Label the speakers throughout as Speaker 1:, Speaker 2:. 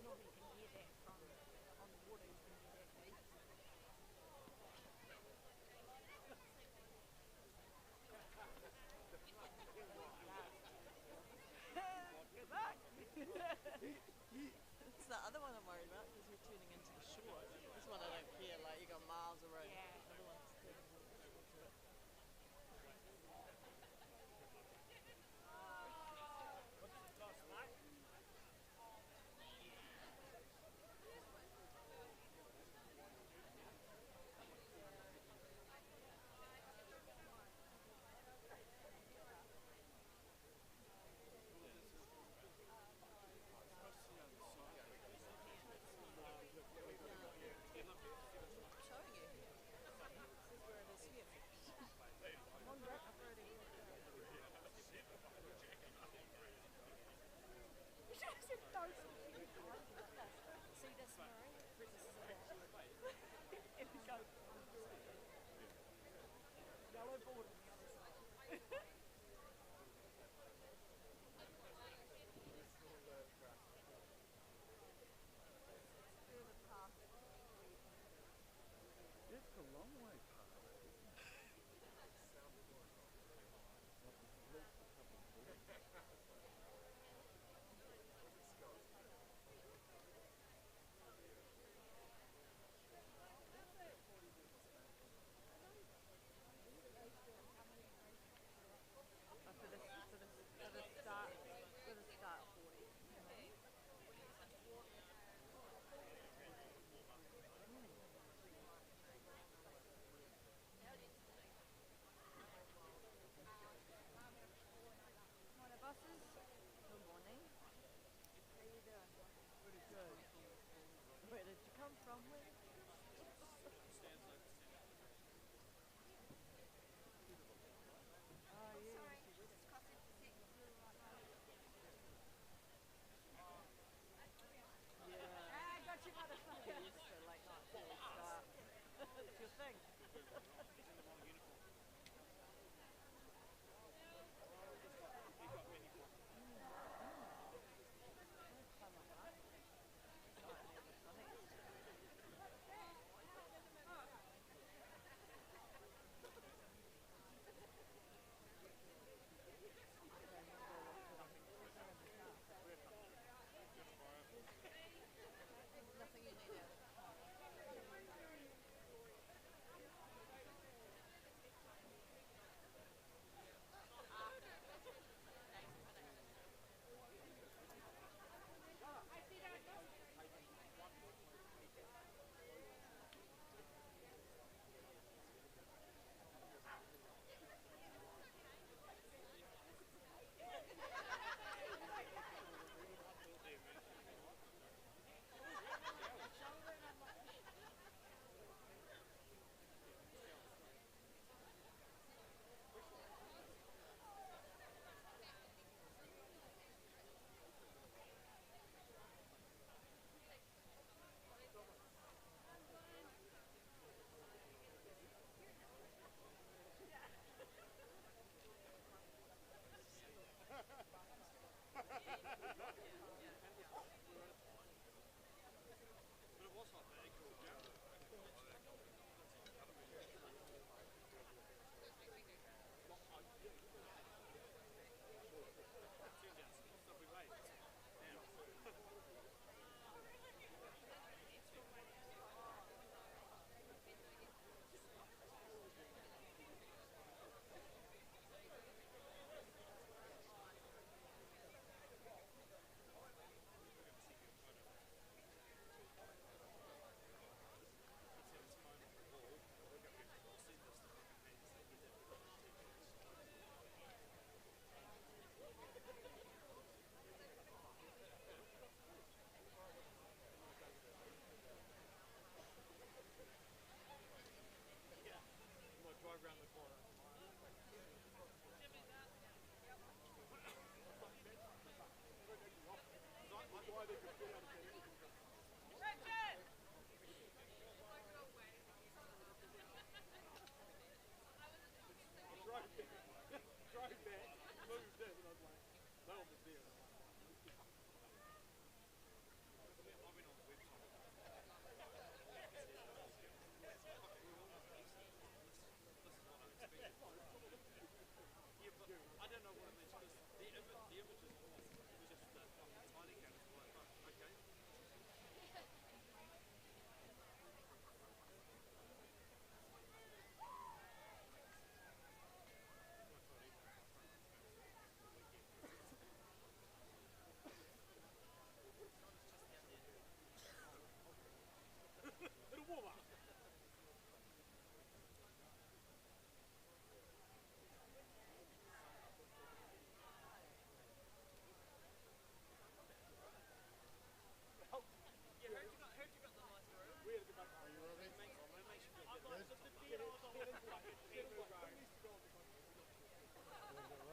Speaker 1: probably can hear that from on the water. You can hear that deep. Good luck.
Speaker 2: It's the other one I'm worried about because you're turning into the shore. This one I don't care. Like you got miles of road.
Speaker 1: Yeah.
Speaker 2: The other one's turning into the shore to it. I'm showing you. This is where it is here.
Speaker 1: I'm on that. I've already. You should have said those. See this, Murray? This is a and we go. Yellow board on the other side. Further past.
Speaker 3: It's a long way past.
Speaker 2: For the start 40.
Speaker 1: Morning, bosses.
Speaker 2: Good morning.
Speaker 1: How you doing?
Speaker 2: Pretty good. Where did you come from? Where? Oh yeah.
Speaker 1: Sorry, just crossing the set through right now.
Speaker 2: Yeah.
Speaker 1: I got you, motherfucker.
Speaker 2: Yes, so late night early start. It's your thing. Nothing you need out of the car.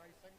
Speaker 3: racing.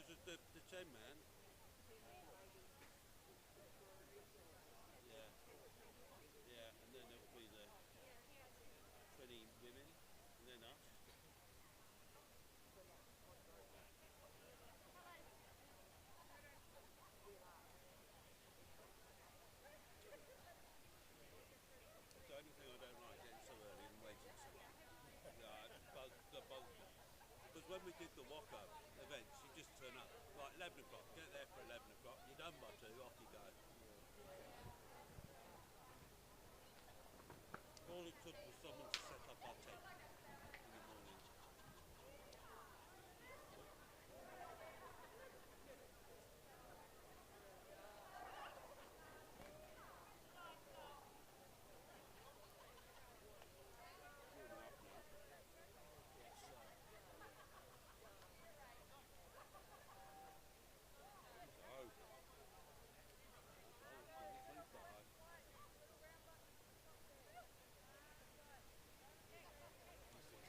Speaker 4: because the 10 man. Yeah, yeah, and then it'll be the 20 women, and then us. It's the only thing I don't like, getting so early and waiting so long. Yeah, the buzz me. Because when we did the walk-up events, you just turn up, like 11 o'clock, get there for 11 o'clock, you're done by 2, off you go. All it took was someone to set up our tent in the morning.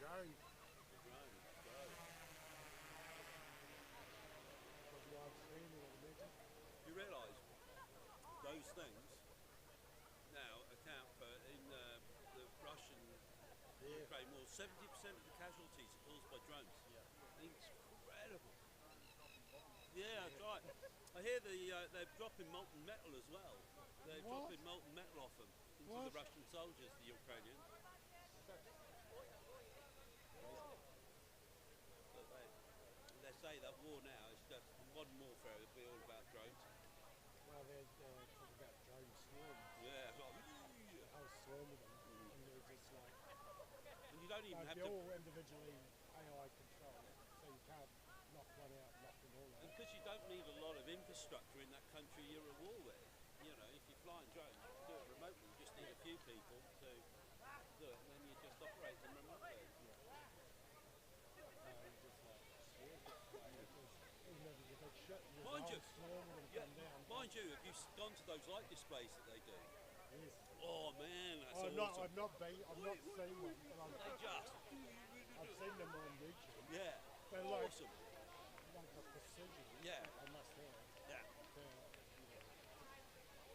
Speaker 3: Drone.
Speaker 4: The drone, go.
Speaker 3: Was live streaming, I imagine.
Speaker 4: You realise those things now account for, in the Russian Ukraine war, 70% of the casualties are caused by drones. Incredible. Yeah, that's right. I hear they're dropping molten metal as well. They're
Speaker 3: What?
Speaker 4: dropping molten metal off them into
Speaker 3: What?
Speaker 4: the Russian soldiers, the Ukrainians. But they say that war now is just modern warfare. It'll be all about drones.
Speaker 3: Well, they're talking about drone swarms.
Speaker 4: Yeah, like,
Speaker 3: A whole swarm of them. And they're just like,
Speaker 4: and you don't even have
Speaker 3: they're
Speaker 4: to.
Speaker 3: all individually AI controlled. So you can't knock one out and knock them all out.
Speaker 4: Because you don't need a lot of infrastructure in that country you're at war with. You know, if you're flying drones, you can do it remotely. You just need a few people to do it, and then you just operate them remotely.
Speaker 3: You just like swarm. Even if it's a big ship, there's
Speaker 4: Mind
Speaker 3: a
Speaker 4: you,
Speaker 3: whole swarm of them
Speaker 4: Yeah,
Speaker 3: come down.
Speaker 4: mind you, have you gone to those light displays that they do?
Speaker 3: Yes.
Speaker 4: Oh man, that's
Speaker 3: I've
Speaker 4: awesome.
Speaker 3: not seen one, but
Speaker 4: They just,
Speaker 3: I've seen them on YouTube.
Speaker 4: yeah,
Speaker 3: They're like
Speaker 4: awesome.
Speaker 3: the precision.
Speaker 4: Yeah.
Speaker 3: I must have.
Speaker 4: Yeah,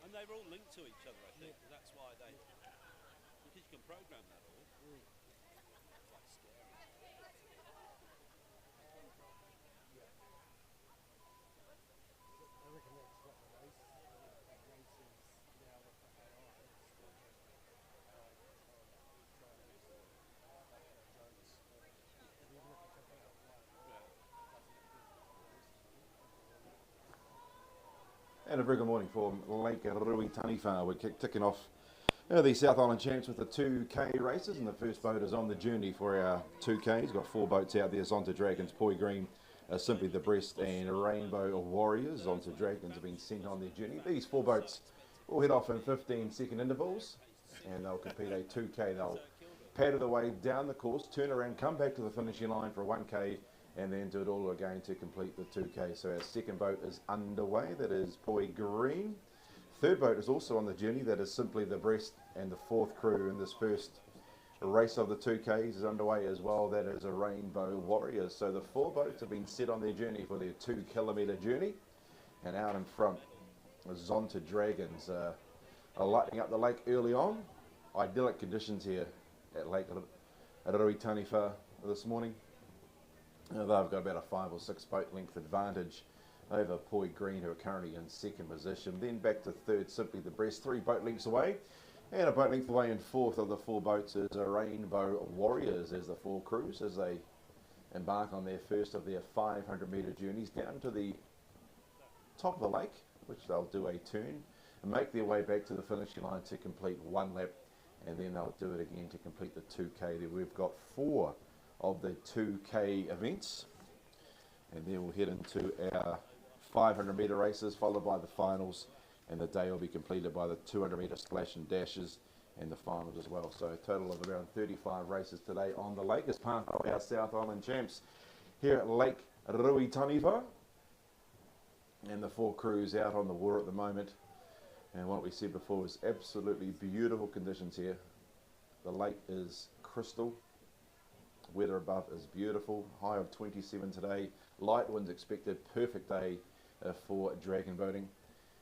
Speaker 4: and they're all linked to each other, I think. And that's why they, because you can program that all. It's quite scary.
Speaker 3: I reckon that's what the race is now with the AI. It's still just AI controlled drones, drones swarm. Even if it's a bigger flight,
Speaker 4: Yeah.
Speaker 3: it doesn't
Speaker 5: And a very good morning from Lake Ruataniwha. We're ticking off the South Island Champs with the 2K races, and the first boat is on the journey for our 2K. He's got 4 boats out there. Zonta Dragons, Poi Green, Simply the Breast, and Rainbow Warriors. Zonta Dragons have been sent on their journey. These 4 boats will head off in 15-second intervals, and they'll compete a 2K. They'll paddle their way down the course, turn around, come back to the finishing line for a 1K, and then do it all again to complete the 2K. So our second boat is underway. That is Poi Green. Third boat is also on the journey. That is Simply the Breast, and the 4th crew in this first race of the 2Ks is underway as well. That is a Rainbow Warriors. So the 4 boats have been set on their journey for their 2-kilometre journey, and out in front, Zonta Dragons are lighting up the lake early on. Idyllic conditions here at Lake Ruataniwha this morning. They've got about a 5 or 6 boat length advantage over Poi Green, who are currently in 2nd position. Then back to 3rd, Simply the Breast, 3 boat lengths away. And a boat length away in 4th of the 4 boats is a Rainbow Warriors as the 4 crews as they embark on their first of their 500-metre journeys down to the top of the lake, which they'll do a turn and make their way back to the finishing line to complete 1 lap, and then they'll do it again to complete the 2K. There we've got 4 of the 2K events, and then we'll head into our 500-metre races, followed by the finals, and the day will be completed by the 200-metre splash and dashes and the finals as well. So a total of around 35 races today on the lake as part of our South Island Champs here at Lake Ruataniwha, and the 4 crews out on the water at the moment. And what we said before is absolutely beautiful conditions here. The lake is crystal Weather above is beautiful. High of 27 today. Light winds expected. Perfect day for dragon boating.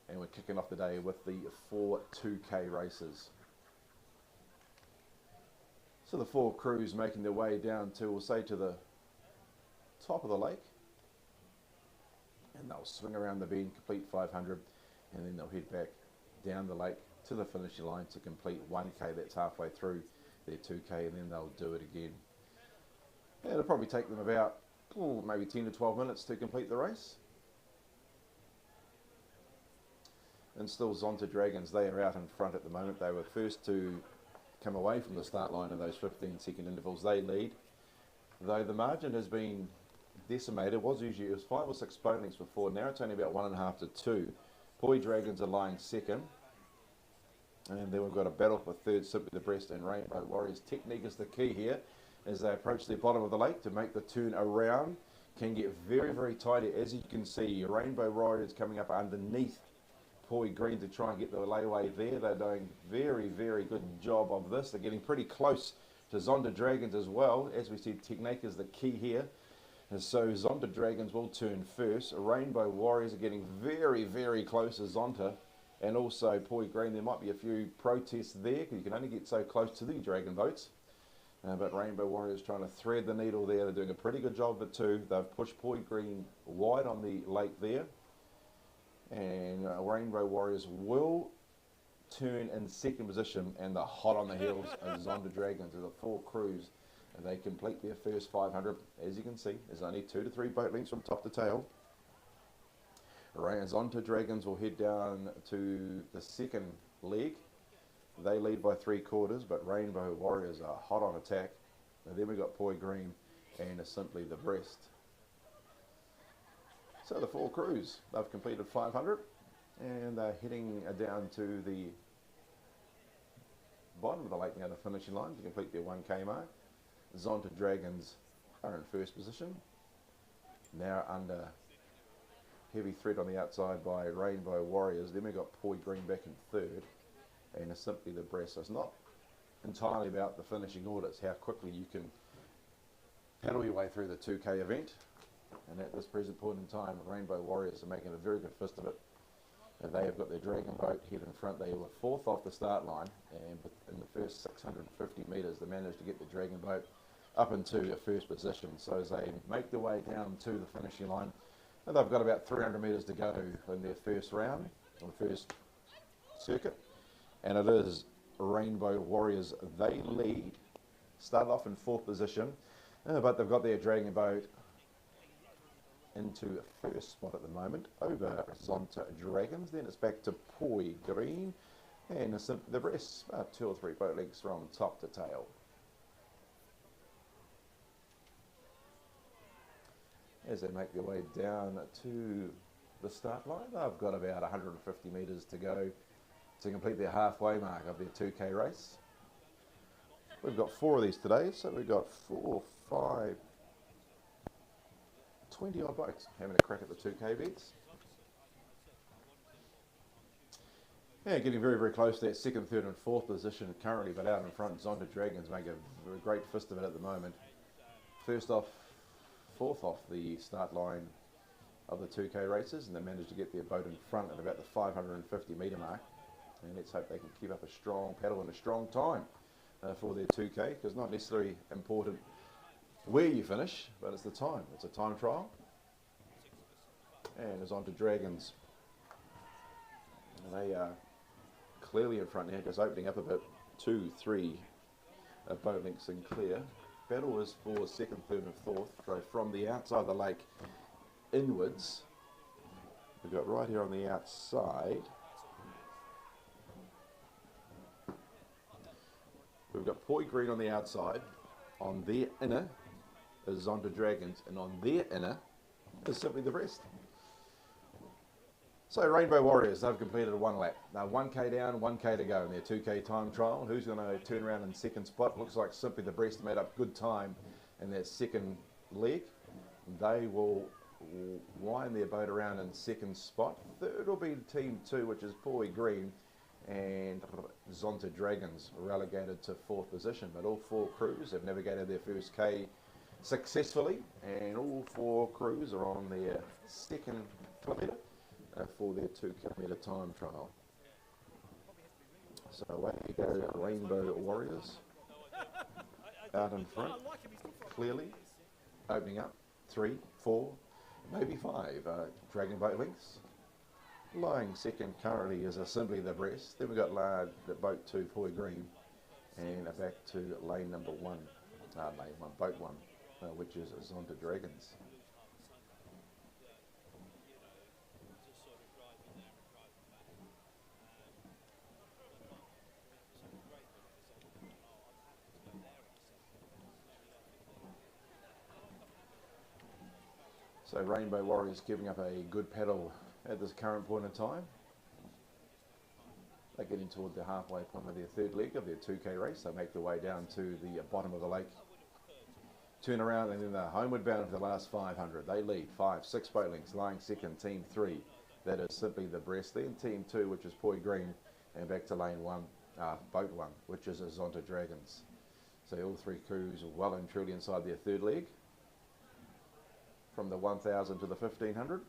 Speaker 5: And we're kicking off the day with the 4 2K races. So the 4 crews making their way down to, we'll say, to the top of the lake. And they'll swing around the bend, complete 500, and then they'll head back down the lake to the finishing line to complete 1K. That's halfway through their 2K, and then they'll do it again. And it'll probably take them about maybe 10 to 12 minutes to complete the race. And still Zonta Dragons, they are out in front at the moment. They were first to come away from the start line in those 15-second intervals. They lead, though the margin has been decimated. It was 5 or 6 boat lengths before. Now it's only about 1.5 to 2. Poi Dragons are lying second, and then we've got a battle for third. Simply the Breast and Rainbow Warriors. Technique is the key here as they approach the bottom of the lake to make the turn around. Can get very, very tight. As you can see, Rainbow Warriors coming up underneath Poi Green to try and get the layaway there. They're doing very, very good job of this. They're getting pretty close to Zonta Dragons as well. As we said, technique is the key here. And so Zonta Dragons will turn first. Rainbow Warriors are getting very, very close to Zonta. And also Poi Green. There might be a few protests there because you can only get so close to the dragon boats. But Rainbow Warriors trying to thread the needle there. They're doing a pretty good job of it too. They've pushed Poi Green wide on the lake there. And Rainbow Warriors will turn in second position, and they're hot on the heels of Zonta Dragons. There's 4 crews, and they complete their first 500. As you can see, there's only 2 to 3 boat lengths from top to tail. Zonta Dragons will head down to the second leg. They lead by 3/4, but Rainbow Warriors are hot on attack. And then we've got Poi Green and Simply the Breast. So the 4 crews, they've completed 500, and they're heading down to the bottom of the lake now, the finishing line, to complete their 1K mark. Zonta Dragons are in first position, now under heavy threat on the outside by Rainbow Warriors. Then we've got Poi Green back in third, and Simply the Breast. So it's not entirely about the finishing order, it's how quickly you can paddle your way through the 2K event. And at this present point in time, Rainbow Warriors are making a very good fist of it. And they have got their dragon boat head in front. They were 4th off the start line, and in the first 650 metres, they managed to get the dragon boat up into a first position. So as they make their way down to the finishing line, and they've got about 300 metres to go in their first round, or first circuit. And it is Rainbow Warriors. They lead, started off in 4th position, but they've got their dragon boat into first spot at the moment over Zonta Dragons. Then it's back to Poi Green and Simply the Breast, about 2 or 3 boat lengths from top to tail. As they make their way down to the start line, they've got about 150 metres to go to complete their halfway mark of their 2K race. We've got 4 of these today, so we've got 4, 5, 20 odd boats having a crack at the 2K bets. Yeah, getting very, very close to that 2nd, 3rd and 4th position currently, but out in front, Zonta Dragons make a great fist of it at the moment. 4th off the start line of the 2K races, and they managed to get their boat in front at about the 550 metre mark. And let's hope they can keep up a strong paddle and a strong time for their 2K, because it's not necessarily important where you finish, but it's the time. It's a time trial. And it's on to Dragons. They are clearly in front now, just opening up a bit. 2, 3 boat lengths in clear. Battle is for 2nd, 3rd and 4th. So from the outside of the lake inwards, we've got right here on the outside, we've got Poi Green on the outside. On their inner is Zonta Dragons, and on their inner is Simply the Breast. So Rainbow Warriors, they've completed a 1 lap. Now 1K down, 1K to go in their 2K time trial. Who's going to turn around in second spot? Looks like Simply the Breast made up good time in their second leg. They will wind their boat around in second spot. Third will be Team 2, which is Poi Green. and Zonta Dragons relegated to 4th position. But all 4 crews have navigated their first K successfully, and all 4 crews are on their 2nd kilometre for their 2 kilometre time trial. So away go Rainbow Warriors out in front, clearly opening up 3, 4, maybe 5 dragon boat lengths. Lying second currently is simply the breast. Then we've got boat 2, Poi Green, and back to lane number 1, boat 1, which is Zonta Dragons. So Rainbow Warriors giving up a good paddle at this current point in time. They're getting toward the halfway point of their 3rd leg of their 2K race. They make their way down to the bottom of the lake, turn around, and then they're homeward bound for the last 500. They lead 5, 6 boat lengths. Lying second, Team 3. That is simply the breast. Then Team 2, which is Poi Green, and back to lane 1, boat 1, which is Zonta Dragons. So all 3 crews are well and truly inside their 3rd leg, from the 1,000 to the 1,500.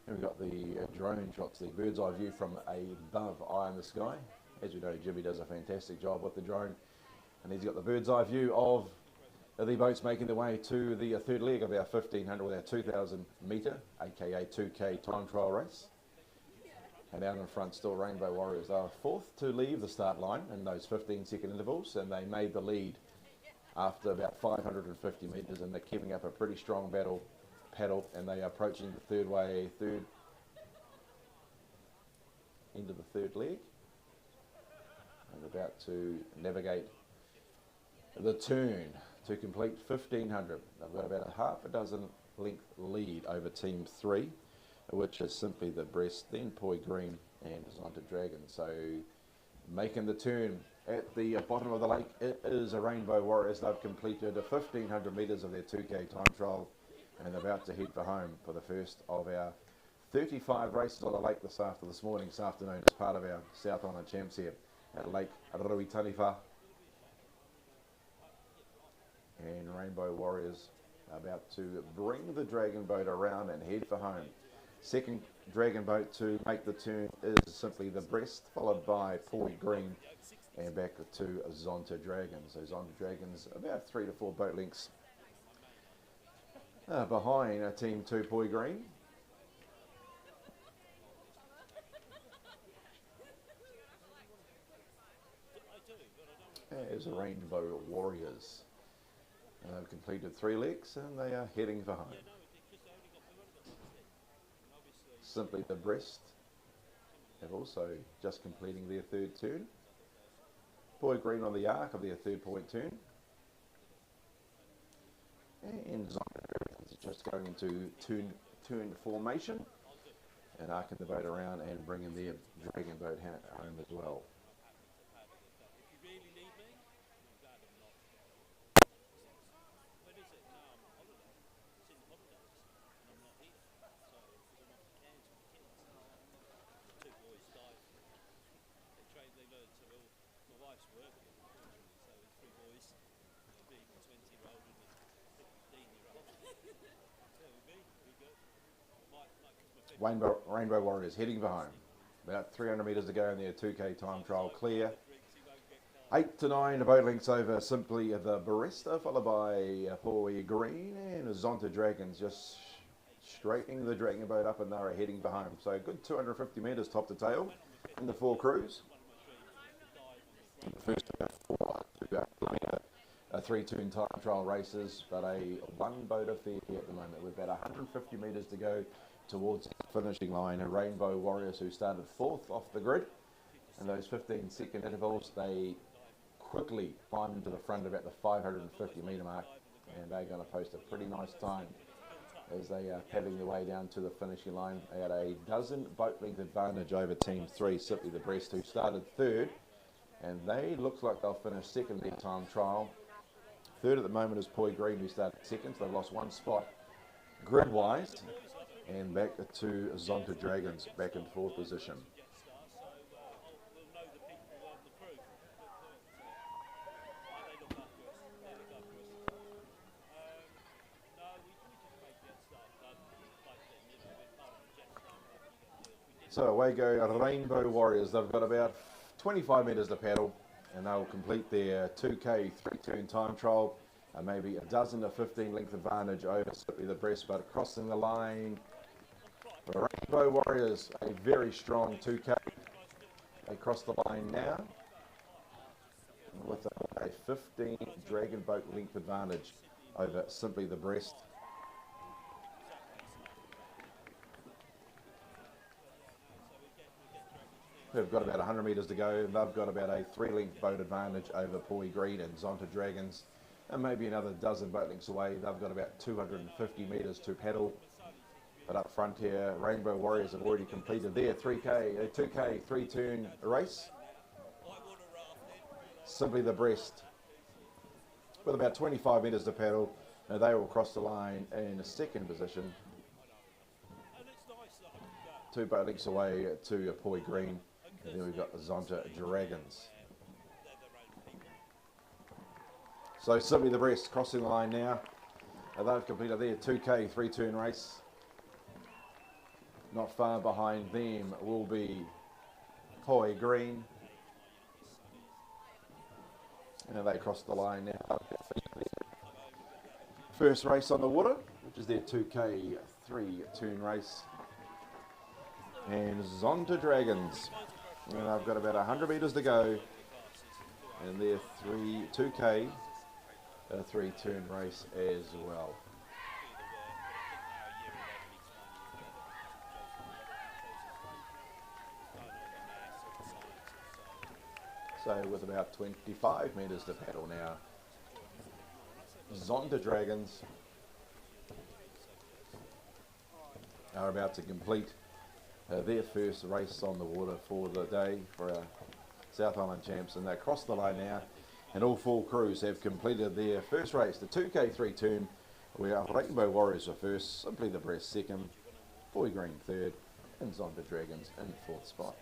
Speaker 5: And we've got the drone shots, the bird's eye view from above eye in the sky. As we know, Jimmy does a fantastic job with the drone, and he's got the bird's eye view of the boats making their way to the 3rd leg of our 1,500 with our 2,000 metre, aka 2K time trial race. And out in front still Rainbow Warriors. They are 4th to leave the start line in those 15-second intervals, and they made the lead after about 550 metres, and they're keeping up a pretty strong paddle, and they are approaching the end of the 3rd leg, and about to navigate the turn to complete 1,500. They've got about a half a dozen length lead over Team 3, which is simply the breast, then Poi Green and Zonta Dragons. So making the turn at the bottom of the lake, it is a Rainbow Warriors. They've completed 1,500 metres of their 2K time trial, and about to head for home for the first of our 35 races on the lake this afternoon as part of our South Island Champs here at Lake Ruataniwha. And Rainbow Warriors about to bring the dragon boat around and head for home. Second dragon boat to make the turn is simply the breast, followed by Poi Green, and back to Zonta Dragons. So Zonta Dragons about 3 to 4 boat lengths behind Team 2 Poi Green. As Rainbow Warriors. They've completed 3 legs and they are heading for home. Simply the breast have also just completing their 3rd turn. Poi Green on the arc of their 3rd point turn. And Zonta is just going into turn formation and arcing the boat around and bringing their dragon boat home as well. Rainbow Warriors heading for home. About 300 metres to go in their 2K time trial clear. 8 to 9 boat lengths over simply the Barista, followed by Poi Green and Zonta Dragons just straightening the dragon boat up, and they're heading for home. So a good 250 metres top to tail in the 4 crews. The first about 4 to 3-turn time trial races, but a 1-boat affair at the moment with about 150 metres to go towards the finishing line. And Rainbow Warriors, who started 4th off the grid in those 15-second intervals, they quickly climbed into the front about the 550 metre mark, and they're going to post a pretty nice time as they are paddling their way down to the finishing line at a dozen boat length advantage over Team 3, simply the breast, who started 3rd and they looks like they'll finish second their time trial. Third at the moment is Poi Green, who started second, so they've lost one spot grid-wise, and back to Zonta Dragons, back in fourth position. So away go Rainbow Warriors. They've got about 25 metres to paddle, and they'll complete their 2K 3-turn time trial. Maybe a dozen to 15 length advantage over Simply the Breast, but crossing the line. Rainbow Warriors, a very strong 2K. They cross the line now with a 15 Dragon Boat length advantage over Simply the Breast. They've got about 100 metres to go. They've got about a 3-length boat advantage over Poi Green and Zonta Dragons, and maybe another dozen boat lengths away. They've got about 250 metres to paddle. But up front here, Rainbow Warriors have already completed their 2K 3-turn race. Simply the Breast, with about 25 metres to paddle, and they will cross the line in second position. 2 boat lengths away to Poi Green. And then we've got the Zonta Dragons. So Simply the Breast crossing the line now. They've completed their 2K 3-turn race. Not far behind them will be Poi Green. And they cross the line now. First race on the water, which is their 2K 3-turn race. And Zonta Dragons. And I've got about 100 metres to go, and their 2K 3-turn race as well. So with about 25 metres to paddle now, Zonta Dragons are about to complete their first race on the water for the day for our South Island champs, and they cross the line now, and all 4 crews have completed their first race, the 2K 3-turn, where Rainbow Warriors are first, Simply the Breast second, Poi Green third, and Zonta Dragons in fourth spot.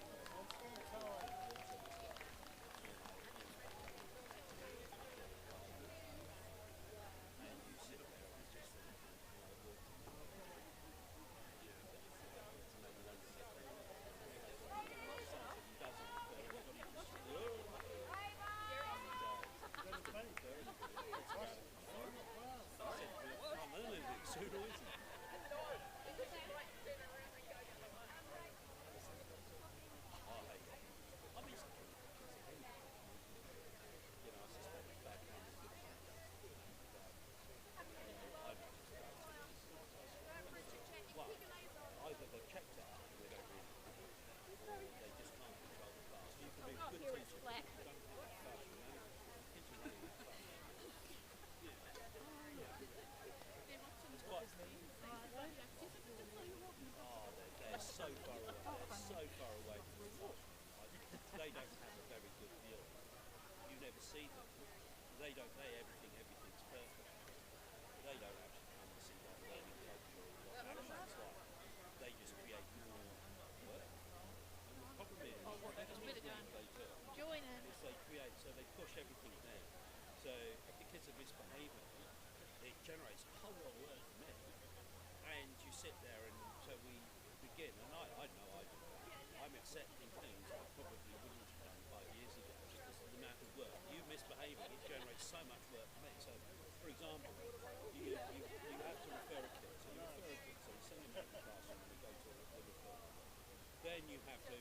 Speaker 4: Then you have to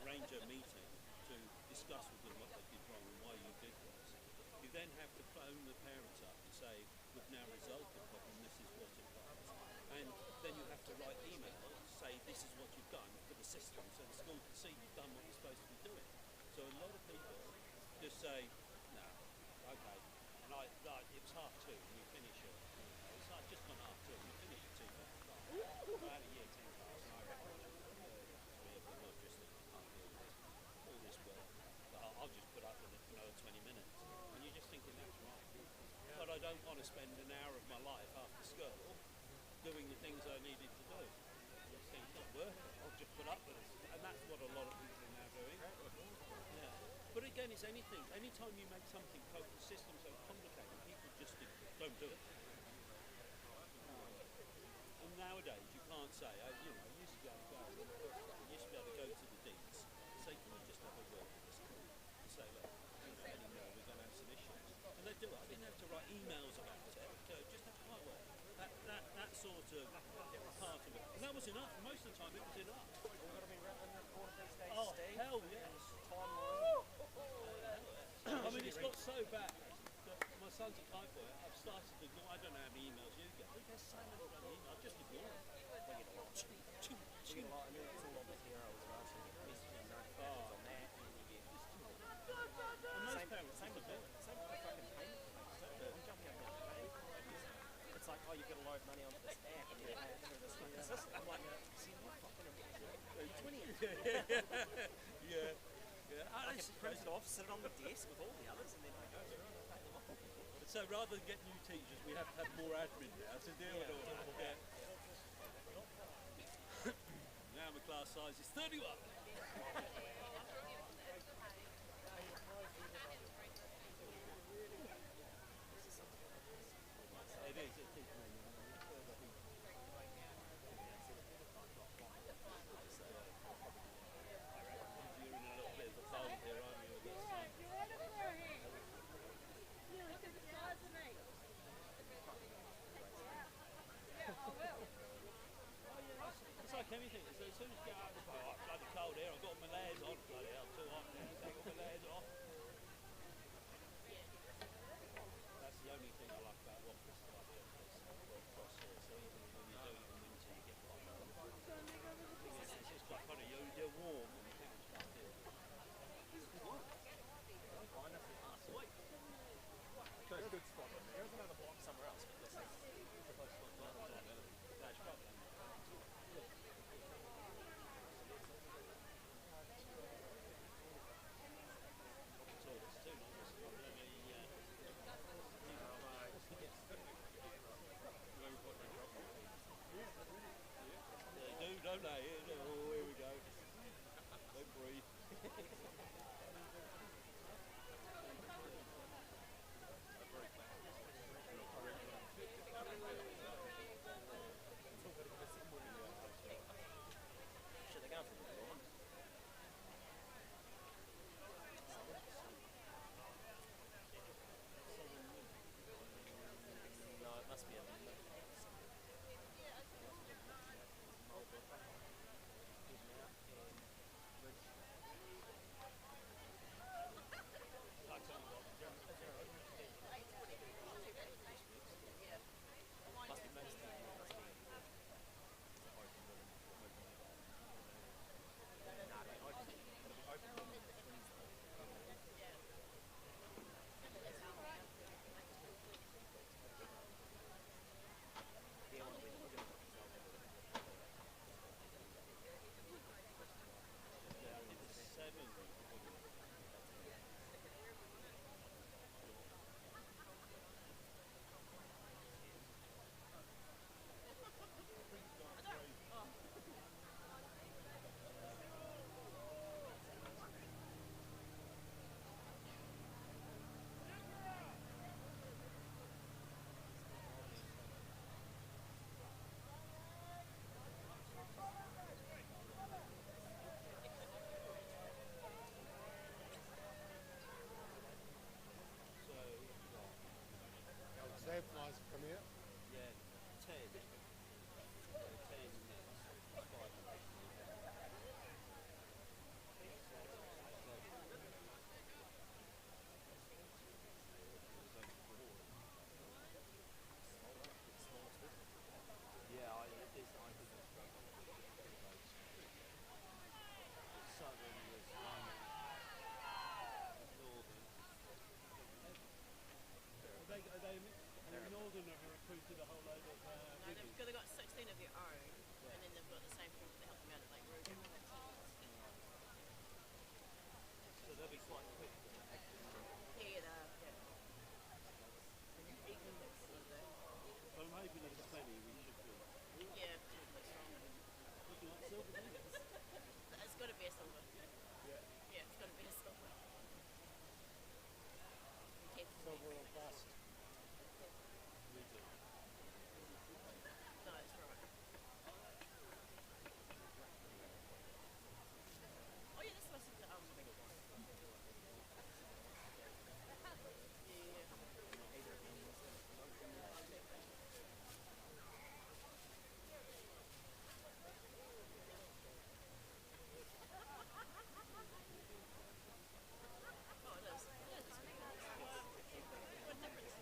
Speaker 4: arrange a meeting to discuss with them what they did wrong and why you did this. You then have to phone the parents up and say, we've now resolved the problem, this is what it was. And then you have to write emails to say this is what you've done for the system, so the school can see you've done what you're supposed to be doing. So a lot of people just say, no, okay. And it was 2:30 and we finish at, it's like just gone 2:30 and we finish at 2:30. We're out of year 10 class and I reckon all this work, but I'll just put spend an hour of my life after school doing the things I needed to do. It's not worth it. I'll just put up with it. And that's what a lot of people are now doing. Yeah. But again, it's anything. Anytime you make something, the system so complicated, people just don't do it. And nowadays, you can't say, I used to be able to go, to the deans and say, can we just have a word with this kid? And say, look, anymore, we're going to have some issues. And they do it. I didn't have to write emails about it. Just have quiet work. That sort of part of it. And that was enough. Most of the time, it was enough.
Speaker 3: We've got to be written report these days,
Speaker 4: Oh,
Speaker 3: Steve.
Speaker 4: hell yes. I mean, it's got so bad that my son's a typewriter. I've started to ignore. I don't know how many emails you get. There's so many bloody emails. Just ignore them.
Speaker 3: We get a lot, and then it's all on the hero as well, so you get messages and notifications on that, and then you get
Speaker 4: And most parents
Speaker 3: same with the fucking payment place. I'm jumping up and down paying. It's like, oh, you've got to load money onto this app, and you pay it through this fucking system. I'm like, see, I'm not fucking
Speaker 4: Yeah.
Speaker 3: I can print it off, sit it on the desk with all the others, and then I go through and I pay them off.
Speaker 4: So rather than get new teachers, we have to have more admin now to deal with all that. Yeah. Now my class size is 31. It is. You're in a little bit of a fold here, aren't you? It's like anything. As soon as you get out of the car, bloody cold here, I've got my layers on. Bloody hell, too hot now. Take all my layers off. That's the only thing I like about office stuff. It's cross here, so even when you do it in winter, you get quite cold. It's just quite funny. You're warm and you think it's just here.
Speaker 3: So it's a good spot. There's another block somewhere else.
Speaker 4: Don't they? Oh, here we go. Don't breathe.
Speaker 3: Shit, they're going for the door. No, it must be a
Speaker 6: Flies come out.
Speaker 4: Yeah, 10. 10 minutes. 5 minutes. Yeah, I think it's southern was northern. Are they northern or recruited a whole load of
Speaker 2: No, they've got 16 of their own, and then they've got the same people that help them out at Lake Ruataniwha.
Speaker 4: so they'll be quite quick.
Speaker 2: Yeah, yeah.
Speaker 6: silver or bust.
Speaker 2: No, it's right. Oh yeah, this was the yeah. Oh, it is. Yeah, it's big. What difference?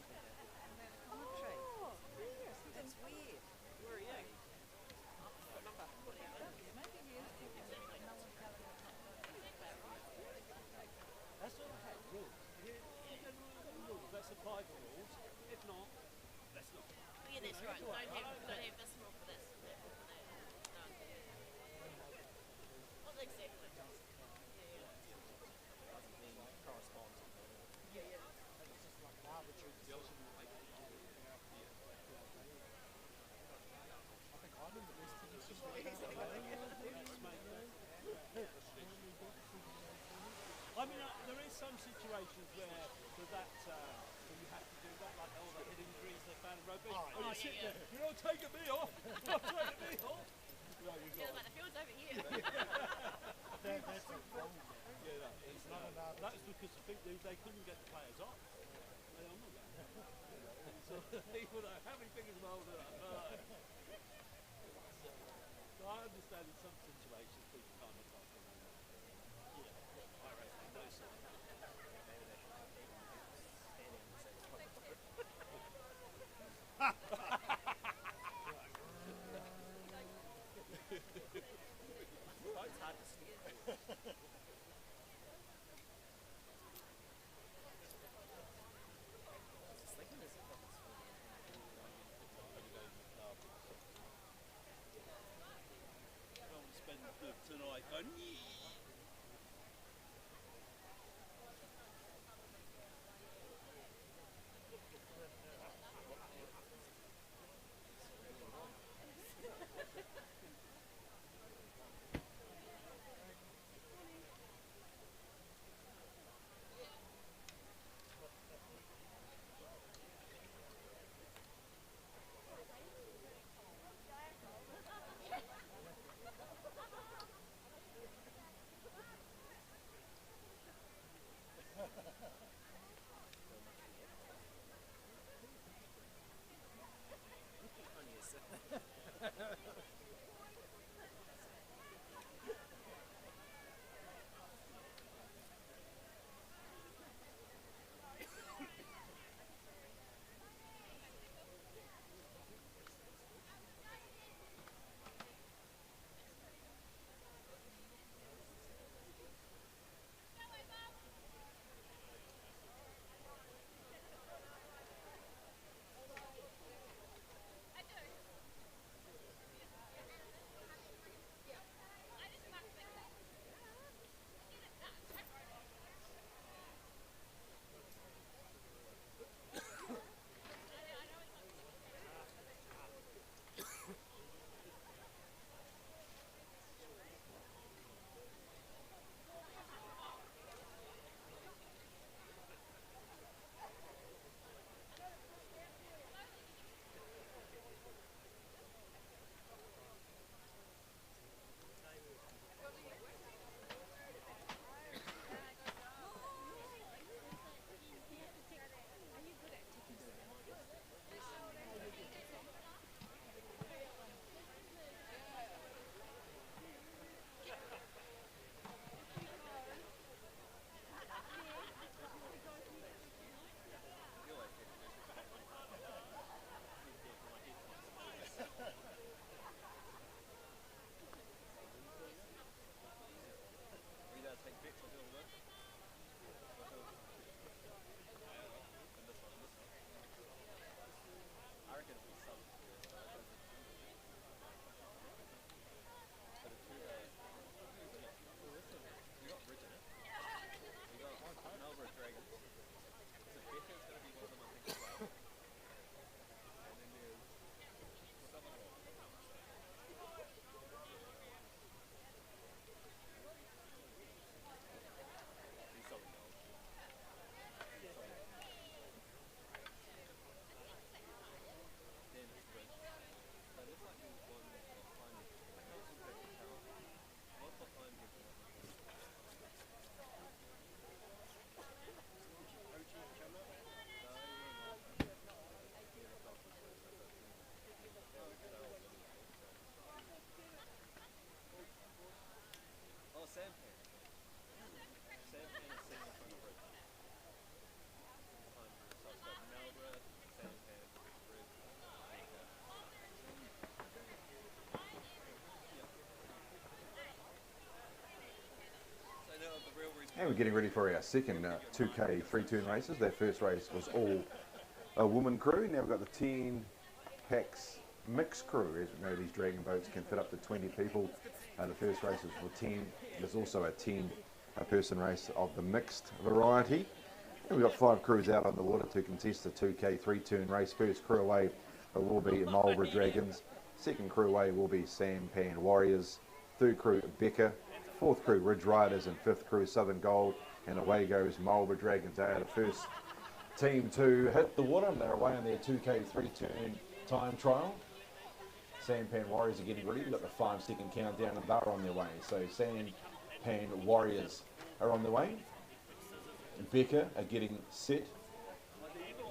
Speaker 1: Oh, yes, that's weird.
Speaker 2: Where are you? What number? 47.
Speaker 1: Maybe yes, because no one's telling us.
Speaker 4: That's all okay. Rules. Rules. Let's apply the rules. If not, let's not.
Speaker 2: Oh, yeah, that's right. Don't have this rule for this. That rule for that. No. Well, exactly. Yeah, yeah.
Speaker 6: It's just like an arbitrary decision. I think I'm in the best position to make that.
Speaker 4: I mean, there is some situations where for that when you have to do that, like all the head injuries they found in rugby.
Speaker 6: Oh,
Speaker 4: you sit there, you're not taking me off. You're not taking me off. No, you've
Speaker 2: Yeah,
Speaker 4: got.
Speaker 2: like the field's over here.
Speaker 6: That's a wrong.
Speaker 4: Yeah,
Speaker 6: It's not an
Speaker 4: that's
Speaker 6: arbitrary.
Speaker 4: because they couldn't get the players off. They don't know that. So people are how many fingers involved in that? So I understand in some situations people can't look after them. Yeah, I reckon those sort of
Speaker 2: It's hard to see.
Speaker 4: I don't want to spend tonight going,
Speaker 5: And we're getting ready for our second 2K 3-turn races. Their first race was all a woman crew. Now we've got the 10 packs mixed crew. As we know, these dragon boats can fit up to 20 people. The first race was for 10. There's also a 10 person race of the mixed variety. And we've got 5 crews out on the water to contest the 2K 3-turn race. First crew away will be Marlborough Dragons. Second crew away will be Sampan Warriors. Third crew Becca. Fourth crew Ridge Riders, and fifth crew Southern Gold. And away goes Marlborough Dragons. They are the first team to hit the water. They're away on their 2K 3-turn time trial. Sampan Warriors are getting ready. We've got the 5-second countdown and they're on their way. So Sampan Warriors are on the way. Becca are getting set.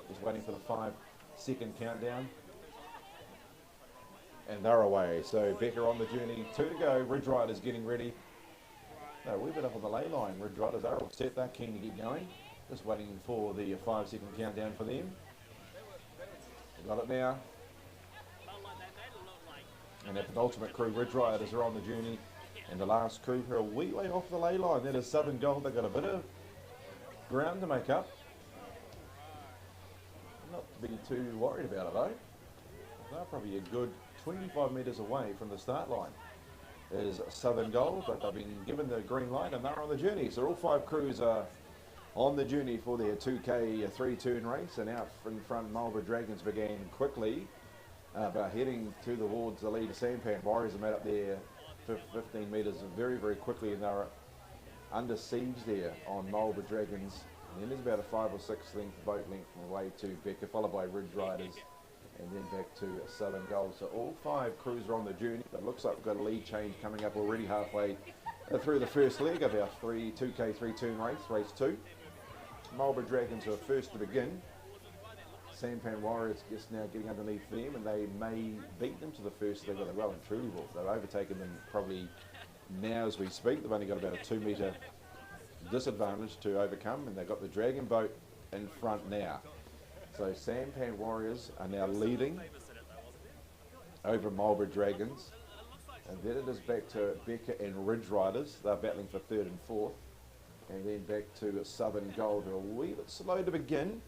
Speaker 5: Just waiting for the 5-second countdown. And they're away. So Becca on the journey. 2 to go. Ridge Riders getting ready. No, we've been up on the lay line. Ridge Riders are all set. They're keen to get going. Just waiting for the 5-second countdown for them. Got it now. And that penultimate crew, Ridge Riders, are on the journey. And the last crew are a wee way off the lay line. That is Southern Gold. They've got a bit of ground to make up. Not to be too worried about it though. They're probably a good 25 metres away from the start line. Is Southern Gold, but they've been given the green light and they're on the journey. So all 5 crews are on the journey for their 2K 3-turn race. And out in front, Marlborough Dragons began quickly, but heading towards the lead. Sampan Warriors have made up there 15 metres very, very quickly, and they're under siege there on Marlborough Dragons. And then there's about a 5 or 6 length boat length away to Becca, followed by Ridge Riders, and then back to Southern Gold. So all 5 crews are on the journey. But it looks like we've got a lead change coming up already halfway through the first leg of our 2K 3-turn race, race 2. Marlborough Dragons are first to begin. Sampan Warriors just now getting underneath them, and they may beat them to the first leg. Well, they well and truly will. They've overtaken them probably now as we speak. They've only got about a 2-metre disadvantage to overcome, and they've got the Dragon boat in front now. So Sampan Warriors are now leading over Marlborough Dragons. And then it is back to Becca and Ridge Riders. They're battling for 3rd and 4th. And then back to Southern Gold, who are a wee bit slow to begin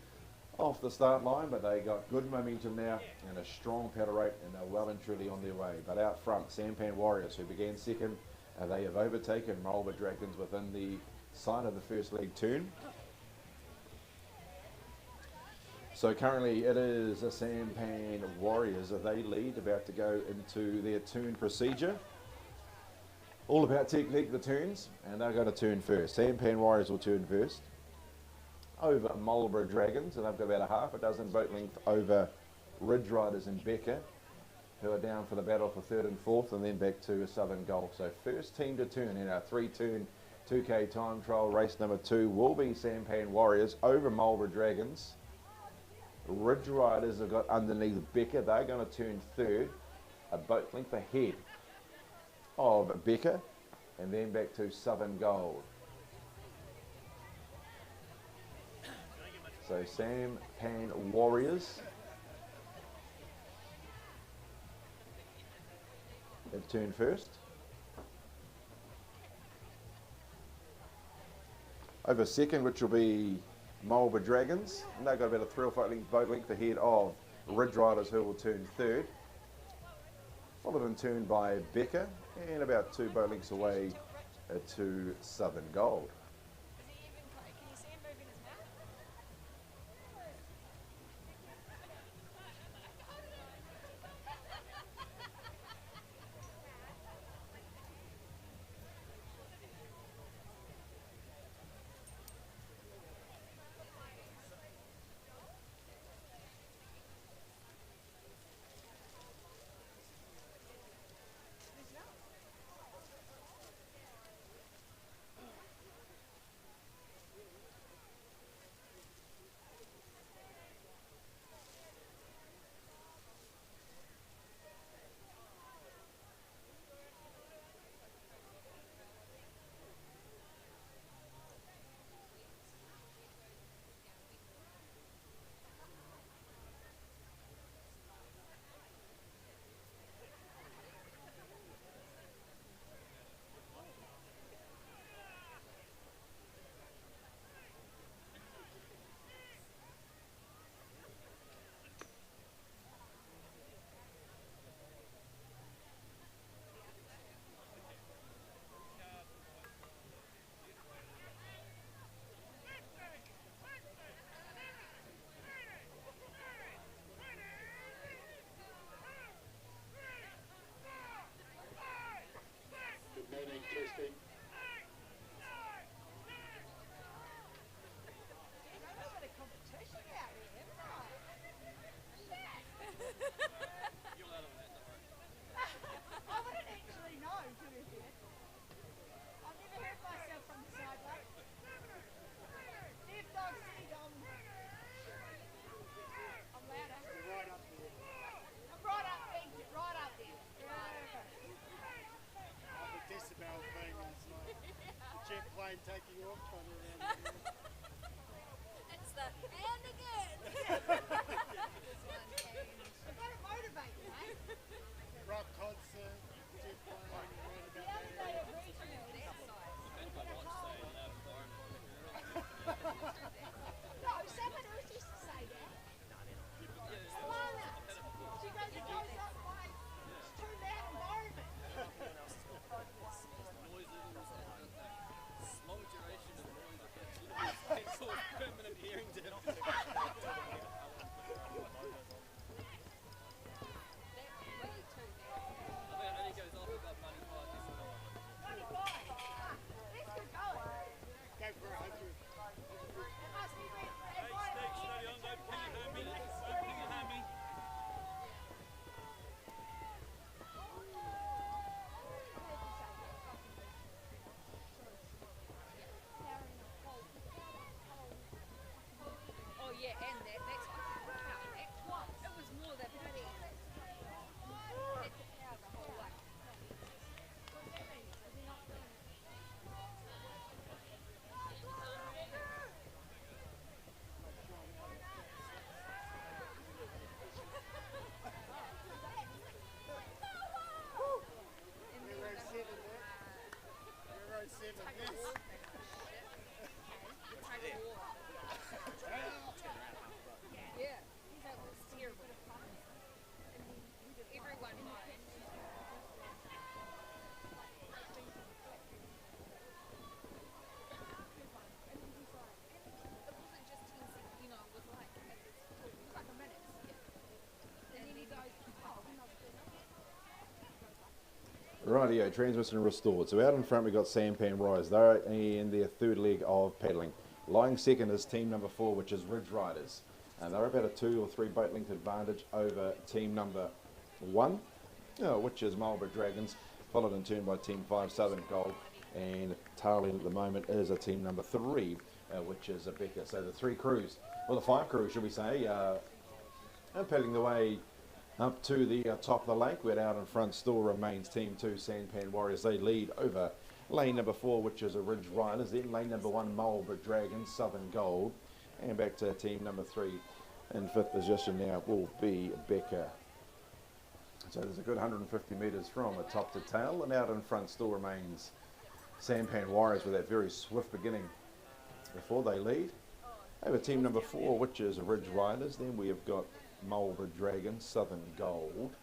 Speaker 5: off the start line, but they got good momentum now and a strong paddle rate, and they're well and truly on their way. But out front, Sampan Warriors, who began second, they have overtaken Marlborough Dragons within the sight of the first leg turn. So currently it is a Sampan Warriors. They lead, about to go into their turn procedure. All about technique, the turns, and they're going to turn first. Sampan Warriors will turn first over Marlborough Dragons, and they've got about a half a dozen boat length over Ridge Riders and Becca, who are down for the battle for 3rd and 4th, and then back to Southern Gold. So first team to turn in our 3-turn 2K time trial race number 2 will be Sampan Warriors over Marlborough Dragons. Ridge Riders have got underneath Becca. They're going to turn 3rd, a boat length ahead of Becca, and then back to Southern Gold. So Sampan Warriors have turned first. Over second, which will be Marlborough Dragons, and they've got about a 3 or 4 boat length ahead of Ridge Riders, who will turn 3rd. Followed in turn by Becca, and about 2 boat lengths away to Southern Gold.
Speaker 1: Is he even, can you see him moving his mouth?
Speaker 6: plane taking off kind of around there.
Speaker 1: It's the and again. This one came. I gotta motivate you, mate.
Speaker 6: Rock concert, jet plane, around about
Speaker 1: The
Speaker 6: that
Speaker 1: other day
Speaker 6: area.
Speaker 1: at regional exercise. No, someone else used to say that. Lana, she goes, it goes up like it's too loud environment.
Speaker 7: Long duration of noise can cause permanent hearing damage. I think it only goes off above 95 decibels.
Speaker 1: Let's get going.
Speaker 6: Go for 100.
Speaker 1: It must be red.
Speaker 4: Hey, steady on, don't ping it at me. Don't ping it at me.
Speaker 1: Oh yeah, and that's wow, it was more than bloody. Had to power the whole way. What does that mean? Is he not doing it? And then
Speaker 6: Euro
Speaker 1: the
Speaker 6: 7 there. Euro 7 this.
Speaker 1: yeah, that was terrible. And then everyone moaned. It wasn't just 10 seconds, you know, it was like, it was like a minute. And then he goes, oh, and I was
Speaker 5: Rightio, transmission restored. So out in front we've got Sampan Rise. They're in their third leg of paddling. Lying second is team number 4, which is Ridge Riders. And they're about a 2 or 3 boat length advantage over team number 1, which is Marlborough Dragons, followed in turn by team 5, Southern Gold. And tailing at the moment is a team number 3, which is a Becker. So the 3 crews, well the 5 crews should we say, are paddling the way up to the top of the lake, where out in front still remains Team 2 Sandpan Warriors. They lead over lane number 4, which is a Ridge Riders, then lane number 1 Marlborough Dragons, Southern Gold, and back to team number 3 in 5th position now will be Becker. So there's a good 150 metres from the top to tail, and out in front still remains Sampan Warriors with that very swift beginning before they lead. Over team number 4, which is Ridge Riders, then we have got Marlborough Dragons, Southern Gold,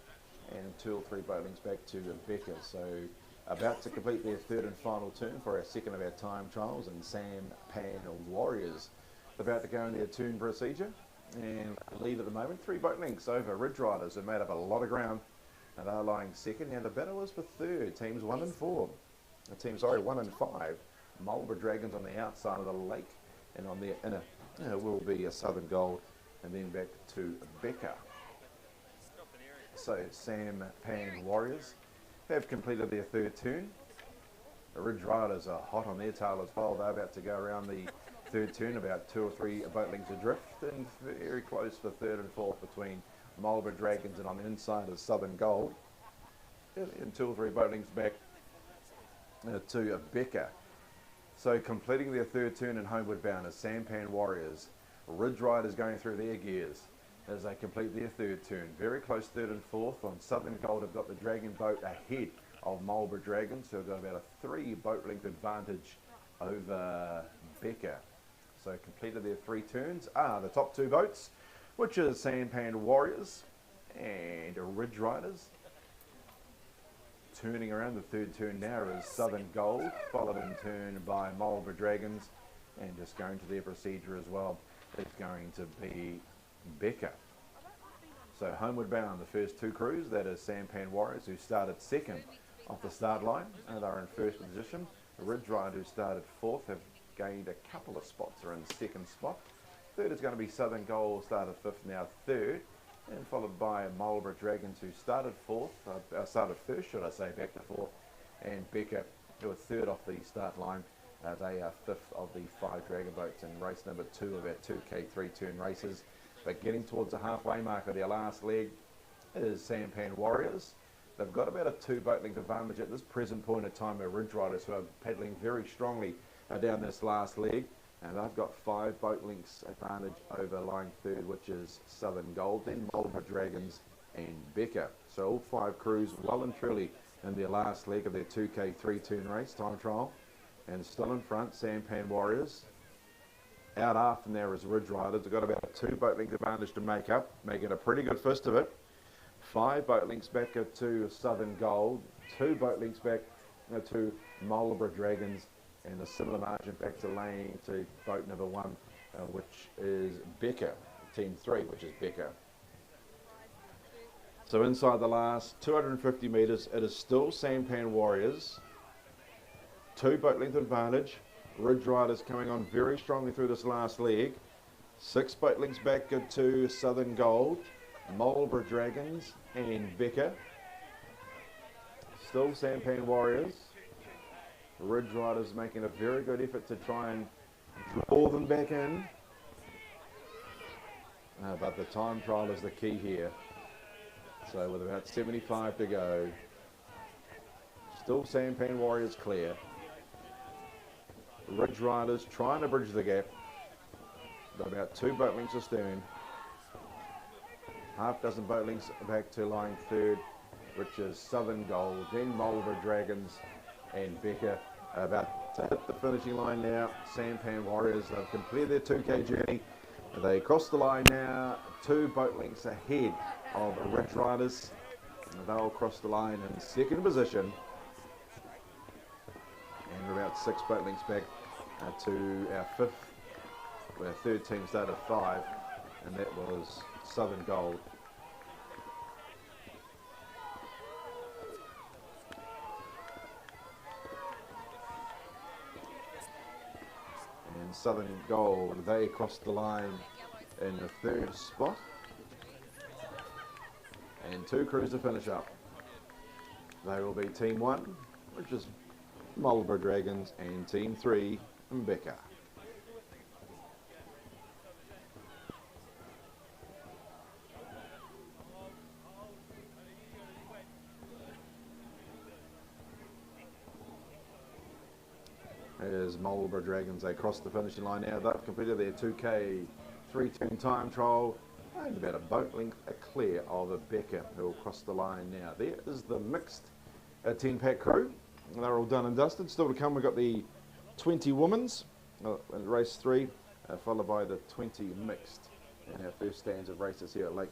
Speaker 5: and 2 or 3 boat links back to Becker. So about to complete their 3rd and final turn for our second of our time trials, and Sampan Warriors about to go in their turn procedure and lead at the moment. 3 boat links over Ridge Riders, who made up a lot of ground and are lying second. Now the battle is for 3rd, teams 1 and 4. Teams 1 and 5. Marlborough Dragons on the outside of the lake, and on their inner will be a Southern Gold, and then back to Becker. So Sampan Warriors have completed their 3rd turn. The Ridge Riders are hot on their tail as well. They're about to go around the 3rd turn, about 2 or 3 boat lengths adrift, and very close for 3rd and 4th between Marlborough Dragons, and on the inside is Southern Gold, and 2 or 3 boat lengths back to Becker. So completing their 3rd turn and homeward bound is Sampan Warriors. Ridge Riders going through their gears as they complete their 3rd turn. Very close 3rd and 4th. On Southern Gold have got the Dragon boat ahead of Marlborough Dragons, who have got about a 3 boat length advantage over Becker. So completed their 3 turns are the top 2 boats, which is Sampan Warriors and Ridge Riders. Turning around the 3rd turn now is Southern Gold, followed in turn by Marlborough Dragons, and just going to their procedure as well is going to be Becker. So homeward bound, the first 2 crews, that is Sampan Warriors, who started 2nd off the start line, and are in 1st position. The Ridge Riders, who started 4th, have gained a couple of spots, are in 2nd spot. 3rd is going to be Southern Gold, started 5th, now 3rd, and followed by Marlborough Dragons, who started 1st, should I say, back to 4th, and Becker, who are 3rd off the start line. They are 5th of the 5 Dragon boats in race number 2 of our 2K 3-turn races. But getting towards the halfway mark of their last leg is Sampan Warriors. They've got about a 2 boat length advantage at this present point in time. Our Ridge Riders, who are paddling very strongly down this last leg. And they've got 5 boat lengths advantage over lying third, which is Southern Gold, then Marlborough Dragons and Becker. So all 5 crews well and truly in their last leg of their 2K 3-turn race time trial. And still in front, Sampan Warriors. Out after now is Ridge Riders. They've got about a 2 boat length advantage to make up, making a pretty good fist of it. 5 boat lengths back to Southern Gold, 2 boat lengths back to Marlborough Dragons, and a similar margin back to lane to boat number 1, which is Becker, team 3, which is Becker. So inside the last 250 metres, it is still Sampan Warriors, 2 boat length advantage. Ridge Riders coming on very strongly through this last leg. 6 boat lengths back to Southern Gold, Marlborough Dragons and Becker. Still Sampan Warriors. Ridge Riders making a very good effort to try and draw them back in. But the time trial is the key here. So with about 75 to go, still Sampan Warriors clear. Ridge Riders trying to bridge the gap. Got about 2 boat lengths astern. Half dozen boat lengths back to lying third, which is Southern Gold, then Marlborough Dragons and Becker. About to hit the finishing line now. Sampan Warriors, they've completed their 2K journey. They cross the line now, 2 boat lengths ahead of Ridge Riders. They'll cross the line in second position. And we're about 6 boat lengths back to our 5th, where 3rd team started 5, and that was Southern Gold. And Southern Gold, they crossed the line in the 3rd spot. And 2 crews to finish up. They will be Team 1, which is Marlborough Dragons, and Team 3, Becker. As Marlborough Dragons, they cross the finishing line now. They've completed their 2K 3-turn time trial, and about a boat length clear of a Becker, who will cross the line now. There is the mixed 10-pack crew. They're all done and dusted. Still to come, we've got the 20 women's in race 3, followed by the 20 mixed in our first stands of races here at Lake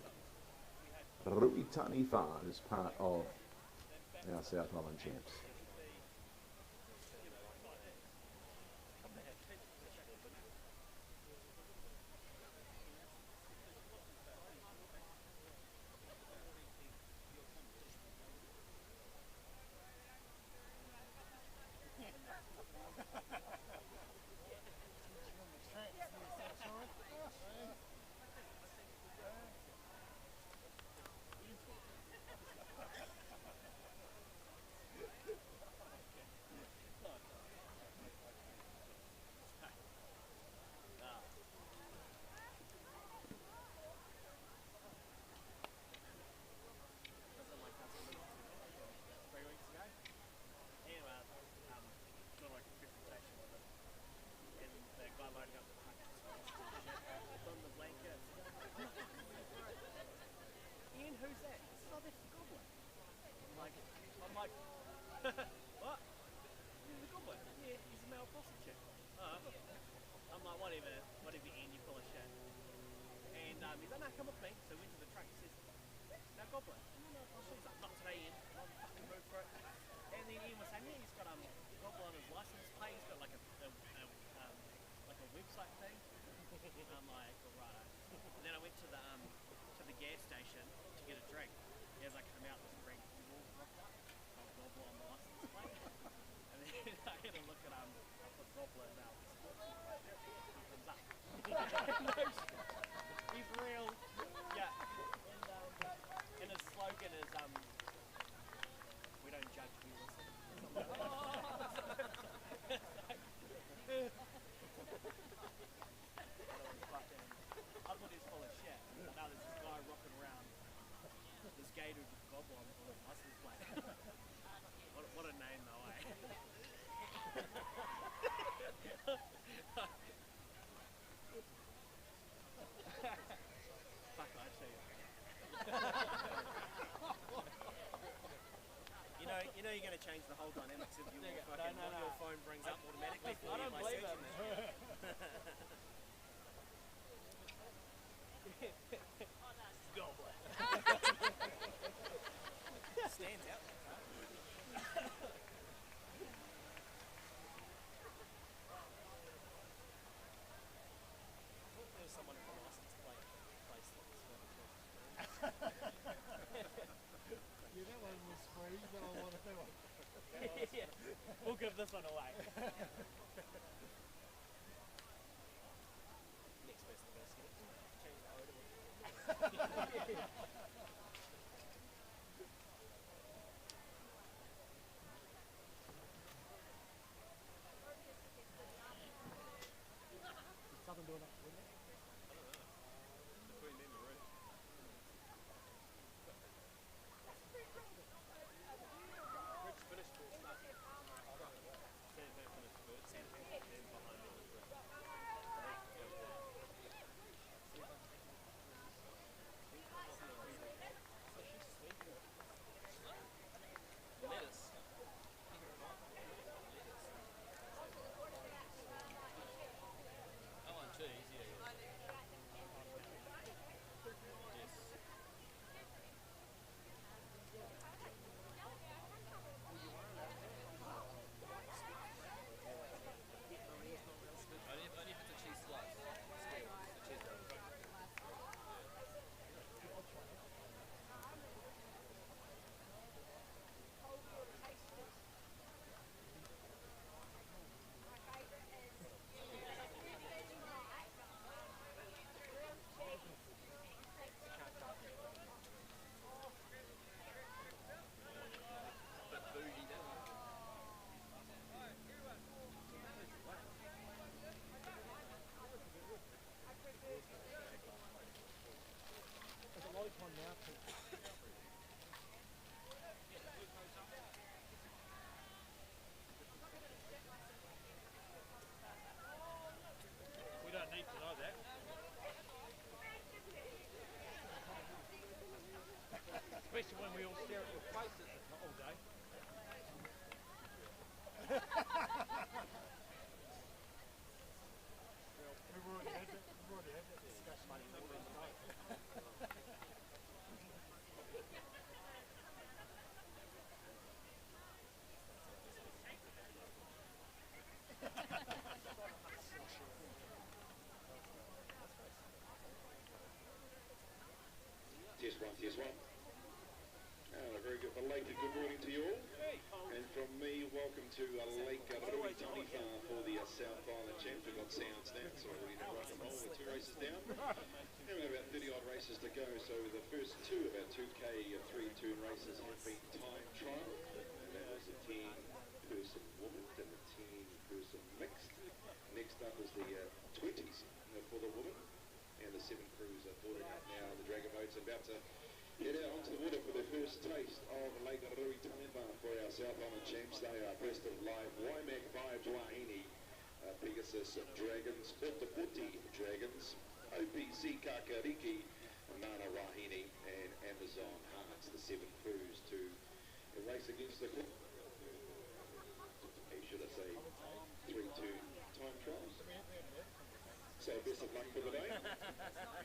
Speaker 5: Ruataniwha as part of our South Island champs.
Speaker 7: What? He's a goblin. Yeah, he's a male prostitute. Oh. I'm like, whatever, Ian, you full of shit. And he's like, no, come with me. So we went to the truck. He says, now goblin. She's like, not today, Ian. I'm fucking mood for it. And then Ian was saying, yeah, he's got goblin on his license plate. He's got like a website thing. And I'm like, alright. And then I went to the gas station to get a drink. As I come out, this ring gobbler on the license plate. And then I had a look at I put gobbler in our thumbs up. He's real. Yeah. And his slogan is we don't judge, we listen. I thought he was full of shit. Now there's this guy rocking around this gator with gobbler on his license plate. What a name though, eh? Fuck, I'd show you. You know you're going to change the whole dynamics of your fucking what your phone brings up automatically for you by searching that. Goblin. Stands out that car. I thought there was someone with a license plate place that was going to
Speaker 6: Yeah, that one was free, but I want that one.
Speaker 7: yeah. We'll give this one away. Next person to go skip it. Change the odor.
Speaker 6: Something doing that, wouldn't it?
Speaker 4: Between them and Rick. Rick's finished full start. Sam finished first. Sam behind him was Rick. Lettuce. Oh, and cheese, yeah. Yes. Only if it's a cheese slice. It's a cheese roll. Bit bougie, doesn't it?
Speaker 6: There's a lot of time now, too.
Speaker 4: We don't need to know that.
Speaker 7: Especially when we all stare at your faces all day.
Speaker 6: We've already had that discussion.
Speaker 5: Test one, test one. Very good. Belated good morning to you all. And from me, welcome to Lake Ruataniwha for the South Island Champs. We've got sounds now, so we're ready to rock and roll with 2 races down. And we've got about 30 odd races to go, so the first 2 of our 2K 3-turn races have been time trial. And that was the 10-person woman and the 10-person mixed. Next up is the 20s for the woman. And the 7 crews are boarding up now. The Dragon boats are about to head out onto the water for their first taste of Lake Ruataniwha for our South Island Champs. They are breast of live Waimak vibes Wahine, Pegasus Dragons, Otaputi Dragons, OPC Kakariki, Mana Rahine, and Amazon Hearts, the 7 crews to race against the should I say 3-turn time trials. So best of luck for the day.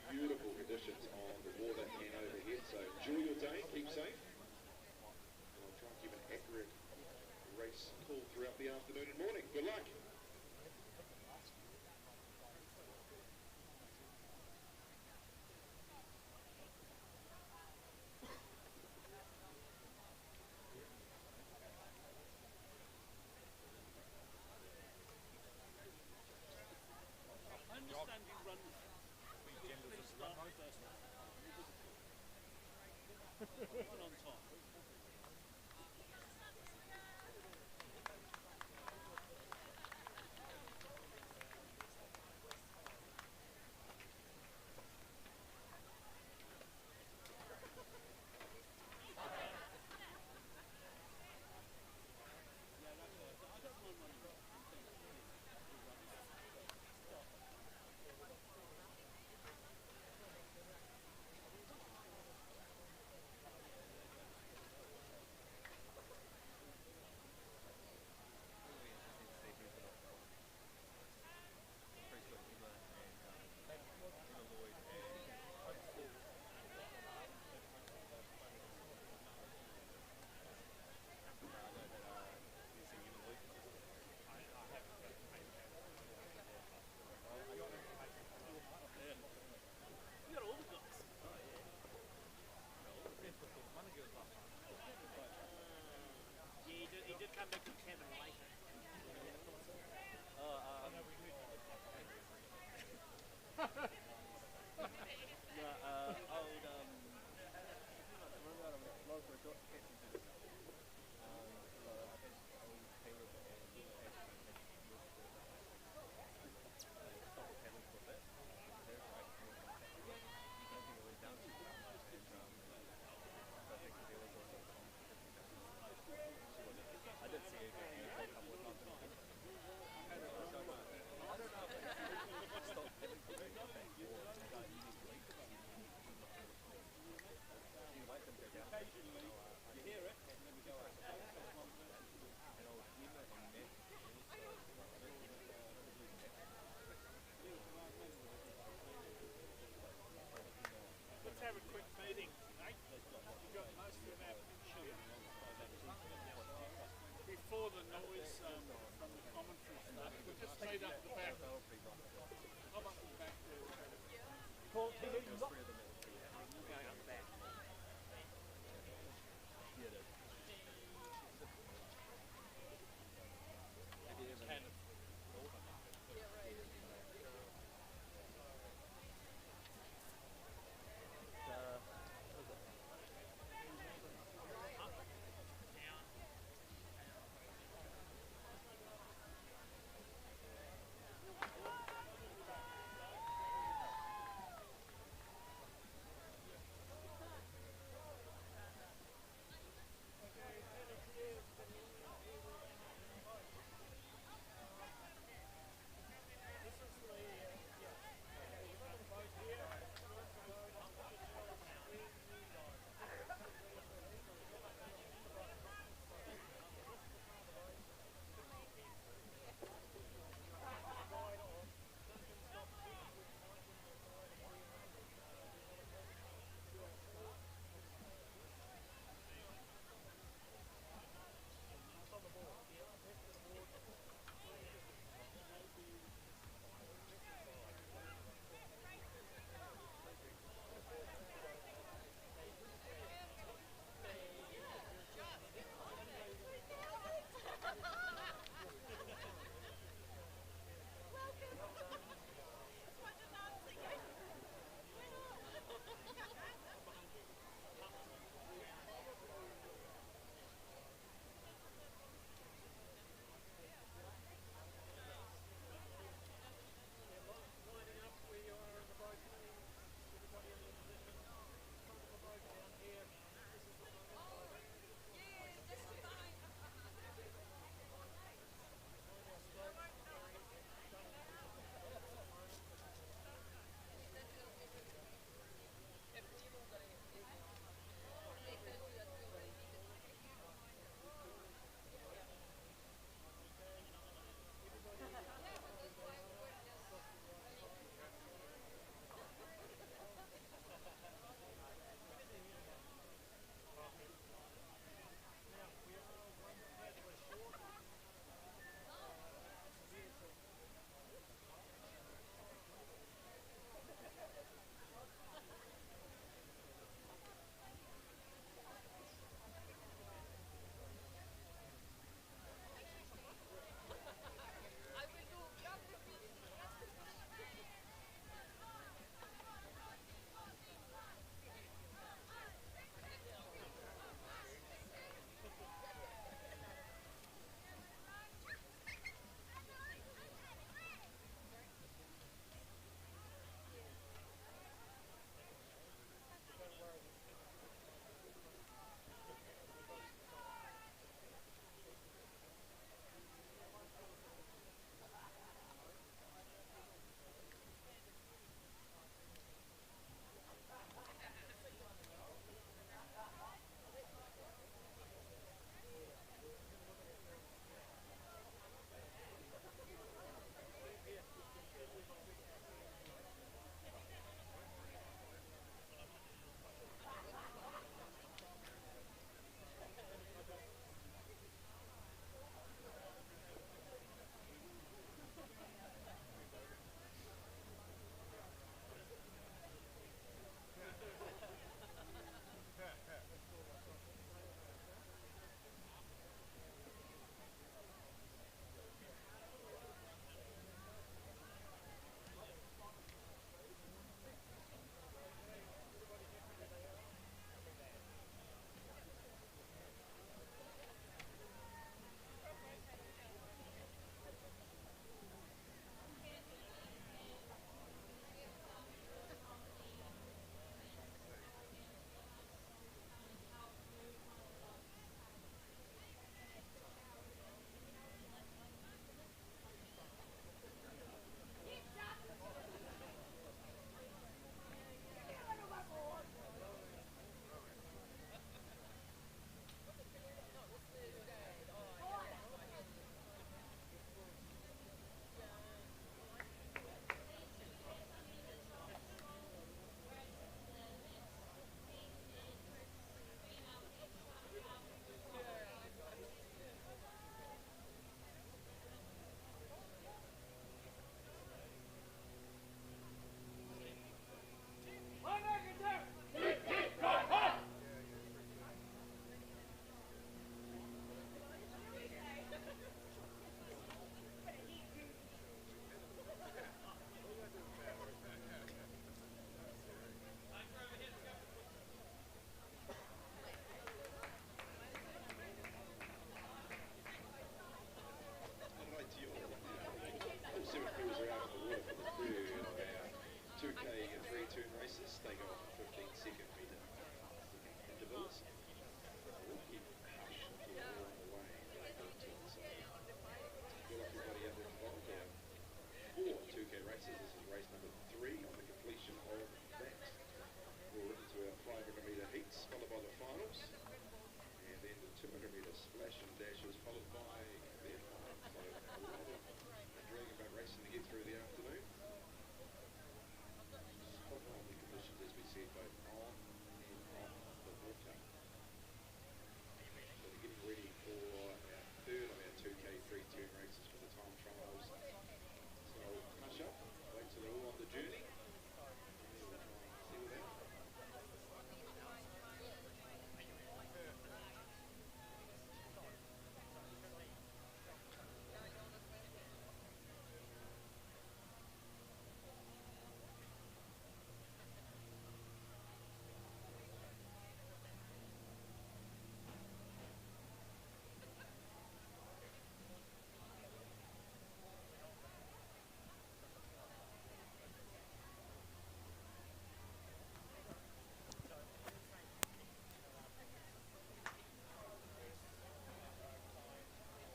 Speaker 5: Beautiful conditions on the water and overhead. So enjoy your day, keep safe. And I'll try and give an accurate race call throughout the afternoon and morning. Good luck.
Speaker 4: I understand you run. One on top.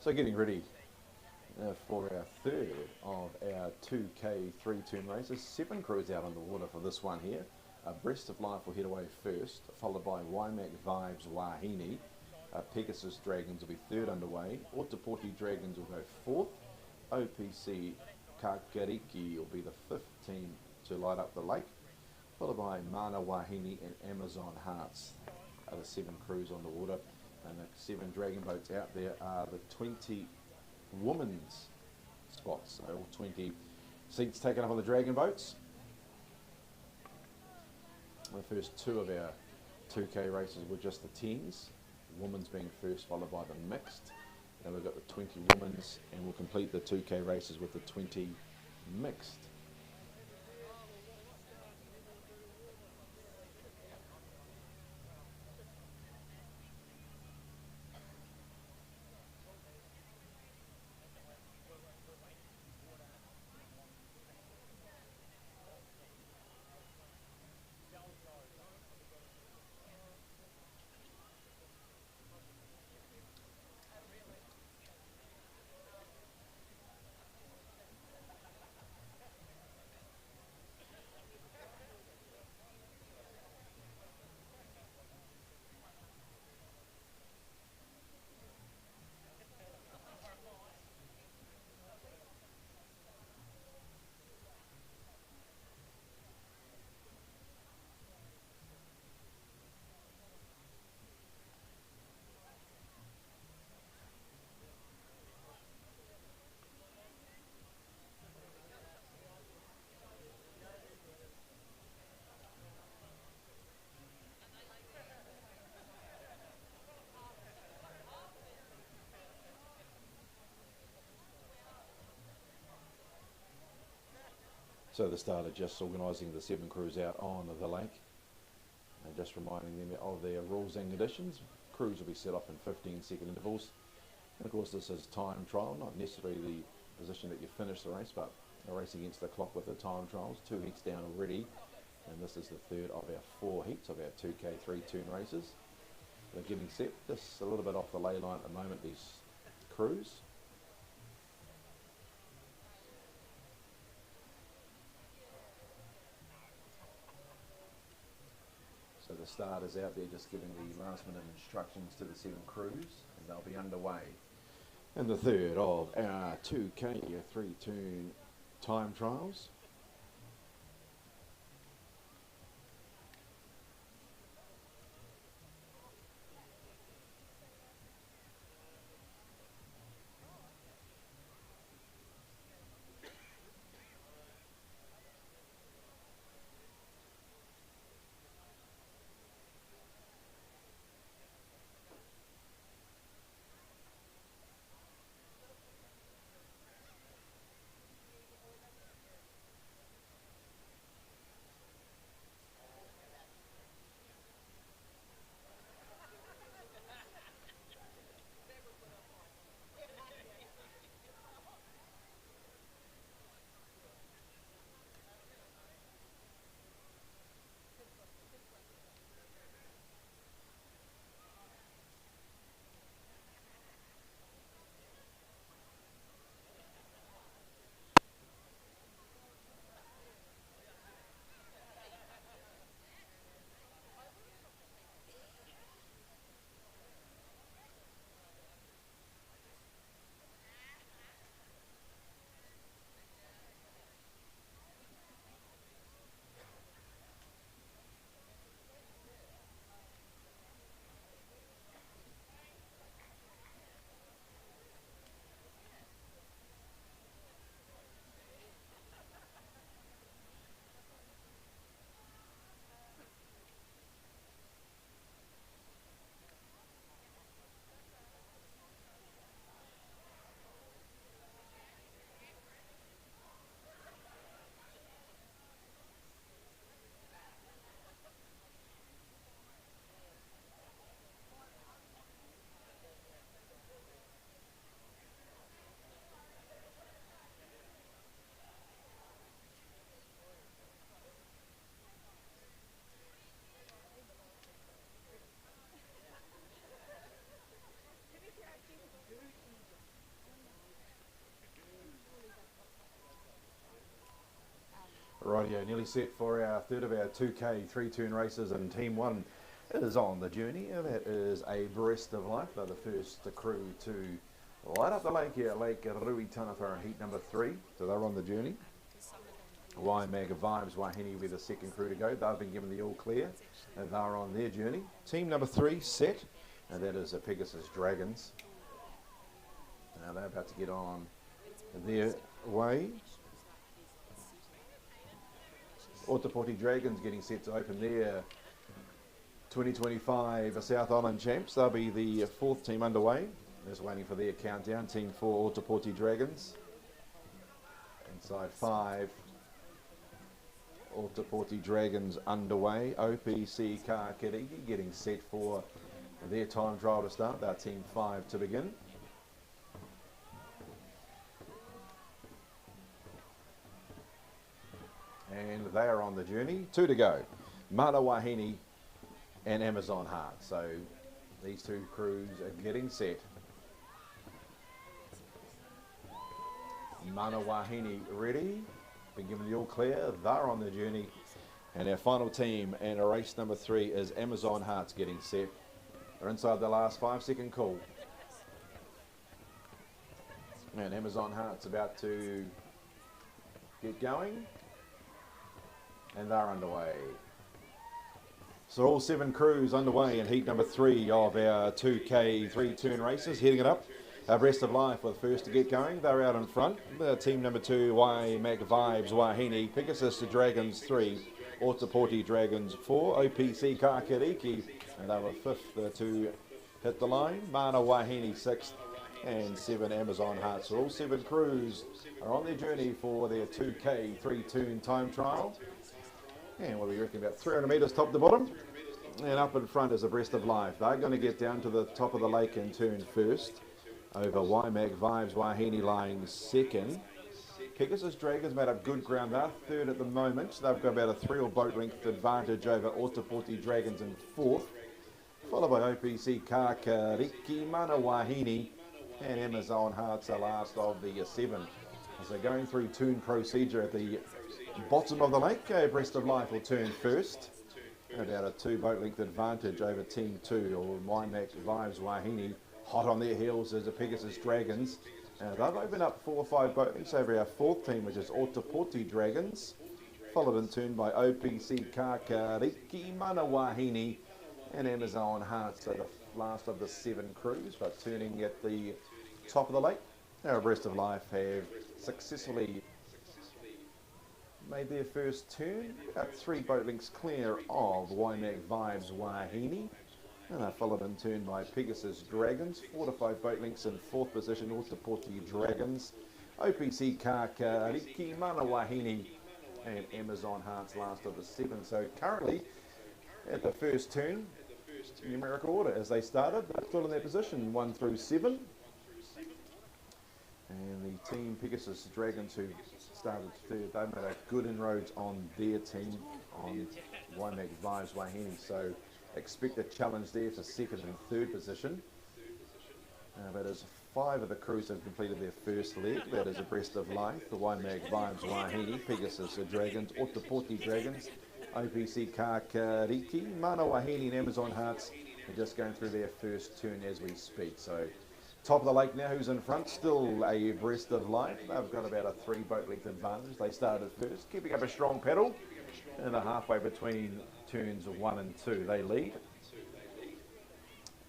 Speaker 5: So getting ready for our third of our 2K 3-turn races. 7 crews out on the water for this one here. Breast of Life will head away first, followed by Waimak Vibes Wahine. Pegasus Dragons will be third underway. Otapoti Dragons will go fourth. OPC Kakariki will be the fifth team to light up the lake, followed by Mana Wahine and Amazon Hearts are the 7 crews on the water. And the 7 dragon boats out there are the 20 women's spots, so all 20 seats taken up on the dragon boats. The first 2 of our 2K races were just the 10s, women's being first, followed by the mixed. Then we've got the 20 women's, and we'll complete the 2K races with the 20 mixed. So the start of just organising the 7 crews out on the lake and just reminding them of their rules and conditions. Crews will be set off in 15-second intervals. And of course this is time trial, not necessarily the position that you finish the race, but a race against the clock with the time trials. 2 heats down already, and this is the third of our 4 heats of our 2K 3-turn races. They're getting set, just a little bit off the ley line at the moment, these crews. So the starters out there just giving the last minute instructions to the 7 crews, and they'll be underway. And the third of our 2K 3-turn time trials. go, nearly set for our third of our 2K 3-turn races, and Team 1 is on the journey. That is a Breast of Life. They're the first crew to light up the lake here at Lake Ruataniwha in heat number 3. So they're on the journey. Waimega Vibes Wahine will be the second crew to go. They've been given the all clear and they're on their journey. Team number 3 set, and that is the Pegasus Dragons. Now they're about to get on their way. Otapoti Dragons getting set to open their 2025 South Island Champs. They'll be the 4th team underway. Just waiting for their countdown. Team 4 Otapoti Dragons. Inside 5 Otapoti Dragons underway. OPC Kakiriki getting set for their time trial to start. They're Team 5 to begin. And they are on the journey. 2 to go. Mana Wahine and Amazon Heart. So these 2 crews are getting set. Mana Wahine ready. Been given the all clear. They're on the journey. And our final team and race number 3 is Amazon Hearts getting set. They're inside the last 5-second call. And Amazon Hearts about to get going. And they're underway. So all 7 crews underway in heat number 3 of our 2K 3-turn races, heading it up. Our Breast of Life were the first to get going. They're out in front. Team number 2, Waimega Vibes Wahine, Pegasus Dragons 3, Otapoti Dragons 4, OPC Kakiriki, and they were 5th to hit the line. Mana Wahine 6th, and 7 Amazon Hearts. So all 7 crews are on their journey for their 2K 3-turn time trial. And what do we reckon, about 300 metres top to bottom. And up in front is a Breast of Life. They're going to get down to the top of the lake and turn first. Over Waimega Vibes Wahine lying 2nd. Pegasus Dragons made up good ground. They're 3rd at the moment. They've got about a 3 or boat length advantage over Otapoti Dragons in 4th. Followed by OPC Kakiriki, Mana Wahine and Amazon Hearts are last of the 7. As they're going through turn procedure at the bottom of the lake, Breast of Life will turn first. About a 2 boat length advantage over Team 2 or Waimega Vibes Wahine. Hot on their heels is the Pegasus Dragons. They've opened up 4 or 5 boat lengths over our 4th team, which is Otapoti Dragons. Followed in turn by OPC Kakiriki, Mana Wahine and Amazon Hearts. So the last of the 7 crews, but turning at the top of the lake. Our Breast of Life have successfully made their first turn, about 3 boat lengths clear of Waimega Vibes Wahine. And they're followed in turn by Pegasus Dragons, 4 to 5 boat lengths in 4th position, Otapoti Dragons, OPC Kakiriki, Mana Wahine and Amazon Hearts last of the 7. So currently at the first turn, numerical order as they started, they're still in their position, 1 through 7. And the team Pegasus Dragons, who started 3rd, they made a good inroads on their team, on Waimega Vibes Wahine. So expect a challenge there for 2nd and 3rd position. But as 5 of the crews have completed their first leg, that is a Breast of Life, the Waimega Vibes Wahine, Pegasus Dragons, Otapoti Dragons, OPC Kakiriki, Mana Wahine and Amazon Hearts are just going through their first turn as we speak. So top of the lake now, who's in front? Still a Breast of Life. They've got about a 3 boat length advantage. They started first, keeping up a strong pedal. And they're halfway between turns 1 and 2. They lead.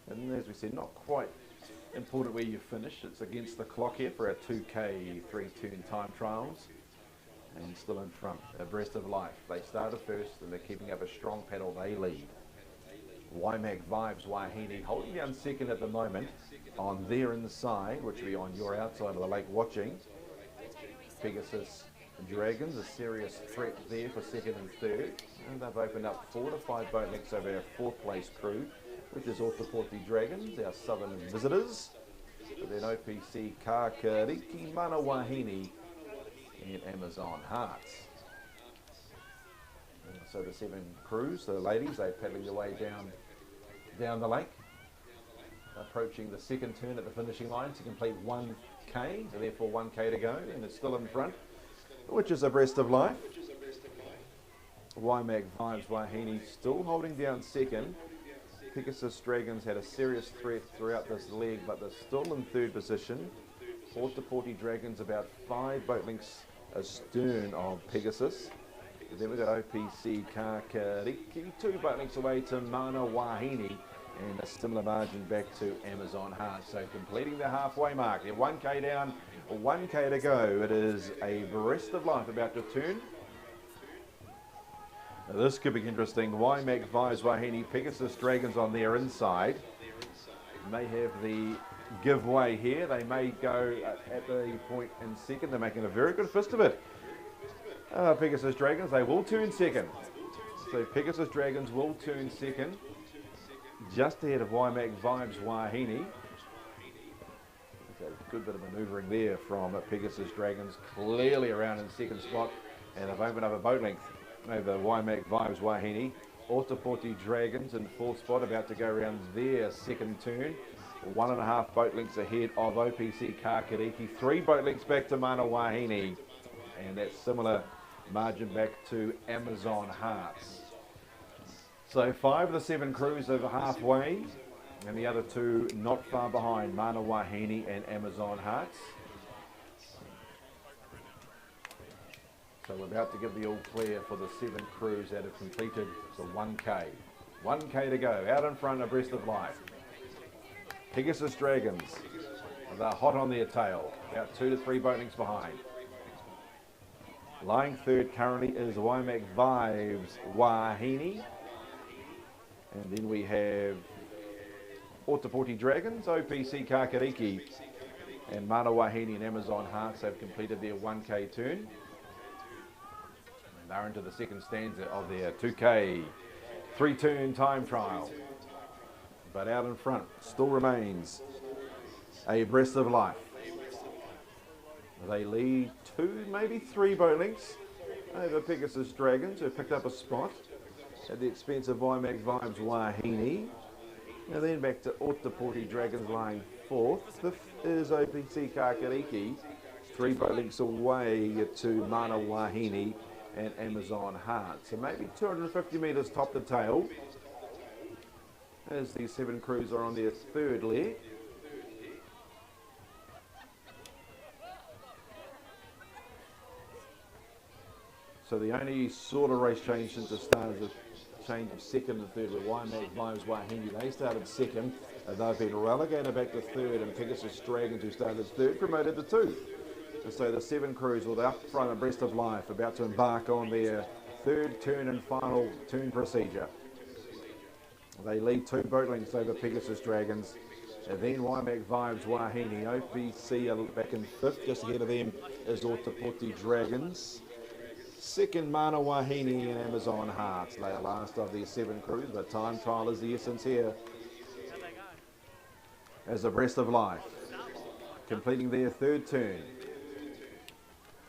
Speaker 5: And as we said, not quite important where you finish. It's against the clock here for our 2K 3-turn time trials. And still in front, a Breast of Life. They started first and they're keeping up a strong pedal. They lead. Waimega Vibes Wahine holding down 2nd at the moment on their inside, which will be on your outside of the lake watching. Pegasus Dragons, a serious threat there for 2nd and 3rd. And they've opened up 4 to 5 boat lengths over our 4th place crew, which is Otapoti Dragons, our southern visitors. But then OPC Kakiriki, Mana Wahine and Amazon Hearts. And so the 7 crews, the ladies, they're paddling their way down the lake, approaching the 2nd turn at the finishing line to complete 1K, so therefore 1K to go, and it's still in front, which is a Breast of Life. Waimak Vibes Wahine still holding down second. Pegasus Dragons had a serious threat throughout this leg, but they're still in third position. Ōtepoti Dragons about 5 boat lengths astern of Pegasus. Then we've got OPC Kakariki, 2 boat lengths away to Mana Wahine, and a similar margin back to Amazon Heart. So completing the halfway mark. They're 1k down, 1k to go. It is a Breast of Life about to turn. Now this could be interesting. Waimak Vibes Wahine, Pegasus Dragons on their inside. May have the give way here. They may go at the point in second. They're making a very good fist of it. Pegasus Dragons, they will turn second. So Pegasus Dragons will turn second. Just ahead of Waimak Vibes Wahine. A good bit of manoeuvring there from Pegasus Dragons. Clearly around in second spot. And they've opened up a boat length over Waimak Vibes Wahine. Ōtepoti Dragons in fourth spot, about to go around their second turn. 1.5 boat lengths ahead of OPC Kakariki. 3 boat lengths back to Mana Wahine. And that similar margin back to Amazon Hearts. So 5 of the 7 crews over halfway, and the other 2 not far behind, Mana Wahine and Amazon Hearts. So we're about to give the all clear for the 7 crews that have completed the 1k. 1k to go, out in front, Breast of Life. Pegasus Dragons, they're hot on their tail, about 2 to 3 boat lengths behind. Lying third currently is Waimak Vibes Wahine. And then we have Ōtepoti Dragons, OPC Kakariki, and Mana Wahine and Amazon Hearts have completed their 1k turn. And they're into the second stanza of their 2k 3-turn time trial. But out in front still remains a Breast of Life. They lead 2, maybe 3 boat lengths over Pegasus Dragons, who picked up a spot at the expense of Waimak Vibes Wahine. And then back to Ōtepoti Dragons lying 4th. 5th is OPC Kakariki, 3 boat lengths away to Mana Wahine and Amazon Heart. So maybe 250 metres top to tail as these 7 crews are on their 3rd leg. So the only sort of race change since the start is a change of second and third with Waimak Vibes Wahine. They started second, and they've been relegated back to third, and Pegasus Dragons, who started third, promoted to 2. And so the 7 crews with up front and Breast of Life about to embark on their 3rd turn and final turn procedure. They lead 2 boat lengths over Pegasus Dragons, and then Waimak Vibes Wahine. OPC are back in 5th, just ahead of them is Ōtepoti Dragons. Second, Mana Wahine and Amazon Hearts. They are last of their 7 crews, but time trial is the essence here. As a Breast of Life, completing their 3rd turn.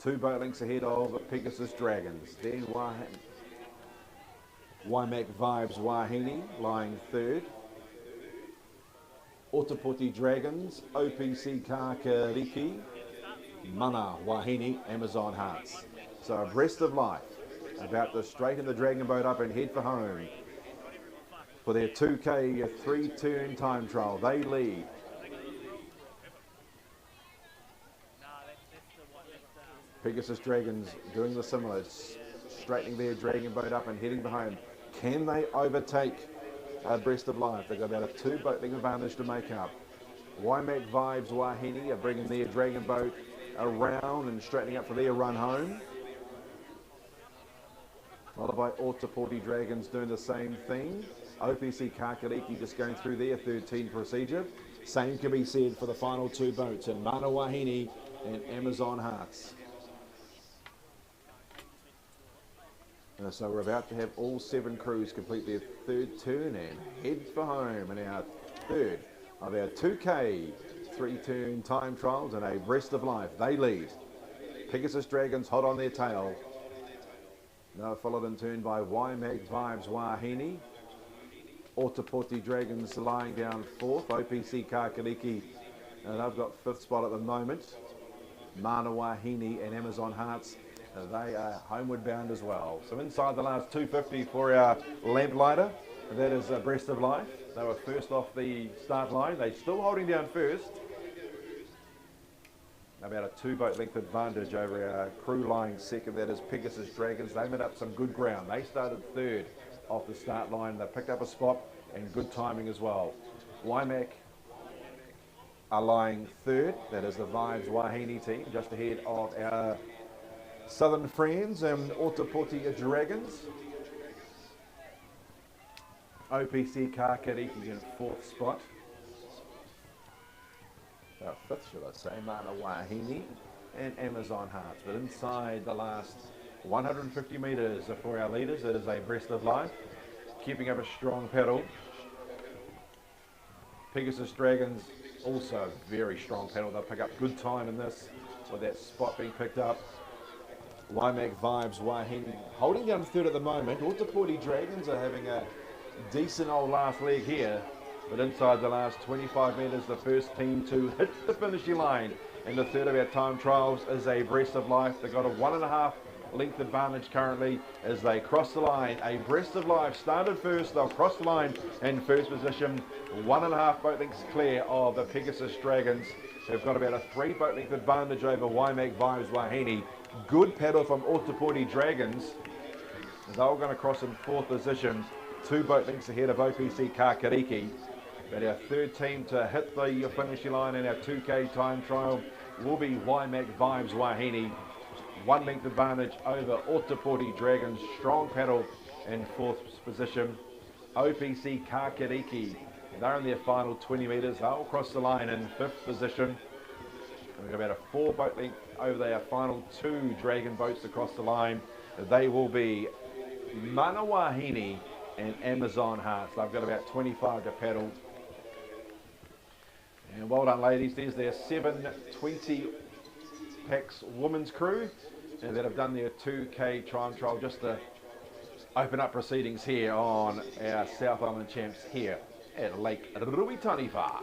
Speaker 5: 2 boat lengths ahead of Pegasus Dragons. Then Waimak Vibes Wahine lying 3rd. Ōtepoti Dragons, OPC Kakariki, Mana Wahine, Amazon Hearts. So a Breast of Life about to straighten the dragon boat up and head for home for their 2k 3-turn time trial. They lead. Pegasus Dragons doing the similar, straightening their dragon boat up and heading for home. Can they overtake a Breast of Life? They've got about a 2 boat length advantage to make up. Waimak Vibes Wahine are bringing their dragon boat around and straightening up for their run home. Followed by Ōtepoti Dragons doing the same thing. OPC Kakariki just going through their 3rd team procedure. Same can be said for the final 2 boats in Mana Wahine and Amazon Hearts. So we're about to have all 7 crews complete their 3rd turn and head for home in our 3rd of our 2k 3-turn time trials and a Breast of Life. They lead. Pegasus Dragons hot on their tail. Now followed in turn by Waimak Vibes Wahine. Ōtepoti Dragons lying down 4th. OPC Kakariki, and they've got 5th spot at the moment. Mana Wahine and Amazon Hearts They are homeward bound as well. So inside the last 250 for our lamplighter, that is Breast of Life. They were first off the start line. They're still holding down first. About a 2 boat length advantage over our crew lying second, that is Pegasus Dragons. They made up some good ground. They started third off the start line. They picked up a spot and good timing as well. Waimak are lying third. That is the Vibes Wahine team, just ahead of our Southern Friends and Otapoti Dragons. OPC Kakariki in fourth spot. Fifth, should I say, Mana Wahine and Amazon Hearts. But inside the last 150 metres for our leaders, it is a Breast of Life, keeping up a strong pedal. Pegasus Dragons, also a very strong pedal. They'll pick up good time in this with that spot being picked up. Waimak Vibes Wahine holding down third at the moment. Otapoti Dragons are having a decent old last leg here. But inside the last 25 metres, the first team to hit the finishing line in the third of our time trials is a Breast of Life. They've got a 1.5 length advantage currently as they cross the line. A Breast of Life started first. They'll cross the line in first position. 1.5 boat lengths clear of the Pegasus Dragons. They've got about a 3 boat length advantage over Waimak Vibes Wahine. Good paddle from Otapoti Dragons. They're going to cross in fourth position. 2 boat lengths ahead of OPC Kakariki. But our third team to hit the finishing line in our 2K time trial will be Waimak Vibes Wahine. 1 length advantage over Otapoti Dragons. Strong paddle in fourth position. OPC Kakariki, they're in their final 20 metres. They'll cross the line in fifth position. And we've got about a 4 boat length over their final 2 dragon boats across the line. They will be Mana Wahine and Amazon Hearts. They've got about 25 to paddle. And well done, ladies. There's their 720 Pax women's crew and that have done their 2K time trial just to open up proceedings here on our South Island champs here at Lake Ruataniwha.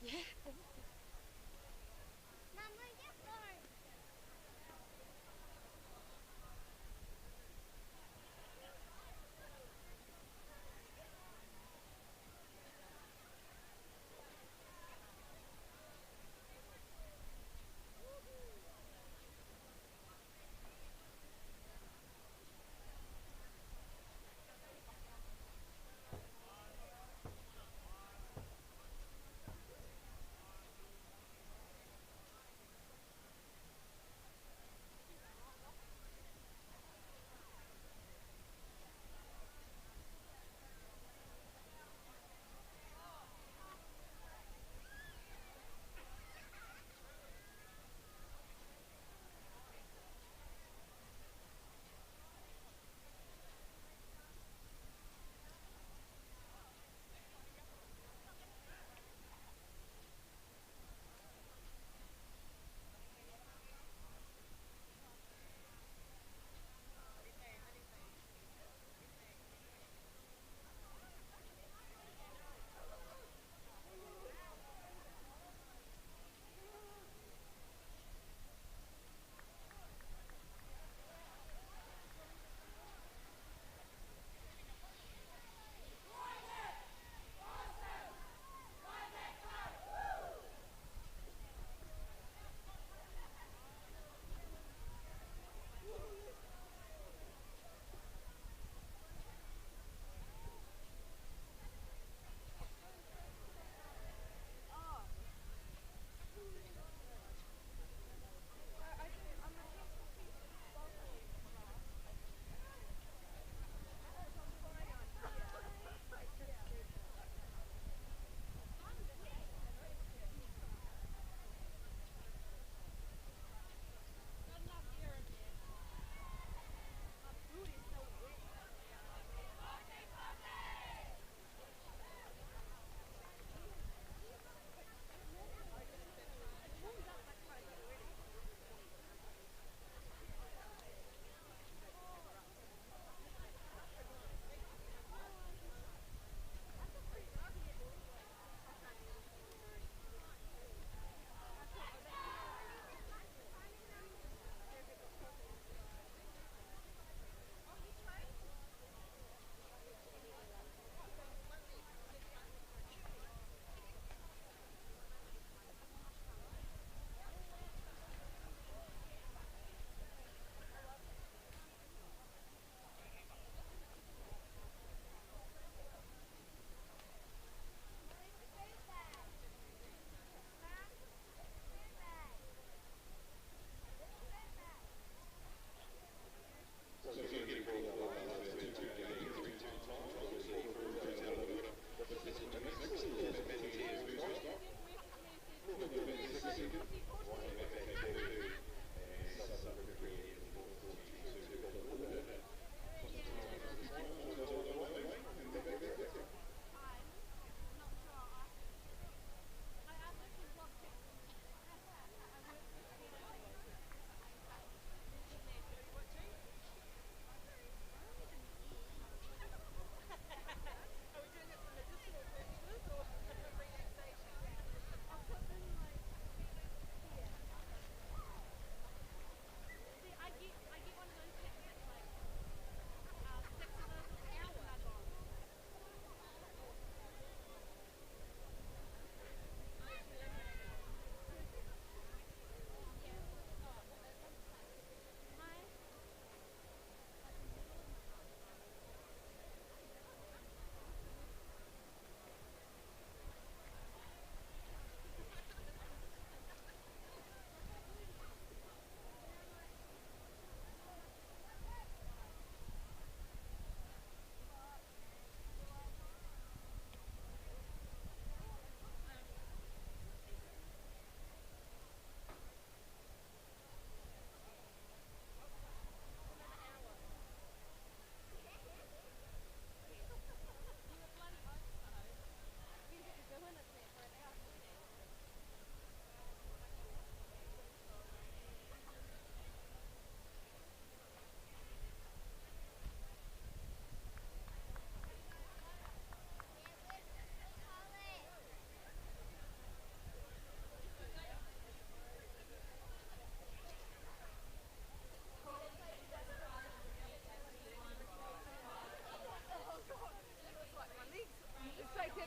Speaker 1: Yeah.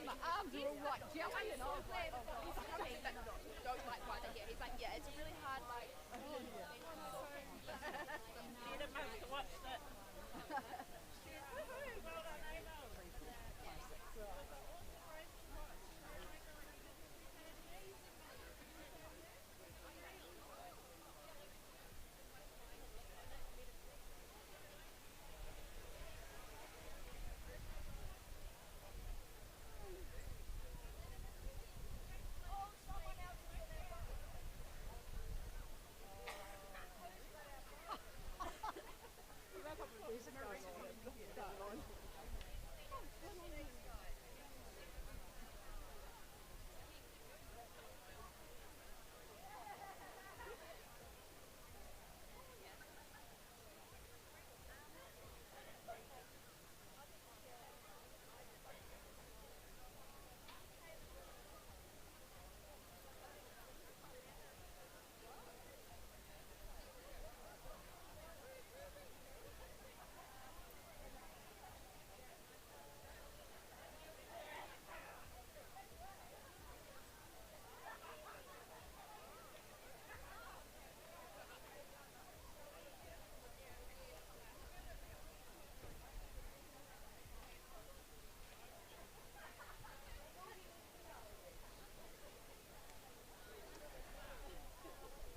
Speaker 1: my arms are all like jelly, and I was like, oh, he's coming, but don't like run it yet. He's like, yeah, it's really hard, like,
Speaker 7: It must have watched it. Well done, Amo.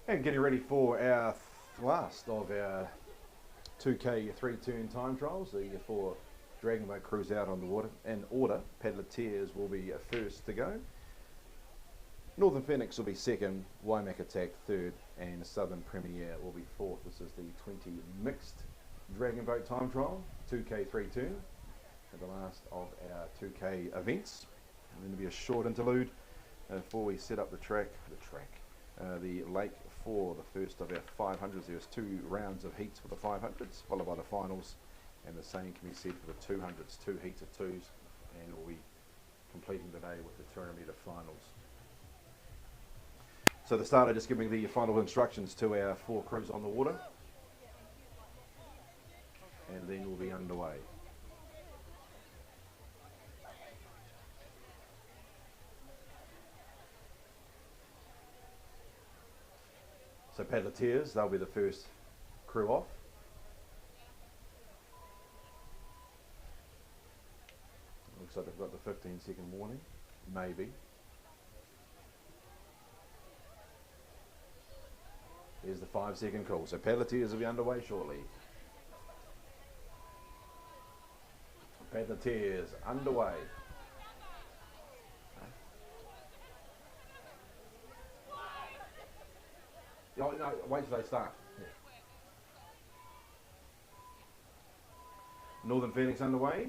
Speaker 5: And getting ready for our last of our 2K 3-turn time trials, the 4 dragon boat crews out on the water. In order, Paddleteers will be first to go. Northern Phoenix will be second, Waimak Attack third, and Southern Premier will be fourth. This is the 20 mixed dragon boat time trial, 2K 3-turn, at the last of our 2K events. And then there'll be a short interlude before we set up the lake for the first of our 500s. There's 2 rounds of heats for the 500s, followed by the finals, and the same can be said for the 200s, 2 heats of 2s, and we'll be completing the day with the 200 metre finals. So the starter just giving the final instructions to our 4 crews on the water, and then we'll be underway. So Paddleteers, they'll be the first crew off. Looks like they've got the 15-second warning, maybe. Here's the 5-second call. So Paddleteers will be underway shortly. Paddleteers underway. No, wait till they start. Yeah. Northern Phoenix underway.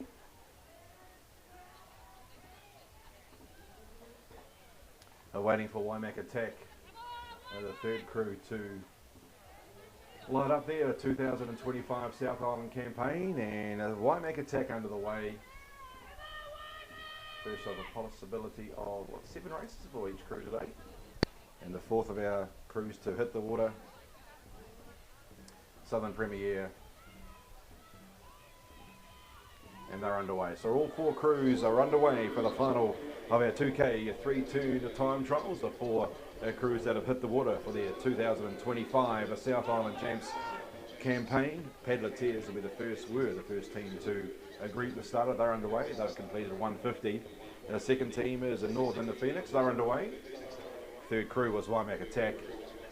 Speaker 5: Waiting for Waimak Attack, the third crew to load up there, 2025 South Island campaign, and Waimak Attack under the way. First of a possibility of 7 races for each crew today, and the 4th of our crews to hit the water, Southern Premier, and they're underway. So all 4 crews are underway for the final of our 2K 3-turn time trials. The 4 crews that have hit the water for their 2025 South Island Champs campaign. Paddleteers will be the first team to greet the starter. They're underway. They've completed 150. And the second team is Northern Phoenix. They're underway. Third crew was Waimak Attack,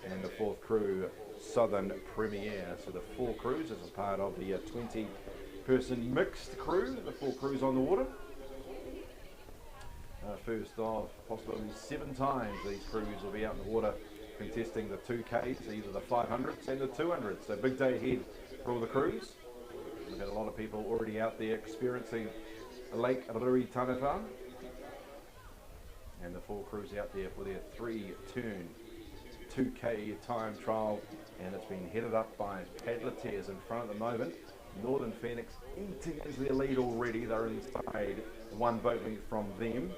Speaker 5: and the 4th crew Southern Premier. So the 4 crews as a part of the 20-person mixed crew. The 4 crews on the water. First of possibly 7 times these crews will be out in the water contesting the 2Ks, either the 500s and the 200s. So big day ahead for all the crews. We've had a lot of people already out there experiencing Lake Ruataniwha, and the 4 crews out there for their 3-turn 2K time trial, and it's been headed up by Paddleteers in front at the moment. Northern Phoenix eating into their lead already. They're inside 1 boat length from them.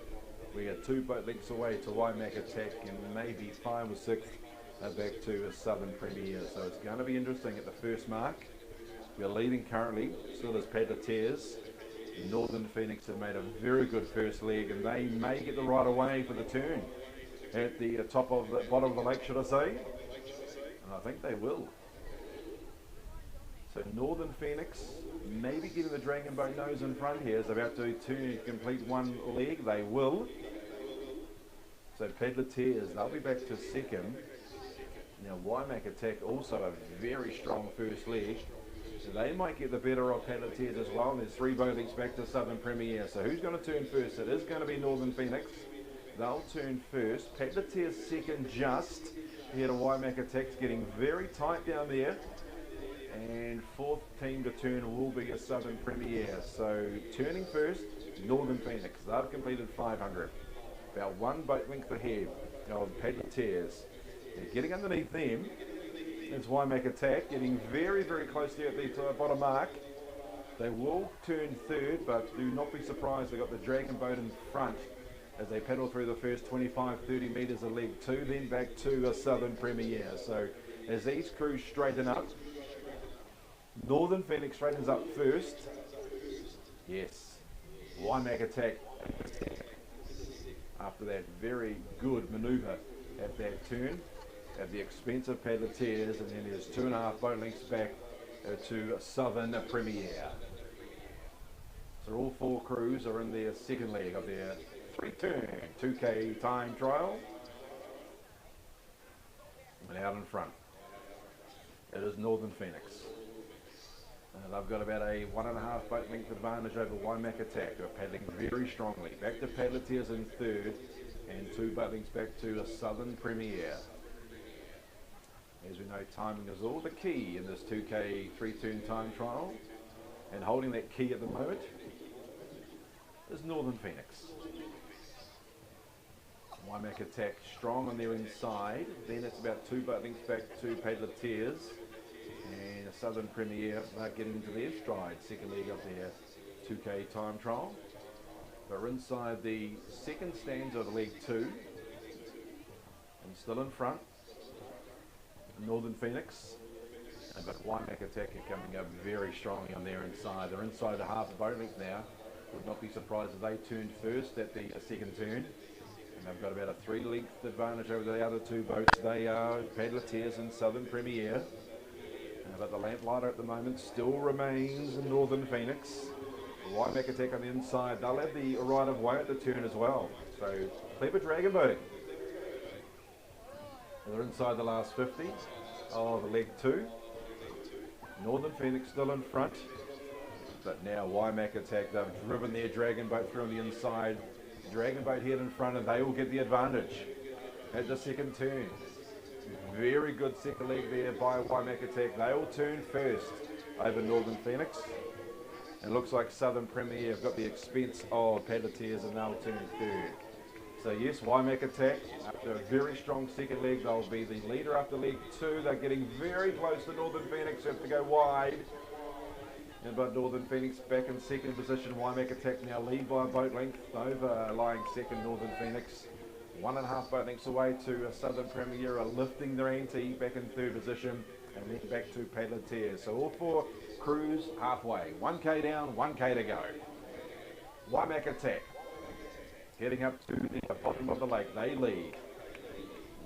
Speaker 5: We are 2 boat lengths away to Waimak Attack, and maybe 5 or 6 back to Southern Premier. So it's going to be interesting at the first mark. We're leading currently, still as Paddleteers, Northern Phoenix have made a very good first leg, and they may get the right of way for the turn at the top of the bottom of the lake, should I say? And I think they will. So Northern Phoenix maybe getting the Dragon Boat nose in front here is about to turn complete one leg. They will. So Pedleteers, they'll be back to second. Now Waimak Attack also a very strong first leg. So they might get the better of Pedleteers as well. And there's 3 boat legs back to Southern Premier. So who's going to turn first? It is going to be Northern Phoenix. They'll turn first. Pedleteers second just. Here to Waimak Attack's getting very tight down there. And fourth team to turn will be a Southern Premier. So turning first, Northern Phoenix. They've completed 500. About 1 boat length ahead of Pedleteers. They're getting underneath them. It's Waimak Attack getting very, very close there at the bottom mark. They will turn third, but do not be surprised they got the Dragon Boat in front as they pedal through the first 25-30 metres of leg 2, then back to a Southern Premier. So as these crews straighten up, Northern Phoenix straightens up first. Yes, Waimak Attack after that very good manoeuvre at that turn at the expense of Pedleteers, and then there's 2.5 boat lengths back to Southern Premier. So all 4 crews are in their second leg of their 3-turn 2K time trial. And out in front, it is Northern Phoenix. They've got about a 1.5 boat length advantage over Waimak Attack, who are paddling very strongly. Back to Pedleteers in third, and 2 boat lengths back to a Southern Premier. As we know, timing is all the key in this 2K 3-turn time trial, and holding that key at the moment is Northern Phoenix. Waimak Attack strong on their inside, then it's about 2 boat lengths back to Pedleteers, and a Southern Premier are getting into their stride, second leg of their 2K time trial. They're inside the second stanza of leg 2, and still in front, Northern Phoenix. But Waimak Attack are coming up very strongly on their inside. They're inside a half a boat length now. Would not be surprised if they turned first at the second turn. And they've got about a 3-length advantage over the other 2 boats. They are Pedleteers and Southern Premier. But the lamplighter at the moment still remains in Northern Phoenix. Waimak Attack on the inside. They'll have the right of way at the turn as well. So clever dragon boating. They're inside the last 50 of leg 2. Northern Phoenix still in front. But now Waimak Attack, they've driven their dragon boat through on the inside. Dragon boat head in front, and they will get the advantage at the second turn. Very good second leg there by Waimak Attack. They will turn first over Northern Phoenix. And it looks like Southern Premier have got the expense of Pedleteers, and they'll turn third. So yes, Waimak Attack, after a very strong second leg, they'll be the leader after leg 2. They're getting very close to Northern Phoenix, who have to go wide. But Northern Phoenix back in second position. Waimak Attack now lead by a boat length over lying second Northern Phoenix. 1.5 boat lengths away to Southern Premier, are lifting their ante back in third position, and then back to Pedleteers. So all 4 crews halfway. 1K down, 1K to go. Waimak Attack heading up to the bottom of the lake. They lead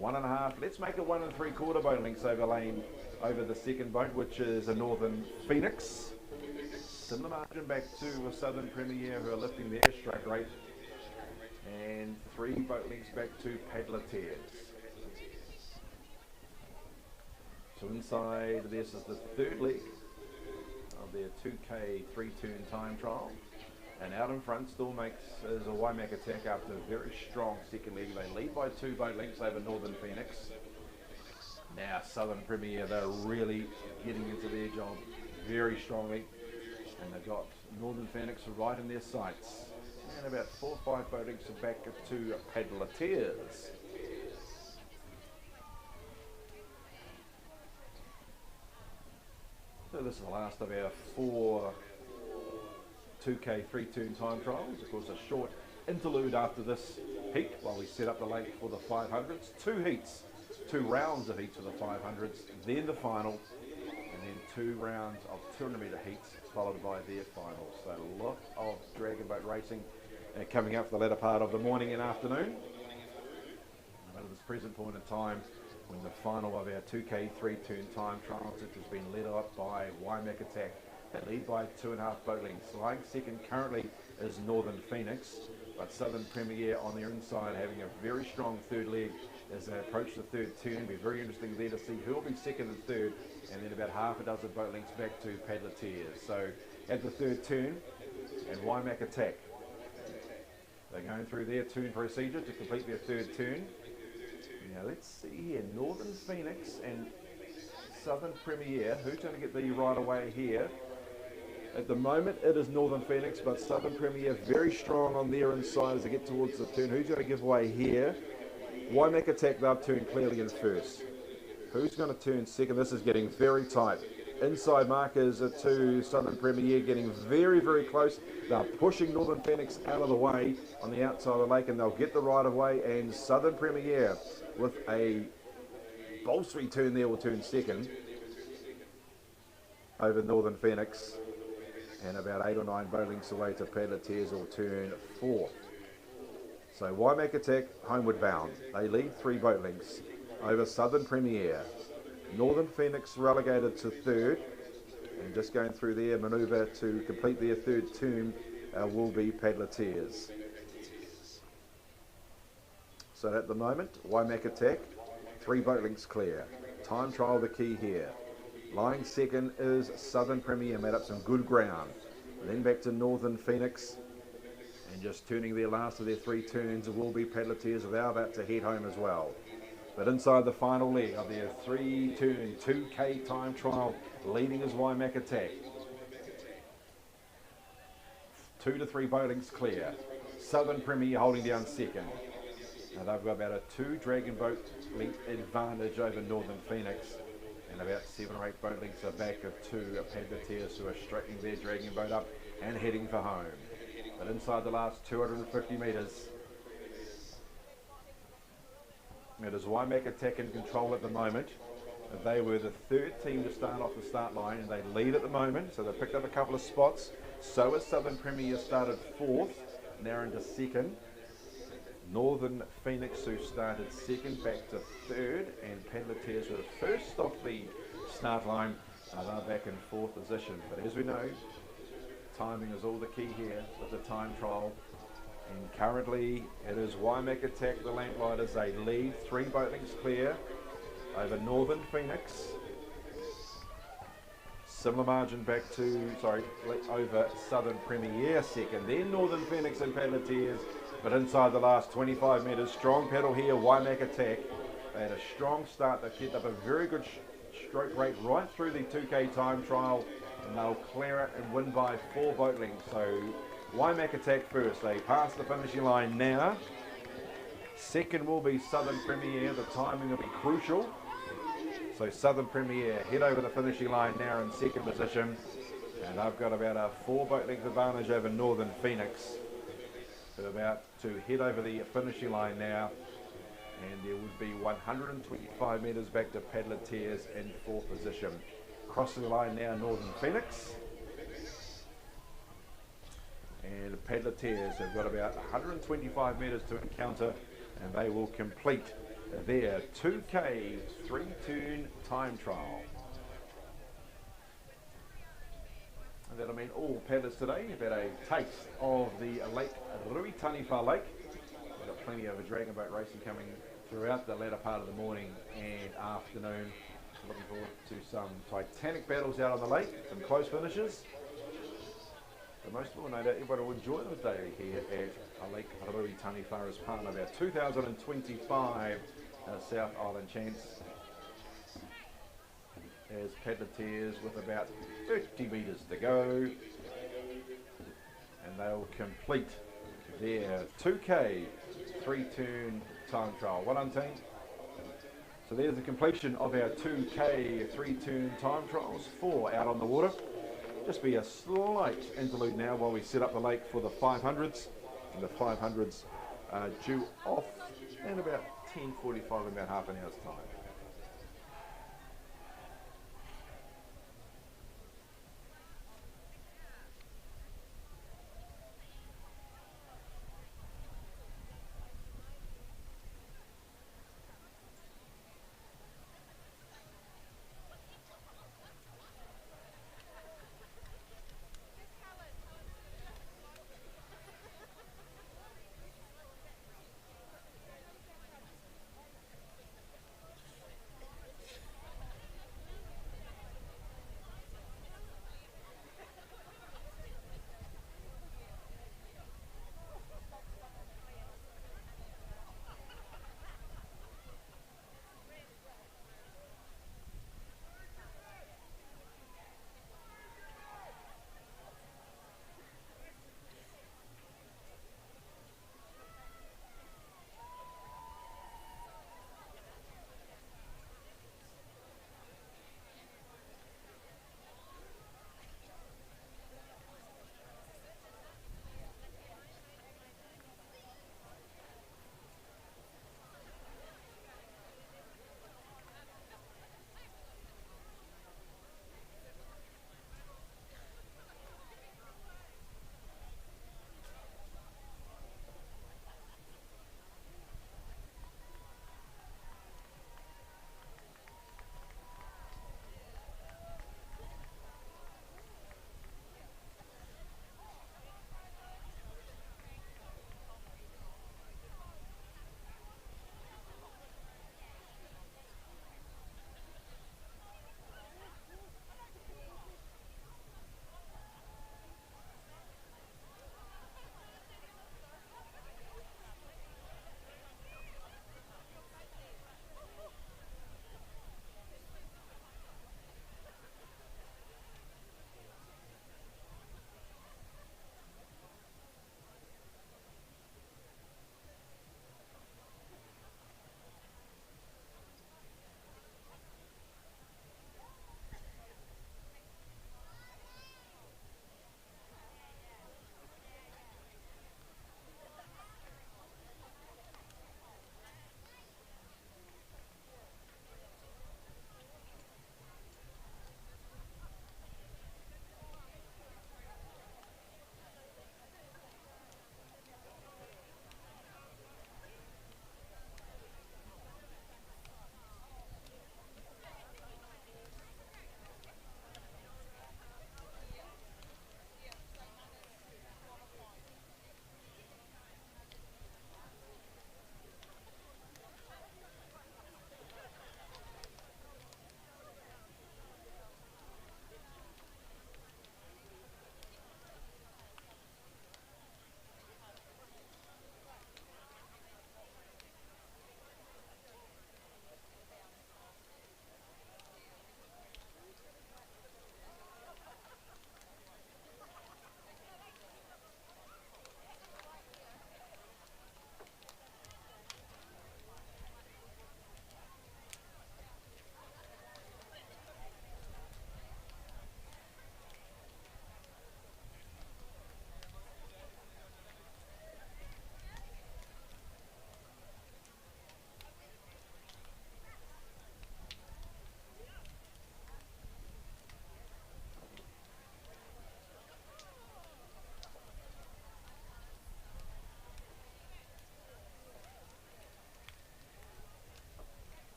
Speaker 5: 1.5. Let's make it 1 3/4 boat lengths over the second boat, which is a Northern Phoenix. Similar margin back to a Southern Premier, who are lifting their stroke rate, and 3 boat lengths back to Pedleteers. So inside this is the third leg of their 2K 3-turn time trial. And out in front still is a Waimak Attack after a very strong second leg. They lead by 2 boat lengths over Northern Phoenix. Now Southern Premier, they're really getting into their job very strongly. And they've got Northern Phoenix right in their sights. And about 4 or 5 boat lengths back to Pedleteers. So this is the last of our 4 2K 3-turn time trials. Of course, a short interlude after this heat while we set up the lake for the 500s. 2 heats, 2 rounds of heats for the 500s, then the final, and then 2 rounds of 200 metre heats followed by their finals. So a lot of dragon boat racing coming up for the latter part of the morning and afternoon. But at this present point in time, when the final of our 2K 3-turn time trials, it has been led up by Waimakatac. They lead by 2.5 boat lengths. Lying second currently is Northern Phoenix, but Southern Premier on their inside having a very strong third leg as they approach the third turn. It'll be very interesting there to see who will be second and third, and then about half a dozen boat lengths back to Paddleteers. So at the third turn, and Waimakatac, they're going through their turn procedure to complete their third turn. Now let's see here, Northern Phoenix and Southern Premier. Who's going to get the right away here? At the moment it is Northern Phoenix, but Southern Premier very strong on their inside as they get towards the turn. Who's going to give way here? Waimakatac, they'll turn clearly in first. Who's going to turn second? This is getting very tight. Inside markers are to Southern Premier, getting very, very close. They're pushing Northern Phoenix out of the way on the outside of the lake, and they'll get the right of way. And Southern Premier, with a bolstery turn there, will turn second over Northern Phoenix. And about 8 or 9 boat lengths away to Paddleteers will turn fourth. So Waimakatac homeward bound. They lead 3 boat lengths over Southern Premier. Northern Phoenix relegated to third, and just going through their manoeuvre to complete their third turn will be Paddleteers. So at the moment, Waimakatac, 3 boat lengths clear. Time trial the key here. Lying second is Southern Premier, made up some good ground. Then back to Northern Phoenix, and just turning their last of their 3 turns will be Paddleteers. They're about to head home as well. But inside the final leg of their 3-turn 2K time trial, leading is Waimakatac. 2 to 3 boat lengths clear. Southern Premier holding down second. Now they've got about a 2 dragon boat length advantage over Northern Phoenix, and about 7 or 8 boat lengths are back of 2 Paddleteers who are straightening their dragon boat up and heading for home. But inside the last 250 metres, it is Waimakatac in control at the moment. They were the 3rd team to start off the start line, and they lead at the moment, so they've picked up a couple of spots. So has Southern Premier, started 4th, now into 2nd. Northern Phoenix, who started 2nd, back to 3rd, and Paddleteers were first off the start line. They're back in 4th position. But as we know, timing is all the key here with the time trial. And currently it is Waimakatac, the Lamplighters. They lead 3 boat lengths clear over Northern Phoenix. Similar margin back to, over Southern Premier second. Then Northern Phoenix and Paddleteers. But inside the last 25 metres, strong paddle here, Waimakatac. They had a strong start. They kept up a very good stroke rate right through the 2K time trial, and they'll clear it and win by 4 boat lengths. So Waimakatac first. They pass the finishing line now. Second will be Southern Premier. The timing will be crucial. So Southern Premier head over the finishing line now in 2nd position, and they've got about a 4 boat length advantage over Northern Phoenix. They're about to head over the finishing line now, and there would be 125 metres back to Paddleteers in 4th position. Crossing the line now, Northern Phoenix. And Paddleteers have got about 125 metres to encounter, and they will complete their 2K 3-turn time trial. And that'll mean all paddlers today have had a taste of the Lake Ruataniwha Lake. We've got plenty of dragon boat racing coming throughout the latter part of the morning and afternoon. Looking forward to some titanic battles out on the lake, some close finishes. But most of all, no doubt everybody will enjoy the day here at Lake Ruataniwha as part of our 2025 South Island Chance. As Paddleteers with about 30 metres to go, and they'll complete their 2K 3-turn time trial. Well done, team. So there's the completion of our 2K 3-turn time trials, 4 out on the water. Just be a slight interlude now while we set up the lake for the 500s, and the 500s are due off in about 10:45, in about half an hour's time.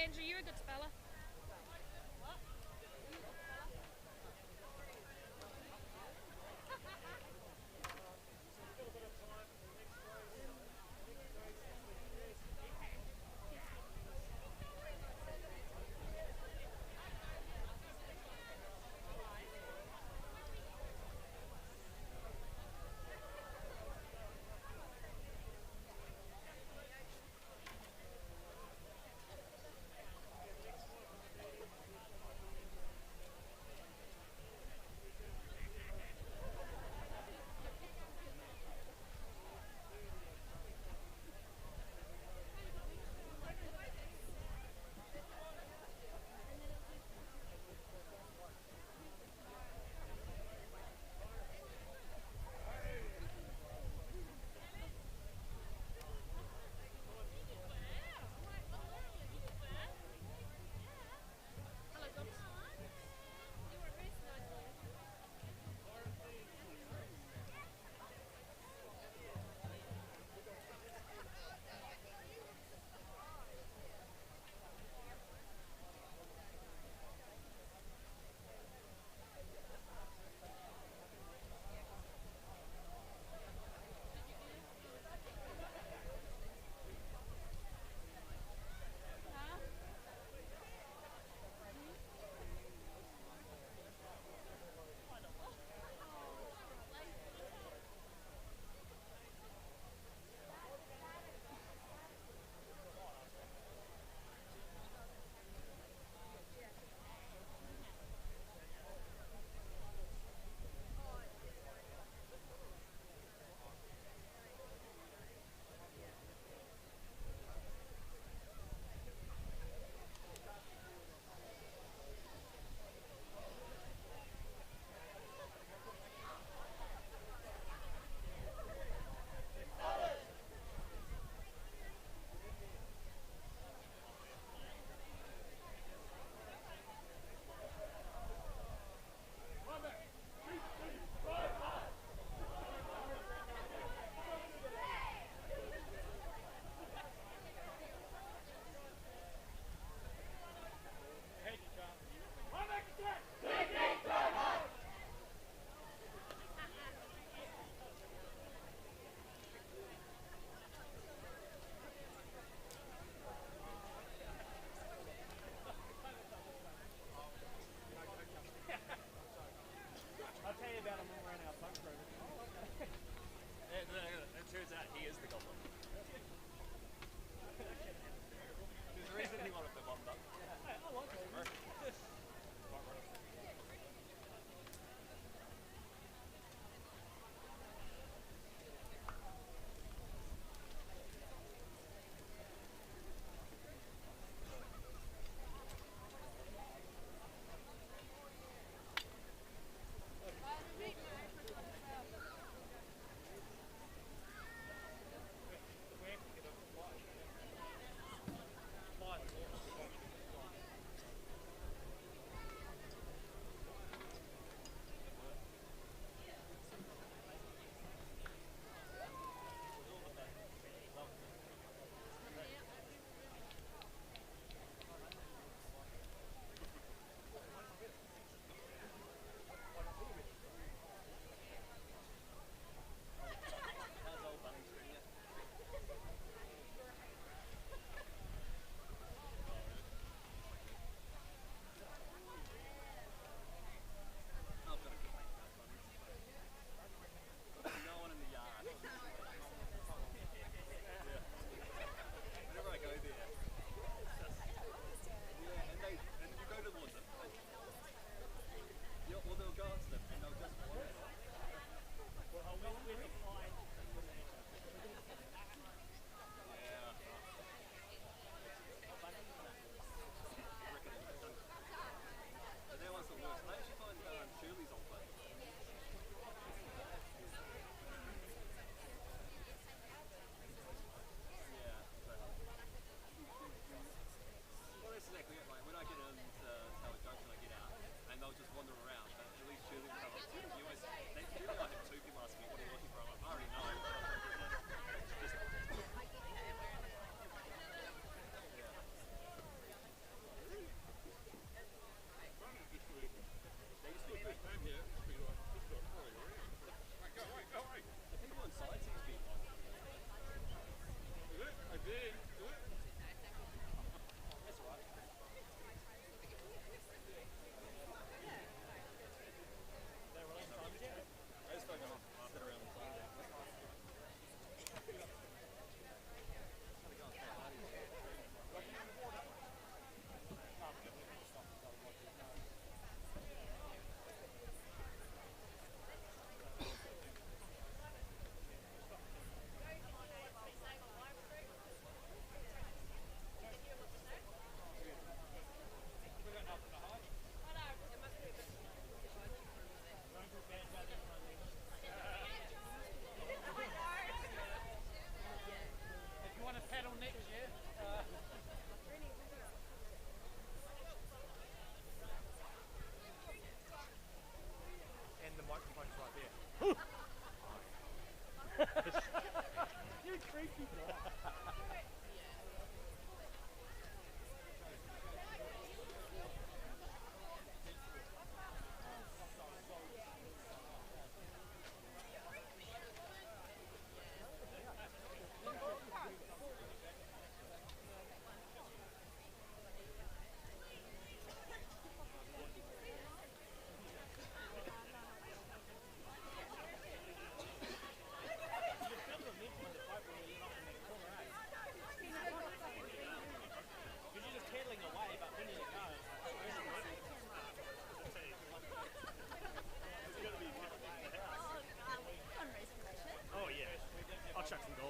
Speaker 1: Andrew, you're a good speller.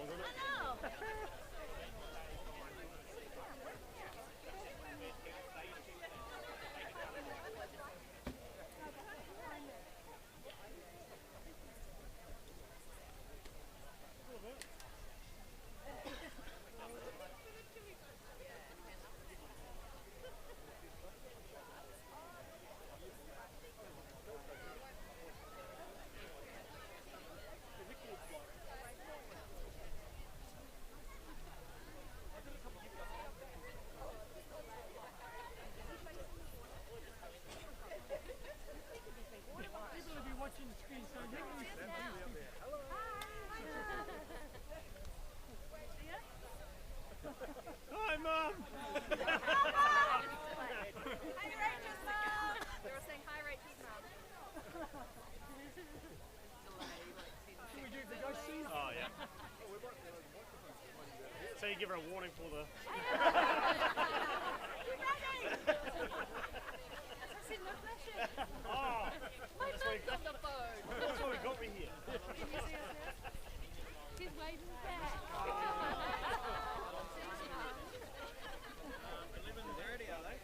Speaker 7: isn't it? Hi, Mum!
Speaker 1: Hi, Rachel's mum! They were saying hi, Rachel's mum.
Speaker 7: Oh, yeah. So you give her a warning for the... Oh!
Speaker 1: My
Speaker 7: That's why,
Speaker 1: mum's on the phone.
Speaker 7: that's why we got me here.
Speaker 1: Did you see us now? She's waving back.
Speaker 7: 11:30, are they?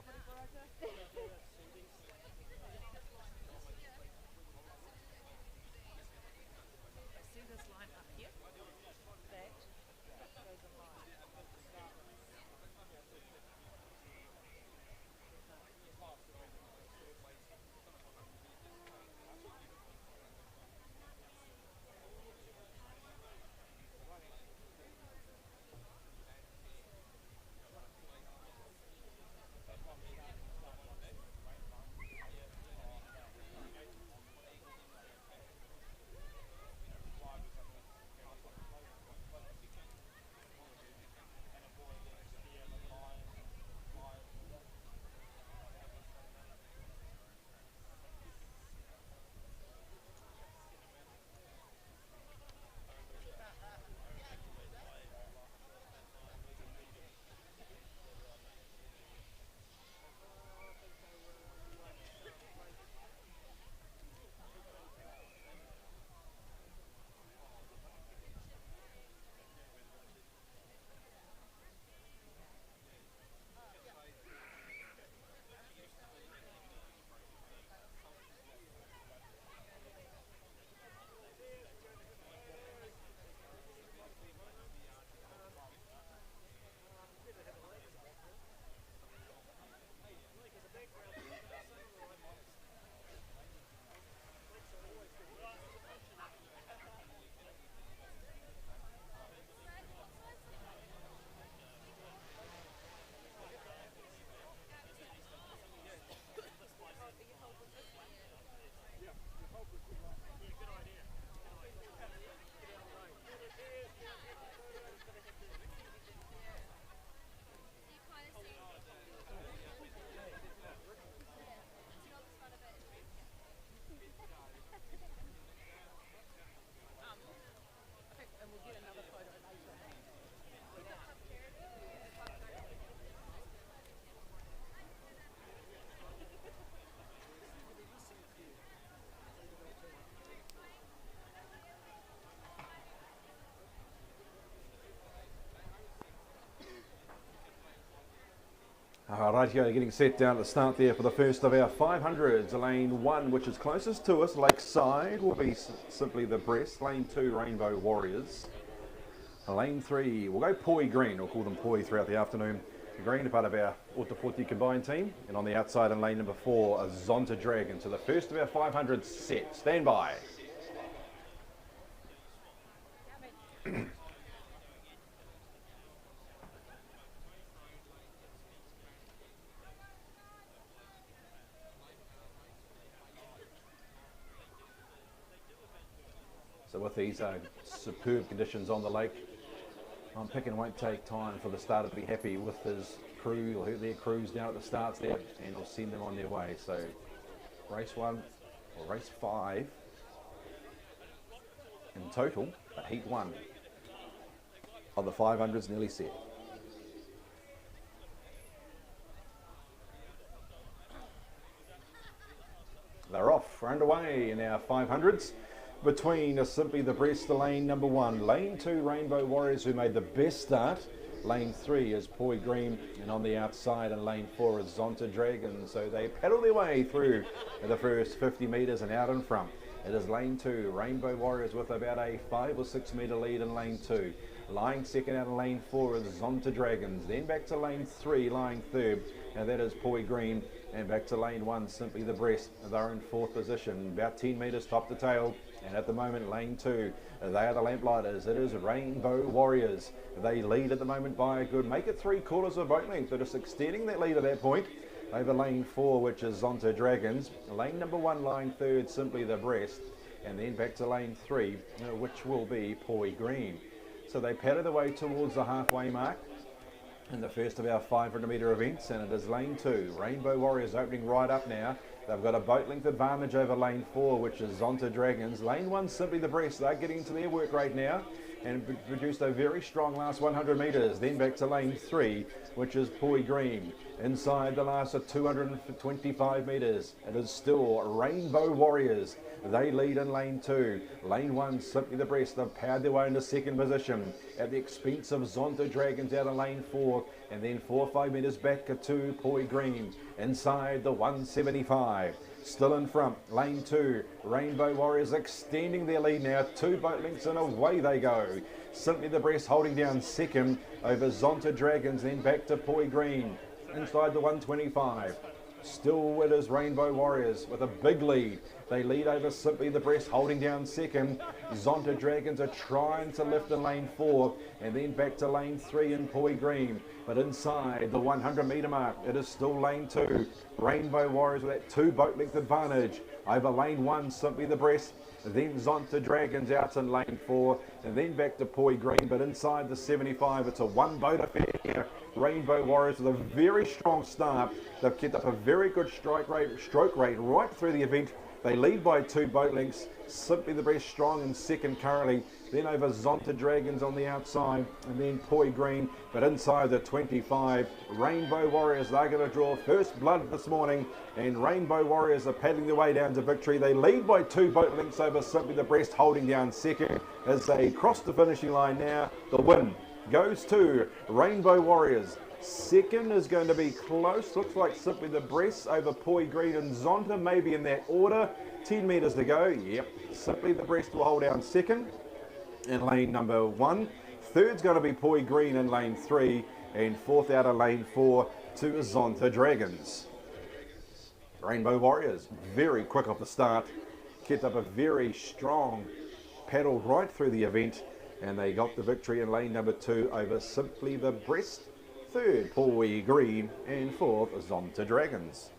Speaker 2: See this line up here? That goes in line. And we'll get another photo later.
Speaker 5: Rightio, getting set down at the start there for the first of our 500s. Lane 1, which is closest to us, Lakeside, will be simply the breast. Lane 2, Rainbow Warriors. Lane 3, we'll go Poi Green, we'll call them Poi throughout the afternoon. Green, a part of our Otapoti combined team. And on the outside in lane number 4, a Zonta Dragon. So the first of our 500s set. Stand by. So with these superb conditions on the lake, I'm picking won't take time for the starter to be happy with his crew or their crews down at the starts there, and will send them on their way. So race 1 or race 5 in total, but heat 1 of the 500s nearly set. They're off. We're underway in our 500s. Between simply the breast, the lane number 1. Lane 2, Rainbow Warriors, who made the best start. Lane 3 is Poi Green, and on the outside in lane 4 is Zonta Dragon. So they paddle their way through the first 50 metres and out in front. It is lane 2, Rainbow Warriors, with about a 5 or 6 metre lead in lane 2. Lying second out in lane 4 is Zonta Dragons. Then back to lane 3, lying third, and that is Poi Green. And back to lane 1, simply the breast. They're in 4th position, about 10 metres top to tail. And at the moment, lane 2, they are the lamplighters. It is Rainbow Warriors. They lead at the moment by a good, make it 3/4 of a boat length. They're just extending that lead at that point over lane 4, which is Zonta Dragons. Lane number 1, lying third, simply the breast. And then back to lane 3, which will be Poi Green. So they paddle their way towards the halfway mark in the first of our 500 metre events, and it is lane 2, Rainbow Warriors, opening right up now. They've got a boat length advantage over lane 4, which is Zonta Dragons. Lane 1, Simply the Breast. They're getting into their work rate now and produced a very strong last 100 metres. Then back to lane 3, which is Poi Green. Inside the last 225 metres, it is still Rainbow Warriors. They lead in lane 2. Lane 1, Simply the Breast. They've powered their way into second position at the expense of Zonta Dragons out of lane 4. And then 4 or 5 metres back to Poi Green. Inside the 175. Still in front, lane 2. Rainbow Warriors extending their lead now. 2 boat lengths and away they go. Simply the Breast holding down second over Zonta Dragons. Then back to Poi Green. Inside the 125. Still it is Rainbow Warriors with a big lead. They lead over Simply the Breast, holding down second. Zonta Dragons are trying to lift in lane 4 and then back to lane 3 in Poi Green. But inside the 100 metre mark, it is still lane 2. Rainbow Warriors with that 2 boat length advantage over lane 1, Simply the Breast. Then Zonta Dragons out in lane 4 and then back to Poi Green. But inside the 75, it's a 1 boat affair here. Rainbow Warriors with a very strong start. They've kept up a very good stroke rate right through the event. They lead by 2 boat lengths. Simply the Breast strong in second currently. Then over Zonta Dragons on the outside. And then Poi Green. But inside the 25, Rainbow Warriors, they're going to draw first blood this morning. And Rainbow Warriors are paddling their way down to victory. They lead by 2 boat lengths over Simply the Breast, holding down second. As they cross the finishing line now, the win goes to Rainbow Warriors. Second is going to be close. Looks like Simply the Breast over Poi Green and Zonta, maybe in that order. 10 metres to go. Yep, Simply the Breast will hold down second in lane number 1. Third's going to be Poi Green in lane 3. And fourth out of lane 4 to Zonta Dragons. Rainbow Warriors, very quick off the start. Kept up a very strong paddle right through the event. And they got the victory in lane number 2 over Simply the Breast. Third, Poi Green, and fourth, Zonta Dragons.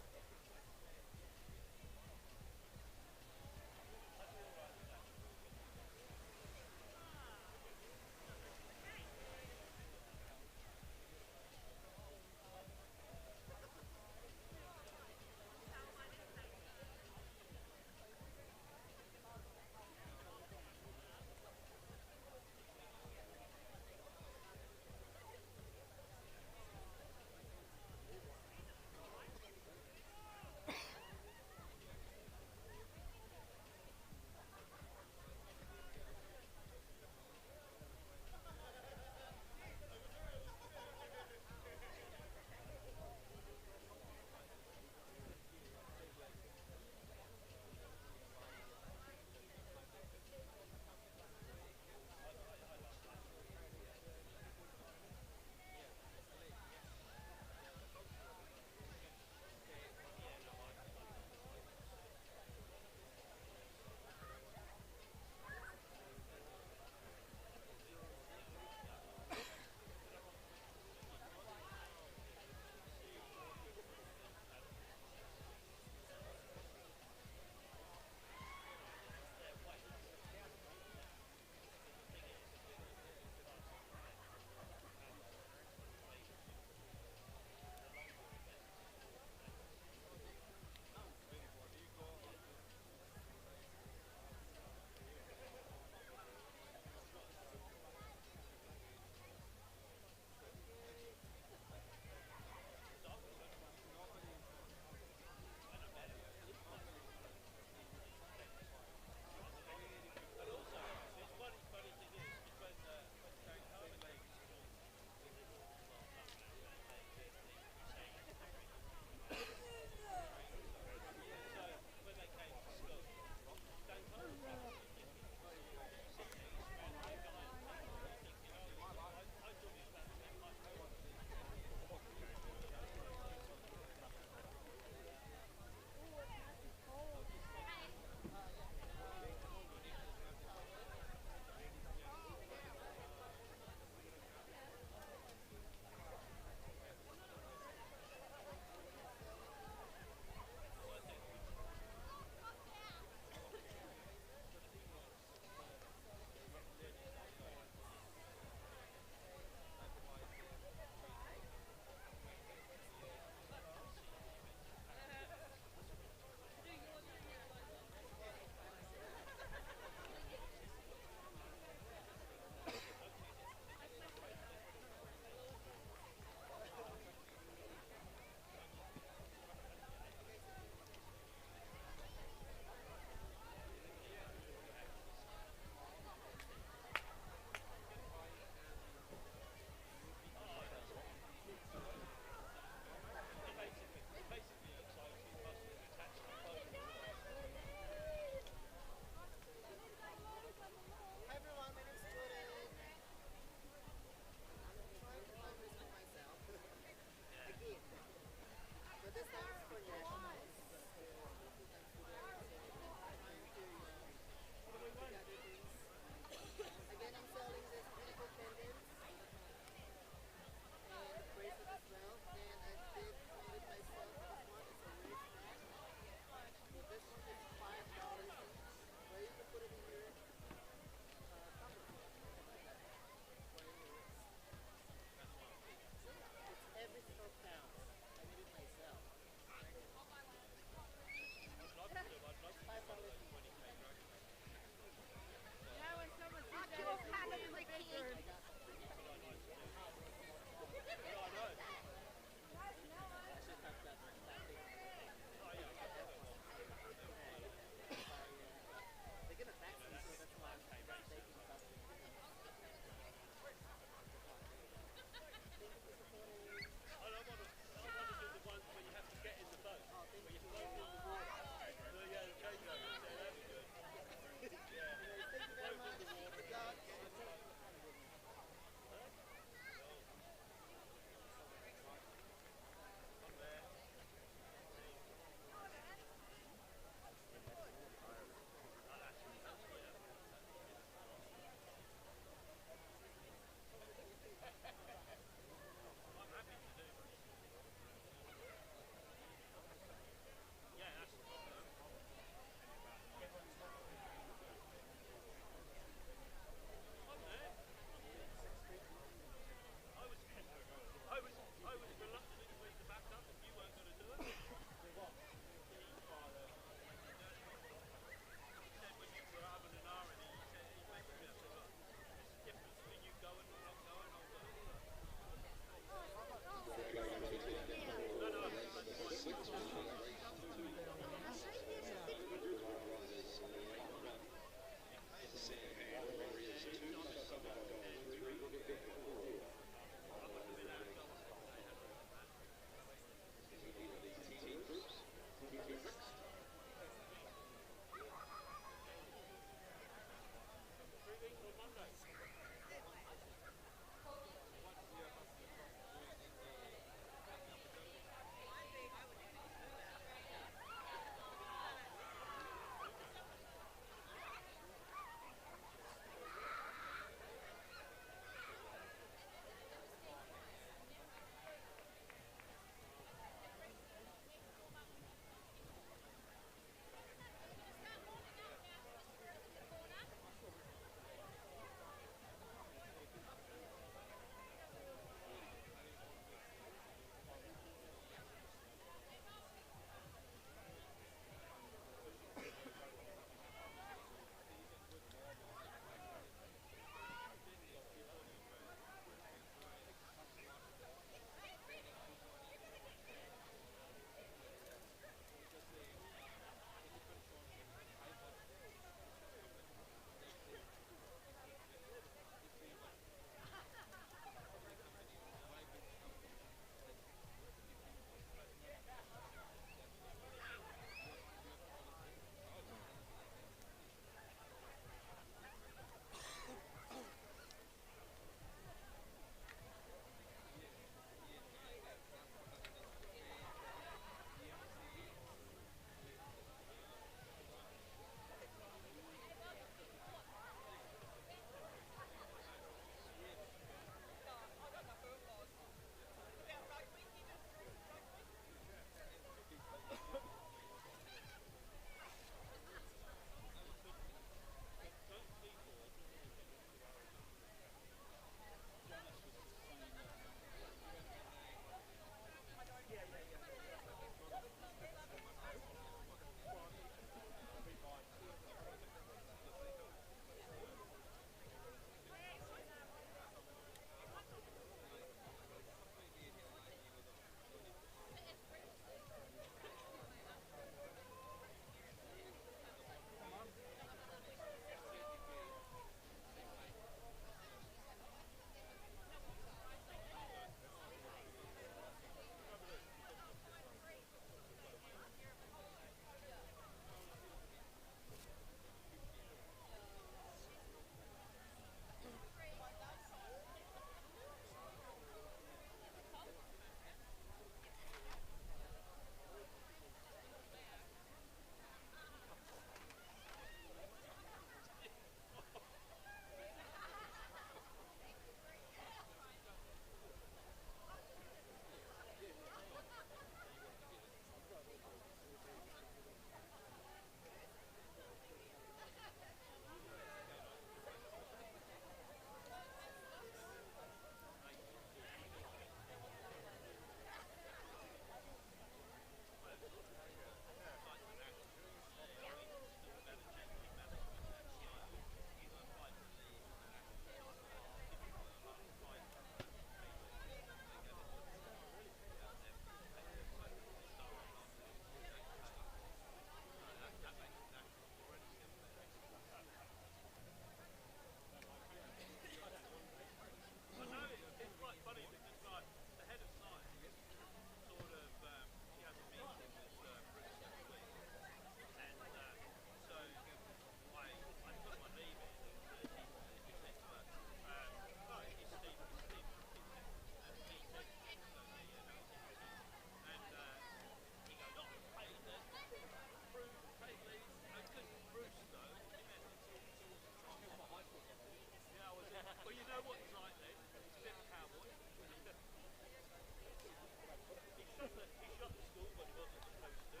Speaker 4: shot the school, but he wasn't supposed to.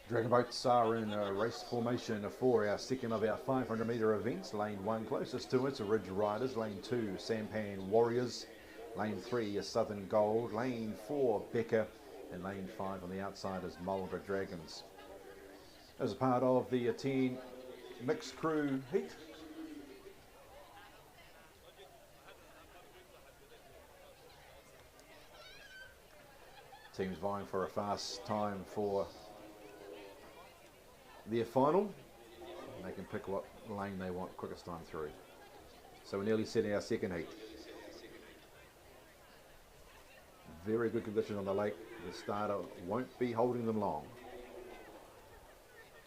Speaker 5: Dragon boats are in race formation for our second of our 500 metre events. Lane 1 closest to us, Ridge Riders. Lane 2, Sampan Warriors. Lane 3 is Southern Gold. Lane 4, Becca. And lane 5 on the outside is Mulga Dragons. As a part of the 10 mixed crew heat. Teams vying for a fast time for their final. They can pick what lane they want quickest time through. So we're nearly setting our second heat. Very good condition on the lake. The starter won't be holding them long.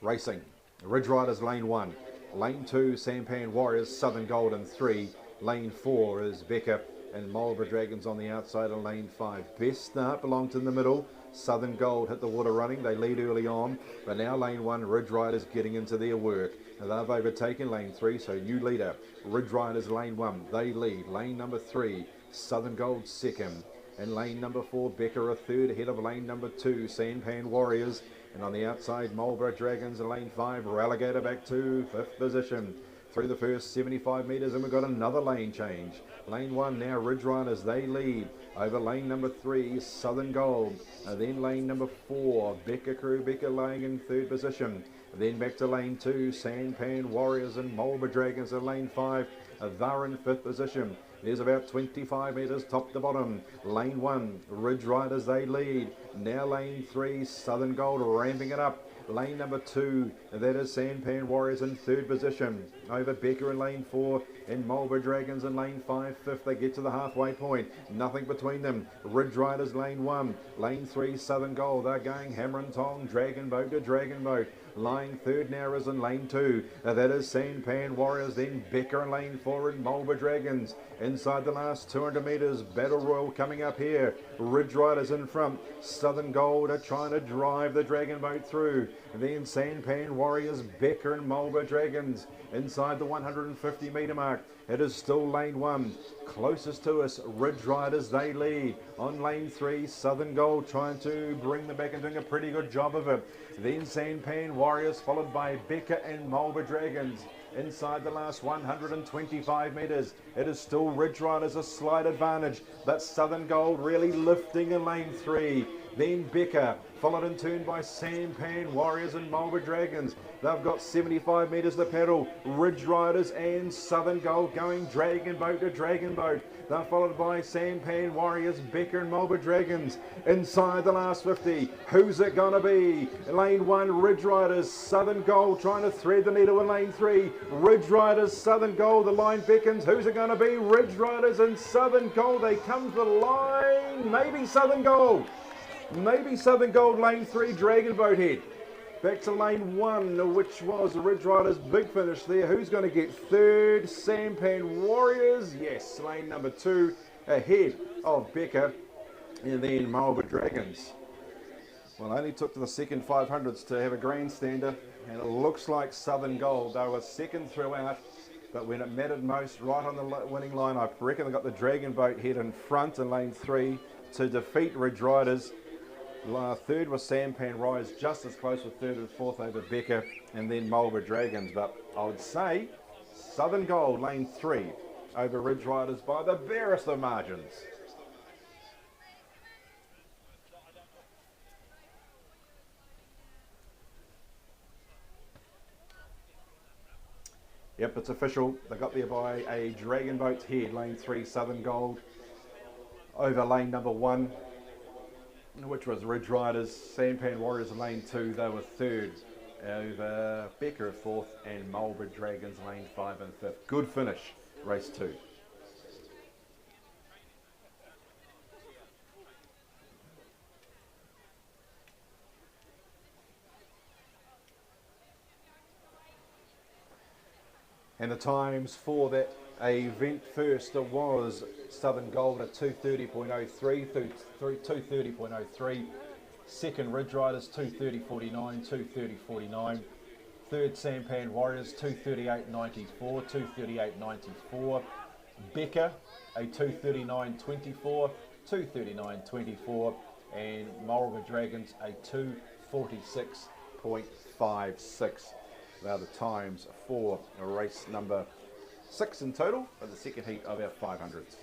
Speaker 5: Racing. Ridge Riders lane 1. Lane 2 Sampan Warriors, Southern Gold in 3. Lane 4 is Becca and Marlborough Dragons on the outside of lane 5. Best start belonged in the middle. Southern Gold hit the water running. They lead early on, but now lane 1 Ridge Riders getting into their work. Now they've overtaken lane 3, so new leader Ridge Riders lane 1. They lead. Lane number 3 Southern Gold second, and lane number 4 Becca a third ahead of lane number 2 Sampan Warriors, and on the outside Marlborough Dragons in lane 5. Relegator back to 5th position through the first 75 metres, and we've got another lane change. Lane 1 now Ridge Riders, they lead over lane number 3 Southern Gold, and then lane number 4 Becca Crew, Becca laying in 3rd position, then back to lane 2 Sampan Warriors and Marlborough Dragons in lane 5. They're in 5th position. There's about 25 metres top to bottom. Lane 1 Ridge Riders, they lead. Now lane 3 Southern Gold ramping it up. Lane number 2, that is Sampan Warriors in 3rd position. Over Becca in lane 4 and Marlborough Dragons in lane 5, 5th. They get to the halfway point. Nothing between them. Ridge Riders lane 1. Lane 3 Southern Gold. They're going hammer and tong. Dragon boat to dragon boat. Lying 3rd now is in lane 2. That is Sampan Warriors. Then Becca in lane 4 and Marlborough Dragons. Inside the last 200 metres. Battle Royal coming up here. Ridge Riders in front. Southern Gold are trying to drive the dragon boat through. Then Sampan Warriors, Becca and Marlborough Dragons inside the 150 metre mark. It is still lane 1. Closest to us, Ridge Riders, they lead. On lane 3, Southern Gold trying to bring them back and doing a pretty good job of it. Then Sampan Warriors followed by Becca and Marlborough Dragons. Inside the last 125 metres, it is still Ridge Riders a slight advantage, but Southern Gold really lifting in lane 3. Then Becca, followed in turn by Sampan Warriors and Marlborough Dragons. They've got 75 metres to pedal. Ridge Riders and Southern Gold going dragon boat to dragon boat. They're followed by Sampan Warriors, Becca and Marlborough Dragons. Inside the last 50, who's it gonna be? Lane 1, Ridge Riders, Southern Gold trying to thread the needle in lane 3. Ridge Riders, Southern Gold, the line beckons. Who's it gonna be? Ridge Riders and Southern Gold. They come to the line, maybe Southern Gold. Maybe Southern Gold, lane 3, Dragon Boat Head. Back to lane 1, which was the Ridge Riders' big finish there. Who's going to get third? Sampan Warriors. Yes, lane number 2, ahead of Becker. And then Marlborough Dragons. Well, only took to the second 500s to have a grandstander. And it looks like Southern Gold. They were second throughout. But when it mattered most, right on the winning line, I reckon they got the Dragon Boat Head in front in lane 3 to defeat Ridge Riders. Third was Sampan Rise, just as close with third and fourth over Becker, and then Marlborough Dragons. But I would say Southern Gold, lane 3, over Ridge Riders by the barest of margins. Yep, it's official. They got there by a Dragon Boat Head, lane 3, Southern Gold, over lane number 1. Which was Ridge Riders. Sampan Warriors in lane 2, they were third over Becker fourth, and Marlborough Dragons lane 5 and 5th. Good finish, race 2. And the times for that event first was Southern Gold at 2:30.03, 2:30.03. Second Ridge Riders 2:30.49, 2:30.49. Third Sampan Warriors 2:38.94, 2:38.94. Becker a 2:39.24, 2:39.24, and Marlborough Dragons a 2:46.56. They are the times for race number 6 in total for the second heat of our 500s.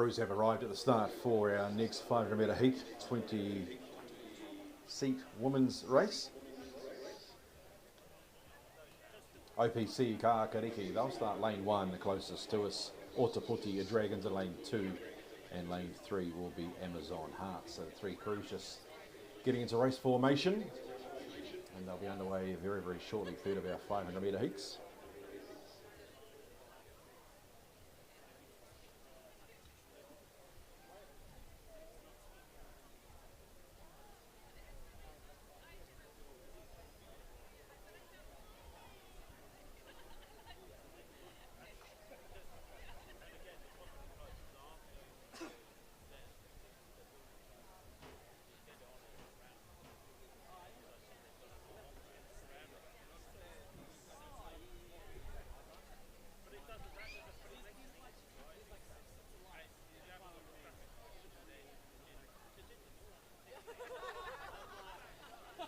Speaker 5: crews have arrived at the start for our next 500 metre heat, 20-seat women's race. OPC Kākariki, they'll start lane 1, the closest to us. Ōtepoti Dragons in lane 2, and lane 3 will be Amazon Hearts. So the 3 crews just getting into race formation, and they'll be underway very, very shortly, third of our 500 metre heats.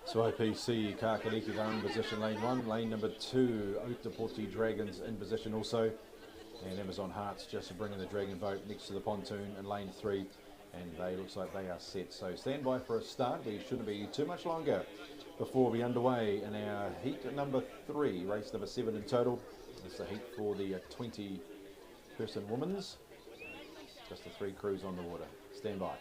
Speaker 5: So OPC Kākariki are in position lane 1, lane number 2 Ōtepoti Dragons in position also, and Amazon Hearts just bringing the dragon boat next to the pontoon in lane 3, and they looks like they are set. So stand by for a start. We shouldn't be too much longer before we underway in our heat number 3, race number 7 in total. It's the heat for the 20 person women's, just the 3 crews on the water. Stand by.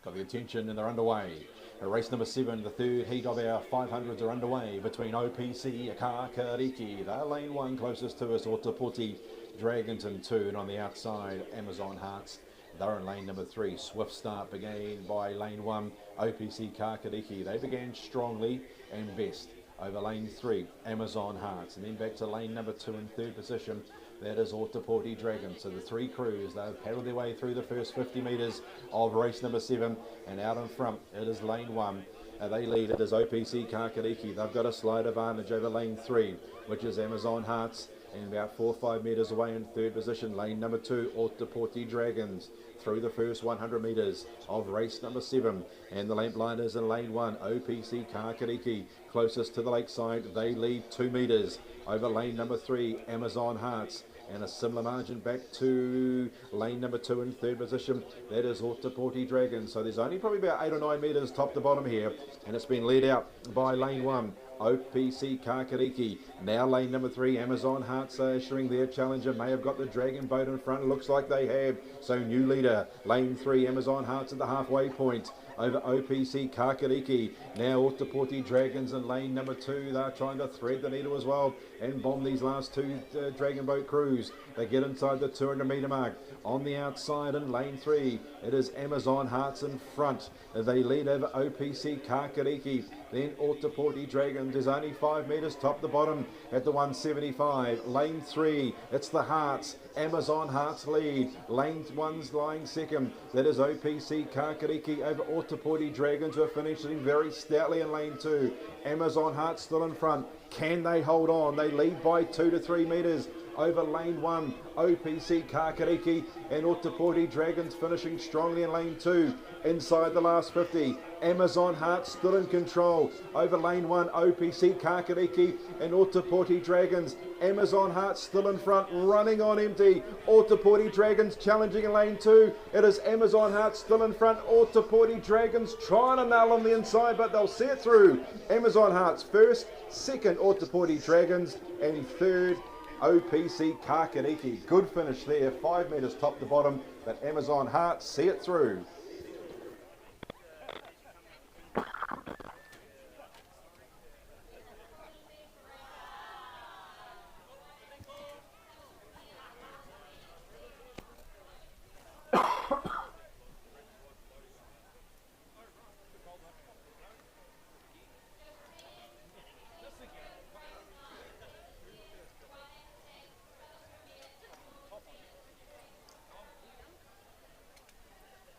Speaker 5: Got the attention and they're underway. Race number 7, the third heat of our 500s are underway between OPC Kākariki. They're lane 1 closest to us, Ōtepoti Dragons in 2, and on the outside Amazon Hearts. They're in lane number 3. Swift start began by lane 1, OPC Kākariki. They began strongly and best over lane 3, Amazon Hearts, and then back to lane number 2 in third position. That is Ōtepoti Dragons. So the 3 crews, they've paddled their way through the first 50 metres of race number 7, and out in front it is lane 1. They lead, it is OPC Kākariki. They've got a slight advantage over lane 3, which is Amazon Hearts, and about 4 or 5 metres away in third position, lane number 2, Ōtepoti Dragons. Through the first 100 metres of race number 7, and the lane blinders in lane 1, OPC Kākariki. Closest to the lakeside, they lead 2 metres over lane number 3, Amazon Hearts, and a similar margin back to lane number 2 in third position. That is Ōtepoti Dragons. So there's only probably about 8 or 9 metres top to bottom here, and it's been led out by lane 1, OPC Kākariki. Now lane number 3, Amazon Hearts are issuing their challenger. May have got the dragon boat in front. Looks like they have. So new leader, lane 3, Amazon Hearts at the halfway point over OPC Kākariki. Now Ōtepoti Dragons in lane number 2. They're trying to thread the needle as well and bomb these last 2 dragon boat crews. They get inside the 200 metre mark. On the outside in lane 3, it is Amazon Hearts in front. They lead over OPC Kākariki. Then Ōtepoti Dragons is only 5 metres top to bottom at the 175. Lane 3, it's the Hearts. Amazon Hearts lead. Lane 1's lying second. That is OPC Kākariki over Ōtepoti Dragons, who are finishing very stoutly in lane 2. Amazon Hearts still in front. Can they hold on? They lead by 2 to 3 metres over lane 1, OPC Kākariki, and Ōtepoti Dragons finishing strongly in lane 2. Inside the last 50, Amazon Hearts still in control over lane 1, OPC Kākariki and Ōtepoti Dragons. Amazon Hearts still in front, running on empty. Ōtepoti Dragons challenging in lane 2. It is Amazon Hearts still in front. Ōtepoti Dragons trying to nail on the inside, but they'll see it through. Amazon Hearts first, second Ōtepoti Dragons, and third OPC Kākariki. Good finish there, 5 metres top to bottom, but Amazon Hearts see it through.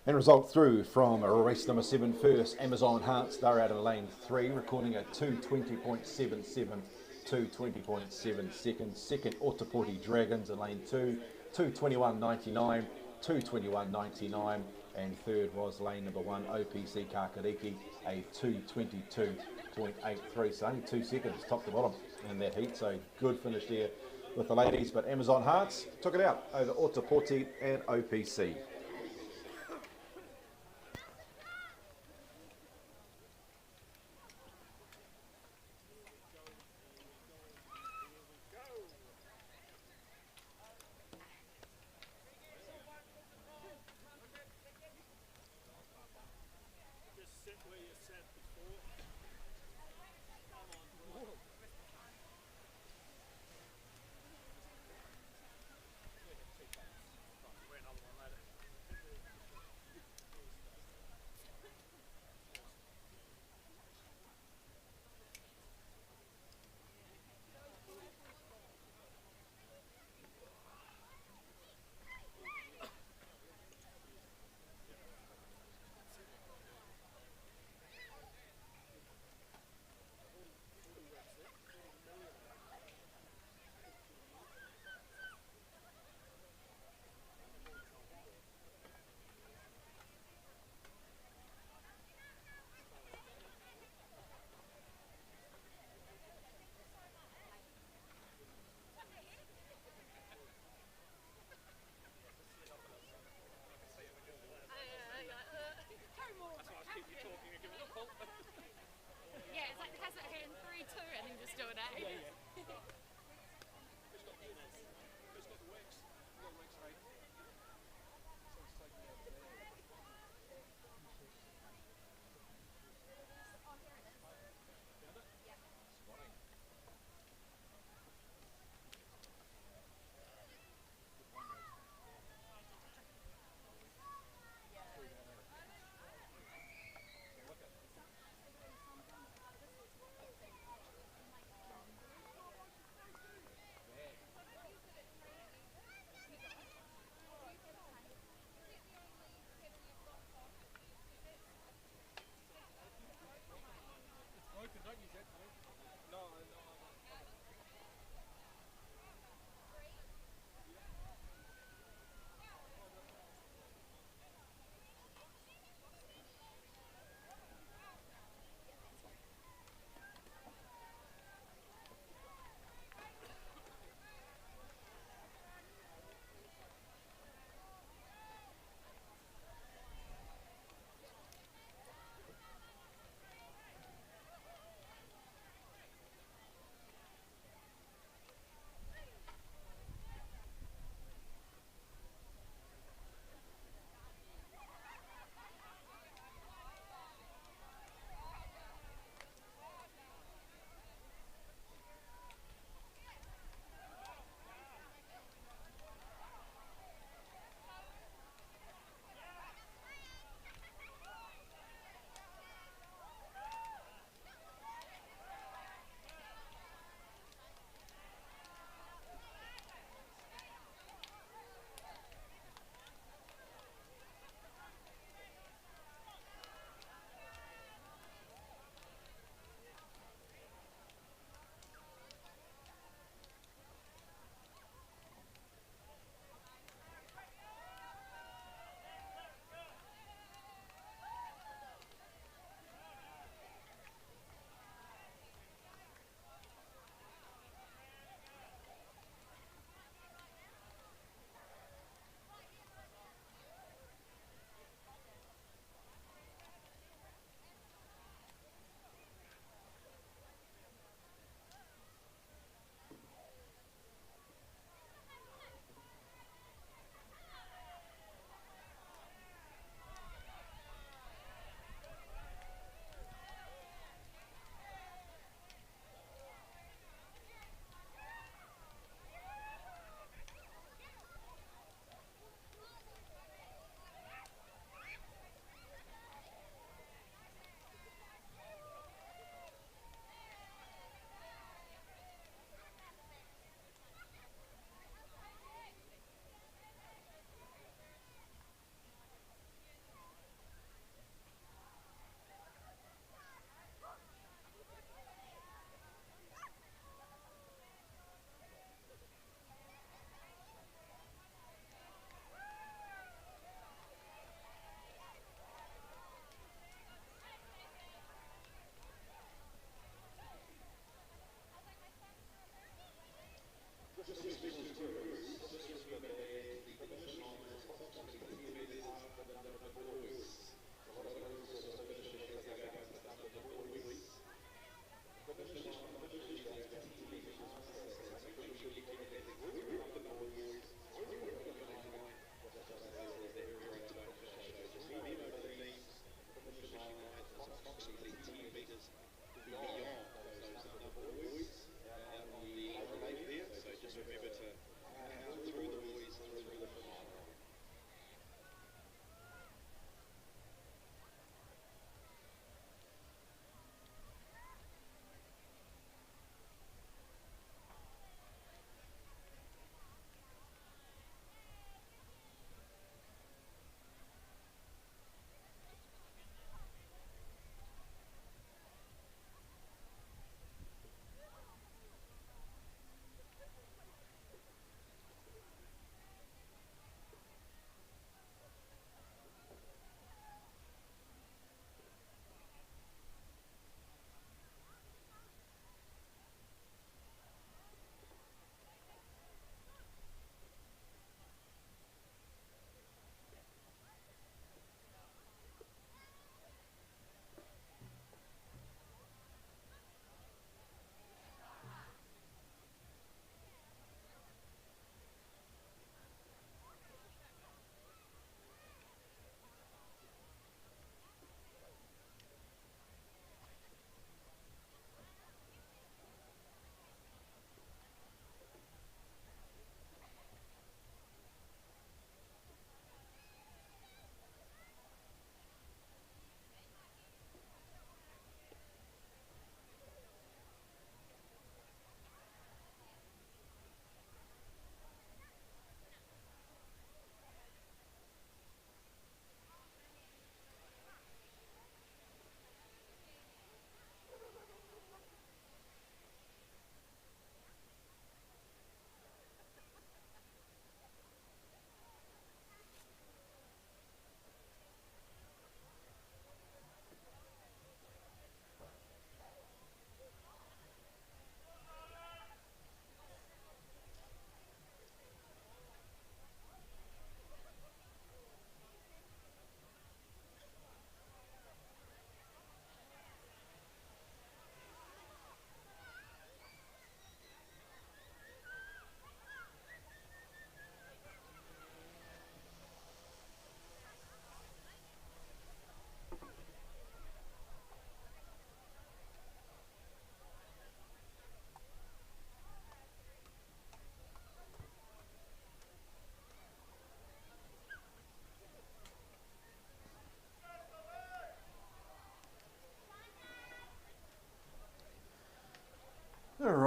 Speaker 5: And result through from race number 7 first, Amazon Hearts. They're out of lane 3, recording a 2:20.77, 2:20.7 seconds. Second, Ōtepoti Dragons in lane 2, 2:21.99, 2:21.99. And third was lane number 1, OPC Kakariki, a 2:22.83. So only 2 seconds top to bottom in that heat. So good finish there with the ladies. But Amazon Hearts took it out over Otapoti and OPC.
Speaker 3: Just sit where you sat before. Come on, boy. Wear another one later.
Speaker 1: Yeah, it's like the cast here in 3, 2, and then just do it, eh?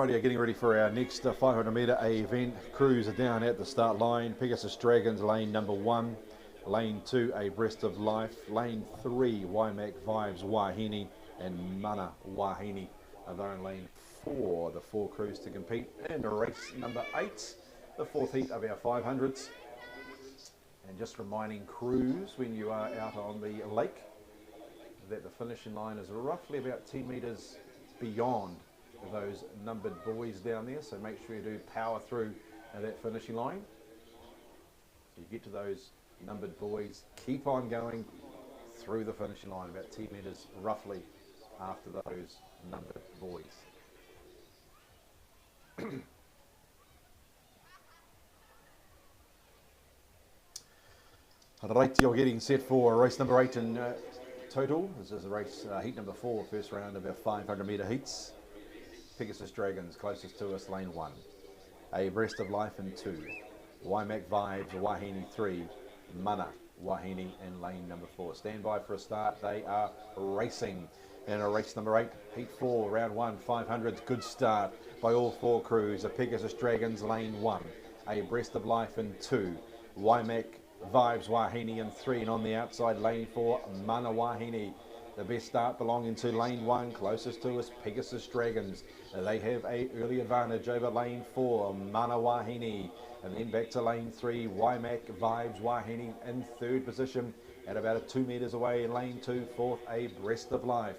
Speaker 5: Rightio, getting ready for our next 500 metre event. Crews are down at the start line. Pegasus Dragons, lane number 1. Lane 2, Abreast of Life. Lane 3, Waimak Vibes, Wahine, and Mana Wahine are there in lane 4. The 4 crews to compete in race number 8, the 4th heat of our 500s. And just reminding crews when you are out on the lake that the finishing line is roughly about 10 metres beyond those numbered buoys down there, so make sure you do power through that finishing line. So you get to those numbered buoys, keep on going through the finishing line, about 10 metres roughly after those numbered buoys. Right, you're getting set for race number 8 in total. This is the race heat number 4, first round of our 500 metre heats. Pegasus Dragons closest to us, lane 1. Abreast of Life in 2. Waimak Vibes, Wahine 3. Mana Wahine in lane number 4. Stand by for a start. They are racing in a race number 8, heat 4, round 1, 500s. Good start by all 4 crews. The Pegasus Dragons, lane 1. Abreast of Life in 2. Waimak Vibes, Wahine in 3, and on the outside, lane 4, Mana Wahine. The best start belonging to lane 1, closest to us, Pegasus Dragons. They have a early advantage over lane 4, Mana Wahine. And then back to lane 3, Waimak Vibes, Wahine in 3rd position at about 2 metres away in lane 2, 4th, Abreast of Life.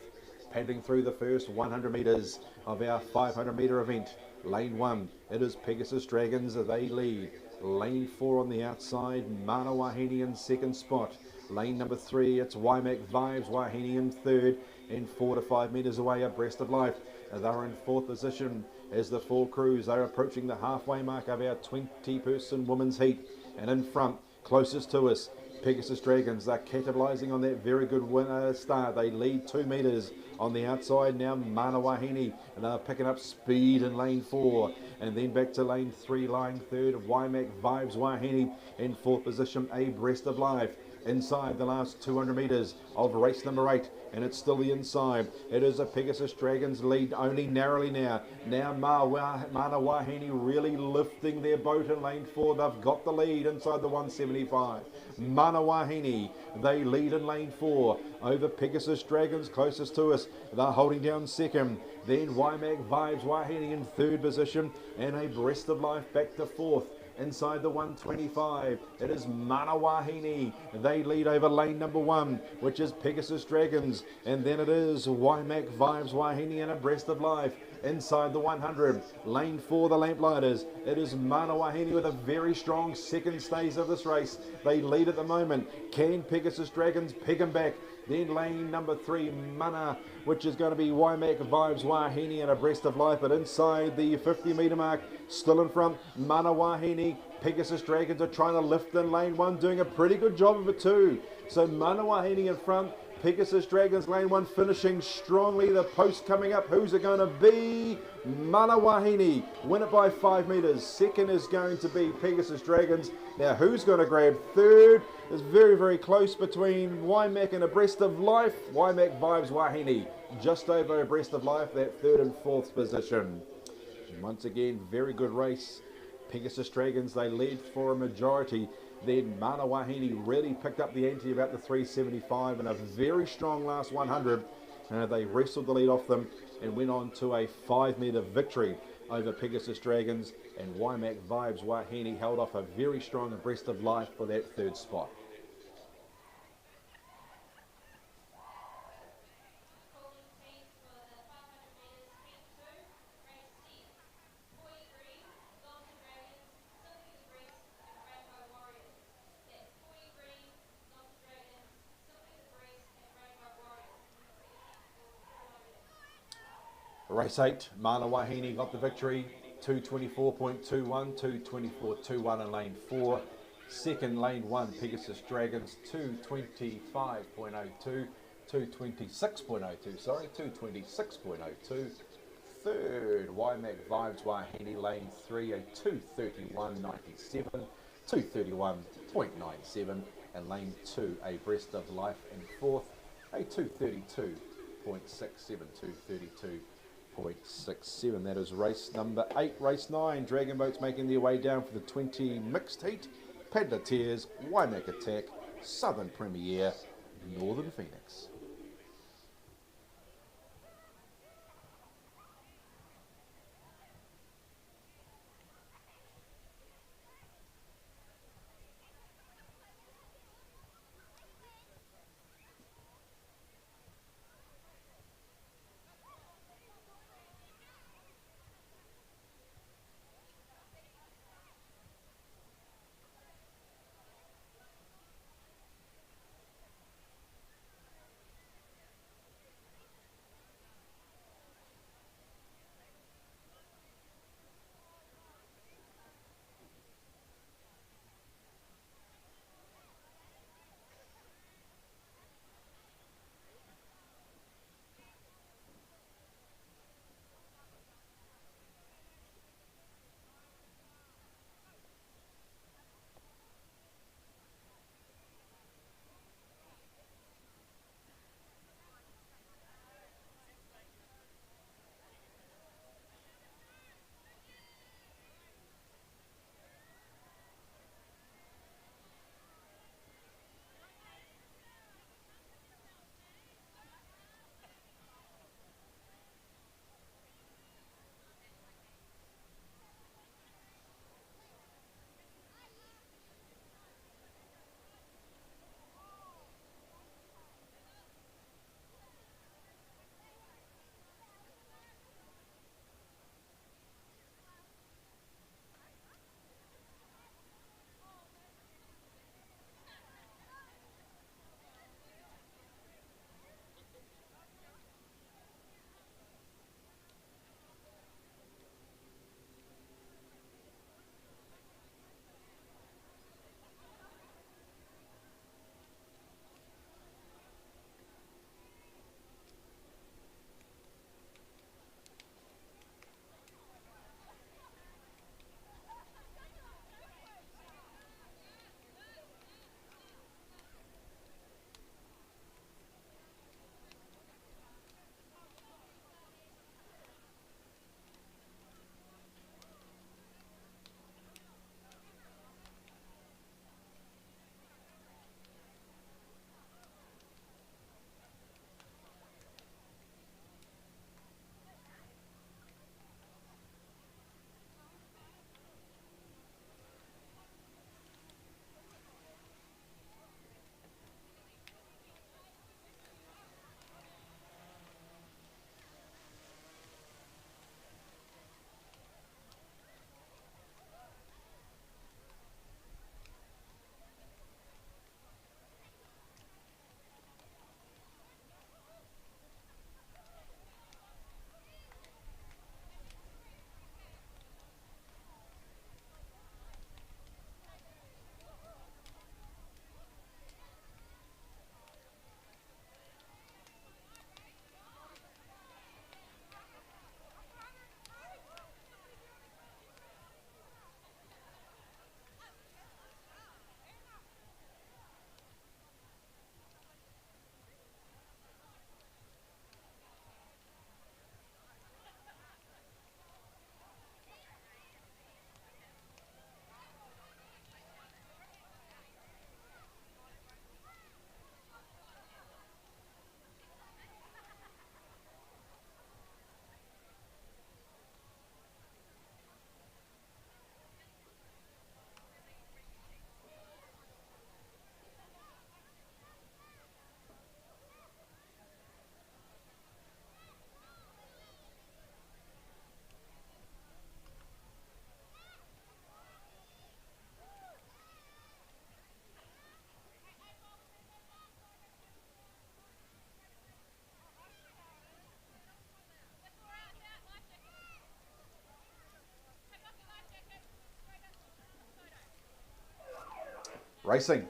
Speaker 5: Paddling through the first 100 metres of our 500 metre event. Lane 1, it is Pegasus Dragons, they lead. Lane 4 on the outside, Mana Wahine in 2nd spot. Lane number 3, it's Waimak Vibes, Wahine in 3rd, and 4 to 5 metres away, Abreast of Life. They're in 4th position as the 4 crews are approaching the halfway mark of our 20-person women's heat. And in front, closest to us, Pegasus Dragons. They're capitalising on that very good winner start. They lead 2 metres. On the outside now, Mana Wahine, and they're picking up speed in lane 4. And then back to lane 3, line 3rd, Waimak Vibes, Wahine in 4th position, Abreast of Life. Inside the last 200 metres of race number 8, and it's still the inside. It is a Pegasus Dragons lead only narrowly now. Now Mana Wahine really lifting their boat in lane 4. They've got the lead inside the 175. Mana Wahine, they lead in lane 4 over Pegasus Dragons closest to us. They're holding down 2nd. Then Waimak Vibes, Wahine in 3rd position, and Abreast of Life back to 4th. Inside the 125, it is Mana Wahine. They lead over lane number 1, which is Pegasus Dragons. And then it is Waimak Vibes, Wahine and Abreast of Life. Inside the 100, lane 4, the Lamplighters. It is Mana Wahine with a very strong 2nd stage of this race. They lead at the moment. Can Pegasus Dragons pick them back? Then lane number 3, Mana, which is going to be Waimak Vibes, Wahine and Abreast of Life. But inside the 50 metre mark, still in front, Mana Wahine. Pegasus Dragons are trying to lift in lane 1, doing a pretty good job of it too. So Mana Wahine in front, Pegasus Dragons lane 1 finishing strongly. The post coming up, who's it going to be? Mana Wahine, win it by 5 metres. 2nd is going to be Pegasus Dragons. Now who's going to grab 3rd? It's very, very close between Waimak and Abreast of Life. Waimak Vibes, Wahine just over Abreast of Life, that 3rd and 4th position. Once again, very good race. Pegasus Dragons, they lead for a majority. Then Mana Wahine really picked up the ante about the 375 in a very strong last 100. They wrestled the lead off them and went on to a 5 metre victory over Pegasus Dragons. And Waimak Vibes, Wahine held off a very strong Abreast of Life for that 3rd spot. Race 8, Mana Wahine got the victory, 224.21, 224.21 in lane 4. 2nd, lane 1, Pegasus Dragons, 225.02, 226.02, sorry, 226.02. 3rd, Waimak Vibes, Wahine, lane 3, a 231.97, 231.97, and lane 2, Abreast of Life in 4th, a 232.67, 232. 8.67. That is race number 8. Race 9, Dragon Boats making their way down for the 20 mixed heat. Paddler Tears, Waimak Attack, Southern Premier, Northern Phoenix. Racing.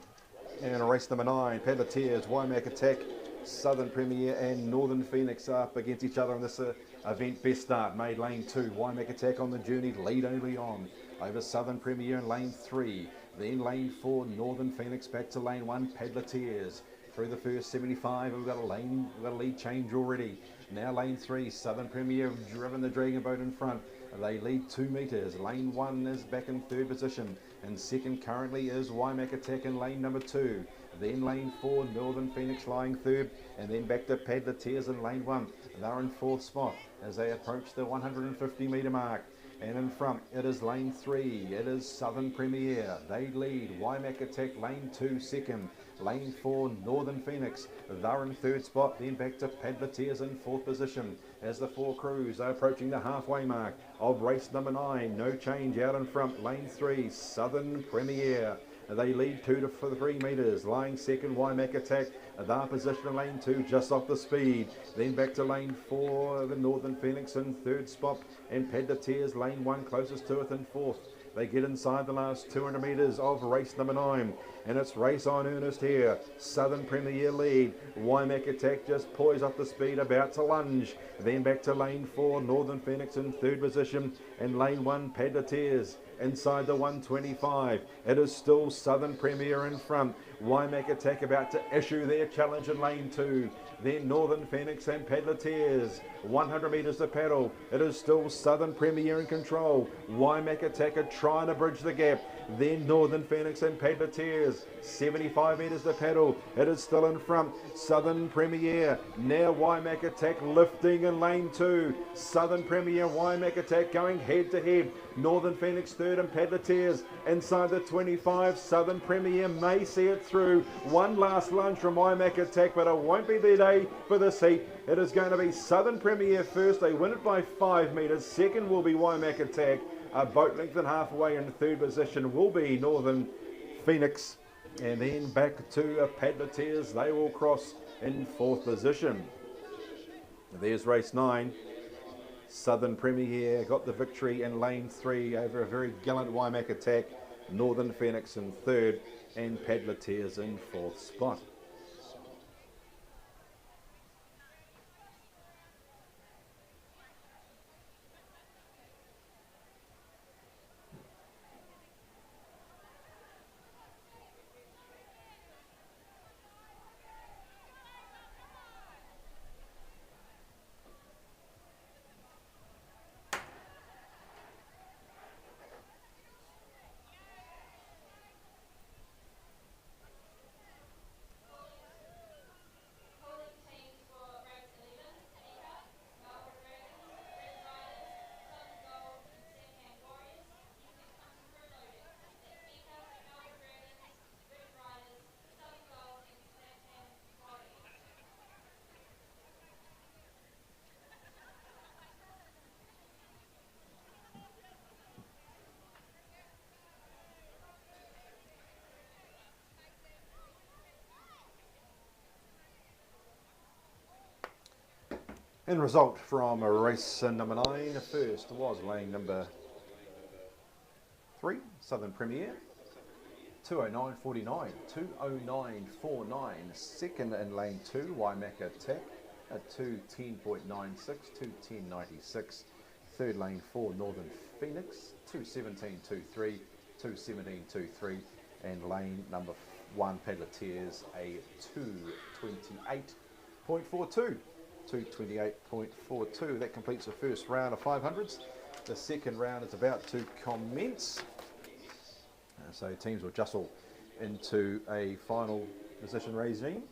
Speaker 5: And race number 9, Paddler Tears, Waimak Attack, Southern Premier and Northern Phoenix up against each other in this event. Best start made lane 2, Waimak Attack on the journey, lead only on over Southern Premier in lane 3. Then lane 4, Northern Phoenix back to lane 1, Paddler Tears. through the first 75. We've got a lead change already. Now lane 3, Southern Premier have driven the Dragon Boat in front. They lead 2 metres. Lane 1 is back in third position. And second currently is Waimak Attack in lane number 2. Then lane 4, Northern Phoenix lying third. And then back to Paddler Tears in lane 1. They're in fourth spot as they approach the 150 metre mark. And in front, it is lane 3. It is Southern Premier. They lead. Waimak Attack, lane 2, second. Lane 4, Northern Phoenix. They're in third spot. Then back to Paddler Tears in fourth position. As the 4 crews are approaching the halfway mark of race number 9. No change out in front. Lane 3, Southern Premier. They lead 2 to 3 metres. Lying second, Waimak Attack. They're positioned in lane 2, just off the speed. Then back to lane 4, the Northern Phoenix in third spot. And Paddler Tears, lane 1, closest to it in fourth. They get inside the last 200 metres of race number 9. And it's race on earnest here. Southern Premier lead. Waimak Attack just poised up the speed, about to lunge. Then back to lane 4, Northern Phoenix in third position. And lane 1, Paddler Tears inside the 125. It is still Southern Premier in front. Waimak Attack about to issue their challenge in lane 2. Then Northern Phoenix and Paddler Tears. 100 metres to paddle. It is still Southern Premier in control. Waimak Attack are trying to bridge the gap. Then Northern Phoenix and Paddler Tears. 75 metres to paddle. It is still in front. Southern Premier. Now Waimak Attack lifting in lane 2. Southern Premier, Waimak Attack going head to head. Northern Phoenix third and Paddler Tears inside the 25. Southern Premier may see it through. One last lunge from Waimak Attack, but it won't be their day for this heat. It is going to be Southern Premier first. They win it by 5 metres. Second will be Waimak Attack. A boat length and half away in third position will be Northern Phoenix. And then back to Paddler Tears. They will cross in fourth position. There's race 9. Southern Premier got the victory in lane 3 over a very gallant Waimak Attack. Northern Phoenix in third and Paddler Tears in fourth spot. And result from race number 9, first was lane number 3, Southern Premier, 209.49, 209.49. Second in lane 2, Waimak Attack at 210.96, 210.96. Third lane 4, Northern Phoenix, 217.23, 217.23. And lane number 1, Paddler Tears, a 228.42. 228.42. That completes the first round of 500s. The second round is about to commence. So teams will jostle into a final position regime.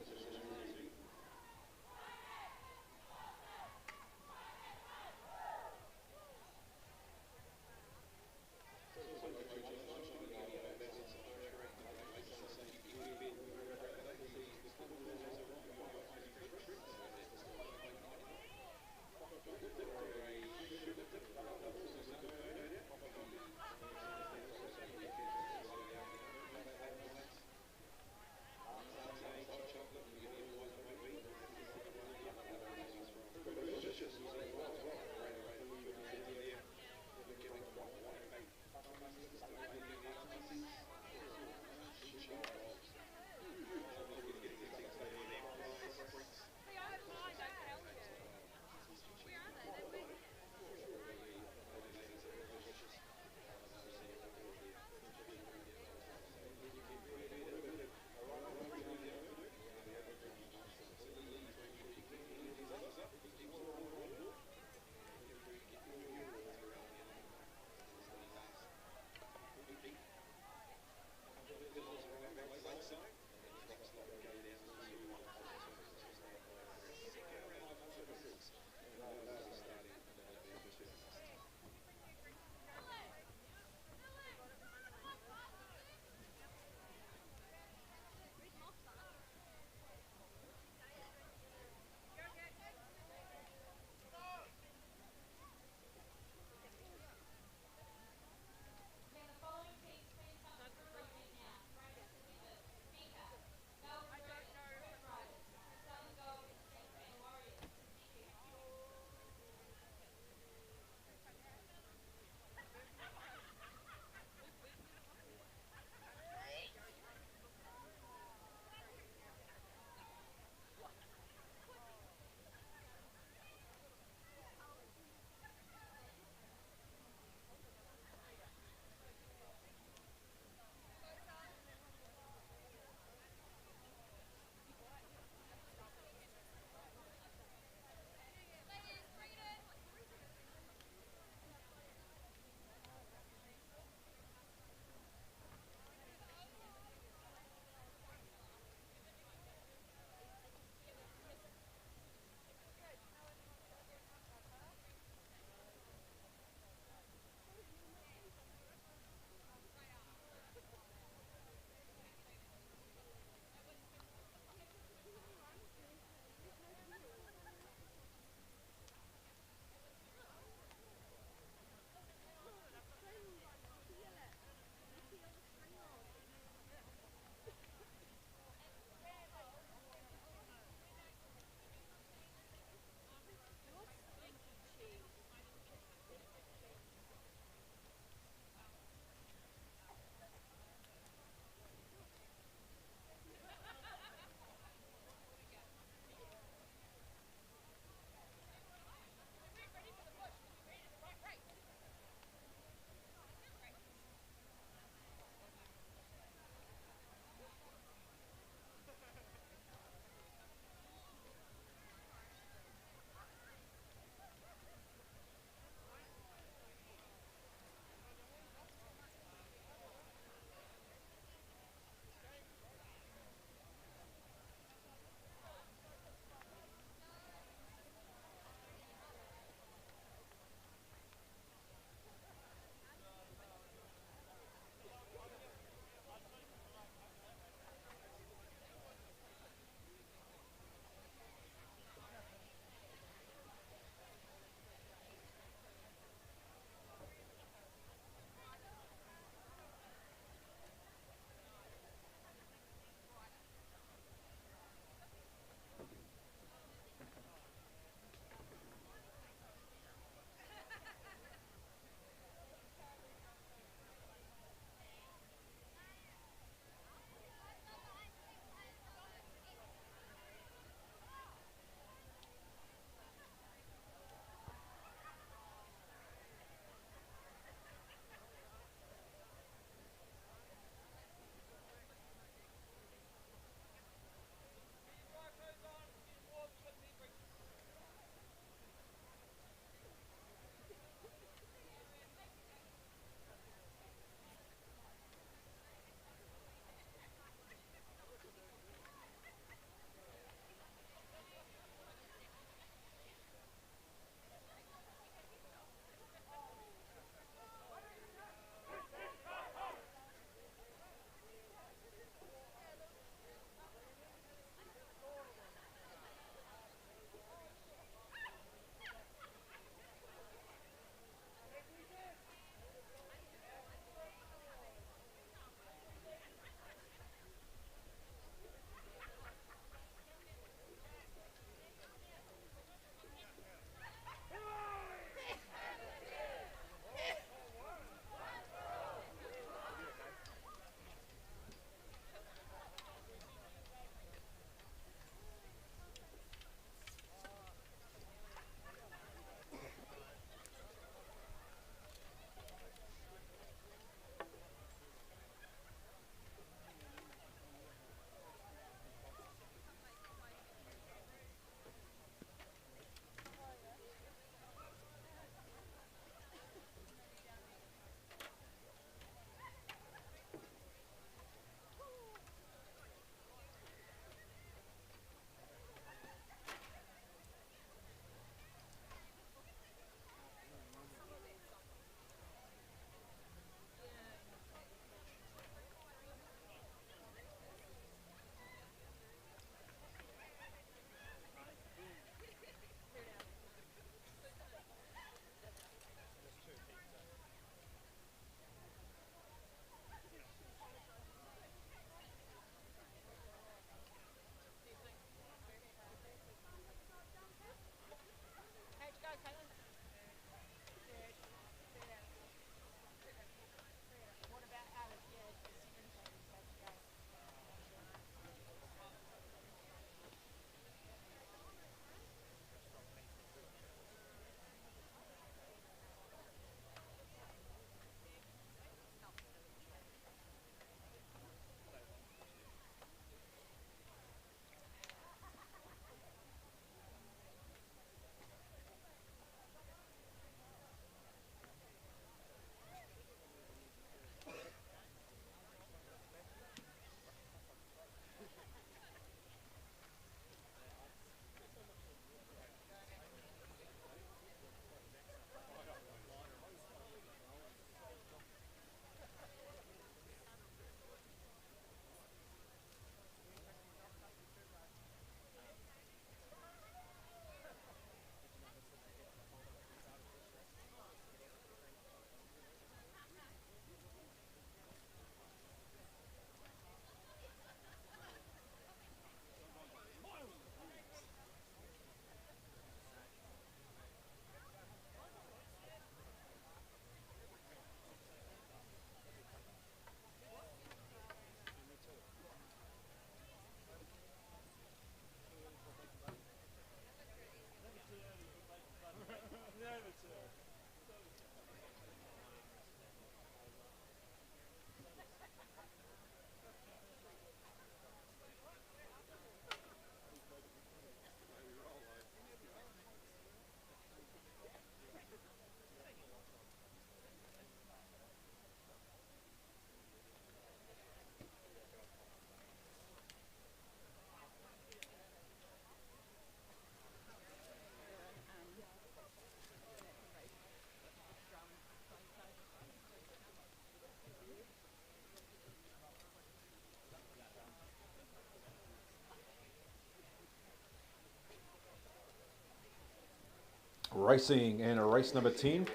Speaker 5: Racing and a race number 10.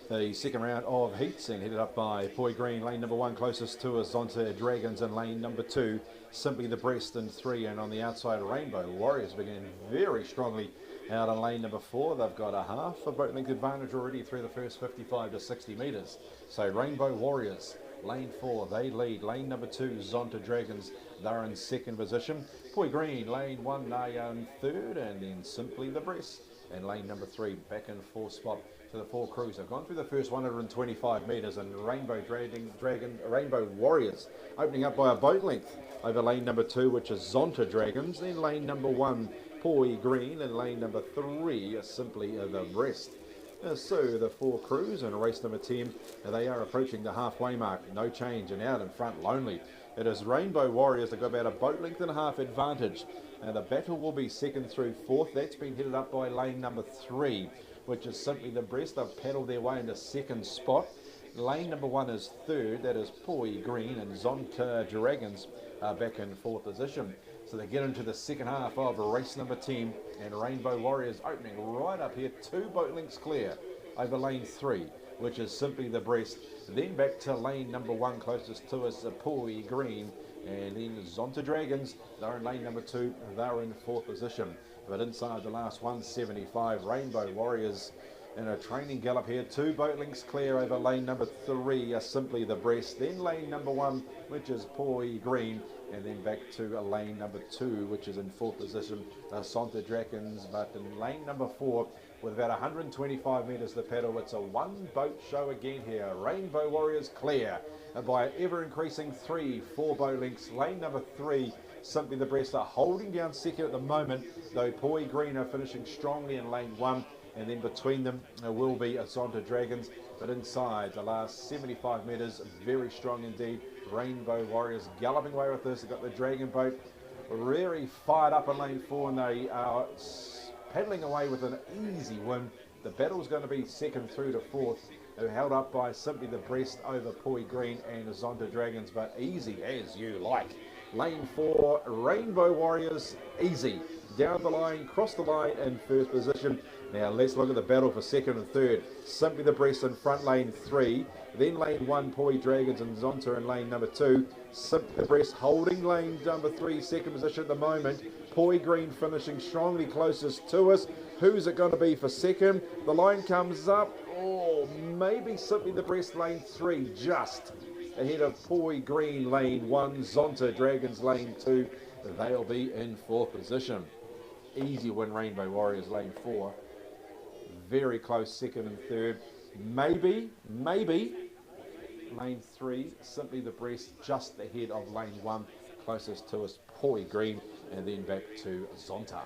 Speaker 5: The second round of heats and headed up by Poi Green. Lane number 1 closest to us, Zonta Dragons, and lane number 2, Simply the Breast in 3. And on the outside, Rainbow Warriors begin very strongly out on lane number 4. They've got a half a boat length advantage already through the first 55 to 60 metres. So Rainbow Warriors, lane 4, they lead. Lane number 2, Zonta Dragons, they're in second position. Poi Green, lane 1, they are in third, and then Simply the Breast and lane number 3 back in fourth spot to the 4 crews. They've gone through the first 125 metres, and Rainbow Warriors opening up by a boat length over lane number 2, which is Zonta Dragons, then lane number 1 Poi Green, and lane number 3 Simply the Breast. So the 4 crews in race number 10, they are approaching the halfway mark. No change, and out in front, lonely, it is Rainbow Warriors. They've got about a boat length and a half advantage. The battle will be second through fourth. That's been headed up by lane number 3, which is Simply the Breast. They've paddled their way into second spot. Lane number 1 is third. That is Poi Green, and Zonta Dragons are back in fourth position. So they get into the second half of race number 10, and Rainbow Warriors opening right up here, 2 boat lengths clear over lane 3, which is Simply the Breast. Then back to lane number 1 closest to us, Poi Green, and then Zonta Dragons, they're in lane number 2, they're in fourth position. But inside the last 175, Rainbow Warriors in a training gallop here, 2 boat lengths clear over lane number 3, Simply the Breast, then lane number 1, which is Poi Green, and then back to lane number 2, which is in fourth position, Zonta Dragons. But in lane number 4, with about 125 metres to paddle, it's a 1 boat show again here. Rainbow Warriors clear by ever increasing 4 boat lengths. Lane number 3, Simply the Breast, are holding down second at the moment, though Poi Green are finishing strongly in lane 1, and then between them will be Zonta Dragons. But inside the last 75 metres, very strong indeed. Rainbow Warriors galloping away with this. They've got the Dragon boat really fired up in lane 4, and they are paddling away with an easy win. The battle's going to be second through to fourth, held up by Simply the Breast over Poi Green and Zonta Dragons, but easy as you like. Lane 4, Rainbow Warriors, easy. Down the line, cross the line in first position. Now let's look at the battle for second and third. Simply the Breast in front, lane 3. Then lane 1, Poi Dragons and Zonta in lane number 2. Simply the Breast holding lane number 3, second position at the moment. Poi Green finishing strongly closest to us. Who's it going to be for second? The line comes up. Oh, maybe Simply the Breast, lane 3, just ahead of Poi Green, lane 1. Zonta Dragons, lane 2. They'll be in fourth position. Easy win, Rainbow Warriors, lane 4. Very close second and third. Maybe lane 3, Simply the Breast, just ahead of lane 1. Closest to us, Poi Green, and then back to Zonta.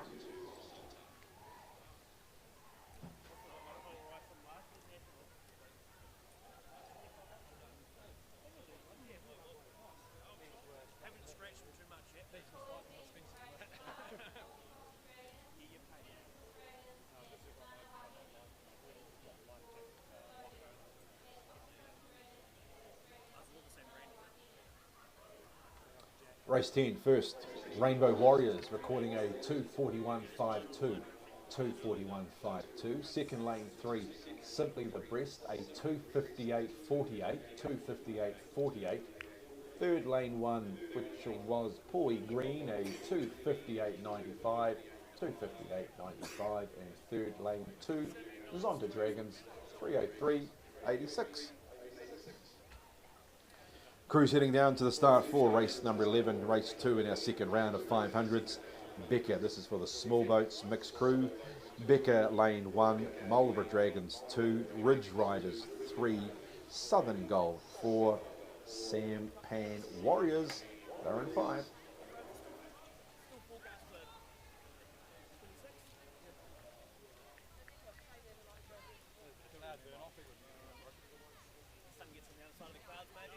Speaker 7: Haven't scratched them too much yet.
Speaker 5: Race 10 first, Rainbow Warriors recording a 2:41.52. 2:41.52. Second, lane 3, Simply the Breast, a 2:58.48. 2:58.48. Third, lane 1, which was Poi Green, a 2:58.95. 2:58.95. And third, lane 2, Zonta Dragons, 3:03.86. Crews heading down to the start for race number 11, race 2 in our second round of 500s. Becker, this is for the small boats, mixed crew. Becker, lane 1, Marlborough Dragons 2, Ridge Riders 3, Southern Gold 4, Sampan Warriors, they're in 5.
Speaker 7: Sun gets on the other side of the clouds, maybe.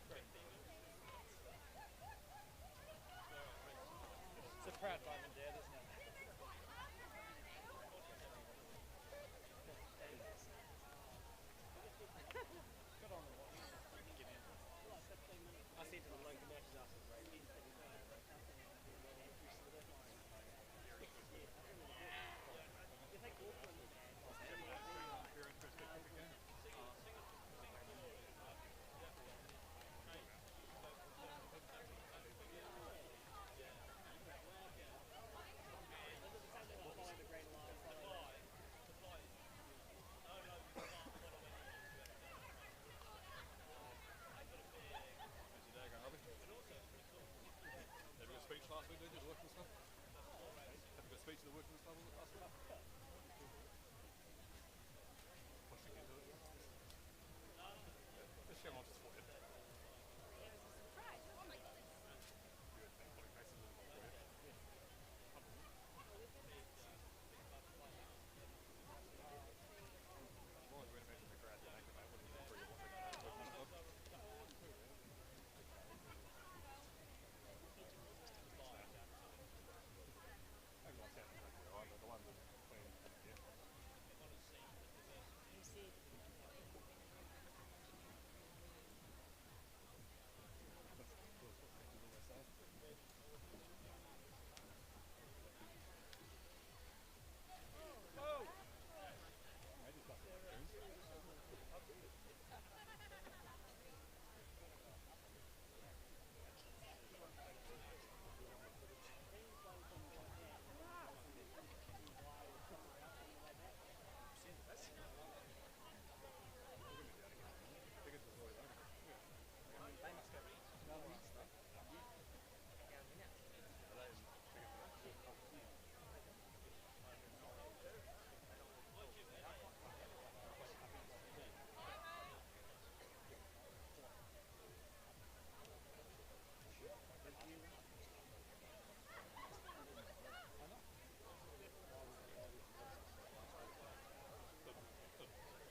Speaker 7: It's a proud mum and dad, isn't it? Good on them. I said to them, like, the matches after the break.
Speaker 8: Speech last week, did you? The working stuff? Had a good speech to the working stuff last week? Pushing into it. Just show on just for you.
Speaker 1: Right. Oh my goodness.
Speaker 8: Good qualification for you. Well, we're going to mention the crowd tonight, mate. What do you think for you watching the working stuff? Everyone's out exactly right, but the ones in between, yeah. That's what coaches always say. Oh! Maybe it's busting like goons. Tickets was always open.
Speaker 7: They must go another week stuff.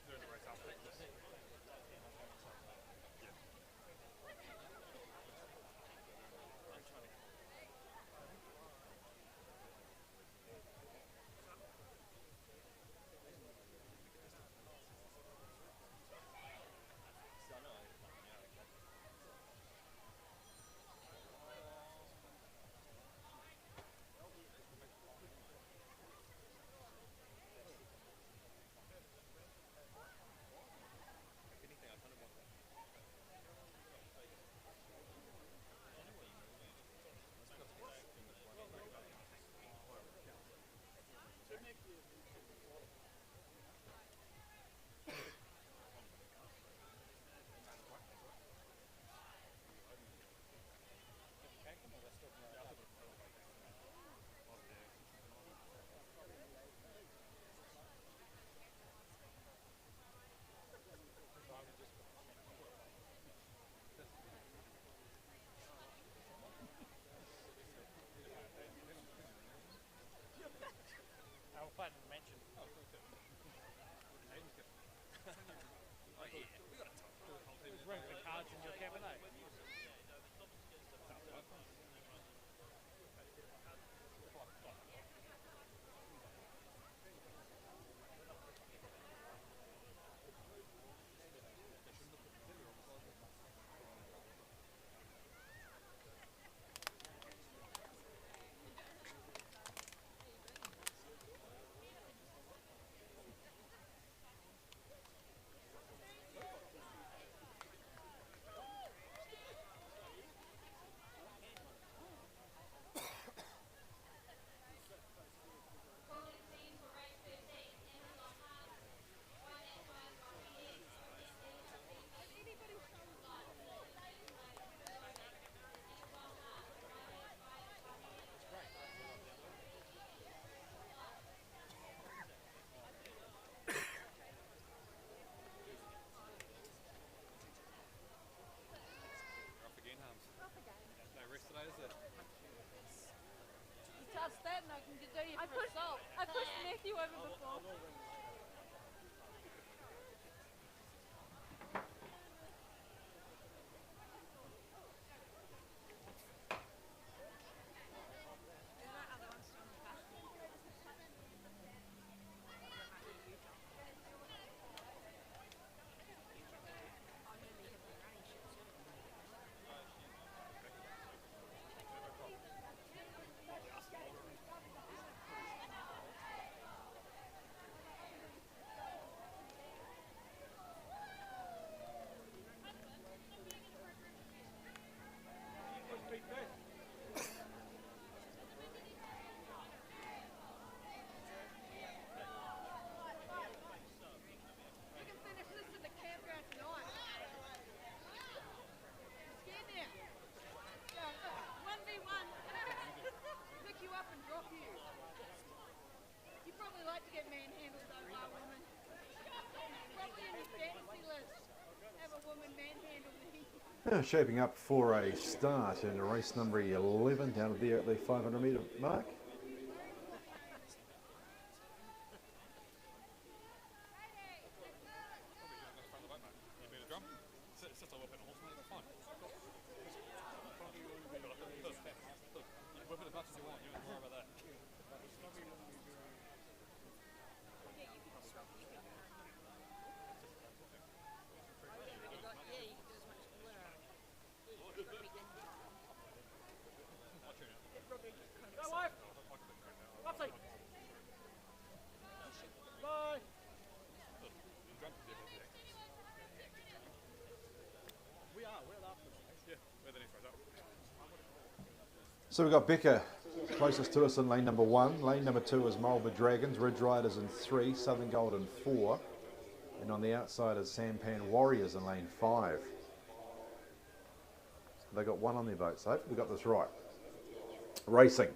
Speaker 8: They're in the race after this. If anything, I kind of want that.
Speaker 7: I'll find the mention.
Speaker 8: Oh, Aiden's good. Oh, yeah. We got a top whole team.
Speaker 7: There's room for cards in your cabinet.
Speaker 8: Off again, Harms. No rest today, is there?
Speaker 1: Just that and I can do you for assault. I pushed Matthew over before. get manhandled though by a woman. Probably in your fantasy list. Have a woman manhandle me.
Speaker 5: Shaping up for a start in race number 11 down there at the 500 metre mark.
Speaker 8: You beat a drum, sit a whip in a horse, mate, it's fine. You whip it as much as you want, you don't worry about that.
Speaker 7: Go, wife! Lottie! Bye! We're after this race.
Speaker 8: Yeah, we're the next race up.
Speaker 5: So we've got Becker closest to us in lane number 1. Lane number 2 is Marlborough Dragons, Ridge Riders in 3, Southern Gold in 4. And on the outside is Sampan Warriors in lane 5. They got one on their boat, so hopefully we got this right. Racing.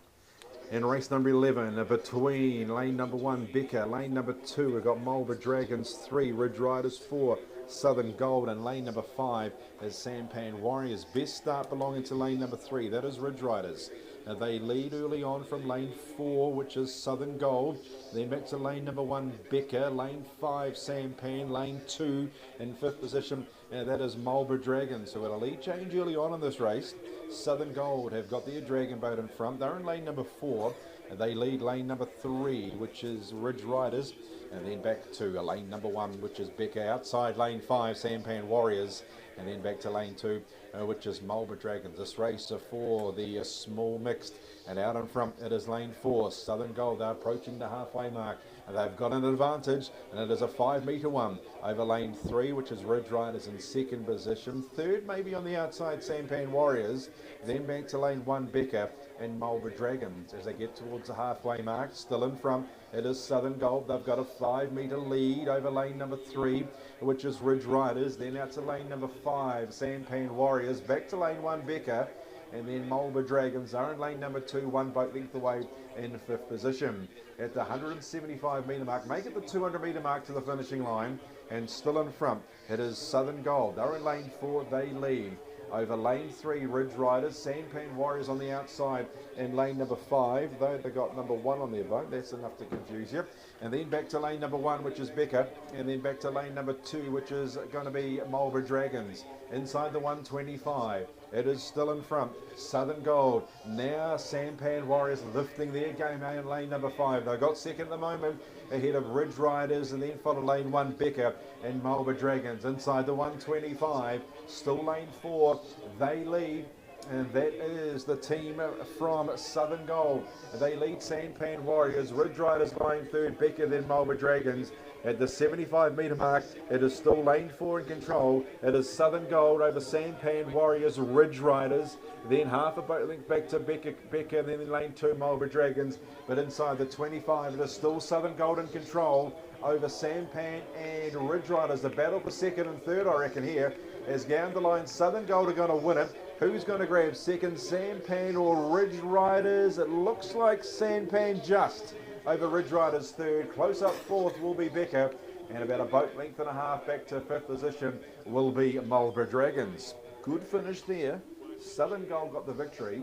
Speaker 5: In race number 11, between lane number 1, Becker, lane number 2, we've got Marlborough Dragons, 3, Ridge Riders, 4, Southern Gold, and lane number 5 is Sampan Warriors. Best start belonging to lane number 3, that is Ridge Riders. They lead early on from lane 4, which is Southern Gold. Then back to lane number 1, Becker. Lane 5, Sampan. Lane 2 in 5th position, that is Marlborough Dragons. So we've got a lead change early on in this race. Southern Gold have got their dragon boat in front. They're in lane number 4. They lead lane number 3, which is Ridge Riders. And then back to lane number 1, which is Becker. Outside lane 5, Sampan Warriors. And then back to lane 2, which is Marlborough Dragons. This race for the small mixed, and out in front it is lane 4, Southern Gold. They're approaching the halfway mark, and they've got an advantage, and it is a 5 metre one over lane 3, which is Ridge Riders in 2nd position. 3rd maybe on the outside, Sampan Warriors. Then back to lane 1, Becker and Marlborough Dragons as they get towards the halfway mark. Still in front it is Southern Gold. They've got a 5 metre lead over lane number 3, which is Ridge Riders. Then out to lane number 5, Sampan Warriors. Back to lane 1, Becker. And then Marlborough Dragons are in lane number 2, 1 boat length away in 5th position. At the 175 metre mark, make it the 200 metre mark to the finishing line. And still in front, it is Southern Gold. They're in lane 4, they lead. Over lane 3, Ridge Riders, Sampan Warriors on the outside in lane number 5, though they got number 1 on their boat. That's enough to confuse you. And then back to lane number 1, which is Becker, and then back to lane number 2, which is going to be Marlborough Dragons. Inside the 125, it is still in front, Southern Gold. Now Sampan Warriors lifting their game out in lane number 5. They've got second at the moment, ahead of Ridge Riders, and then followed lane 1, Becker and Marlborough Dragons. Inside the 125, still lane 4, they lead. And that is the team from Southern Gold. They lead Sampan Warriors, Ridge Riders lying 3rd, Becker, then Marlborough Dragons. At the 75 metre mark, it is still lane 4 in control. It is Southern Gold over Sampan Warriors, Ridge Riders. Then half a boat length back to Becker, then in lane 2, Marlborough Dragons. But inside the 25, it is still Southern Gold in control over Sampan and Ridge Riders. The battle for 2nd and 3rd, I reckon, here. As down the line, Southern Gold are going to win it. Who's going to grab 2nd, Sampan or Ridge Riders? It looks like Sampan just over Ridge Riders 3rd. Close up 4th will be Becker. And about a boat length and a half back to 5th position will be Marlborough Dragons. Good finish there. Southern Gold got the victory.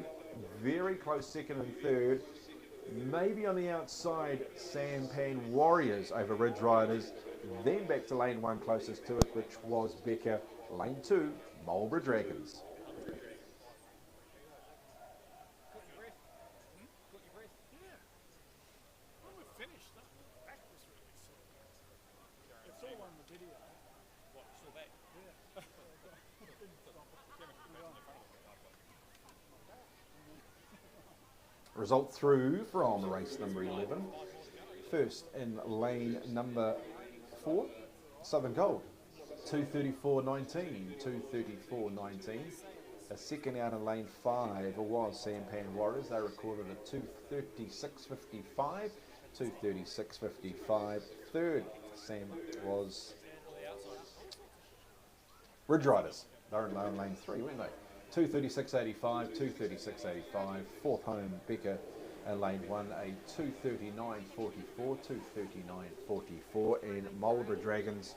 Speaker 5: Very close 2nd and 3rd. Maybe on the outside, Sampan Warriors over Ridge Riders. Then back to lane 1 closest to it, which was Becker. Lane 2, Marlborough Dragons.
Speaker 6: It's all on the video.
Speaker 8: What, still back?
Speaker 6: Yeah.
Speaker 5: Result through from race number 11. First in lane number 4, Southern Gold. 234.19, 234.19. A second out in lane 5 was Sampan Warriors. They recorded a 236.55, 236.55. Third was Ridge Riders. They're in lane 3, weren't they? 236.85, 236.85. Fourth home, Becker. And lane 1, a 2:39.44, 2:39.44. And Marlborough Dragons,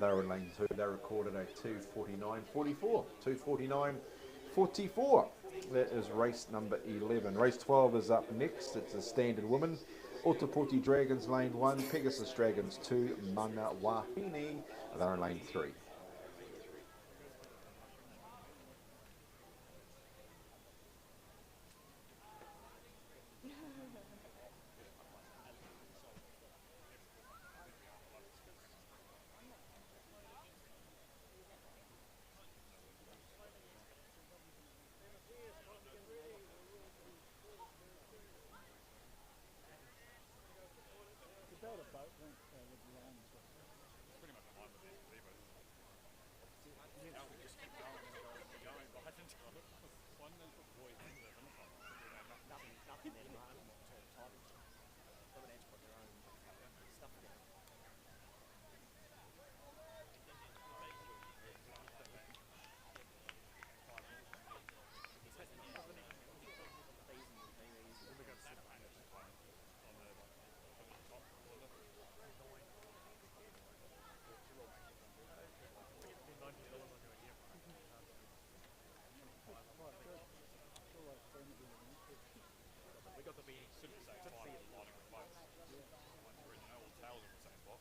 Speaker 5: they were in lane 2, they recorded a 2:49.44, 2:49.44. That is race number 11. Race 12 is up next. It's a standard woman. Otapoti Dragons lane 1, Pegasus Dragons 2, Mana Wahine, they're in lane 3.
Speaker 3: Build a boat link with the lines.
Speaker 8: It's pretty much aligned with the Vivo. Now we just keep going and going and going. But I think one of the boys in the finish line.
Speaker 7: Nothing there, Mark. Everyone else put their own stuff down.
Speaker 8: We got to be sort of the same time lining with boats. Mine's original, all tails in the same spot.
Speaker 3: I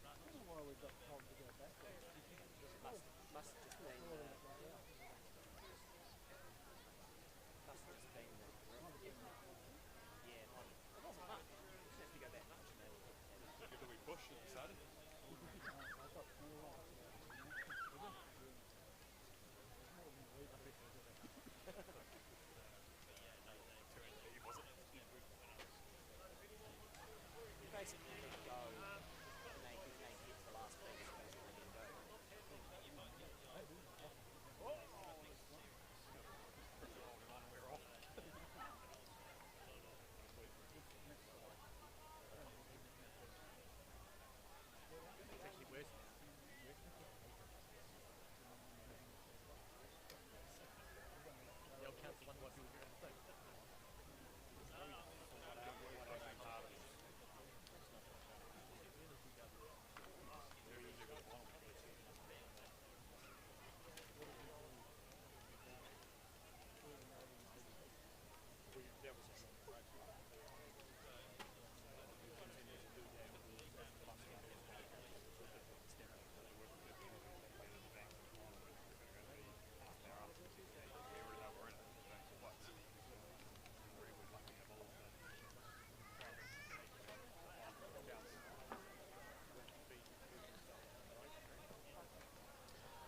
Speaker 3: don't know why we got told to go back there.
Speaker 7: Must have just been that. Yeah, it wasn't much. It didn't have to go that much.
Speaker 8: Did we push at the start?
Speaker 7: You basically need to go and they get to the last piece, basically, and go.
Speaker 8: It's actually worse now.
Speaker 7: They'll count the one people here in the thing.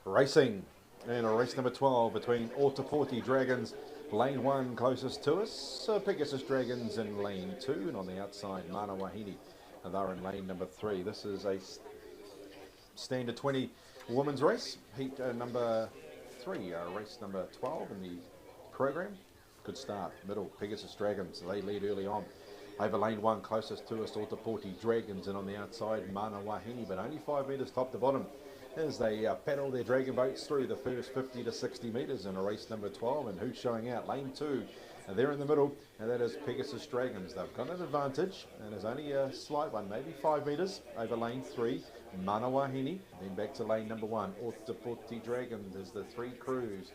Speaker 5: Racing in a race number 12 between Otapoti Dragons, lane 1 closest to us, Pegasus Dragons in lane 2, and on the outside Mana Wahine, and they're in lane number 3. This is a standard 20 women's race, heat number 3, race number 12 in the program. Good start, middle, Pegasus Dragons, they lead early on. Over lane 1 closest to us, Otapoti Dragons, and on the outside Mana Wahine, but only 5 metres top to bottom as they paddle their dragon boats through the first 50 to 60 metres in a race number 12. And who's showing out? Lane 2, and they're in the middle, and that is Pegasus Dragons. They've got an advantage, and there's only a slight one, maybe 5 metres over lane 3, Mana Wahine. Then back to lane number 1, Otapoti Dragons as the 3 crews.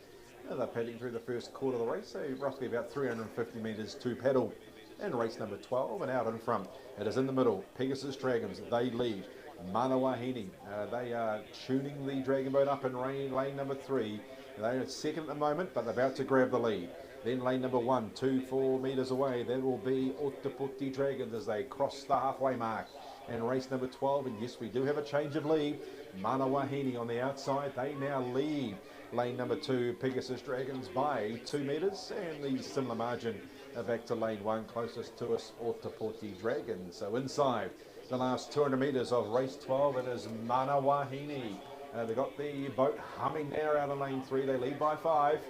Speaker 5: Now they're paddling through the first quarter of the race, so roughly about 350 metres to paddle. And race number 12, and out in front, it is in the middle, Pegasus Dragons, they lead. Mana Wahine, they are tuning the dragon boat up in lane number 3. They are second at the moment, but they're about to grab the lead. Then lane number 1, 4 metres away, that will be Otapoti Dragons as they cross the halfway mark. And race number 12, and yes, we do have a change of lead. Mana Wahine on the outside, they now lead lane number 2, Pegasus Dragons, by 2 metres, and the similar margin back to lane 1 closest to us, Otapoti Dragons. So inside the last 200 metres of race 12, it is Mana Wahine. They've got the boat humming there out of lane 3. They lead by 5.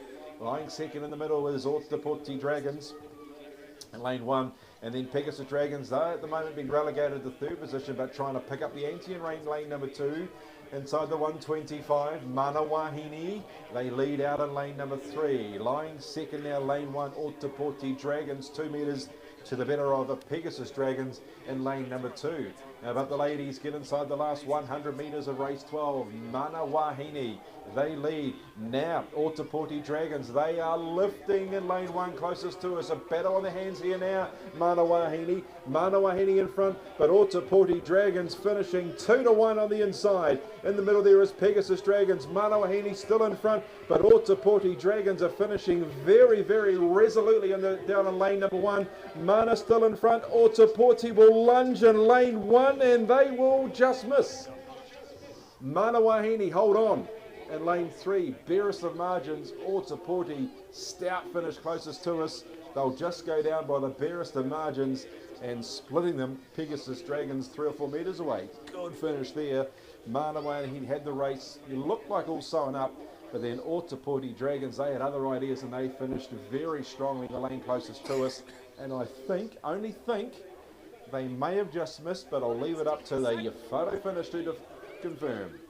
Speaker 5: Lying second in the middle is Otapoti Dragons in lane 1. And then Pegasus Dragons, though, at the moment been relegated to 3rd position, but trying to pick up the ante in lane number 2. Inside the 125, Mana Wahine. They lead out in lane number 3. Lying second now, lane 1, Ōtepoti Dragons, 2 metres to the better of the Pegasus Dragons in lane number 2. But the ladies get inside the last 100 metres of race 12. Mana Wahine, they lead. Now, Ōtepoti Dragons, they are lifting in lane 1 closest to us. A battle on the hands here now. Mana Wahine in front, but Ōtepoti Dragons finishing 2-1 on the inside. In the middle there is Pegasus Dragons. Mana Wahine still in front, but Ōtepoti Dragons are finishing very, very resolutely down in lane number 1. Mana still in front. Ōtepoti will lunge in lane 1 and they will just miss. Mana Wahine hold on in lane 3. Barest of margins. Ōtepoti stout finish closest to us. They'll just go down by the barest of margins and splitting them. Pegasus Dragons 3 or 4 metres away. Good finish there. Mana Wahine had the race. It looked like all sewn up, but then Ōtepoti Dragons, they had other ideas and they finished very strongly in the lane closest to us. And I think, only think, they may have just missed, but I'll leave it up to the photo finish to confirm.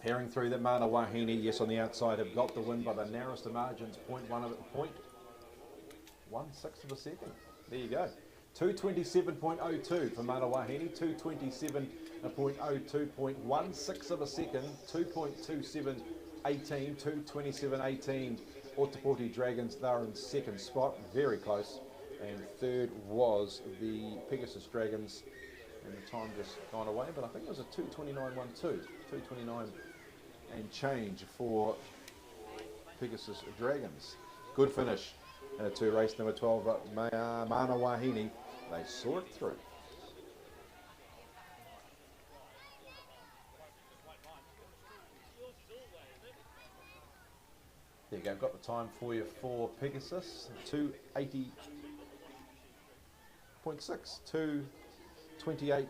Speaker 5: Hearing through that Mana Wahine, yes, on the outside, have got the win by the narrowest of margins, 0.16 of a second. There you go. 227.02 for Mana Wahine, 227.02, 0.16 of a second, 2.2718, 227.18. Ōtepoti Dragons, they're in second spot, very close. And third was the Pegasus Dragons, and the time just gone away, but I think it was a 229.12, 229 and change for Pegasus Dragons. Good finish to race number 12, Mana Wahine. They saw it through. There you go, got the time for you for Pegasus, 280.6, 228.6,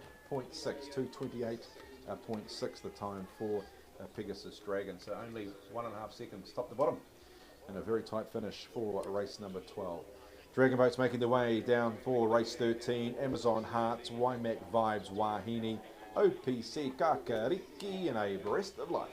Speaker 5: 228.6 the time for Pegasus Dragon. So only 1.5 seconds top to bottom, and a very tight finish for race number 12. Dragon boats making their way down for race 13. Amazon Hearts, Waimak Vibes, Wahine, OPC Kakariki, and a Breast of Life.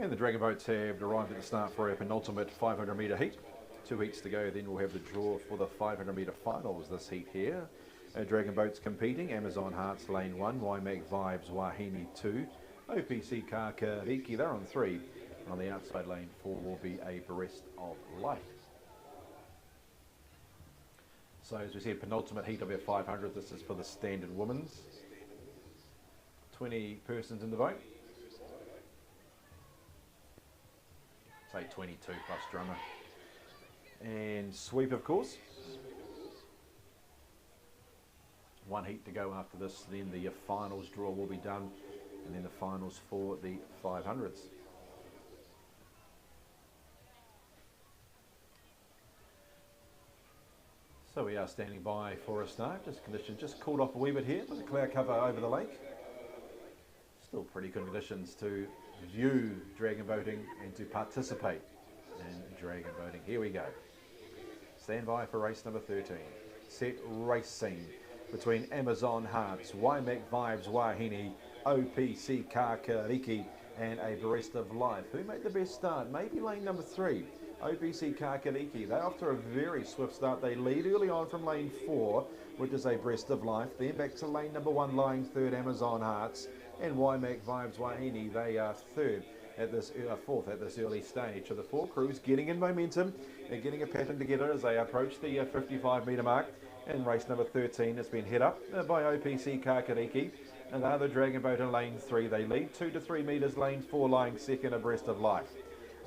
Speaker 5: And the Dragon Boats have arrived at the start for our penultimate 500 metre heat. 2 heats to go, then we'll have the draw for the 500 metre finals this heat here. Dragon Boats competing, Amazon Hearts lane 1, Waimak Vibes Wahine 2, OPC Kakariki, they're on 3. And on the outside lane 4 will be a Breast of Life. So as we said, penultimate heat of our 500, this is for the standard women's. 20 persons in the boat. Say 22 plus drummer. And sweep, of course. 1 heat to go after this, then the finals draw will be done, and then the finals for the 500s. So we are standing by for a start. Just conditions just cooled off a wee bit here with the cloud cover over the lake. Still pretty good conditions to view dragon boating and to participate in dragon boating. Here we go. Stand by for race number 13. Set race scene between Amazon Hearts, Waimak Vibes Wahine, OPC Kakariki and a Breast of Life. Who made the best start? Maybe lane number 3. OPC Kakariki. They're off to a very swift start. They lead early on from lane 4, which is a Breast of Life. Then back to lane number 1, lying 3rd, Amazon Hearts. And Waimak Vibes Wahine, they are 3rd at this 4th at this early stage. So the 4 crews getting in momentum and getting a pattern together as they approach the 55 metre mark. And race number 13 has been hit up by OPC Kakariki. And they're the dragon boat in lane 3. They lead 2 to 3 metres. Lane 4 lying 2nd, a Breast of Life.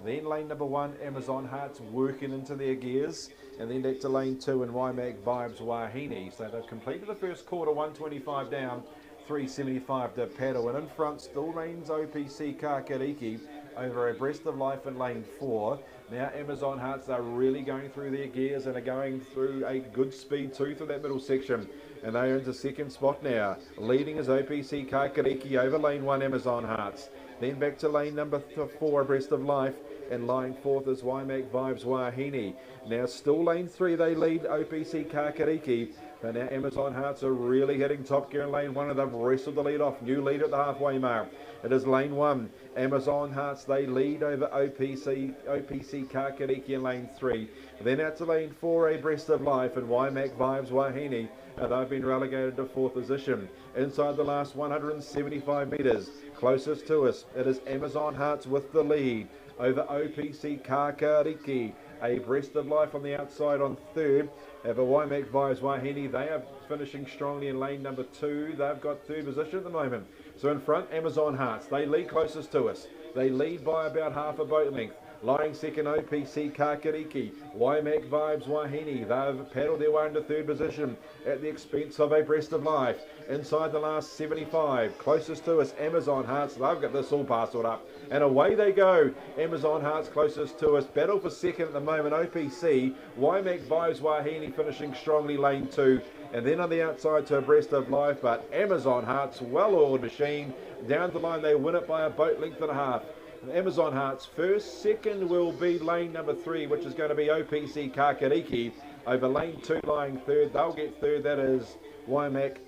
Speaker 5: Then lane number 1, Amazon Hearts working into their gears. And then back to lane 2 and Waimak Vibes Wahine. So they've completed the first quarter, 125 down, 375 to paddle. And in front still reigns OPC Kakariki over a Breast of Life in lane 4. Now Amazon Hearts are really going through their gears and are going through a good speed too through that middle section. And they are into 2nd spot now. Leading is OPC Kakariki over lane 1, Amazon Hearts. Then back to lane number 4, Breast of Life. And lying 4th is Waimak Vibes Wahine. Now still lane 3, they lead OPC Kakariki. But now Amazon Hearts are really hitting top gear in lane 1 and they've wrestled the lead off. New lead at the halfway mark. It is lane 1. Amazon Hearts, they lead over OPC Kakariki in lane 3. Then out to lane 4, a Breast of Life and Waimak Vibes Wahine. They've been relegated to 4th position. Inside the last 175 metres. Closest to us, it is Amazon Hearts with the lead over OPC Kakariki. A Breast of Life on the outside on 3rd. Have a Waimak Vibes Wahine. They are finishing strongly in lane number 2. They've got 3rd position at the moment. So in front, Amazon Hearts. They lead closest to us. They lead by about half a boat length. Lying 2nd, OPC Kakariki. Waimak Vibes Wahine. They've paddled their way into 3rd position at the expense of a Breast of Life. Inside the last 75. Closest to us, Amazon Hearts. They've got this all parcelled up. And away they go. Amazon Hearts closest to us. Battle for 2nd at the moment, OPC. Waimak Vibes Wahine finishing strongly lane 2. And then on the outside to a Breast of Life. But Amazon Hearts, well-oiled machine. Down the line, they win it by a boat length and a half. Amazon Hearts first, 2nd will be lane number 3, which is going to be OPC Kakariki over lane 2 lying 3rd. They'll get 3rd, that is Waimak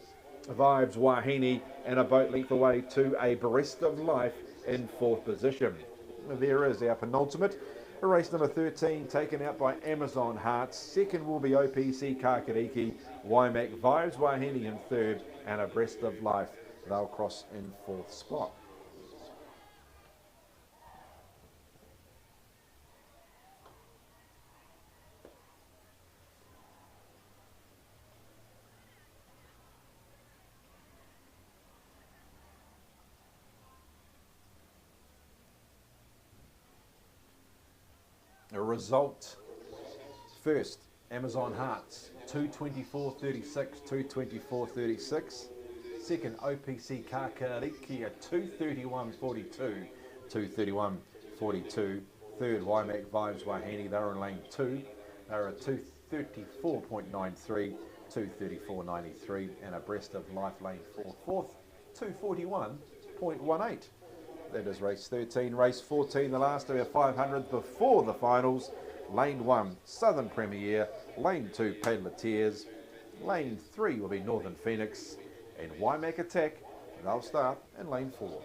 Speaker 5: Vibes Wahine, and a boat length away to a Breast of Life in 4th position. There is our penultimate. Race number 13 taken out by Amazon Hearts. 2nd will be OPC Kakariki, Waimak Vibes Wahine in 3rd, and a Breast of Life. They'll cross in 4th spot. A result first, Amazon Hearts 224.36, 224.36. 2nd, OPC Kakariki at 231.42, 231.42. 3rd, Waimak Vibes Wahine, they're in lane 2. They're at 234.93, 234.93, and a Breast of Life lane 4. 4th, 241.18. That is race 13. Race 14, the last of our 500 before the finals. Lane 1, Southern Premier. Lane 2, Padletteers. Lane 3 will be Northern Phoenix. And Waimak Attack, they'll start in lane 4.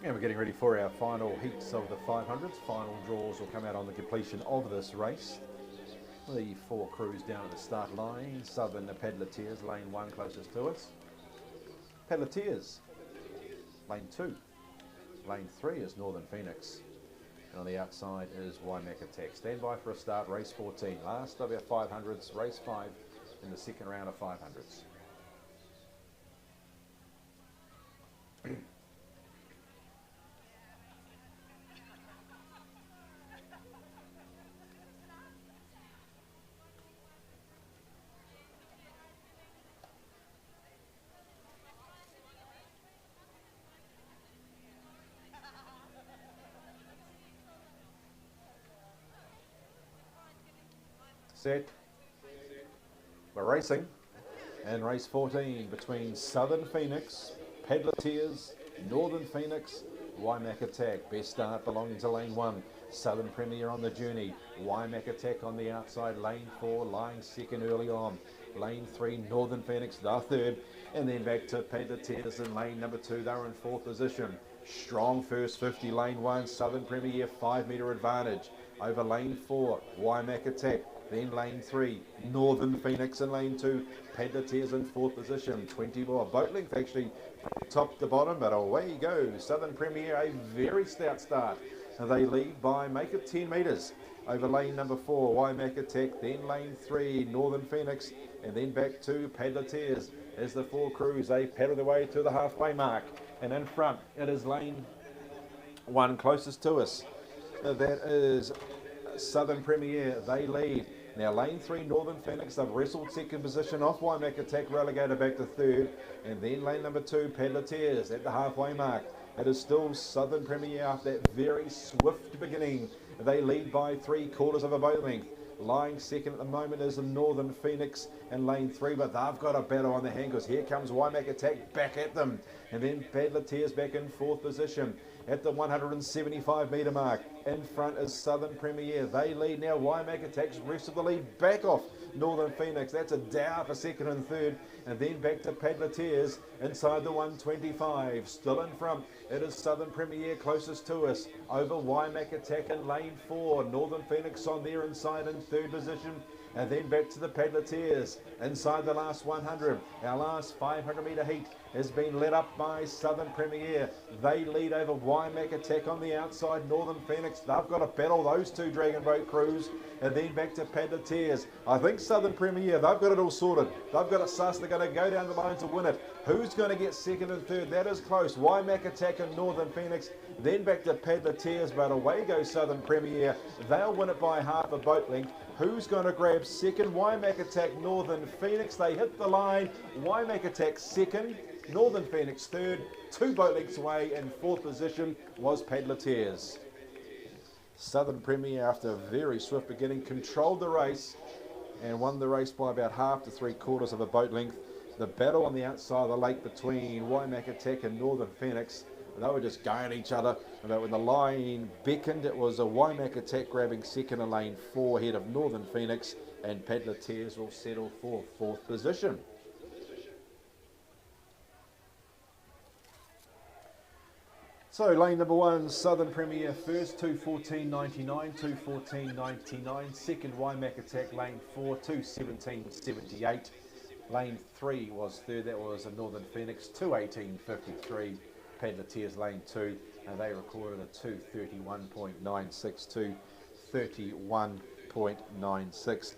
Speaker 5: And we're getting ready for our final heats of the 500s. Final draws will come out on the completion of this race. The 4 crews down at the start line. Southern Pedaleteers, lane 1 closest to us. Pedaleteers, lane 2. Lane 3 is Northern Phoenix. And on the outside is Waimeka Tech. Stand by for a start, race 14. Last of our 500s, race 5 in the second round of 500s. Set. We're racing. And race 14 between Southern Phoenix, Pedaleteers, Northern Phoenix, Waimeka Tech. Best start belonging to lane 1. Southern Premier on the journey. Waimeka Tech on the outside. Lane 4 lying second early on. Lane 3 Northern Phoenix the third. And then back to Pedaleteers in lane number 2. They're in 4th position. Strong first 50. Lane 1 Southern Premier 5 metre advantage. Over lane 4 Waimeka Tech. Then lane 3, Northern Phoenix in lane 2, Pedaleteers in 4th position, 20 more. Boat length actually from top to bottom, but away goes Southern Premier, a very stout start. They lead by, make it 10 metres. Over lane number 4, Waimeka Tech, then lane 3, Northern Phoenix, and then back to Pedaleteers. As the 4 crews, they paddle their way to the halfway mark. And in front, it is lane 1 closest to us. That is Southern Premier, they lead. Now lane 3 Northern Phoenix, they've wrestled second position off Waimeka Tech, relegated back to 3rd. And then lane number 2 Pedaleteers at the halfway mark. It is still Southern Premier after that very swift beginning. They lead by 3/4 of a boat length. Lying second at the moment is the Northern Phoenix in lane 3, but they've got a battle on their hand because here comes Waimeka Tech back at them. And then Pedaleteers back in 4th position at the 175 metre mark. In front is Southern Premier. They lead now. Waimeka Tech's rest of the lead back off Northern Phoenix. That's a dow for second and third. And then back to Pedaleteers inside the 125. Still in front, it is Southern Premier closest to us. Over Waimeka Tech in lane 4. Northern Phoenix on there inside in 3rd position. And then back to the Pedaleteers inside the last 100. Our last 500 metre heat has been led up by Southern Premier. They lead over Waimeka Tech on the outside. Northern Phoenix, they've got to battle those 2 Dragon Boat crews. And then back to Pedaleteers. I think Southern Premier, they've got it all sorted. They've got it sus. They're going to go down the line to win it. Who's going to get second and third? That is close. Waimeka Tech and Northern Phoenix. Then back to Pedaleteers, but away goes Southern Premier. They'll win it by half a boat length. Who's going to grab second? Waimeka Tech, Northern Phoenix. They hit the line. Waimeka Tech second. Northern Phoenix third. 2 boat lengths away. In 4th position was Pedaleteers. Southern Premier, after a very swift beginning, controlled the race and won the race by about half to 3/4 of a boat length. The battle on the outside of the lake between Waimeka Tech and Northern Phoenix, they were just going at each other. But when the line beckoned, it was a Waimeka Tech grabbing second in lane 4 ahead of Northern Phoenix, and Pedaleteers will settle for 4th position. So lane number 1, Southern Premier first, 2:14.99, 2:14.99. Second, Waimeka Tech, lane 4, 2:17.78. Lane 3 was third, that was a Northern Phoenix, 2:18.53. Pedaleteers lane 2, and they recorded a 2:31.96 to 31.96.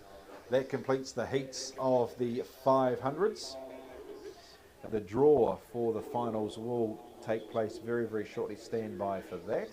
Speaker 5: That completes the heats of the 500s. The draw for the finals will take place very, very shortly. Stand by for that.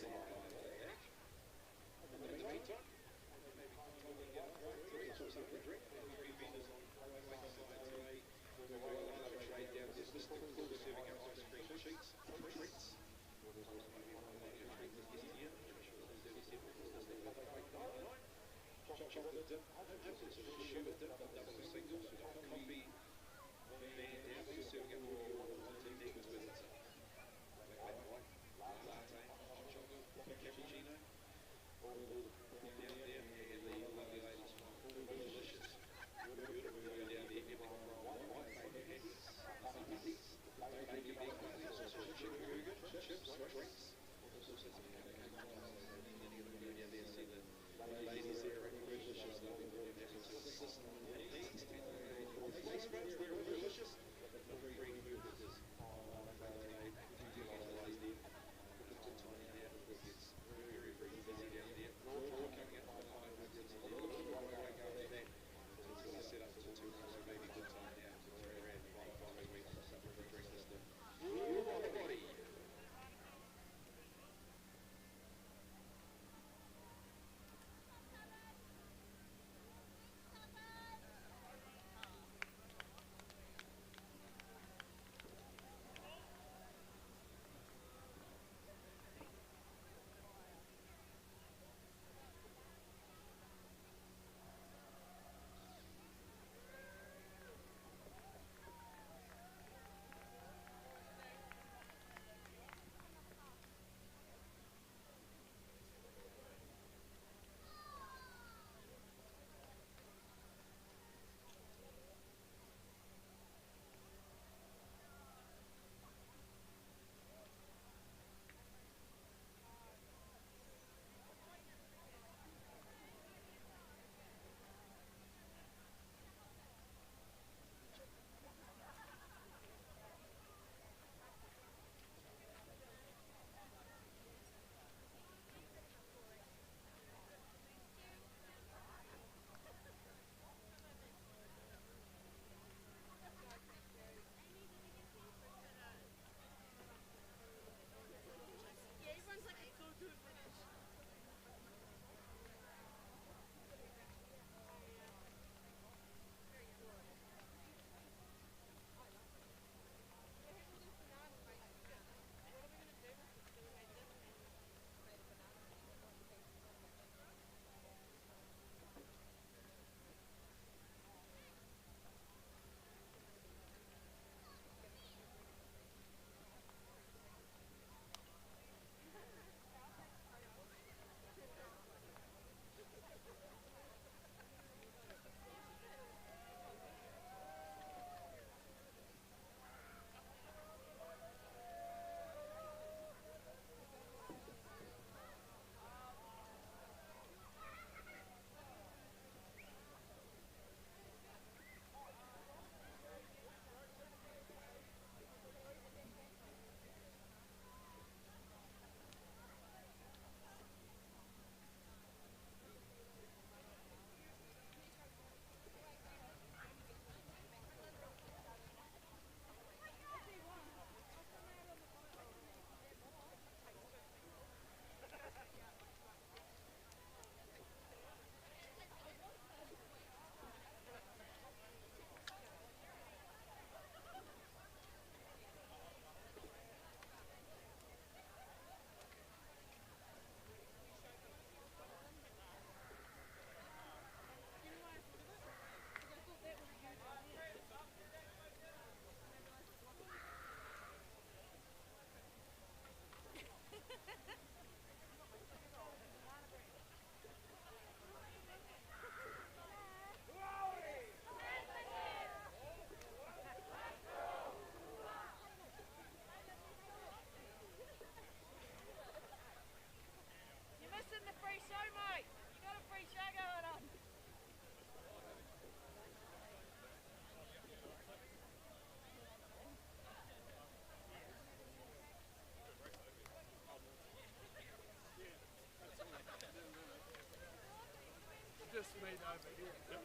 Speaker 6: just meet over here.
Speaker 8: Yep.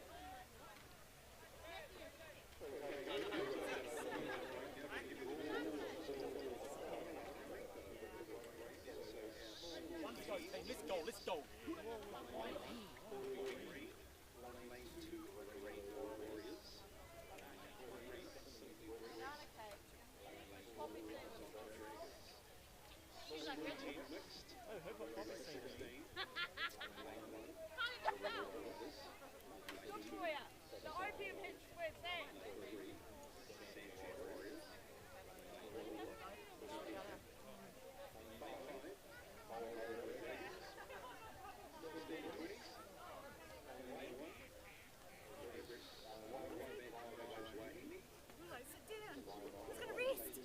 Speaker 7: Let's go, team. Let's go. Let's go.
Speaker 1: She's like Richard.
Speaker 7: Oh, who put Poppy seed in?
Speaker 1: Victoria, the opium hits where it's at. Sit down. He's gonna rest.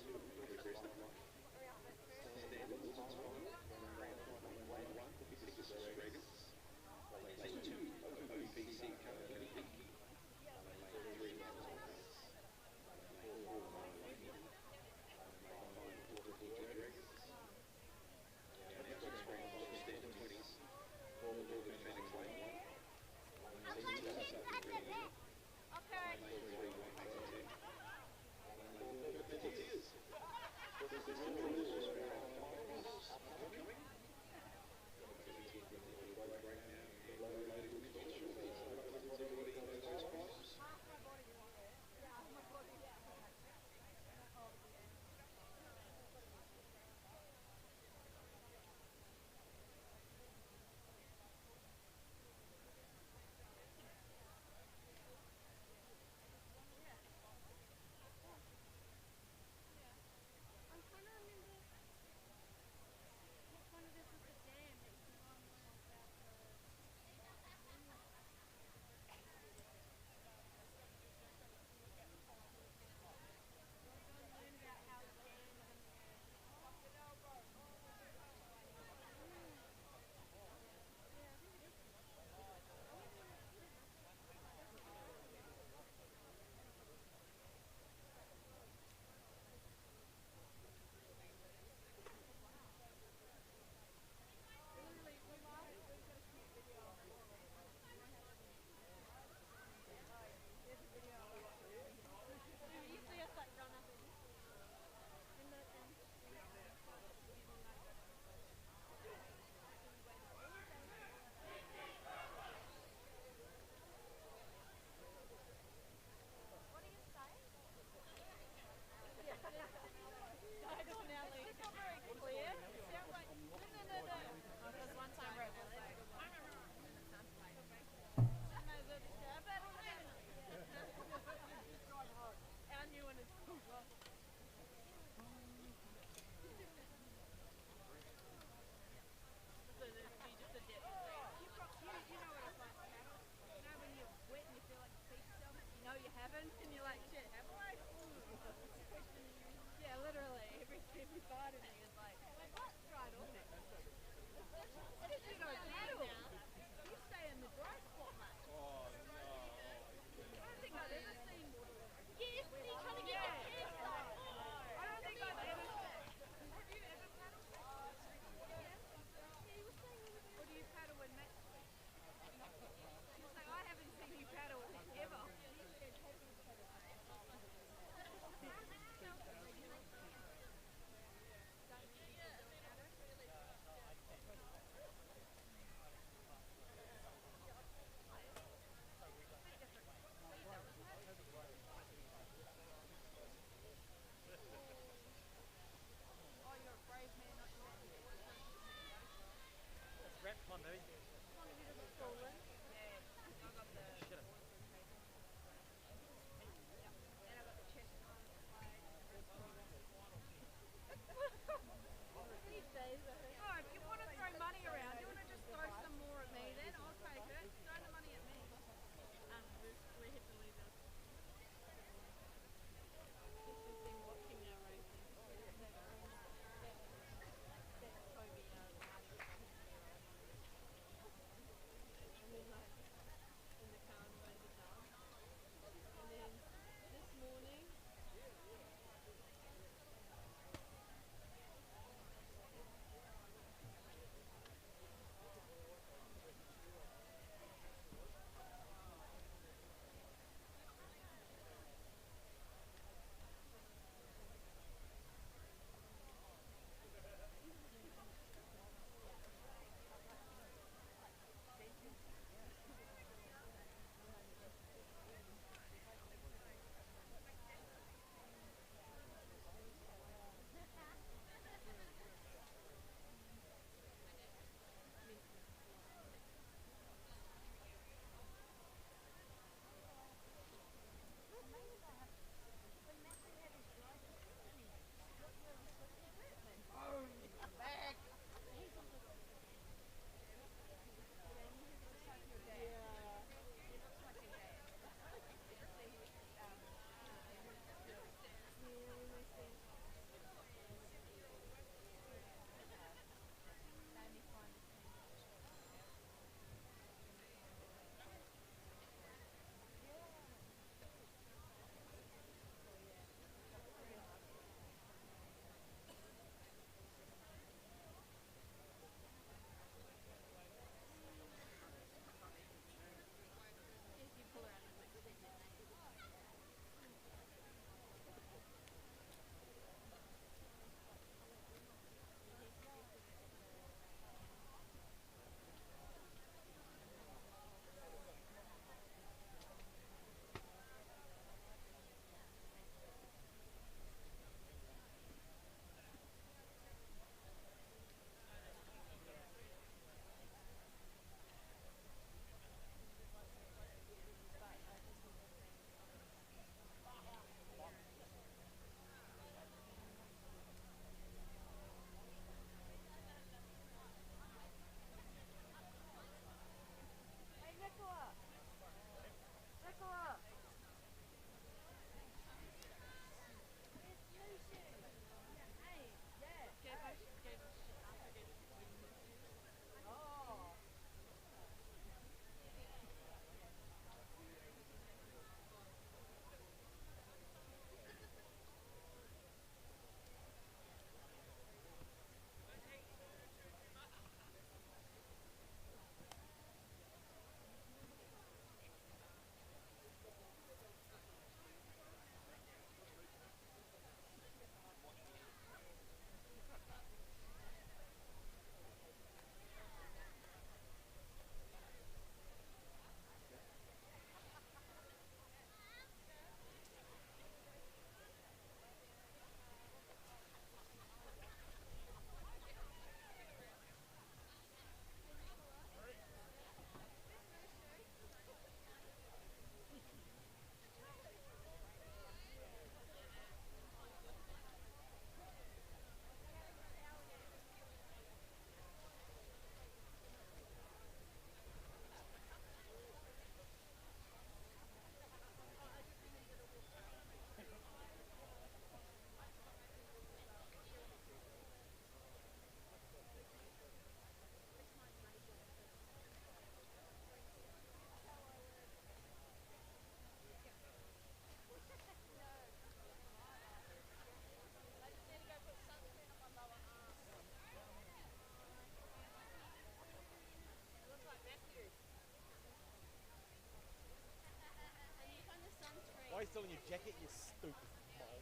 Speaker 3: your jacket, you stupid mole.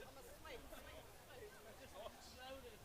Speaker 2: I'm a sweet,
Speaker 7: Loaded.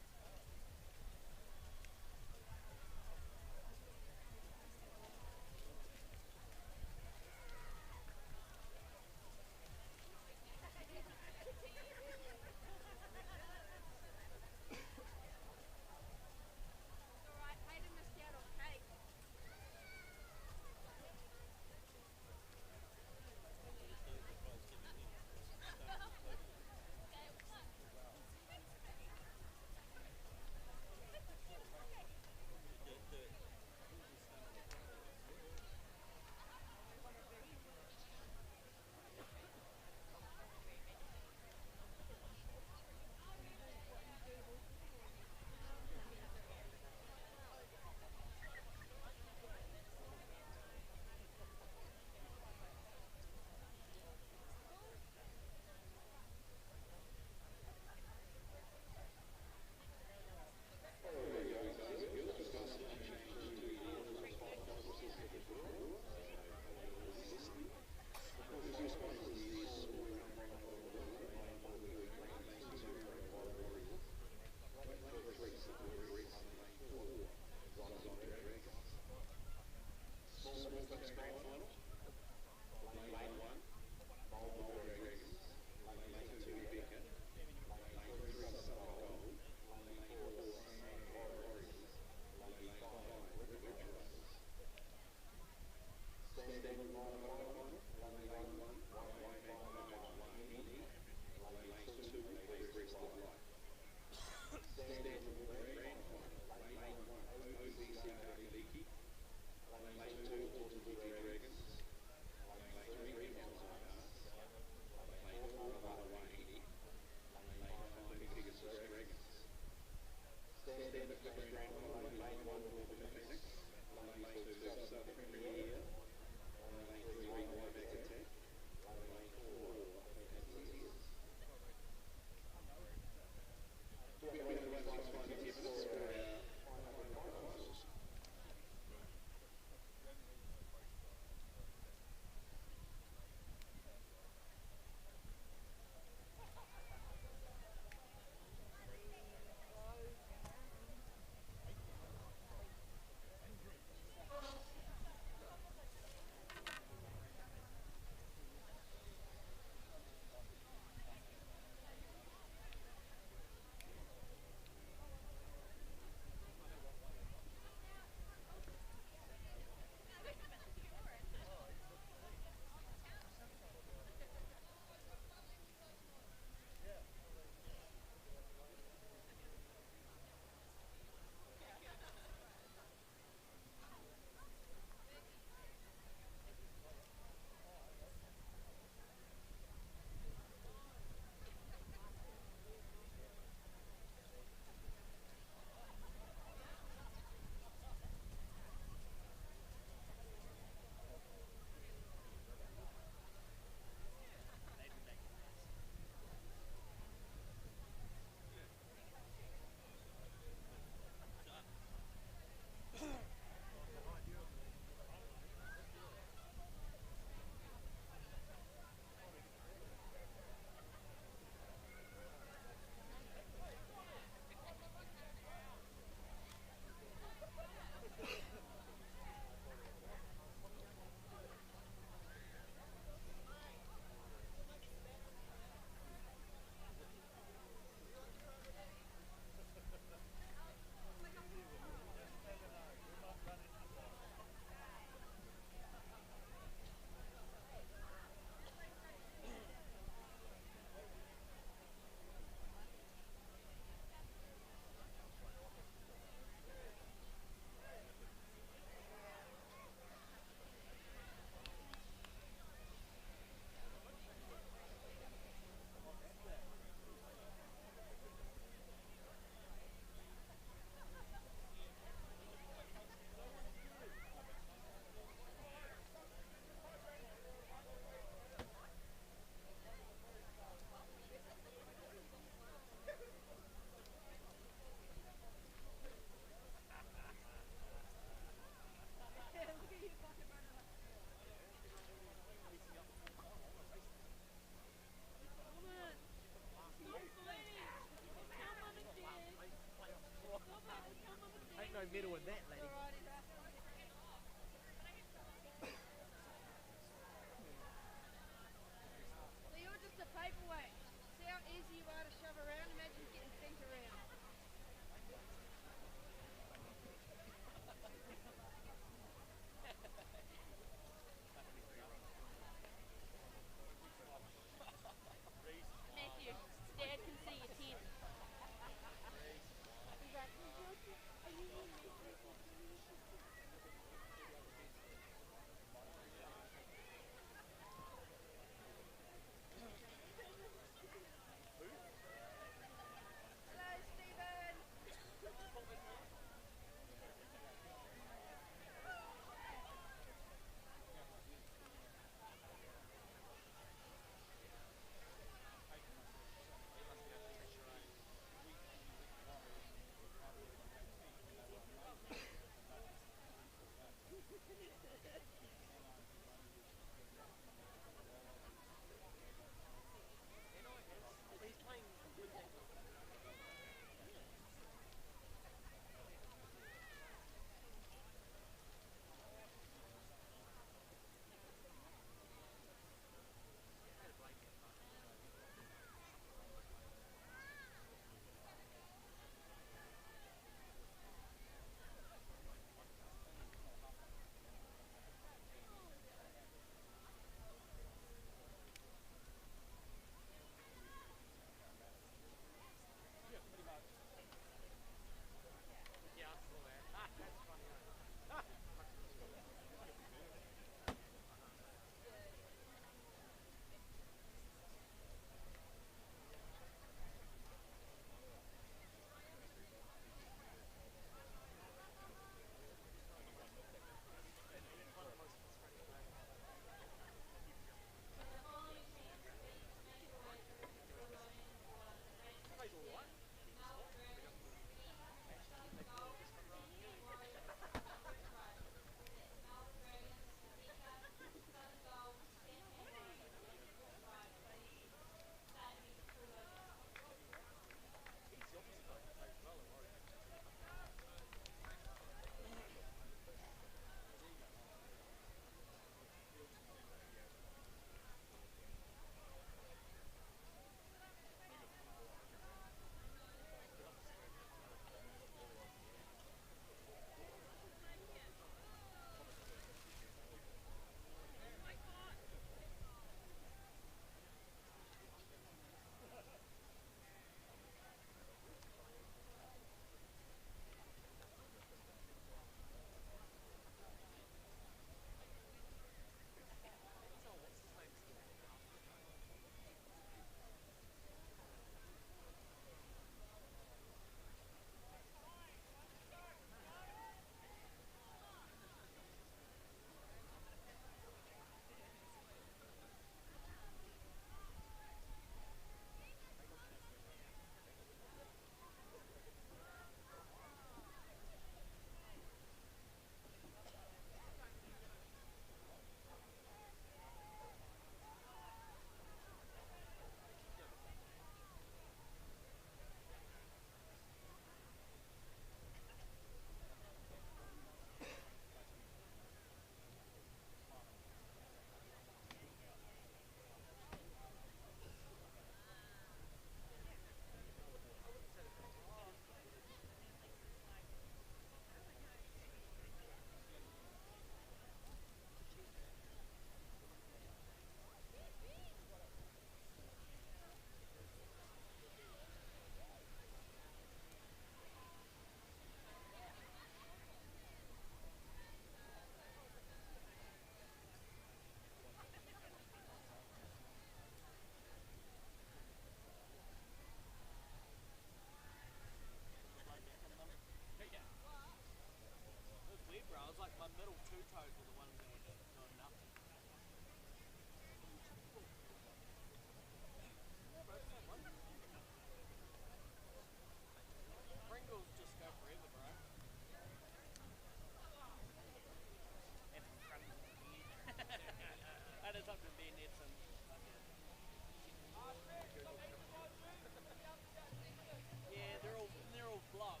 Speaker 7: block.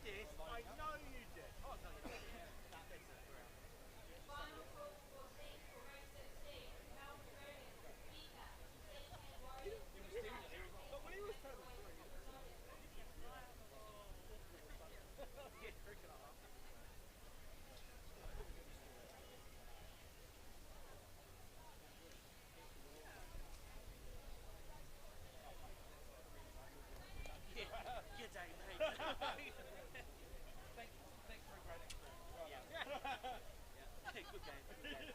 Speaker 7: Yes, I know you did. Oh, no, you didn't. Nah, that's it. We're out. But when he was trying to throw, you didn't say anything. Yeah, cricket, Yeah, good day, mate.
Speaker 8: Thanks for a great experience.
Speaker 7: Yeah. Yeah. Good game. Good game.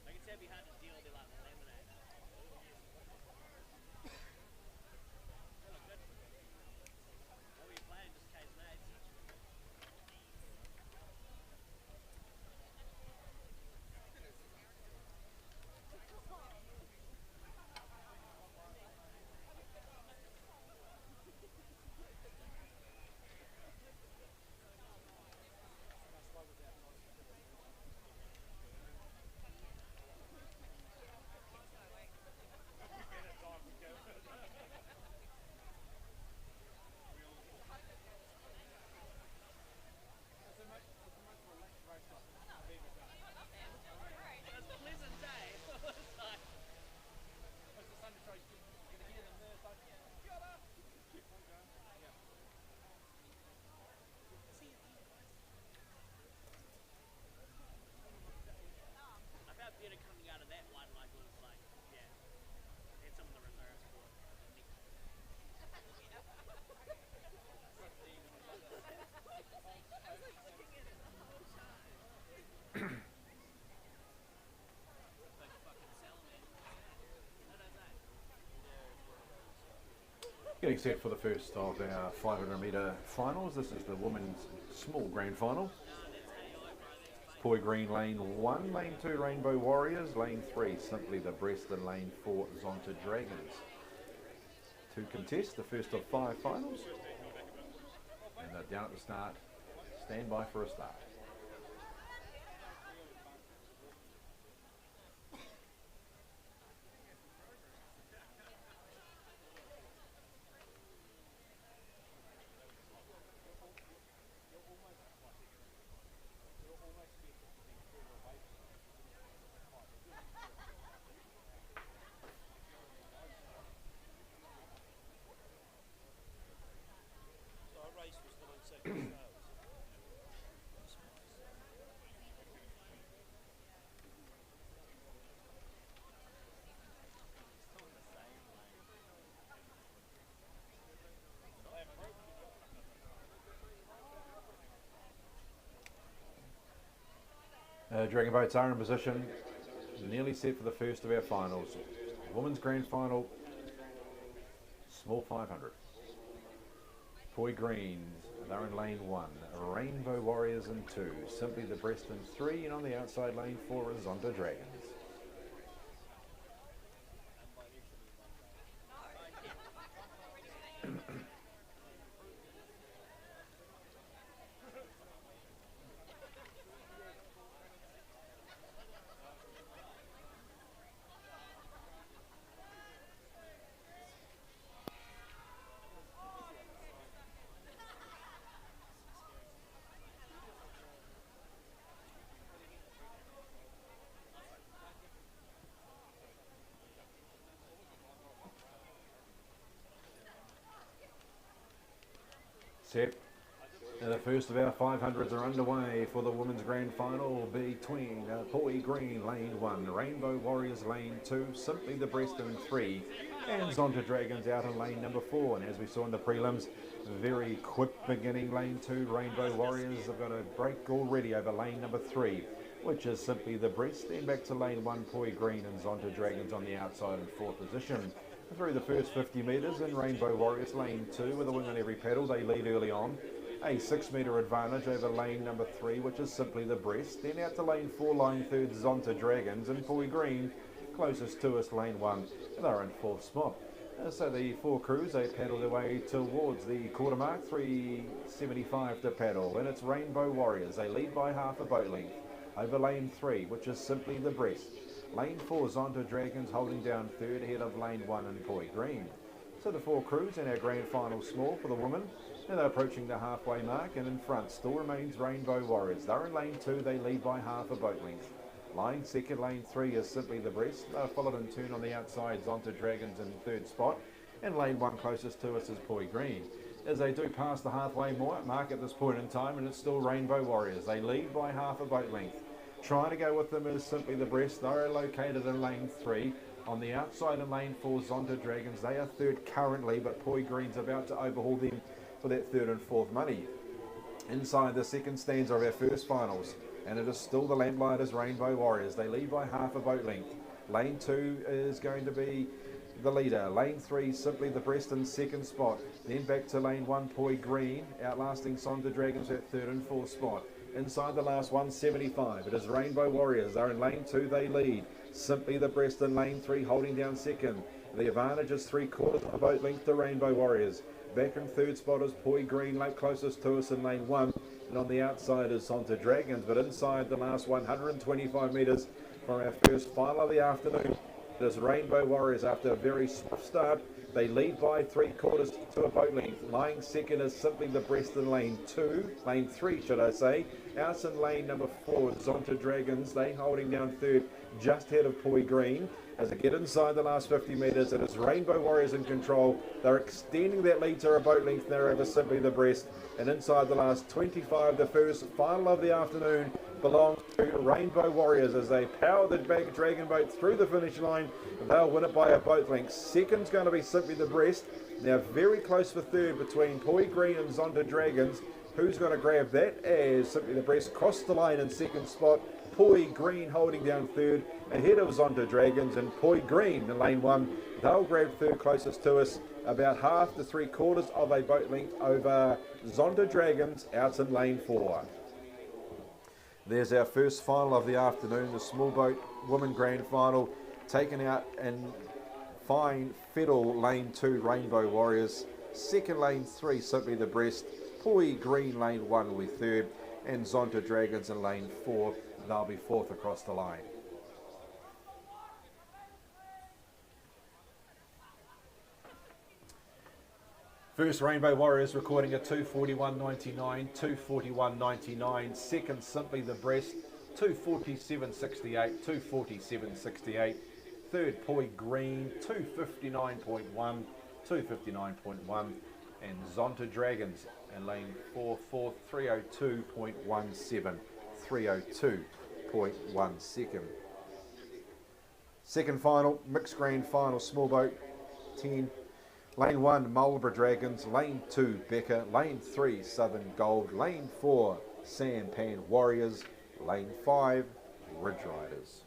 Speaker 7: I can tell it'd be hard to deal with it like the lemonade. They look good. What were you playing? Just K's mates? It was a pleasant day. It was like, I felt better coming out of that one, like it was like, yeah, had some of the reserves for it. Like fucking salamander. What did I say?
Speaker 5: Getting set for the first of our 500 metre finals. This is the women's small grand final. Poi Green Lane 1, Lane 2 Rainbow Warriors, Lane 3 Simply the Breast, and Lane 4 Zonta Dragons. To contest the first of 5 finals. And they're down at the start. Stand by for a start.
Speaker 4: So our race was done on second hours.
Speaker 5: Dragon boats are in position, nearly set for the first of our finals. Women's grand final, small 500. Poi Greens, they're in lane 1. Rainbow Warriors in 2. Simply the Breast in 3. And on the outside lane 4 is Zonta Dragons. Set. And the first of our 500s are underway for the women's grand final between Poi Green lane 1, Rainbow Warriors lane 2, Simply the Breast in 3, and Zonta Dragons out in lane number 4. And as we saw in the prelims, very quick beginning lane 2. Rainbow Warriors have got a break already over lane number 3, which is Simply the Breast. Then back to lane 1, Poi Green and Zonta Dragons on the outside in 4th position. Through the first 50 metres in Rainbow Warriors lane 2 with a wing on every pedal, they lead early on. A 6 metre advantage over lane number 3, which is Simply the Breast. Then out to lane 4, line 3rd, Zonta Dragons, and Poi Green closest to us, lane 1. They're in 4th spot. So the 4 crews, they paddle their way towards the quarter mark, 3:75 to paddle. And it's Rainbow Warriors. They lead by half a boat length over lane 3, which is Simply the Breast. Lane 4, Zonta Dragons holding down 3rd ahead of lane 1 and Poi Green. So the 4 crews in our grand final small for the women. And they're approaching the halfway mark, and in front still remains Rainbow Warriors. They're in lane 2, they lead by half a boat length. Line 2nd, lane 3 is Simply the Breast. They're followed in turn on the outside, Zonta Dragons in 3rd spot. And lane 1 closest to us is Poi Green. As they do pass the halfway mark at this point in time, and it's still Rainbow Warriors. They lead by half a boat length. Trying to go with them is Simply the Breast. They're located in lane 3. On the outside in lane 4, Zonta Dragons. They are 3rd currently, but Poi Green's about to overhaul them for that 3rd and 4th money. Inside the second stanza of our first finals, and it is still the Lamplighters Rainbow Warriors. They lead by half a boat length. Lane 2 is going to be the leader. Lane 3, Simply the Breast in 2nd spot. Then back to lane 1, Poi Green, outlasting Zonta Dragons at 3rd and 4th spot. Inside the last 175, it is Rainbow Warriors. They're in lane 2, they lead. Simply the Breast in lane 3, holding down 2nd. The advantage is 3/4 of a boat length to Rainbow Warriors. Back in 3rd spot is Poi Green, late closest to us in lane 1. And on the outside is Zonta Dragons. But inside the last 125 metres from our first final of the afternoon, it is Rainbow Warriors after a very swift start. They lead by 3/4 to a boat length. Lying 2nd is Simply the Breast in lane 2, lane 3 should I say. Out in lane number 4, Zonta Dragons. They holding down 3rd, just ahead of Poi Green. As they get inside the last 50 metres, it is Rainbow Warriors in control. They're extending that lead to a boat length there over Simply the Breast. And inside the last 25, the first final of the afternoon belongs to Rainbow Warriors as they power the big dragon boat through the finish line. They'll win it by a boat length. Second's going to be Simply the Breast. Now very close for 3rd between Poi Green and Zonta Dragons. Who's going to grab that as Simply the Breast cross the line in 2nd spot. Poi Green holding down 3rd ahead of Zonta Dragons, and Poi Green in lane 1. They'll grab 3rd closest to us, about half to 3/4 of a boat length over Zonta Dragons out in lane 4. There's our first final of the afternoon, the small boat women grand final, taken out in fine fiddle lane 2 Rainbow Warriors, 2nd lane 3 Simply the Breast, Poi Green lane 1 will be 3rd, and Zonta Dragons in lane 4. They'll be 4th across the line. First Rainbow Warriors recording a 2:41.99, 2:41.99. Second Simply the Breast, 2:47.68, 2:47.68. Third Poi Green, 2:59.1, 2:59.1. And Zonta Dragons in lane 4, 4th, 3:02.17. 3:02.1 Second final, mixed grand final, small boat, 10. Lane 1, Marlborough Dragons. Lane 2, Becca. Lane 3, Southern Gold. Lane 4, Sampan Warriors. Lane 5, Ridge Riders.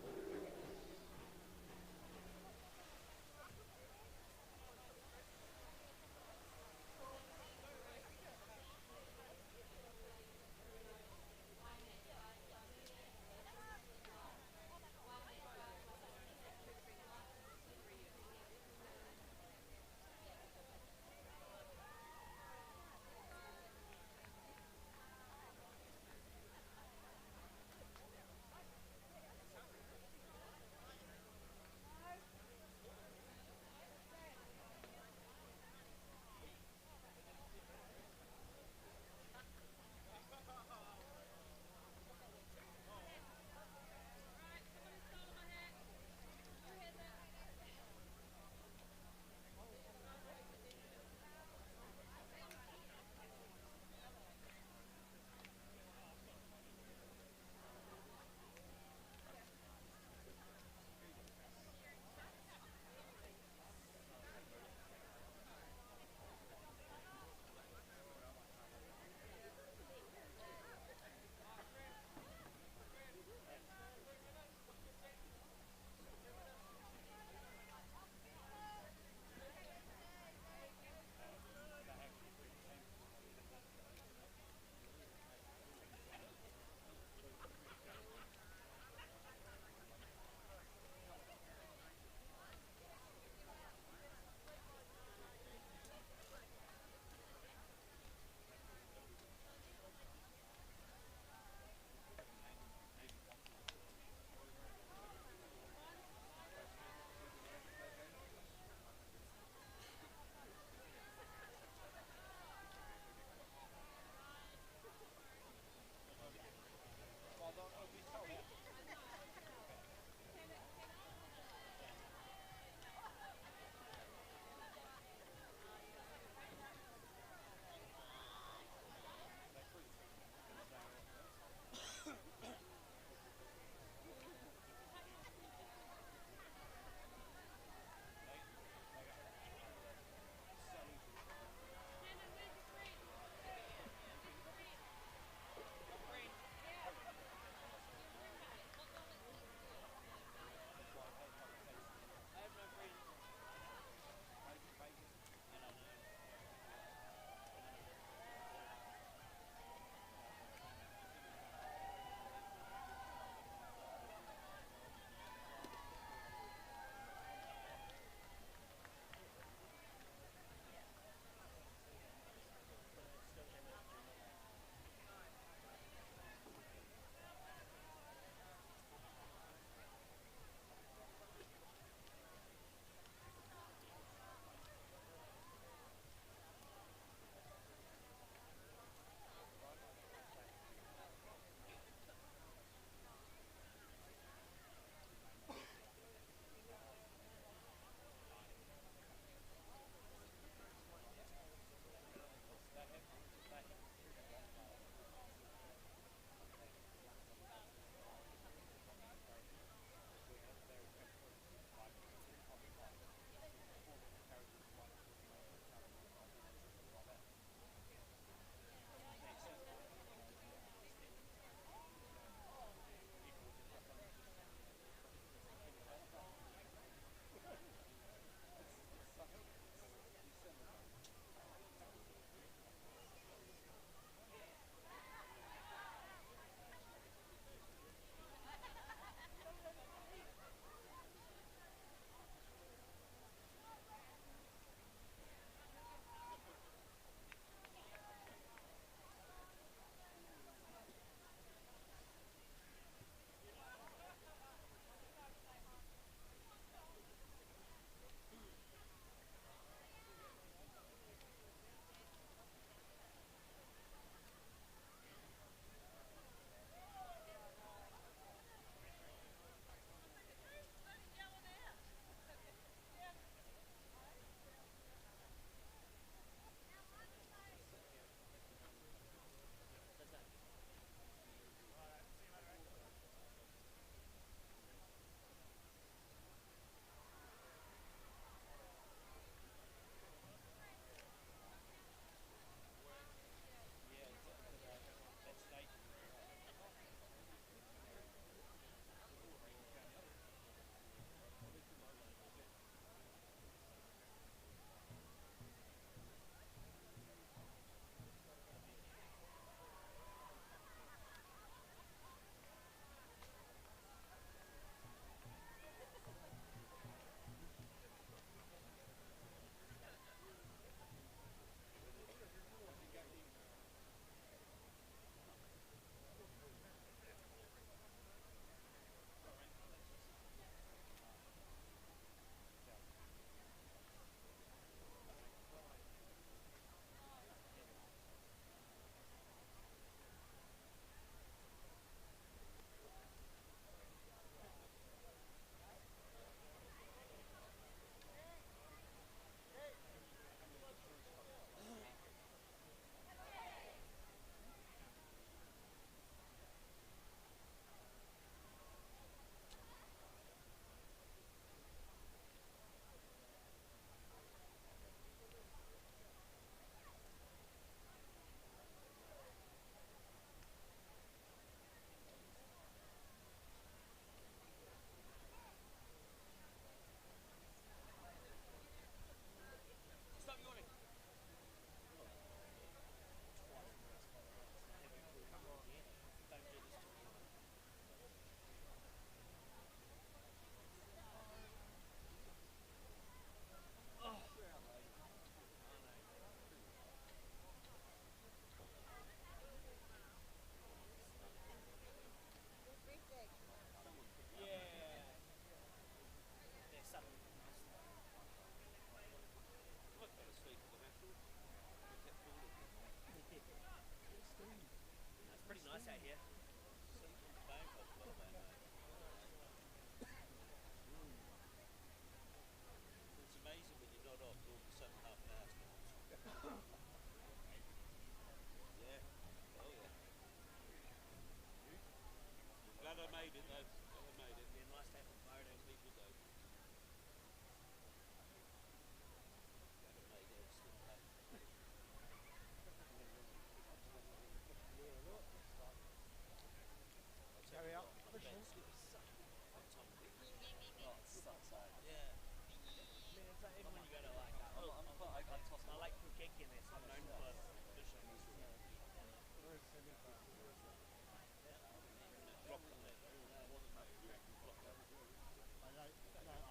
Speaker 6: I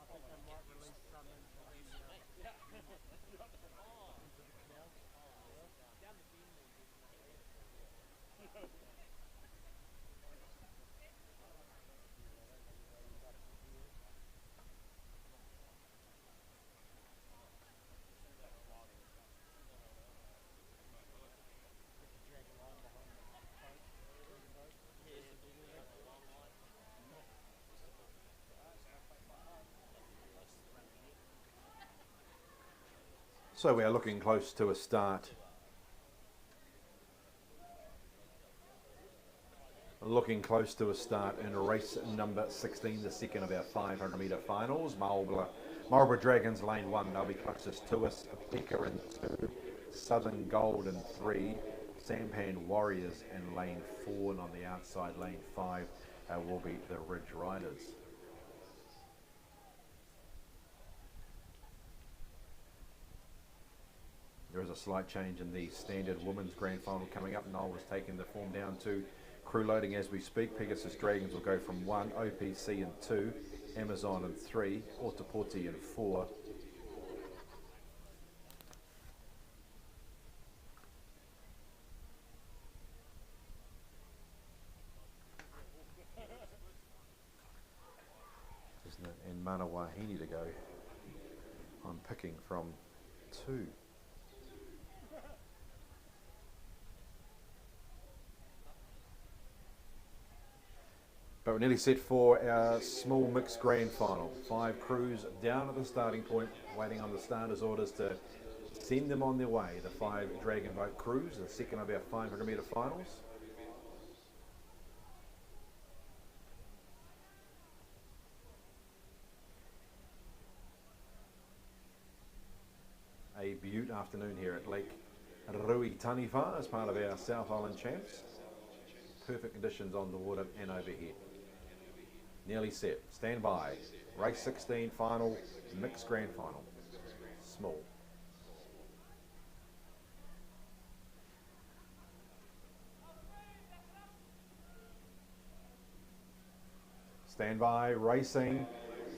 Speaker 6: think they might release some into the canal. Drag a line behind the boat, dragon boat.
Speaker 5: So we are looking close to a start. Looking close to a start in race number 16, the second of our 500 metre finals. Marlborough Dragons lane 1, they'll be closest to us. Picker in 2, Southern Gold in 3, Sampan Warriors in lane 4, and on the outside lane 5 will be the Ridge Riders. There is a slight change in the standard women's grand final coming up. Noel was taking the form down to crew loading as we speak. Pegasus Dragons will go from 1, OPC in 2, Amazon in 3, Autoporti in 4. And Manawahini to go. I'm picking from 2. But we're nearly set for our small mixed grand final. 5 crews down at the starting point, waiting on the starters' orders to send them on their way. The 5 Dragon Boat crews, the second of our 500 metre finals. A beaut afternoon here at Lake Ruataniwha as part of our South Island champs. Perfect conditions on the water and overhead. Nearly set. Stand by. Race 16 final, mixed grand final. Small. Stand by. Racing.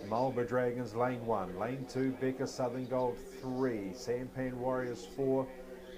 Speaker 5: Marlborough Dragons lane 1. Lane 2, Becca Southern Gold 3. Sampan Warriors 4.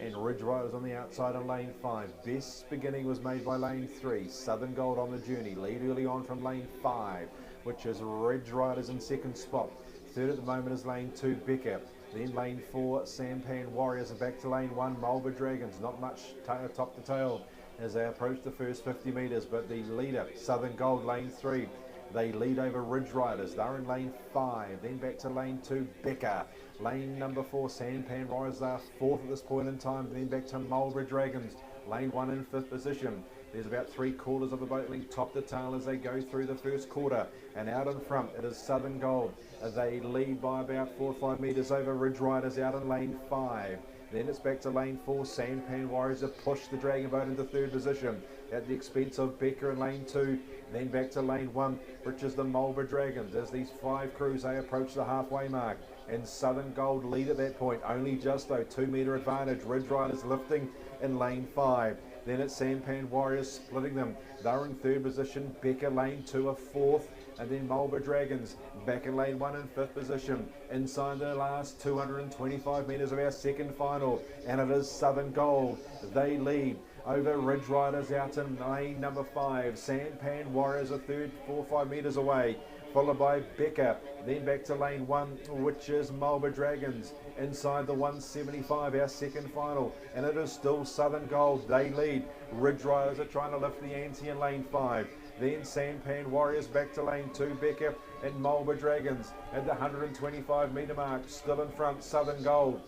Speaker 5: And Ridge Riders on the outside in lane 5. Best beginning was made by lane 3. Southern Gold on the journey. Lead early on from lane 5, which is Ridge Riders in second spot. Third at the moment is lane 2, Becca. Then lane 4, Sampan Warriors, and back to lane 1, Marlborough Dragons. Not much top to tail as they approach the first 50 metres, but the leader, Southern Gold, lane 3. They lead over Ridge Riders. They're in lane 5. Then back to lane 2, Becca. Lane number 4, Sampan Warriors. They are 4th at this point in time. Then back to Marlborough Dragons. Lane 1 in 5th position. There's about 3/4 of the boat link top to tail as they go through the first quarter. And out in front, it is Southern Gold. They lead by about 4 or 5 metres over Ridge Riders out in lane 5. Then it's back to lane 4, Sampan Warriors have pushed the Dragon Boat into 3rd position at the expense of Becker in lane 2. Then back to lane 1, which is the Marlborough Dragons. As these 5 crews, they approach the halfway mark. And Southern Gold lead at that point, only just though 2 metre advantage. Ridge Riders lifting in lane 5. Then it's Sampan Warriors splitting them. They're in 3rd position. Becker lane 2 are 4th. And then Marlborough Dragons back in lane 1 in 5th position. Inside the last 225 metres of our second final. And it is Southern Gold. They lead over Ridge Riders out in lane number 5. Sampan Warriors are 3rd, 4 or 5 metres away. Followed by Becker. Then back to lane 1, which is Marlborough Dragons. Inside the 175, our second final. And it is still Southern Gold. They lead. Ridge Riders are trying to lift the ante in lane 5. Then Sampan Warriors back to lane 2, Becker and Marlborough Dragons at the 125 metre mark. Still in front, Southern Gold.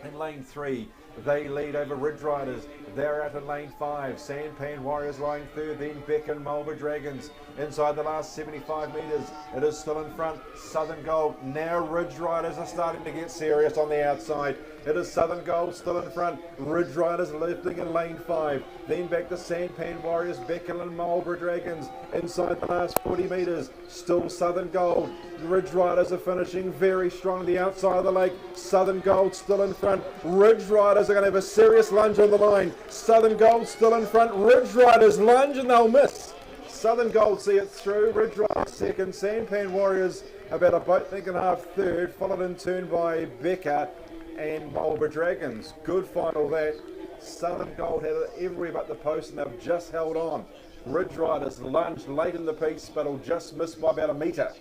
Speaker 5: In lane 3, they lead over Ridge Riders. They're out in lane 5. Sampan Warriors lying 3rd, then Becker and Marlborough Dragons. Inside the last 75 metres, it is still in front, Southern Gold. Now Ridge Riders are starting to get serious on the outside. It is Southern Gold still in front. Ridge Riders lifting in lane 5. Then back to Sampan Warriors, Becker and Marlborough Dragons. Inside the last 40 metres, still Southern Gold. Ridge Riders are finishing very strong on the outside of the lake. Southern Gold still in front. front. Ridge Riders are going to have a serious lunge on the line. Southern Gold still in front. Ridge Riders lunge and they'll miss. Southern Gold see it through. Ridge Riders second. Sampan Warriors about a boat and a half third. Followed in turn by Becker and Marlborough Dragons. Good final that. Southern Gold had it everywhere but the post and they've just held on. Ridge Riders lunged late in the piece but will just miss by about a metre.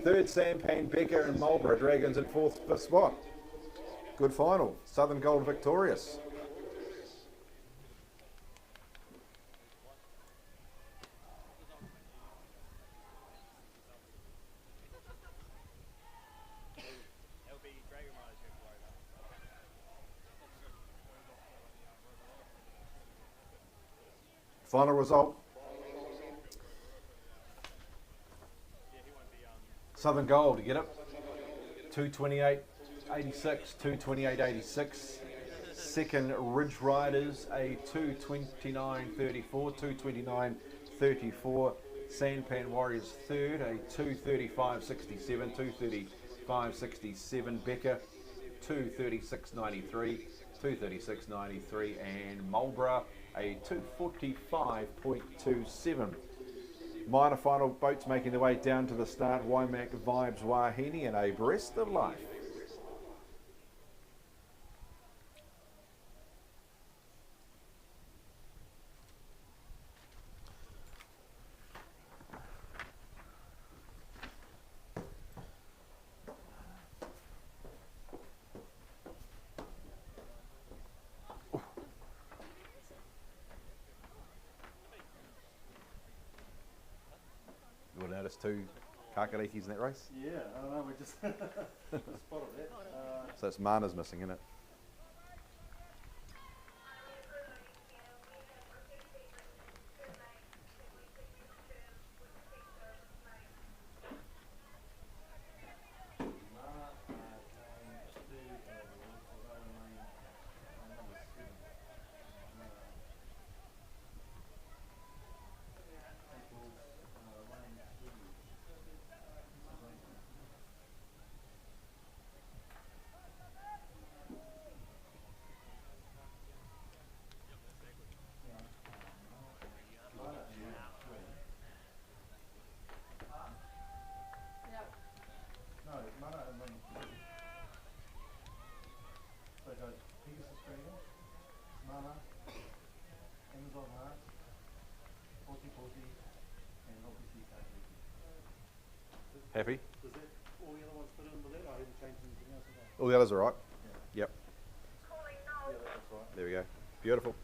Speaker 5: Third, Sampan, Becker and Marlborough Dragons in fourth, fifth spot. Good final. Southern Gold victorious.
Speaker 7: It'll be Dragon Riders you have to worry about.
Speaker 5: Final result. Southern Gold, you get it? 228.86, 228.86. Second, Ridge Riders, a 229.34, 229.34. Sampan Warriors third, a 235.67, 235.67. Becker, 236.93, 236.93. And Marlborough, a 245.27. Minor final boats making their way down to the start. Waimak Vibes Wahine and a Breast of Life. You will notice two kakarikis in that race.
Speaker 3: Yeah, I don't know, we just spotted that.
Speaker 5: So it's Mana's missing, isn't it?
Speaker 3: No, Mana and then so it goes Pegasus Dragon, Mana, Amazon Heart, Porty Porty, and obviously Kakariki.
Speaker 5: Happy?
Speaker 3: Does that all the other ones fit in with that? I haven't changed anything else at all.
Speaker 5: All the others are right.
Speaker 3: Yeah.
Speaker 5: Yep.
Speaker 3: Yeah, that's right.
Speaker 5: There we go. Beautiful.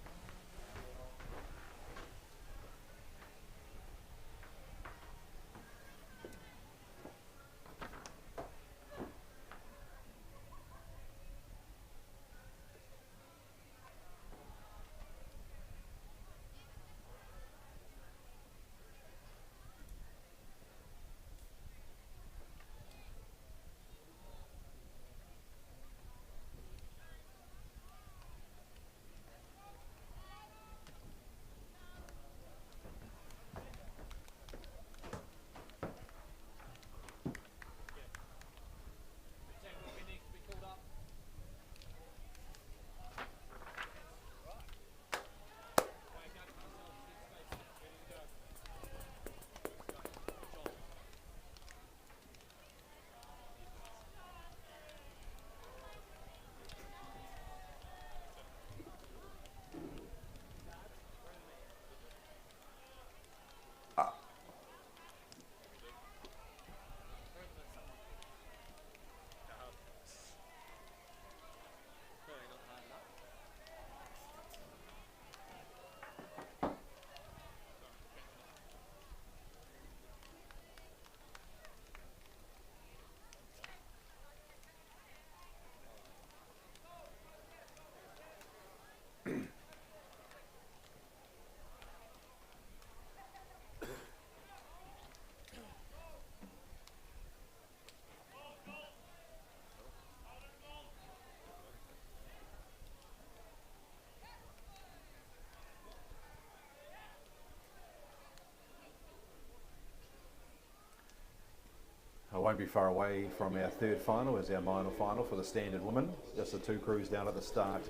Speaker 5: won't be far away from our third final as our minor final for the standard women. Just the two crews down at the start.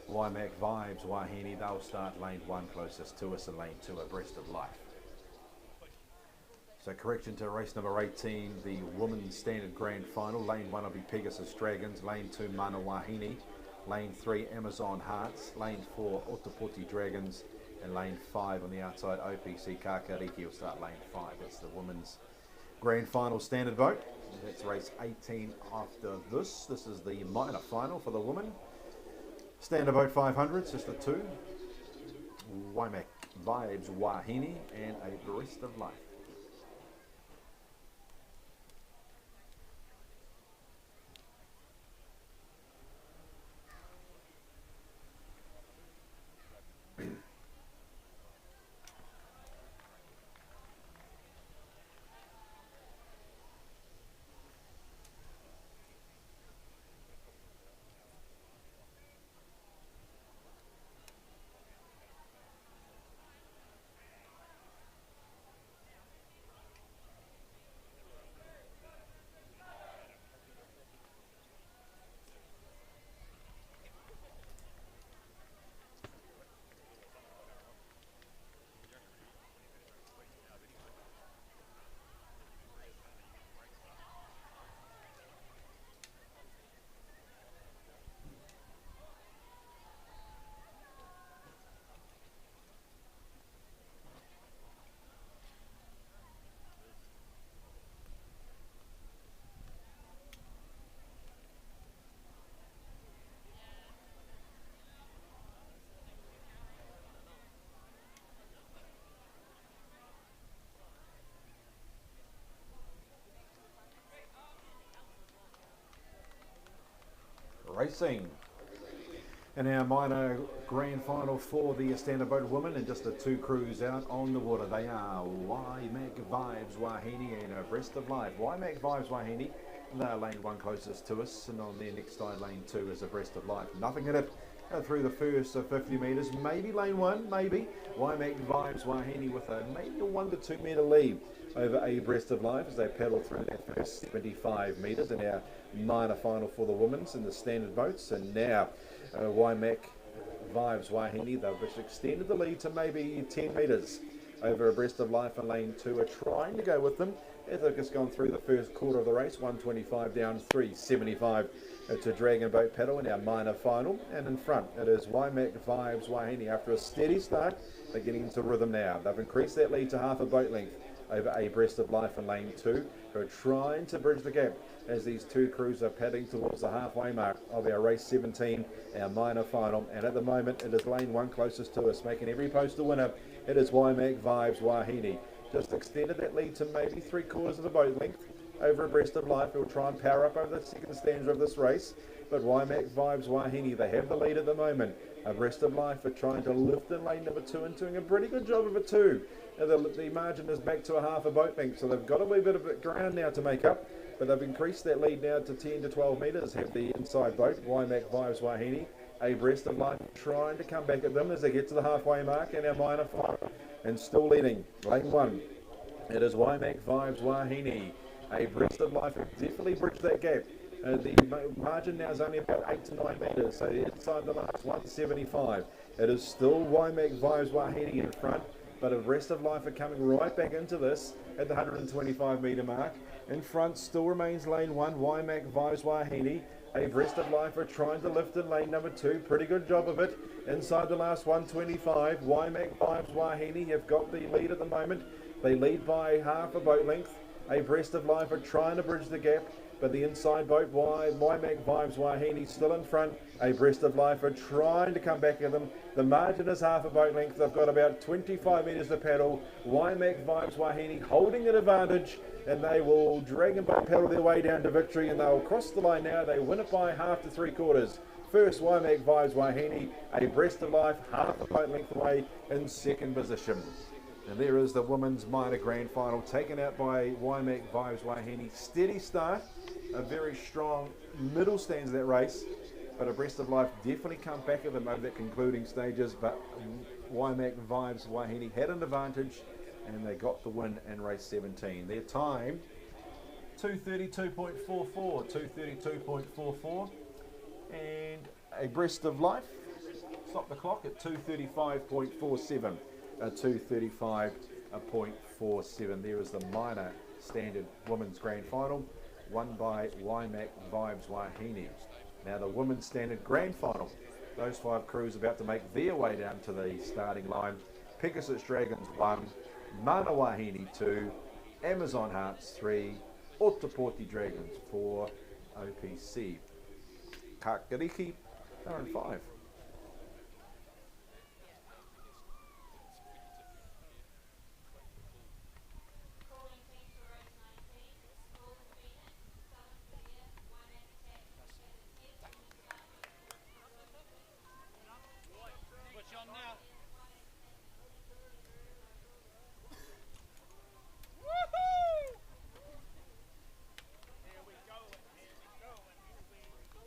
Speaker 5: Waimak Vibes, Wahine, they'll start lane 1 closest to us and lane 2 abreast of Life. So correction to race number 18, the women's standard grand final. Lane 1 will be Pegasus Dragons, lane 2 Mana Wahine, lane 3 Amazon Hearts, lane 4 Otapoti Dragons, and lane 5 on the outside OPC Kakariki will start lane 5. That's the women's grand final standard vote. That's race 18 after this. This is the minor final for the women. Standard vote 500s, just the two. Waimak Vibes Wahine and Abreast of Life. Racing. And our minor grand final for the standard boat women, and just the two crews out on the water. They are Waimak Vibes Wahine and Abreast of Life. Waimak Vibes Wahine, they're lane 1 closest to us, and on their next side lane 2 is Abreast of Life. Nothing in it through the first 50 metres, maybe lane 1, maybe. Waimak Vibes Wahine with maybe a 1 to 2 metre lead over Abreast of Life as they paddle through that first 75 metres in our minor final for the women's in the standard boats. And now Waimak Vibes Wahine, they've just extended the lead to maybe 10 metres over Abreast of Life, and lane 2 are trying to go with them as they've just gone through the first quarter of the race. 125 down, 375 to Dragon Boat Paddle in our minor final. And in front it is Waimak Vibes Wahine. After a steady start, they're getting into rhythm now. They've increased that lead to half a boat length over Abreast of Life in lane 2, who are trying to bridge the gap as these two crews are padding towards the halfway mark of our race 17, our minor final. And at the moment it is lane 1 closest to us, making every post a winner. It is Waimak Vibes Wahine. Just extended that lead to maybe 3/4 of a boat length over Abreast of Life. Who will try and power up over the second stanza of this race. But Waimak Vibes Wahine, they have the lead at the moment. Abreast of Life are trying to lift in lane number 2 and doing a pretty good job of it too. The margin is back to a half a boat length, so they've got a wee bit of ground now to make up, but they've increased that lead now to 10 to 12 metres. Have the inside boat, Waimak Vibes Wahine, Abreast of Life trying to come back at them as they get to the halfway mark in our minor final, and still leading lane 1. It is Waimak Vibes Wahine. Abreast of Life have definitely bridged that gap. The margin now is only about 8 to 9 metres, so inside the last 175. It is still Waimak Vibes Wahine in front, but Abreast of Life are coming right back into this at the 125 metre mark. In front still remains lane 1, Waimak Vibes Wahine. Abreast of Life are trying to lift in lane number 2. Pretty good job of it. Inside the last 125, Waimak Vibes Wahine have got the lead at the moment. They lead by half a boat length. Abreast of Life are trying to bridge the gap, but the inside boat, Waimak Vibes Wahine, still in front. Abreast of Life are trying to come back at them. The margin is half a boat length. They've got about 25 metres to paddle. Waimak Vibes Wahine holding an advantage, and they will Dragon Boat paddle their way down to victory, and they'll cross the line now. They win it by half to 3/4. First, Waimak Vibes Wahine, Abreast of Life, half a boat length away in second position. And there is the women's minor grand final, taken out by Waimak Vibes Wahine. Steady start, a very strong middle stands of that race, but Abreast of Life definitely come back at them over the concluding stages. But Waimak Vibes Wahine had an advantage, and they got the win in race 17. Their time 232.44, 232.44, and a breast of life. Stop the clock at 235.47, 235.47. There is the minor standard women's grand final, won by Waimak Vibes Wahine. Now the women's standard grand final. Those 5 crews about to make their way down to the starting line. Pegasus Dragons 1, Mana Wahine 2, Amazon Hearts 3, Otapoti Dragons 4, OPC. Kakariki are in 5.
Speaker 8: Switch on now. Woohoo! Here we go, and here we go, and here we go.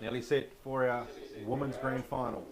Speaker 5: Nearly set for our women's grand final.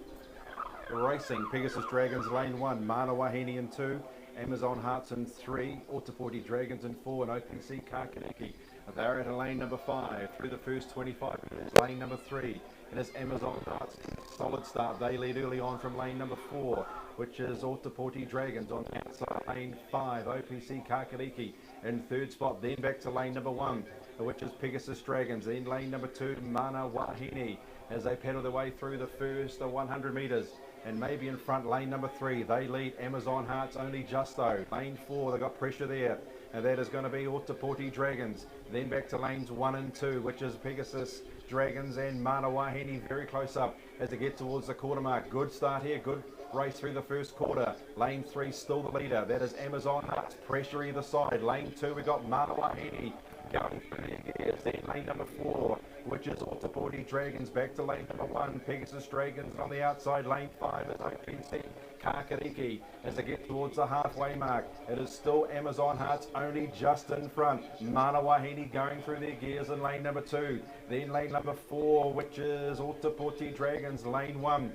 Speaker 5: Racing, Pegasus Dragons lane 1, Mana Wahine in 2, Amazon Hearts in 3, Ōtepoti Dragons in 4, and OPC Kakariki. They're at lane number 5 through the first 25 minutes. Lane number 3, it is Amazon Hearts. Solid start. They lead early on from lane number 4, which is Ōtepoti Dragons. On the outside, lane 5, OPC Kakariki in third spot. Then back to lane number 1, which is Pegasus Dragons. Then lane number 2, Mana Wahine, as they pedal their way through the first 100 metres. And maybe in front, lane number 3, they lead Amazon Hearts only just though. Lane 4, they got pressure there, and that is going to be Ōtepoti Dragons. Then back to lanes 1 and 2, which is Pegasus Dragons and Mana Wahine very close up as they get towards the quarter mark. Good start here, good race through the first quarter. Lane 3 still the leader, that is Amazon Hearts, pressure either side. Lane 2, we got Mana Wahine going through the gears. Then lane number 4, which is Ōtepoti Dragons, back to lane number 1, Pegasus Dragons on the outside. Lane 5 is OPC Kakariki as they get towards the halfway mark. It is still Amazon Hearts only just in front. Mana Wahine going through their gears in lane number 2. Then lane number 4, which is Ōtepoti Dragons, lane 1.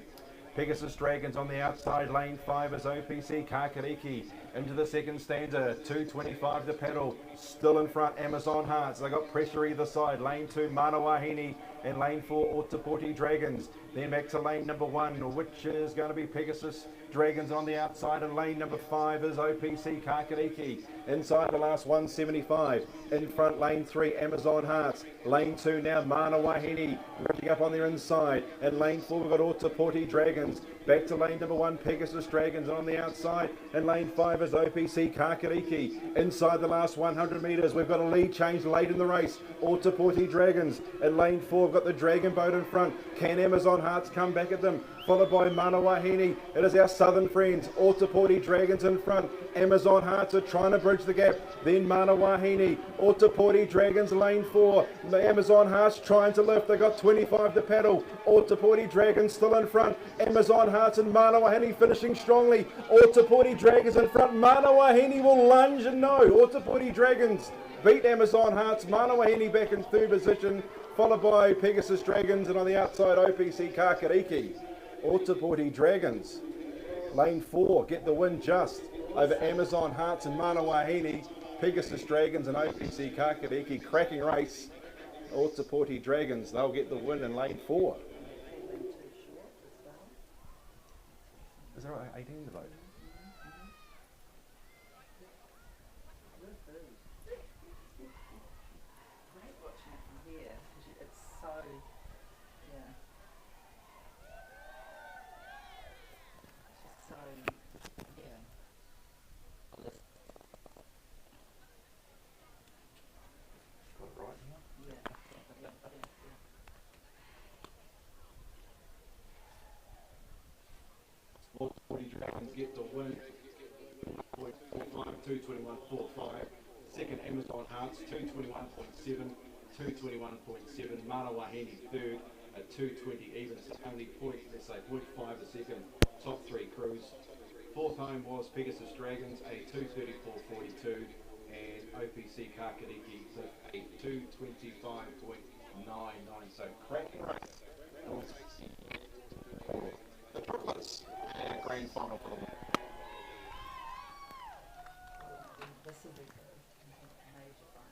Speaker 5: Pegasus Dragons on the outside. Lane 5 is OPC Kakariki into the second stanza. 2:25 to pedal. Still in front, Amazon Hearts. They got pressure either side. Lane 2, Mana Wahine, and lane 4, Ōtepoti Dragons. Then back to lane number 1, which is going to be Pegasus Dragons on the outside, and lane number 5 is OPC Kakariki. Inside the last 175. In front, lane 3, Amazon Hearts. Lane 2 now, Mana Wahine, rushing up on their inside. And lane 4, we've got Ōtepoti Dragons. Back to lane number 1, Pegasus Dragons on the outside. And lane 5 is OPC Kakariki. Inside the last 100 metres, we've got a lead change late in the race. Ōtepoti Dragons. In lane 4, we've got the Dragon Boat in front. Can Amazon Hearts come back at them? Followed by Mana Wahine. It is our southern friends. Ōtepoti Dragons in front. Amazon Hearts are trying to bridge the gap. Then Mana Wahine. Ōtepoti Dragons lane 4. The Amazon Hearts trying to lift. They got 25 to pedal. Ōtepoti Dragons still in front. Amazon Hearts and Mana Wahine finishing strongly. Ōtepoti Dragons in front. Mana Wahine will lunge, and no. Ōtepoti Dragons beat Amazon Hearts. Mana Wahine back in third position, followed by Pegasus Dragons, and on the outside OPC Kakariki. Ōtepoti Dragons, lane 4, get the win just over Amazon Hearts and Mana Wahine. Pegasus Dragons and OPC Kakariki, cracking race. Ōtepoti Dragons, they'll get the win in lane 4. Is there 18 to vote?
Speaker 9: Great watching it from here because it's so, yeah. It's just so, yeah.
Speaker 5: Got it right here.
Speaker 9: Yeah.
Speaker 5: Ōtepoti Dragons get the win. 2:21.45. Second, Amazon Hearts, 2:21.7. 2:21.7. Mana Wahine third at 2:20 even. So only 0.5 a second. Top 3 crews. Fourth home was Pegasus Dragons, a 2:34.42. And OPC Kakariki a 2:25.99. So cracking race. The Triplets and grand final for the win.
Speaker 9: This will be the major final.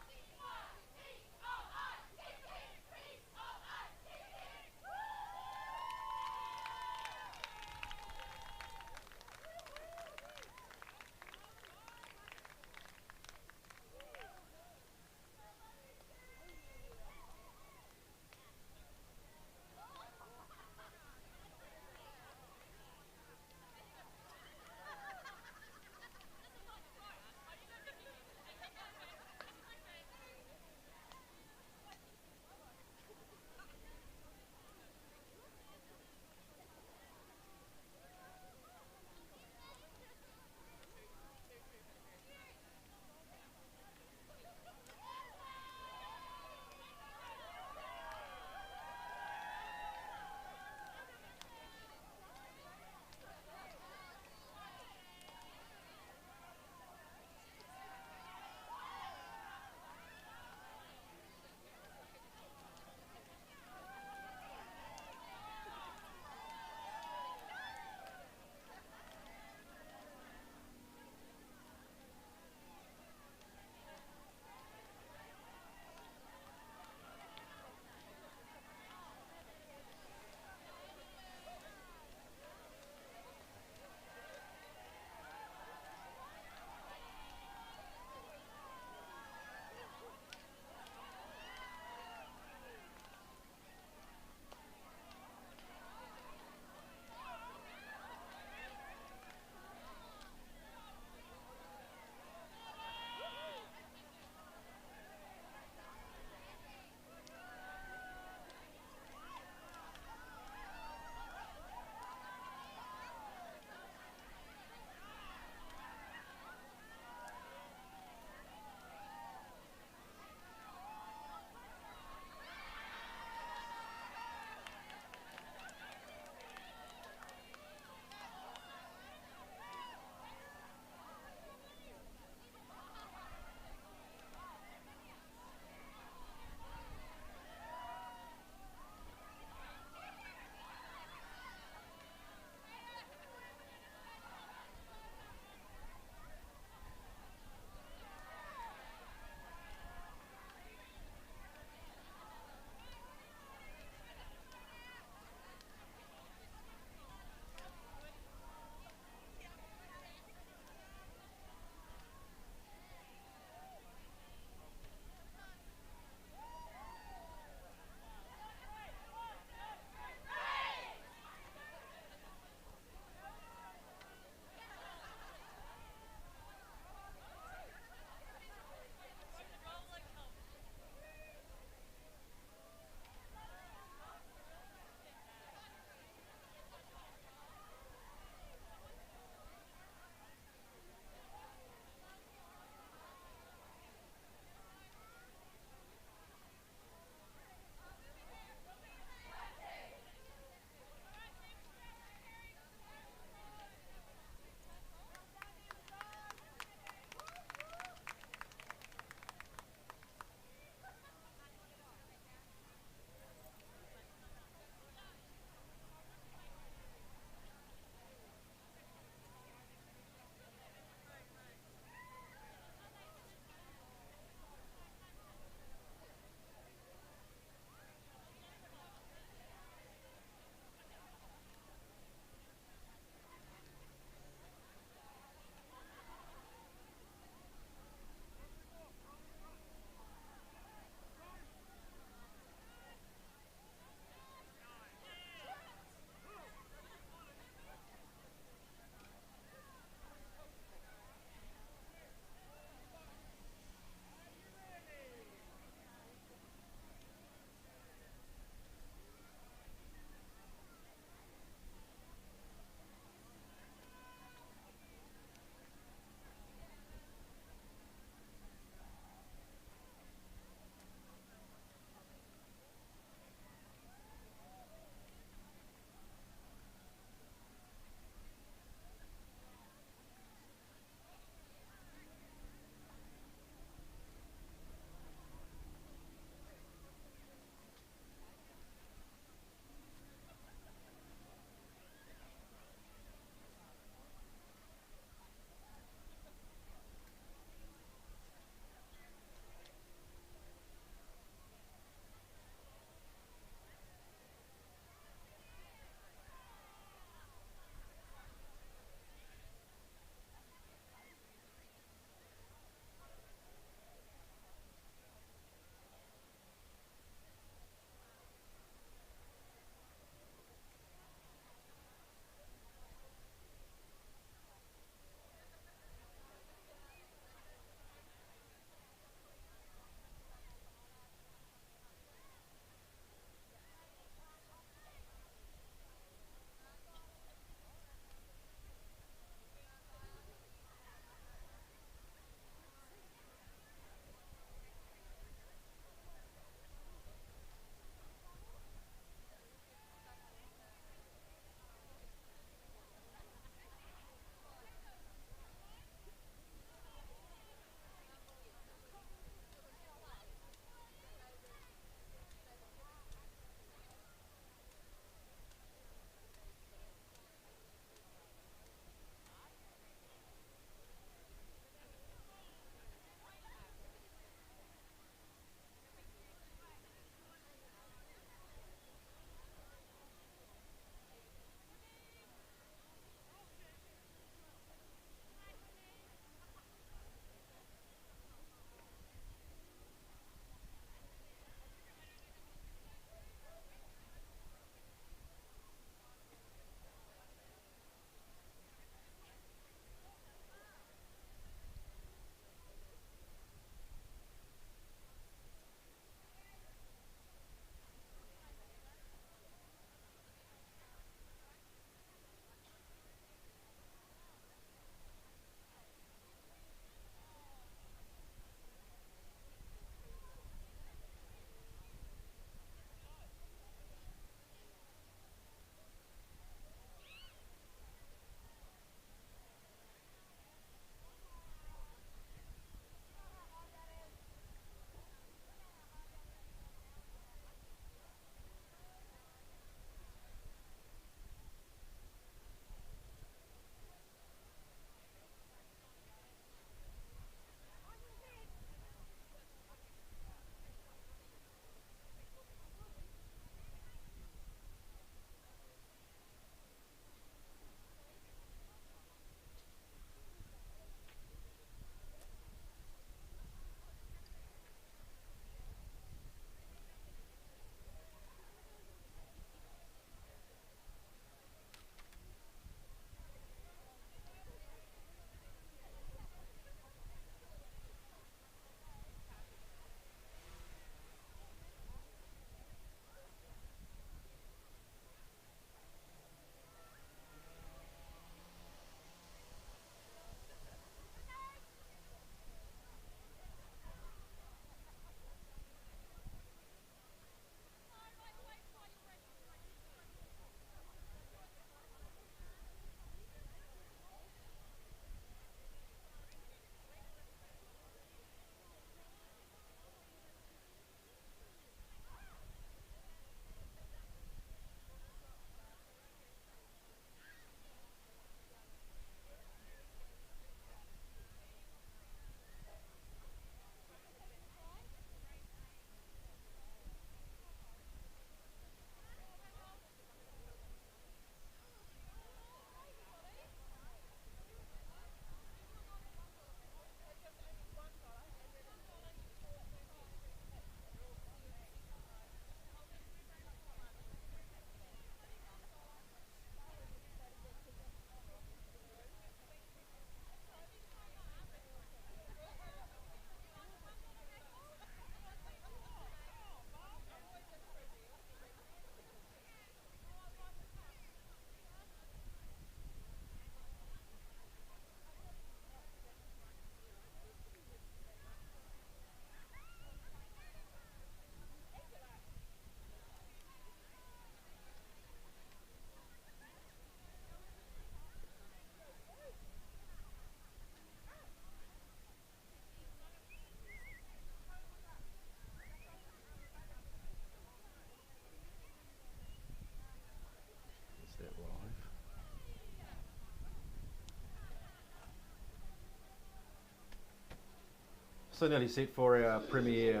Speaker 5: So nearly set for our Premier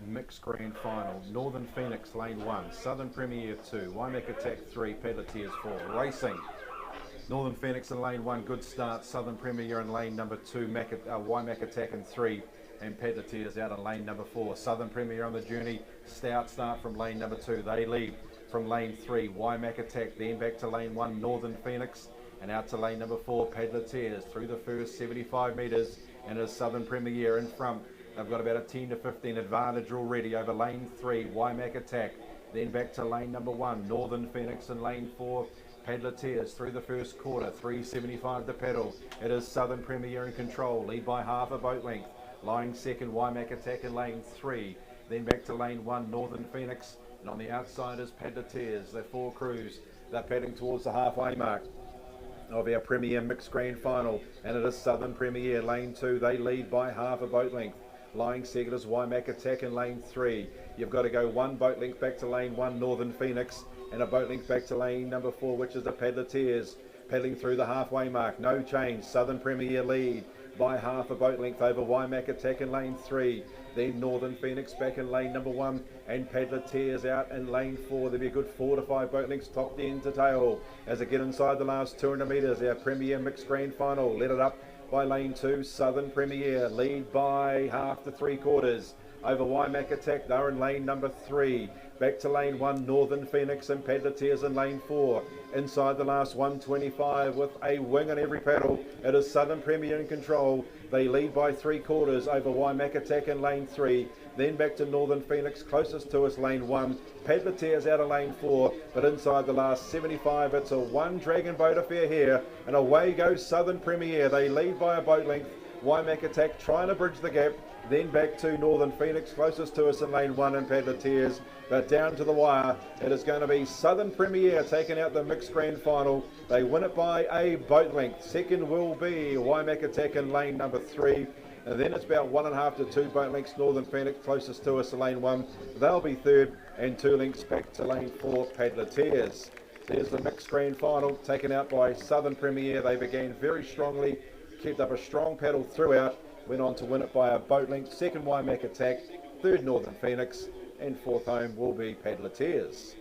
Speaker 5: Mixed Grand Final. Northern Phoenix Lane 1, Southern Premier 2, Waimak Attack 3, Paddleteers 4. Racing. Northern Phoenix in Lane 1, good start. Southern Premier in Lane number 2, Waimak Attack in 3, and Paddleteers out in Lane number 4. Southern Premier on the journey, stout start from Lane number 2. They lead from Lane 3, Waimak Attack, then back to Lane 1, Northern Phoenix, and out to Lane number 4, Paddleteers through the first 75 metres, and as Southern Premier in front. They've got about a 10 to 15 advantage already over Lane 3, Waimak Attack, then back to Lane number 1, Northern Phoenix in Lane 4, Paddleteers through the first quarter, 3.75 to pedal. It is Southern Premier in control, lead by half a boat length. Lying second, Waimak Attack in Lane 3, then back to Lane 1, Northern Phoenix, and on the outside is Paddleteers. They're 4 crews. They're padding towards the halfway mark of our Premier Mixed Grand Final, and it is Southern Premier, Lane 2. They lead by half a boat length. Lying second is Waimak Attack in Lane 3. You've got to go 1 boat length back to Lane 1, Northern Phoenix, and a boat length back to Lane number 4, which is the Paddleteers. Paddling through the halfway mark, no change. Southern Premier lead by half a boat length over Waimak Attack in Lane 3. Then Northern Phoenix back in Lane number 1, and Paddleteers out in Lane 4. There'll be a good 4 to 5 boat lengths top end to tail as they get inside the last 200 metres. Our Premier Mixed Grand Final led it up by Lane 2, Southern Premier lead by half to 3/4 over Waimak Attack. They're in Lane number 3. Back to Lane 1, Northern Phoenix, and Paddleteers in Lane 4. Inside the last 125 with a wing on every paddle. It is Southern Premier in control. They lead by 3/4 over Waimak Attack in Lane 3. Then back to Northern Phoenix, closest to us, Lane 1. Paddleteers out of Lane 4, but inside the last 75, it's a 1 dragon boat affair here, and away goes Southern Premier. They lead by a boat length. Waimak Attack trying to bridge the gap, then back to Northern Phoenix, closest to us in Lane 1, and Paddleteers. But down to the wire, it is going to be Southern Premier taking out the Mixed Grand Final. They win it by a boat length. Second will be Waimak Attack in Lane number 3. And then it's about 1.5 to 2 boat lengths, Northern Phoenix closest to us in Lane 1. They'll be third, and 2 lengths back to Lane 4, Paddleteers. There's the Mixed Grand Final taken out by Southern Premier. They began very strongly, kept up a strong paddle throughout, went on to win it by a boat length. Second, Waimak Attack, third, Northern Phoenix, and fourth home will be Paddleteers.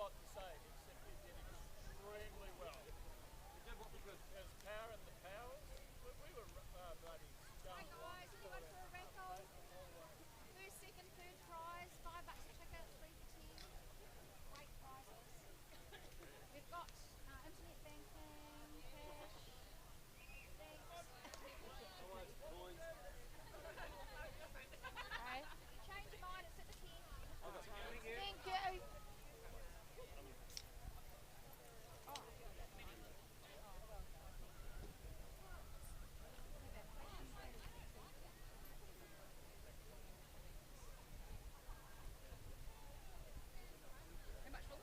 Speaker 8: lot to say except he did extremely well. There's power in the powers. We were bloody
Speaker 1: Right
Speaker 8: stunned.
Speaker 1: guys, anyone for a raffle? First, second, third prize, $5 a ticket, 3 for 10. Great prizes. We've got internet banking, cash. Thanks.
Speaker 4: Coins.
Speaker 1: Okay. Change your mind, it's at the tent. Thank you. How much for?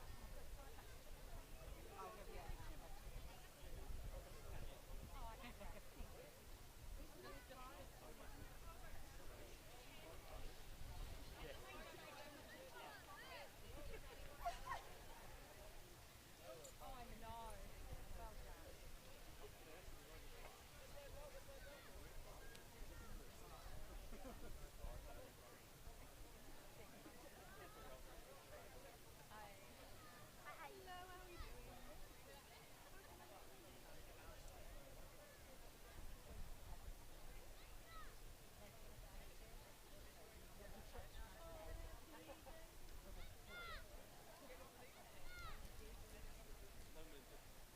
Speaker 1: Oh, I know. Well done. Hello, how are you doing?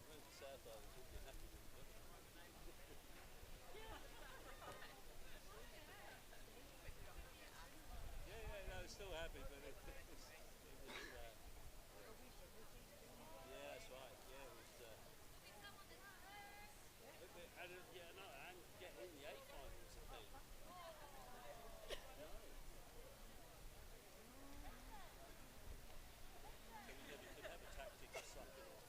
Speaker 4: Where's the South Island? You'll be happy with it. Yeah, no, still happy, but it was, yeah, that's right, yeah, it was, yeah, no, and getting in the A final was the thing. No. So we could have a tactic of sucking off.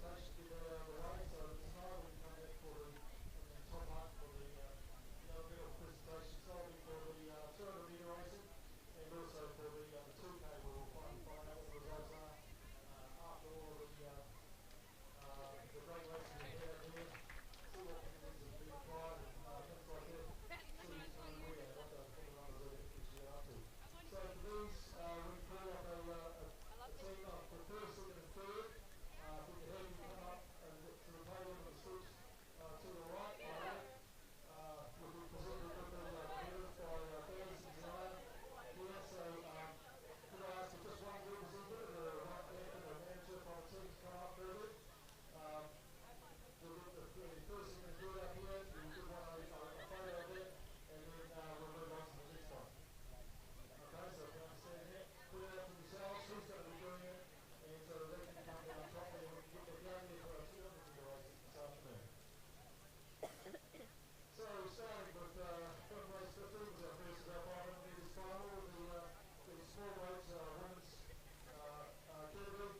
Speaker 3: presentation to get that out of the way. So tonight we come back for the top up for the medal presentation. So it'll be for the 200 metre racing and also for the 2K where we'll find out what the results are after all of the great racing we've had out here. See what penalties have been applied and things like that. See who's going where and what the numbers are actually up to. So for these, we call up a team of the first, second and third. If we could have you come up and to the podium of the streets to the right, we'll be presented with the medals by Dennis and Zion here. So could I ask for just one representative or one captain or manager from the team to come up further? We'll get the first, second and third up here. We'll give one a photo of that and then we'll move on to the next one. Okay, so if you understand that, put it out for yourselves, who's going to be doing it, and so that they can come down top and we can get down there for our 200 metre races this afternoon. So starting with from race 15 was our first of our 500 metres final with the small boats women's category,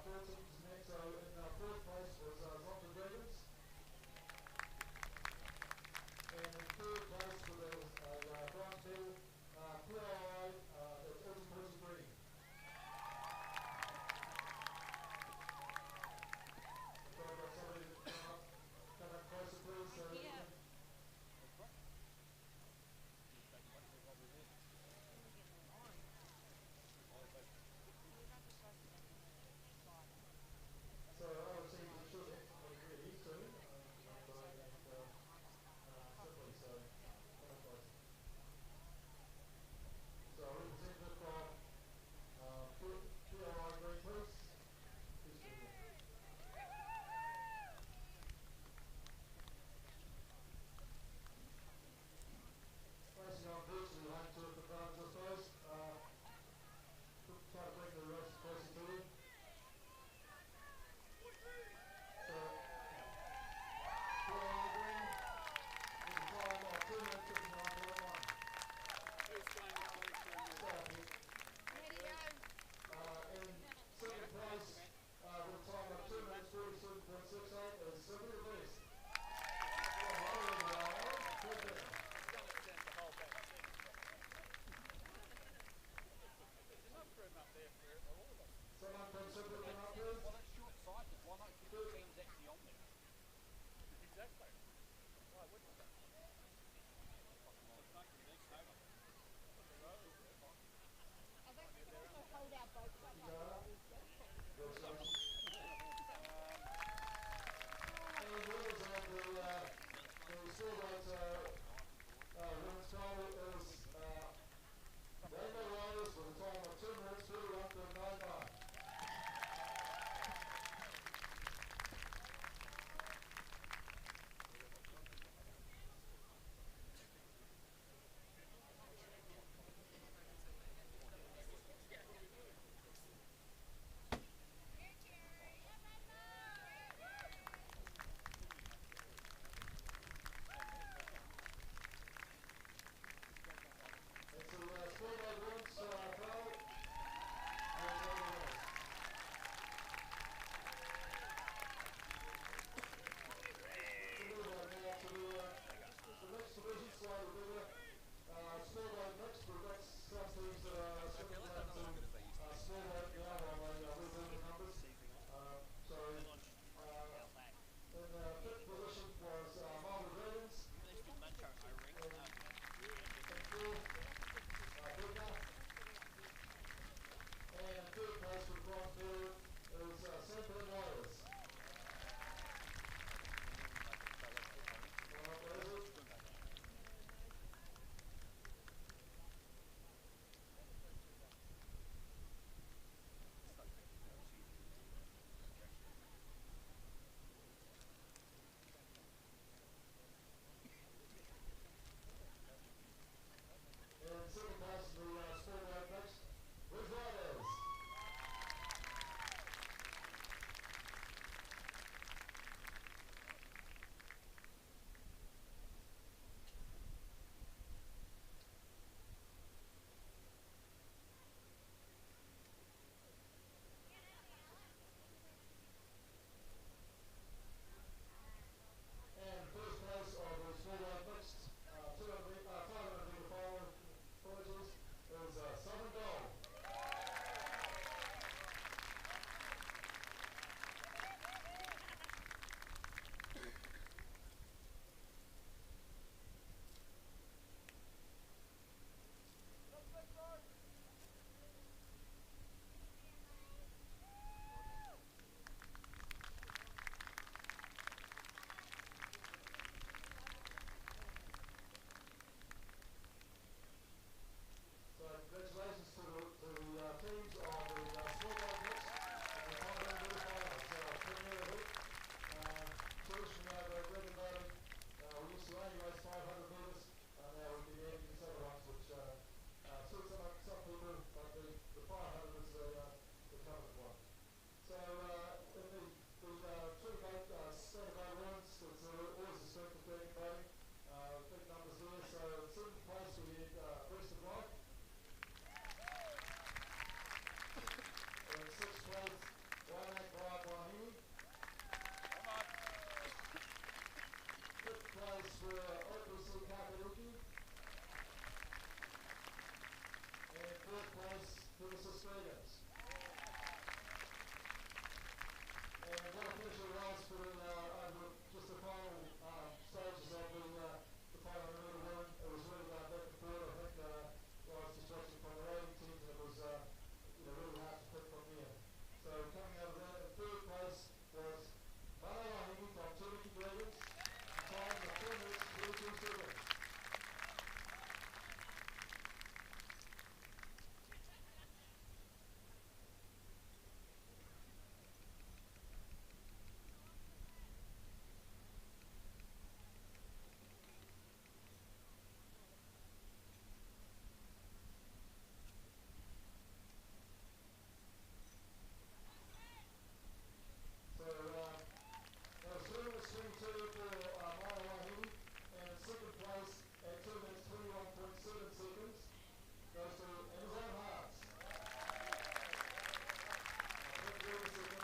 Speaker 3: 4 teams in that. So in fourth place was Zonta Dragons. And in third place was a bronze medal, PRI, that's Aussie Mercy Breeding. If I've got somebody to come up closer please. So
Speaker 1: Yeah.
Speaker 3: So our team should have somebody ready soon. Simply so come up closer. So representative from PRI Green Police. Please do that. Racing on virtually home to the fans, I suppose. Try to bring the race closer to you. So, PRI Green with a time of 2 minutes 59.1.
Speaker 8: Who's going to play for you?
Speaker 3: Start here.
Speaker 1: Radio.
Speaker 3: In second place with a time of 2 minutes 47.68 is Sylvia Beast.
Speaker 8: It's going to send the whole back. There's enough room up there for all of us.
Speaker 3: Someone from Sylvia come up please.
Speaker 10: Well, it's short-sighted. Why not keep the teams actually on there?
Speaker 8: Exactly. Why wouldn't you?
Speaker 1: I think we can also hold our boats up like
Speaker 3: Joanna?
Speaker 1: that.
Speaker 3: Congratulations. And the winners of the Sailboat women's final is Rainbow Riders with a time of 2 minutes 31.99. It's a Sailboat women's final.
Speaker 6: place, Lake Ruataniwha. Fifth place for OPC Kakariki. And fourth place for the Suspenders. And what official was for over just the final stages of the final middle run. It was really back and forth. I think was just watching from the rating teams, and it was really hard to pick from there. So coming out of that, in third place was Aoraki from Turkey Dragons. Time of 2 minutes 32 seconds. So, that was 2 minutes 22 for Aoraki, and in second place at 2 minutes 21.7 seconds goes to Amazon Hearts. Thank you a second.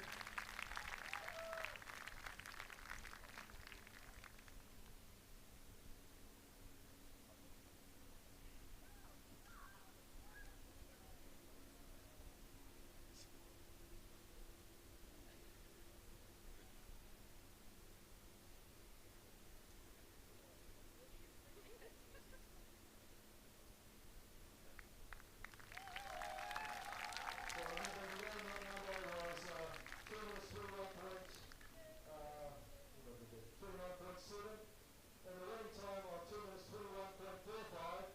Speaker 6: So remember, the winning number was 2 minutes 21.7, and the winning time of 2 minutes 21.45.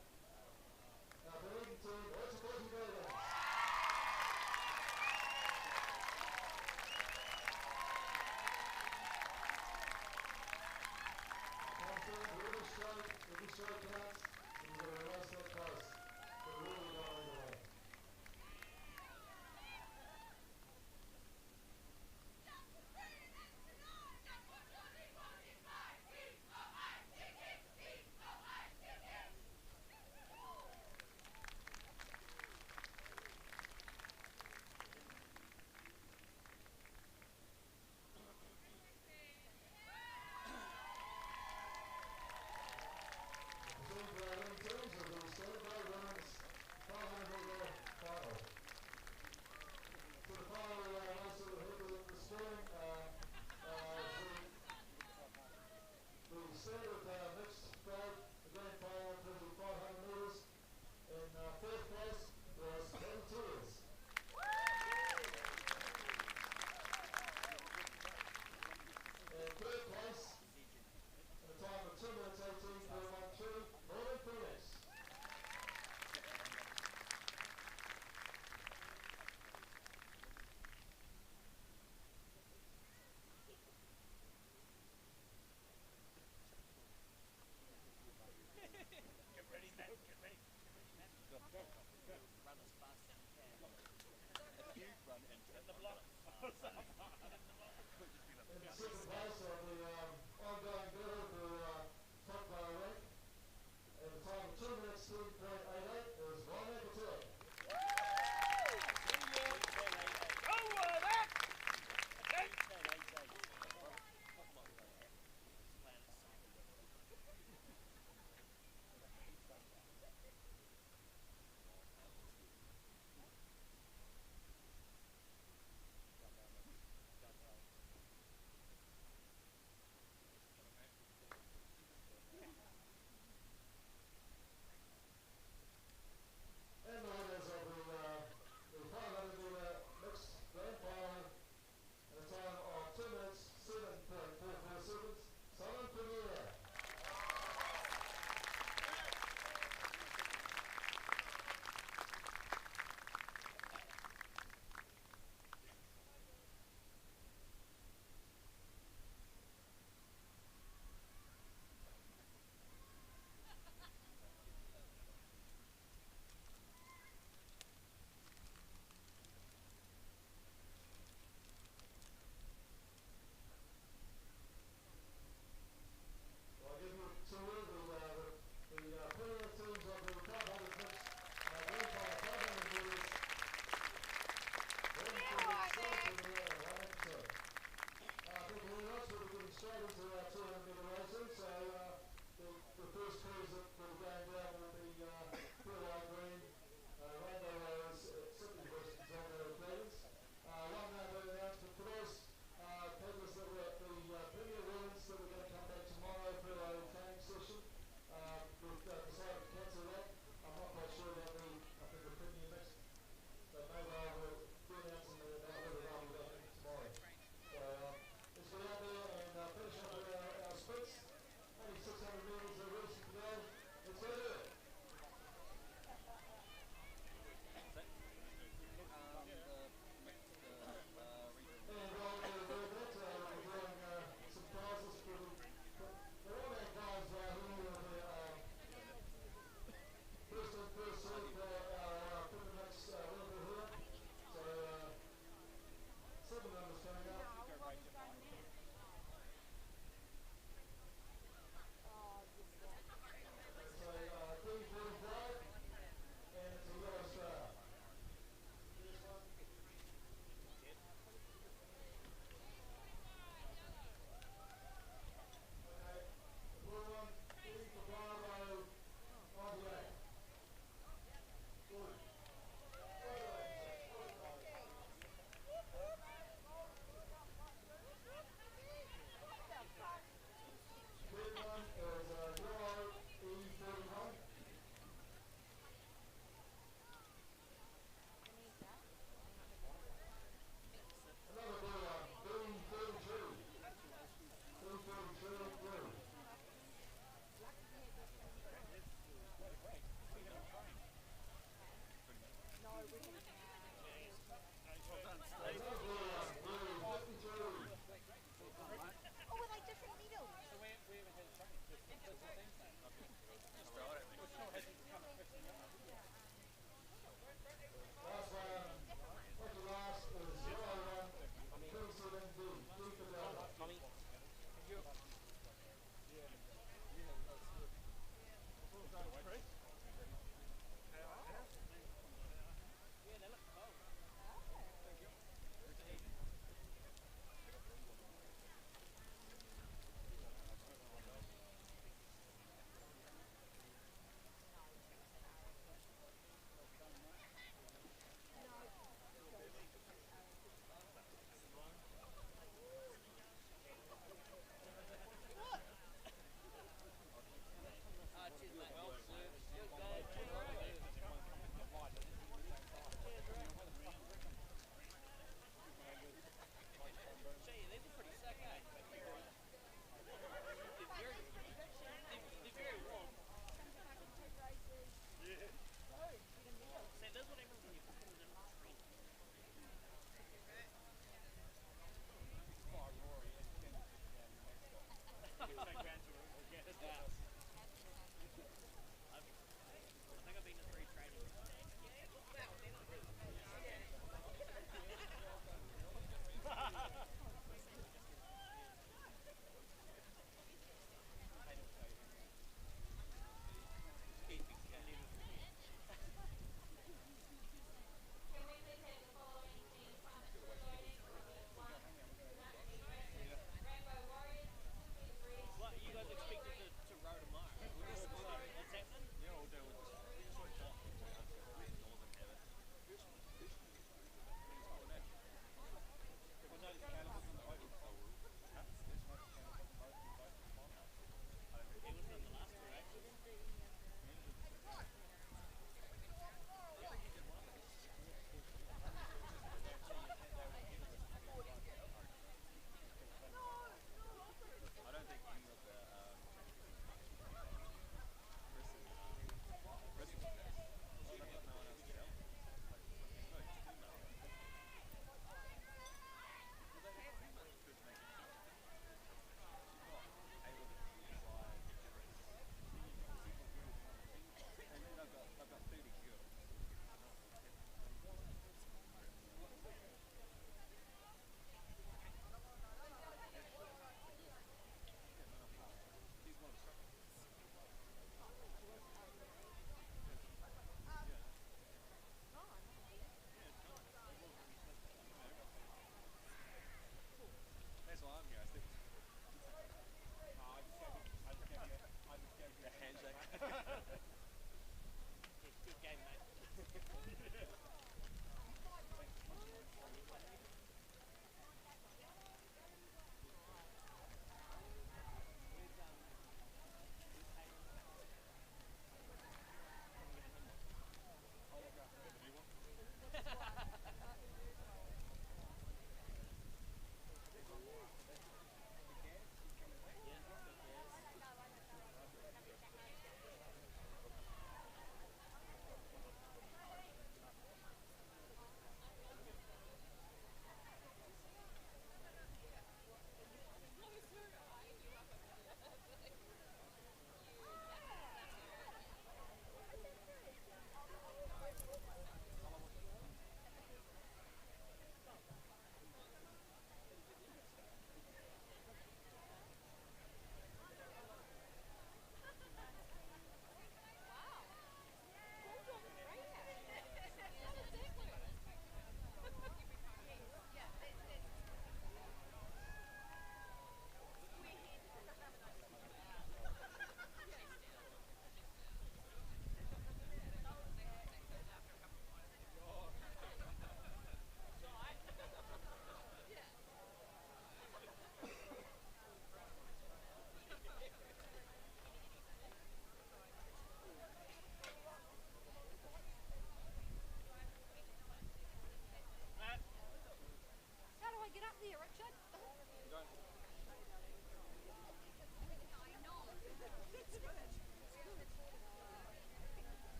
Speaker 6: Now the leading team, Aoraki Dragons. Every strike counts, and you've got to race that close. But really don't lead away. Fourth place was Volunteers. And third place, in a time of 2 minutes 18.13, Northern Phoenix.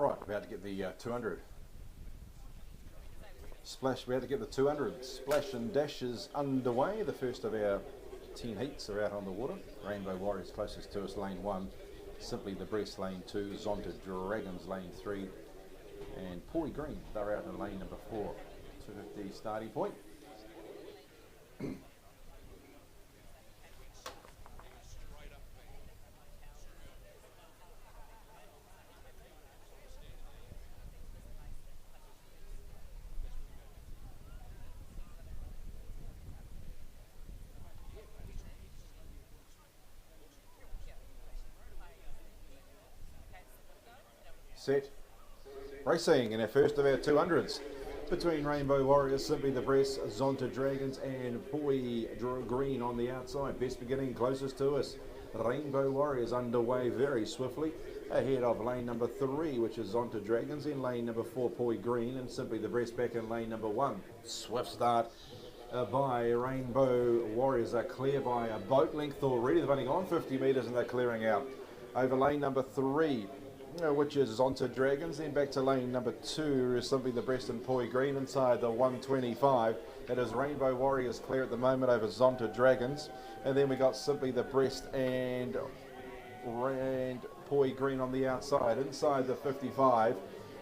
Speaker 5: Right, about to get the 200. Splash, we had to get the 200. Splash and dashes underway. The first of our 10 heats are out on the water. Rainbow Warriors closest to us, lane 1. Simply the Breast, lane 2. Zonta Dragons, lane 3. And Poi Green, they're out in lane number 4. 250 starting point. Set. Racing in our first of our 200s between Rainbow Warriors, Simply the Breast, Zonta Dragons and Poi Green on the outside. Best beginning closest to us. Rainbow Warriors underway very swiftly ahead of lane number 3, which is Zonta Dragons, in lane number 4 Poi Green, and Simply the Breast back in lane number 1. Swift start by Rainbow Warriors. Are clear by a boat length already. They're running on 50 metres and they're clearing out over lane number 3, which is Zonta Dragons. Then back to lane number 2 is Simply the Breast and Poi Green inside the 125. It is Rainbow Warriors clear at the moment over Zonta Dragons. And then we got Simply the Breast and Poi Green on the outside inside the 55.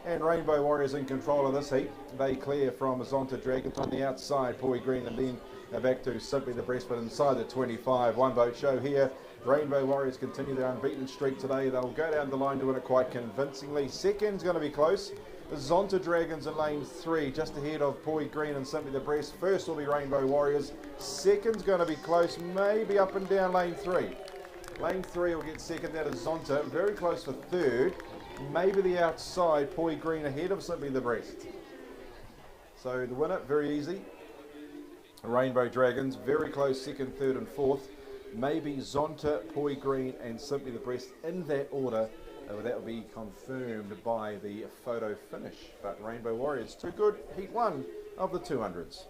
Speaker 5: And Rainbow Warriors in control of this heat. They clear from Zonta Dragons on the outside, Poi Green, and then back to Simply the Breast, but inside the 25. One boat show here. Rainbow Warriors continue their unbeaten streak today. They'll go down the line to win it quite convincingly. Second's going to be close. Zonta Dragons in lane 3, just ahead of Poi Green and Simply the Breast. First will be Rainbow Warriors. Second's going to be close, maybe up and down lane 3. Lane 3 will get second, that is Zonta. Very close for third. Maybe the outside, Poi Green ahead of Simply the Breast. So the winner, very easy. Rainbow Dragons, very close second, third and fourth. Maybe Zonta, Poi Green and Simply the Breast in that order. That will be confirmed by the photo finish. But Rainbow Warriors, too good. Heat 1 of the 200s.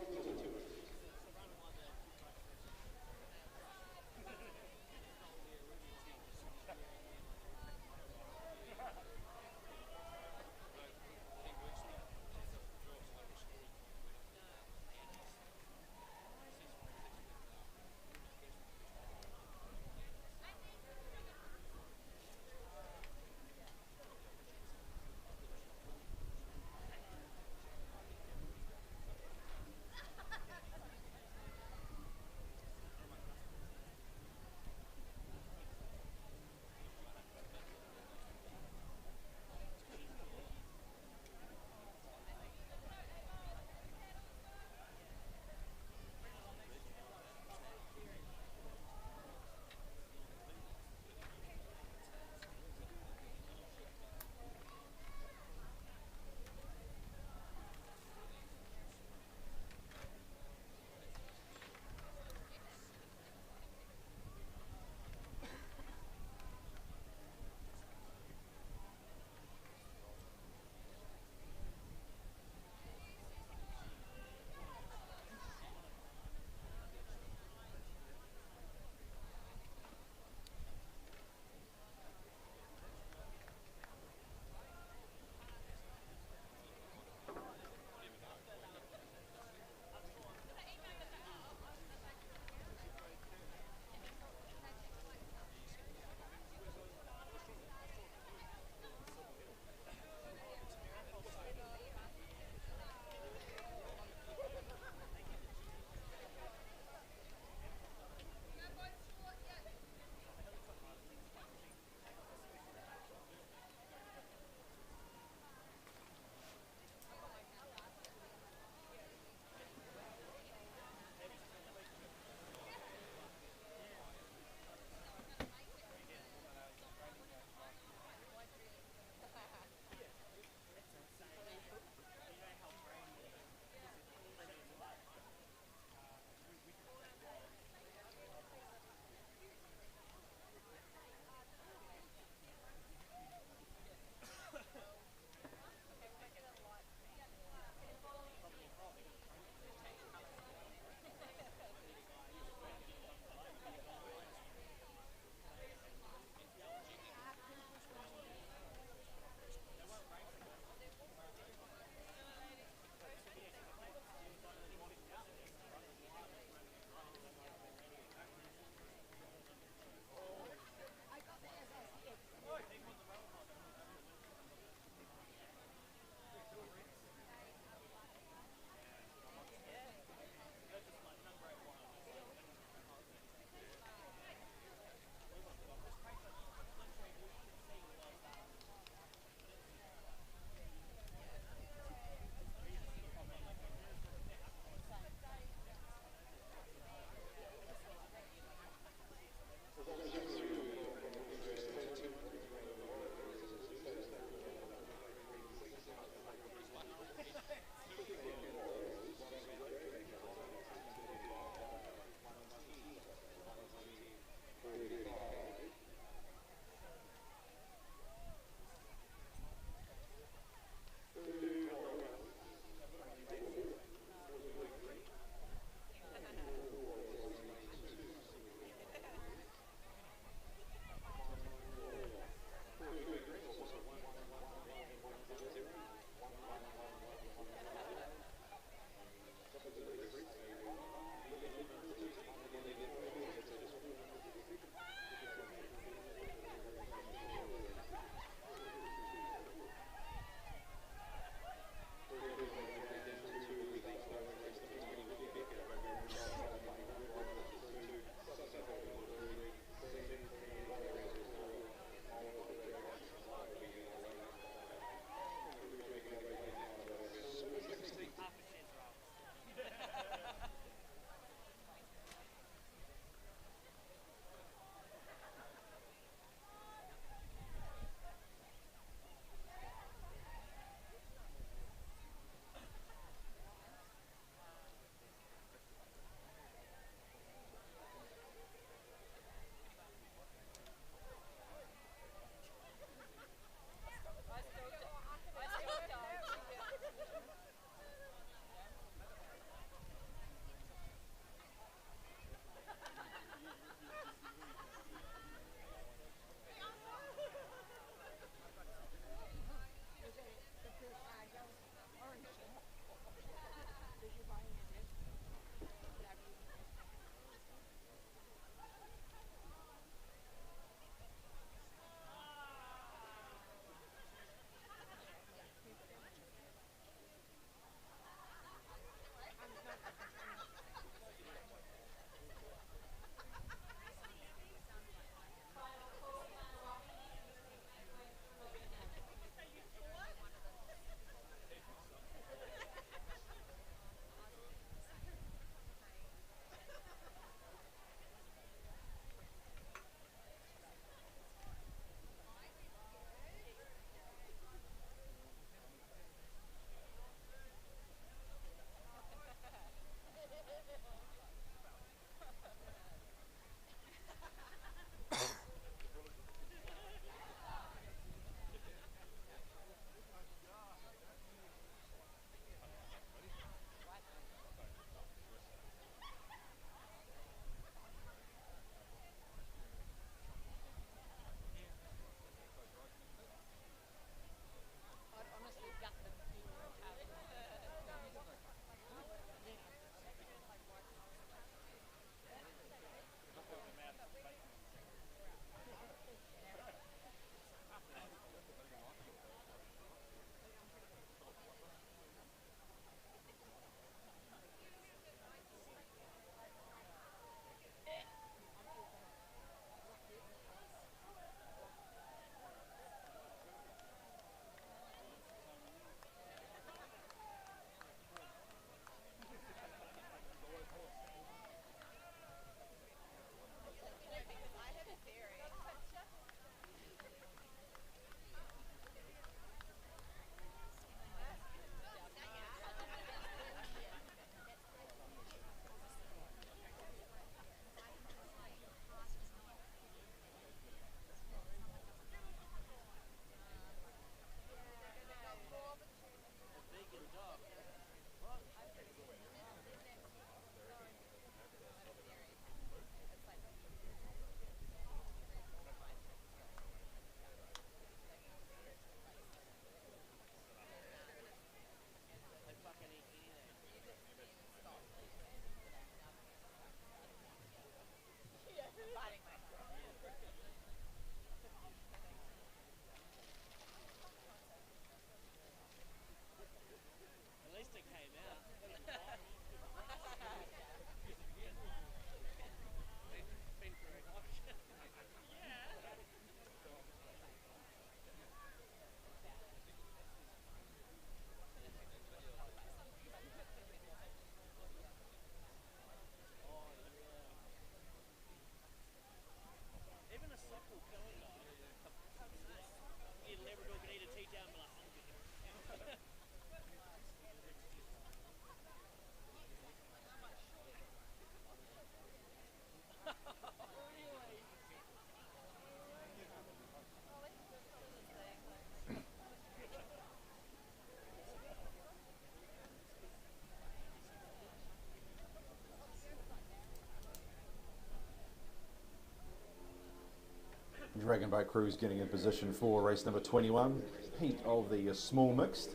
Speaker 5: Dragon Boat Crews getting in position for race number 21, heat of the small mixed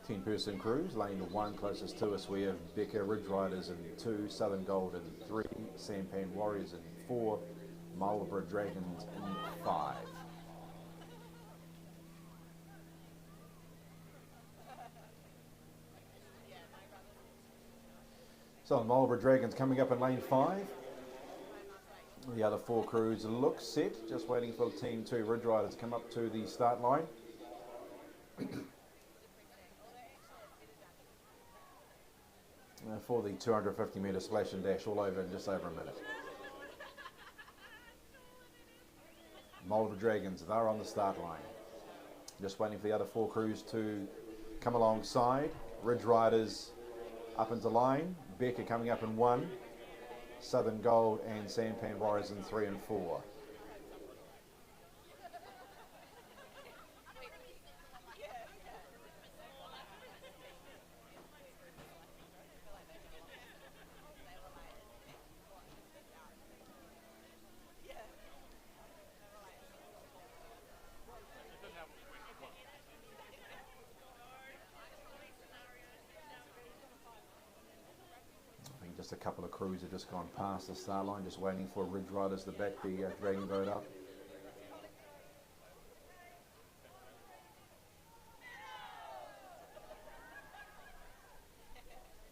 Speaker 5: 10-person crews. Lane 1 closest to us, we have Becca Ridge Riders in 2, Southern Gold in 3, Sampan Warriors in 4, Marlborough Dragons in 5. So the Marlborough Dragons coming up in lane 5. The other 4 crews look set, just waiting for Team 2 Ridge Riders to come up to the start line. For the 250 metre splash and dash, all over in just over a minute. Marlborough Dragons, they're on the start line. Just waiting for the other 4 crews to come alongside. Ridge Riders up into line. Becca coming up in 1. Southern Gold and Sampan Warriors in 3 and 4. Just a couple of crews have just gone past the start line, just waiting for Ridge Riders to back the Dragon Boat up.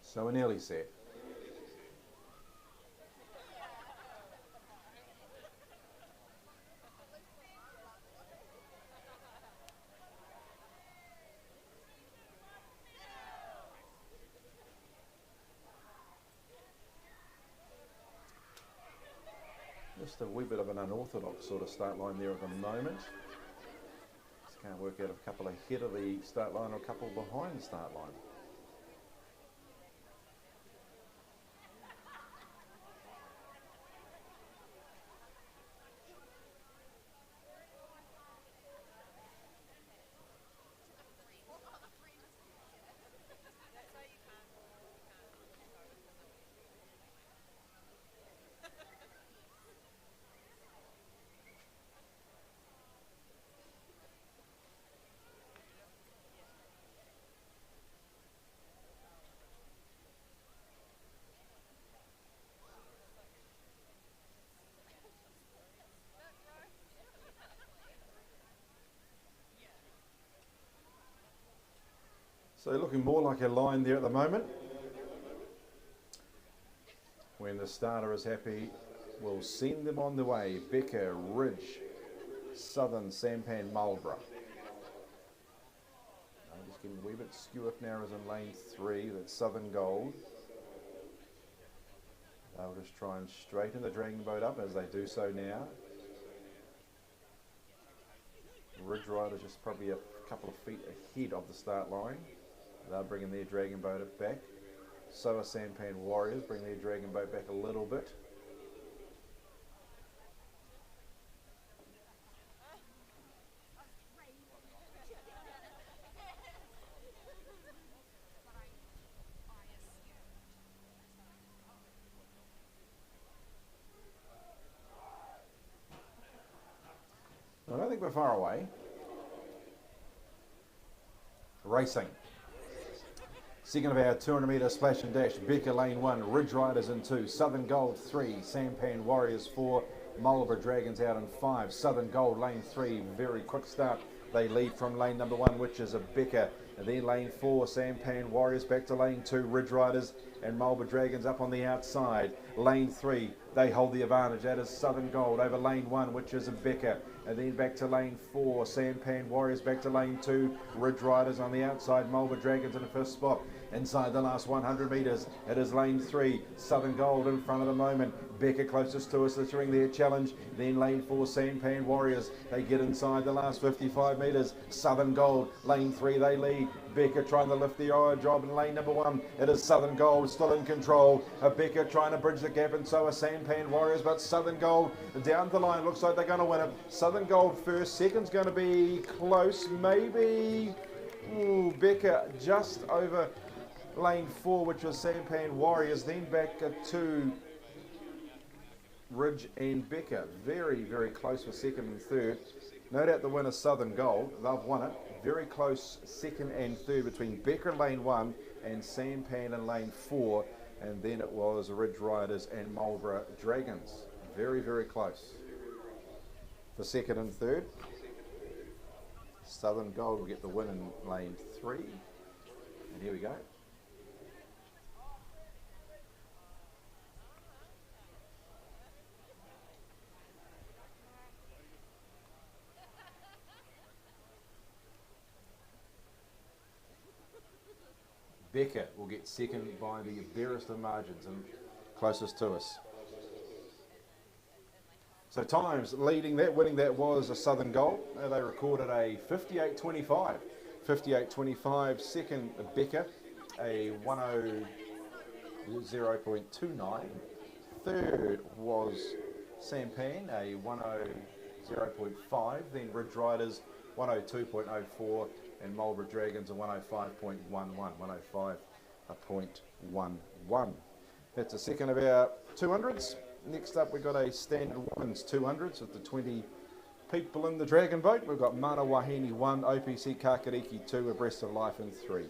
Speaker 5: So we're nearly set. Just a wee bit of an unorthodox sort of start line there at the moment. Just can't work out if a couple ahead of the start line or a couple behind the start line. So looking more like a line there at the moment. When the starter is happy, we'll send them on the way. Becca, Ridge, Southern, Sampan, Marlborough. I'm just getting a wee bit skew up now as in lane 3, that's Southern Gold. They'll just try and straighten the Dragon Boat up as they do so now. Ridge Riders just probably a couple of feet ahead of the start line. They're bringing their Dragon Boat back. So are Sampan Warriors, bring their Dragon Boat back a little bit. I don't think we're far away. Racing. Second of our 200 metre splash and dash, Becca lane 1, Ridge Riders in 2, Southern Gold 3, Sampan Warriors 4, Marlborough Dragons out in 5, Southern Gold lane 3, very quick start. They lead from lane number 1, which is a Becca, and then lane 4, Sampan Warriors back to lane 2, Ridge Riders and Marlborough Dragons up on the outside. Lane 3, they hold the advantage, that is Southern Gold over lane 1, which is a Becca, and then back to lane 4, Sampan Warriors back to lane 2, Ridge Riders on the outside, Marlborough Dragons in the first spot. Inside the last 100 metres, it is lane 3, Southern Gold in front of the moment. Becca closest to us, littering their challenge. Then lane 4, Sampan Warriors. They get inside the last 55 metres. Southern Gold, lane 3, they lead. Becca trying to lift the job in lane number 1. It is Southern Gold still in control. Becca trying to bridge the gap, and so are Sampan Warriors. But Southern Gold down the line, looks like they're going to win it. Southern Gold first, second's going to be close, maybe. Ooh, Becca just over lane 4, which was Sampan Warriors, then back to Ridge and Becker. Very, very close for second and third. No doubt the winner Southern Gold. They've won it. Very close second and third between Becker in lane 1 and Sampan in lane 4. And then it was Ridge Riders and Marlborough Dragons. Very, very close for second and third. Southern Gold will get the win in lane 3. And here we go. Becker will get second by the barest of margins and closest to us. So times leading that, winning that was a Southern Gold. They recorded a 58.25. 58.25. Second, Becker, a 1:0.29. Third was Sampan, a 1:0.5. Then Ridge Riders, 1:02.04. And Marlborough Dragons, a 1:05.11. 1:05.11. That's the second of our 200s. Next up, we've got a standard women's 200s with the 20 people in the Dragon boat. We've got Mana Wahine 1, OPC Kakariki 2, Abreast of Life in 3.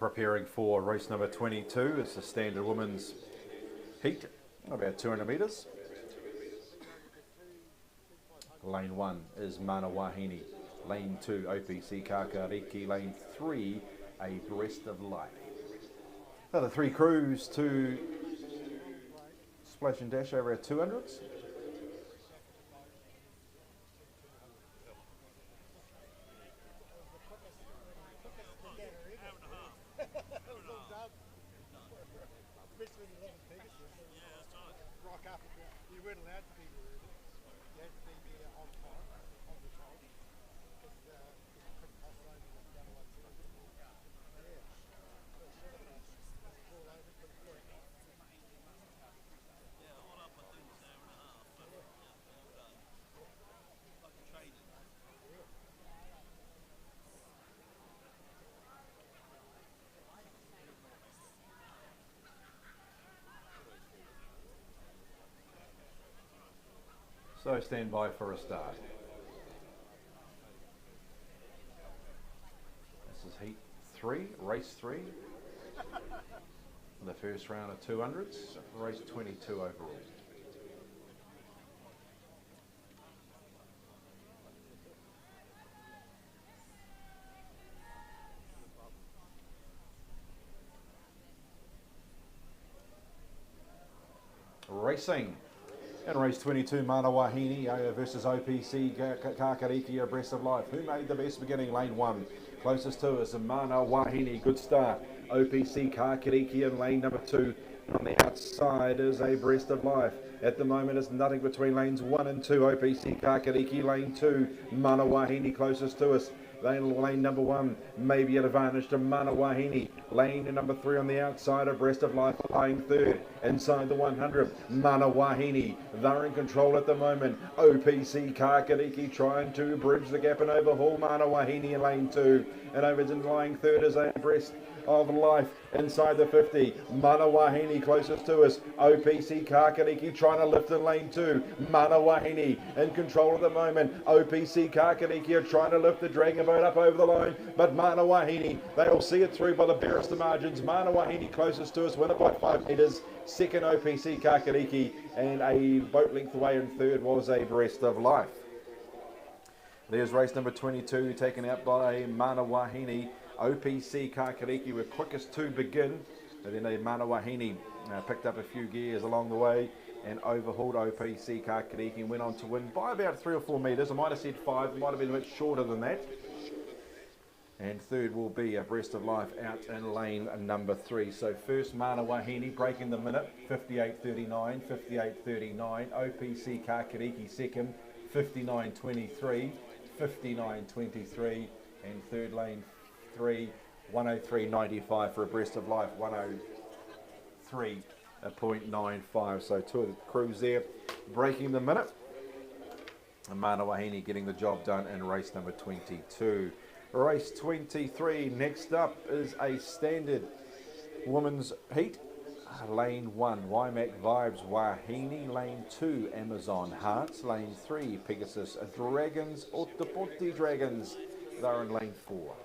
Speaker 5: Preparing for race number 22. It's the standard women's heat, about 200 metres. Lane 1 is Mana Wahine. Lane 2, OPC Kakariki. Lane 3, A Breast of Life. Now the three crews to splash and dash over our 200s. So stand by for a start. This is heat 3, race 3. The first round of 200s, race 22 overall. Racing. In race 22, Mana Wahine versus OPC Kakariki, A Breast of Life. Who made the best beginning? Lane 1. Closest to us, Mana Wahine. Good start. OPC Kakariki in lane number 2. On the outside is A Breast of Life. At the moment, it's nothing between lanes 1 and 2. OPC Kakariki, lane 2. Mana Wahine closest to us. Lane number 1, maybe an advantage to Mana Wahine. Lane number 3 on the outside, A Breast of Life lying third. Inside the 100, Mana Wahine. They're in control at the moment. OPC Kakariki trying to bridge the gap and overhaul Mana Wahine in lane 2. And over to lying third is A Breast of Life inside the 50. Mana Wahine closest to us. OPC Kakariki trying to lift in lane 2. Mana Wahine in control at the moment. OPC Kakariki are trying to lift the Dragon Boat up over the line, but Mana Wahine, they'll see it through by the barest of margins. Mana Wahine closest to us, winner by 5 metres. Second OPC Kakariki, and a boat length away in third was A Breast of Life. There's race number 22 taken out by Mana Wahine. OPC Kakariki were quickest to begin, but then Mana Wahine picked up a few gears along the way and overhauled OPC Kakariki and went on to win by about 3 or 4 metres. I might have said 5, it might have been a bit shorter than that. And third will be A Breast of Life out in lane number 3. So first Mana Wahine breaking the minute, 58.39, 58.39. OPC Kakariki second, 59.23, 59.23. And third lane 3, 103.95 for A Breast of Life, 103.95. So two of the crews there breaking the minute. And Mana Wahine getting the job done in race number 22. Race 23, next up is a standard women's heat. Lane 1, Waimak Vibes Wahine. Lane 2, Amazon Hearts. Lane 3, Pegasus Dragons, Otapote Dragons. They're in lane 4.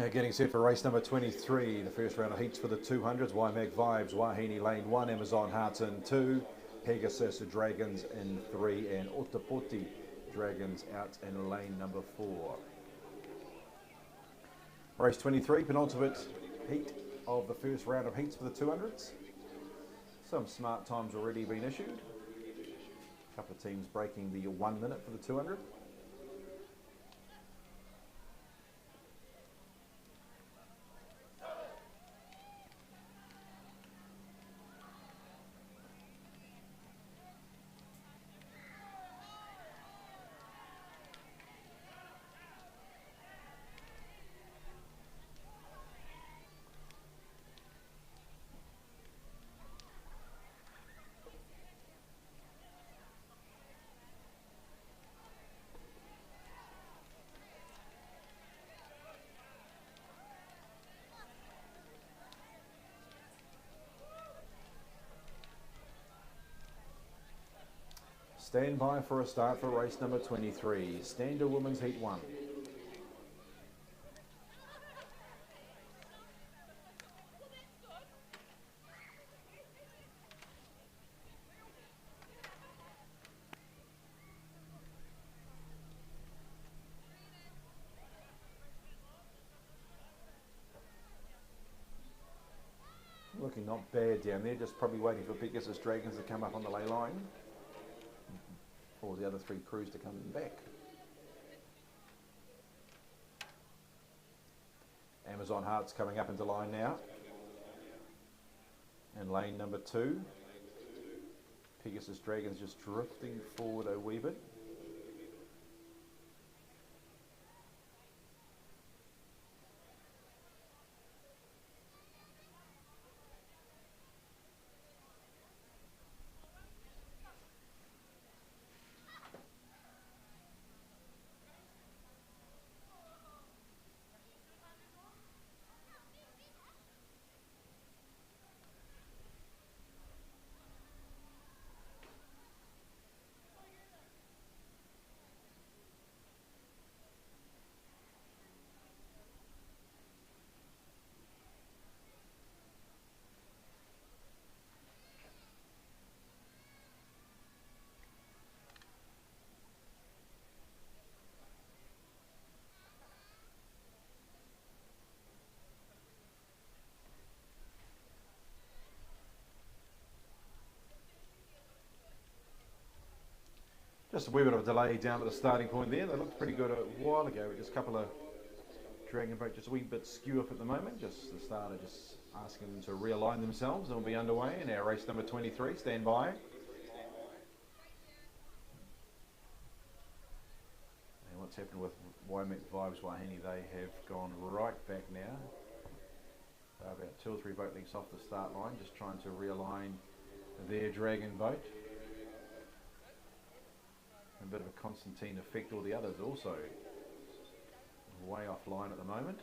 Speaker 5: Getting set for race number 23, the first round of heats for the 200s. Waimak Vibes, Wahine Lane 1, Amazon Hearts in 2, Pegasus Dragons in 3, and Otapoti Dragons out in lane number 4. Race 23, penultimate heat of the first round of heats for the 200s. Some smart times already been issued. A couple of teams breaking the 1 minute for the 200. Stand by for a start for race number 23, Standard Women's Heat 1. Looking not bad down there, just probably waiting for Pegasus Dragons to come up on the lay line. For the other 3 crews to come back. Amazon Hearts coming up into line now. And lane number 2. Pegasus Dragons just drifting forward a wee bit. Just a wee bit of a delay down at the starting point there. They looked pretty good a while ago. Just a couple of dragon boats just a wee bit skew up at the moment. Just the starter just asking them to realign themselves. They'll be underway in our race number 23. Stand by. And what's happened with Waimak Vibes Wahine, they have gone right back now. They're about 2 or 3 boat lengths off the start line, just trying to realign their dragon boat. A bit of a Constantine effect, all the others also way offline at the moment.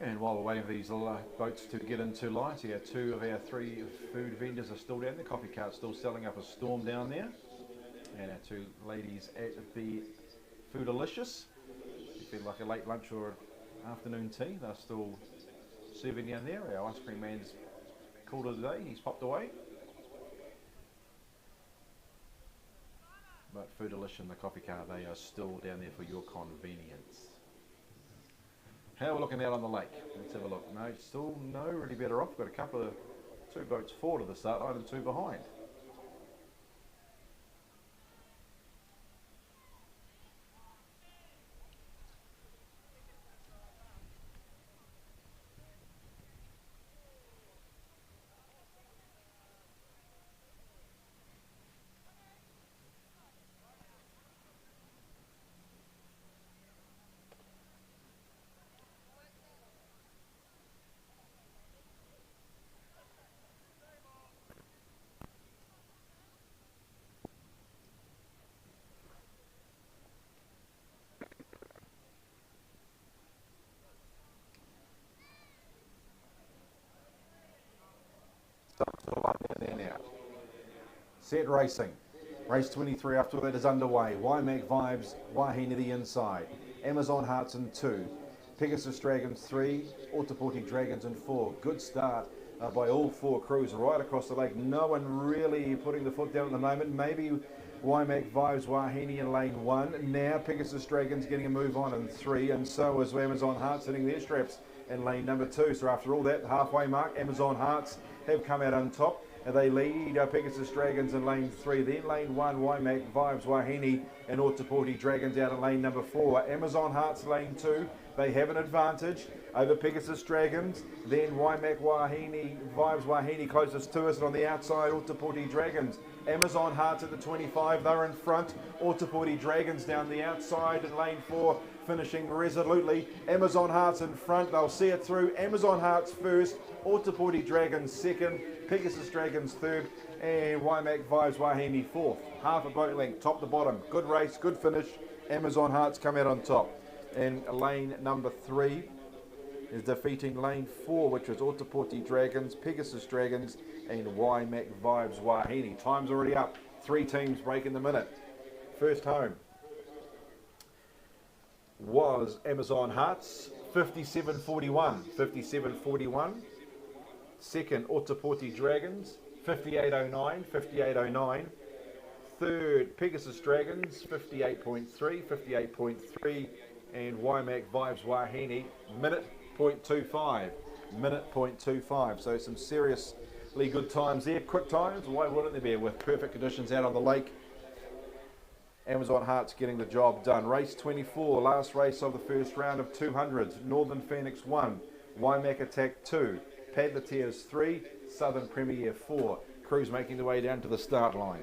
Speaker 5: And while we're waiting for these boats to get into light here, 2 of our 3 food vendors are still down there. Coffee cart's still selling up a storm down there. And our 2 ladies at the Foodalicious. If you feel like a late lunch or afternoon tea, they're still serving down there. Our ice cream man's called it a day, he's popped away. But Foodalicious and the coffee cart, they are still down there for your convenience. How are we looking out on the lake? Let's have a look. No, still no really better off. Got a couple of 2 boats forward of the start line and 2 behind. Set racing. Race 23 after that is underway. Waimak Vibes, Wahine the inside. Amazon Hearts in 2. Pegasus Dragons 3. Ōtepoti Dragons in 4. Good start by all four crews right across the lake. No one really putting the foot down at the moment. Maybe Waimak Vibes, Wahine in lane 1. Now Pegasus Dragons getting a move on in 3. And so is Amazon Hearts hitting their straps in lane number 2. So after all that halfway mark, Amazon Hearts have come out on top. They lead Pegasus Dragons in lane 3. Then lane 1, Waimak Vibes, Wahine and Ōtepoti Dragons out in lane number 4. Amazon Hearts lane 2. They have an advantage over Pegasus Dragons. Then Waimak Wahine Vibes, Wahine closest to us, and on the outside Ōtepoti Dragons. Amazon Hearts at the 25. They're in front. Ōtepoti Dragons down the outside in lane 4. Finishing resolutely. Amazon Hearts in front. They'll see it through. Amazon Hearts first. Ōtepoti Dragons second. Pegasus Dragons third. And Waimak Vibes Wahine fourth. Half a boat length, top to bottom. Good race, good finish. Amazon Hearts come out on top. And lane number 3 is defeating lane 4, which was Ōtepoti Dragons, Pegasus Dragons, and Waimak Vibes Wahine. Time's already up. 3 teams breaking the minute. First home was Amazon Hearts, 57.41. 57.41. Second, Ōtepoti Dragons, 58.09. 58.09. Third, Pegasus Dragons, 58.3. 58.3. And Waimak Vibes Wahine, minute .25. Minute .25. So some seriously good times there. Quick times, why wouldn't there be, with perfect conditions out on the lake? Amazon Hearts getting the job done. Race 24, last race of the first round of 200. Northern Phoenix 1, Waimak Attack 2, Padletiers 3, Southern Premier 4. Crews making their way down to the start line.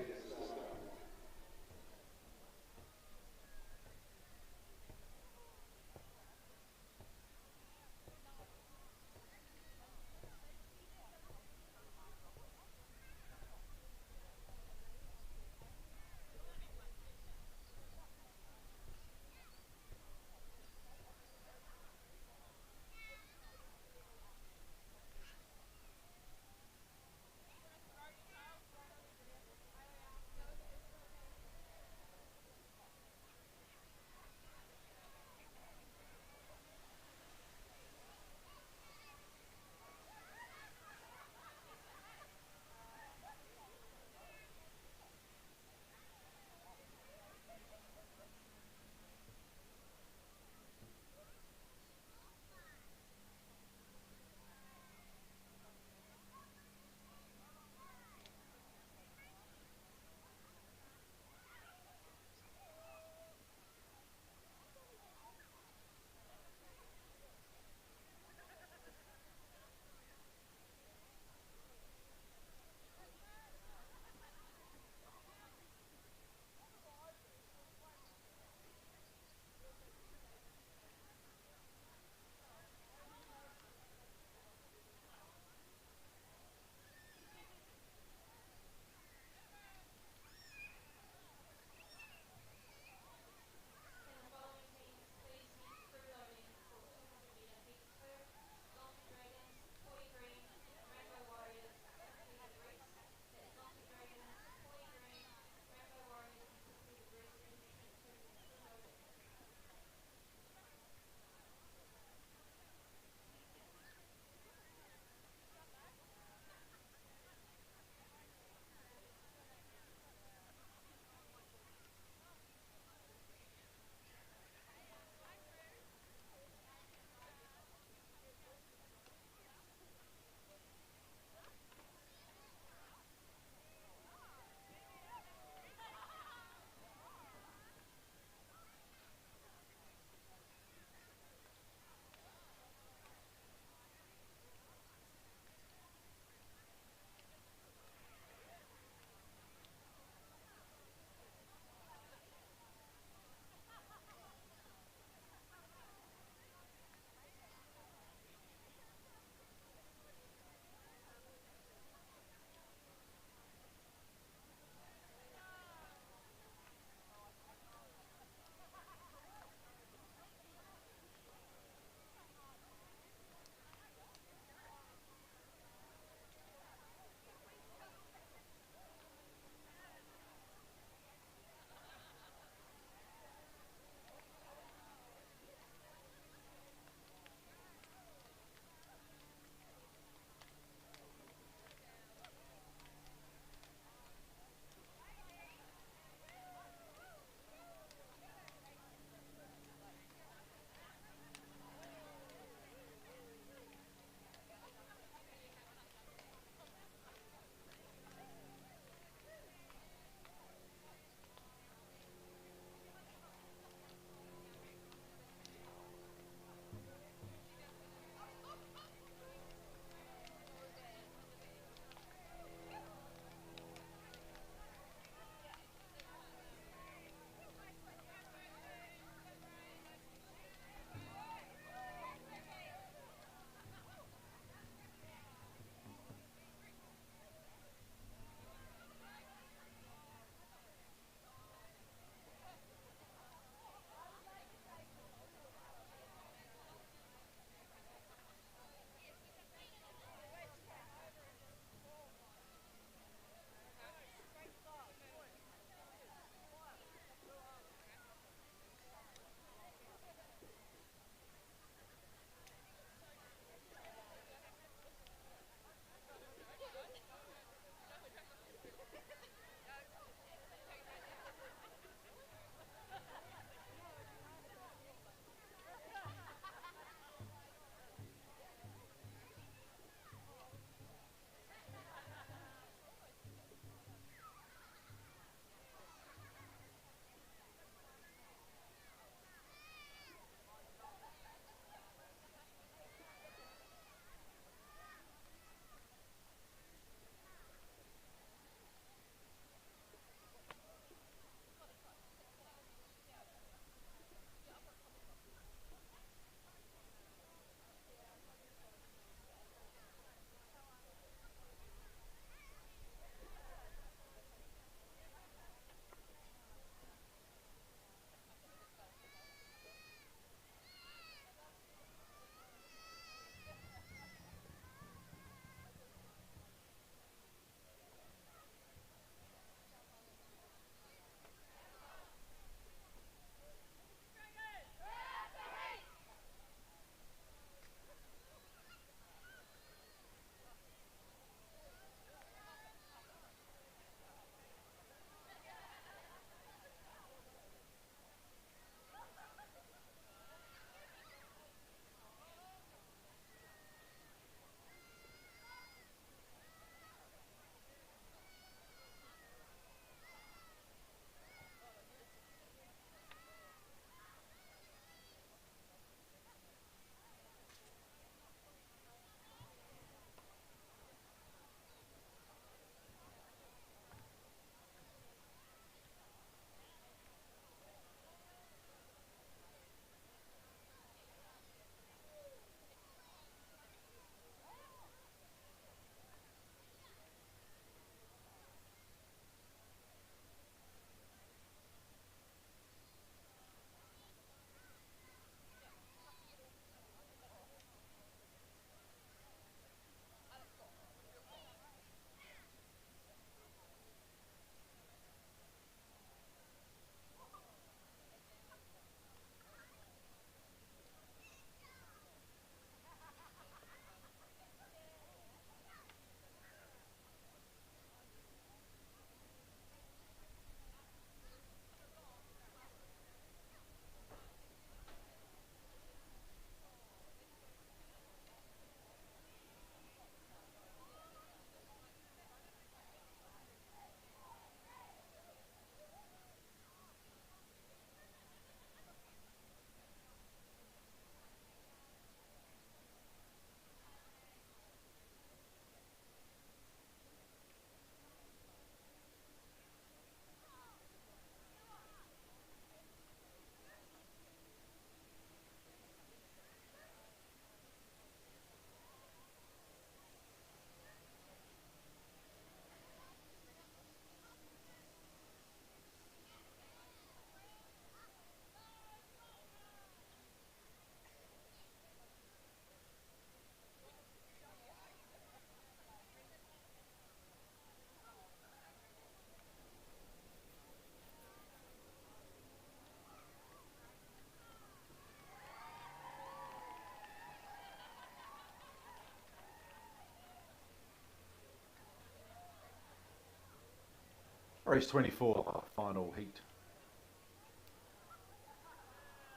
Speaker 5: Race 24, final heat.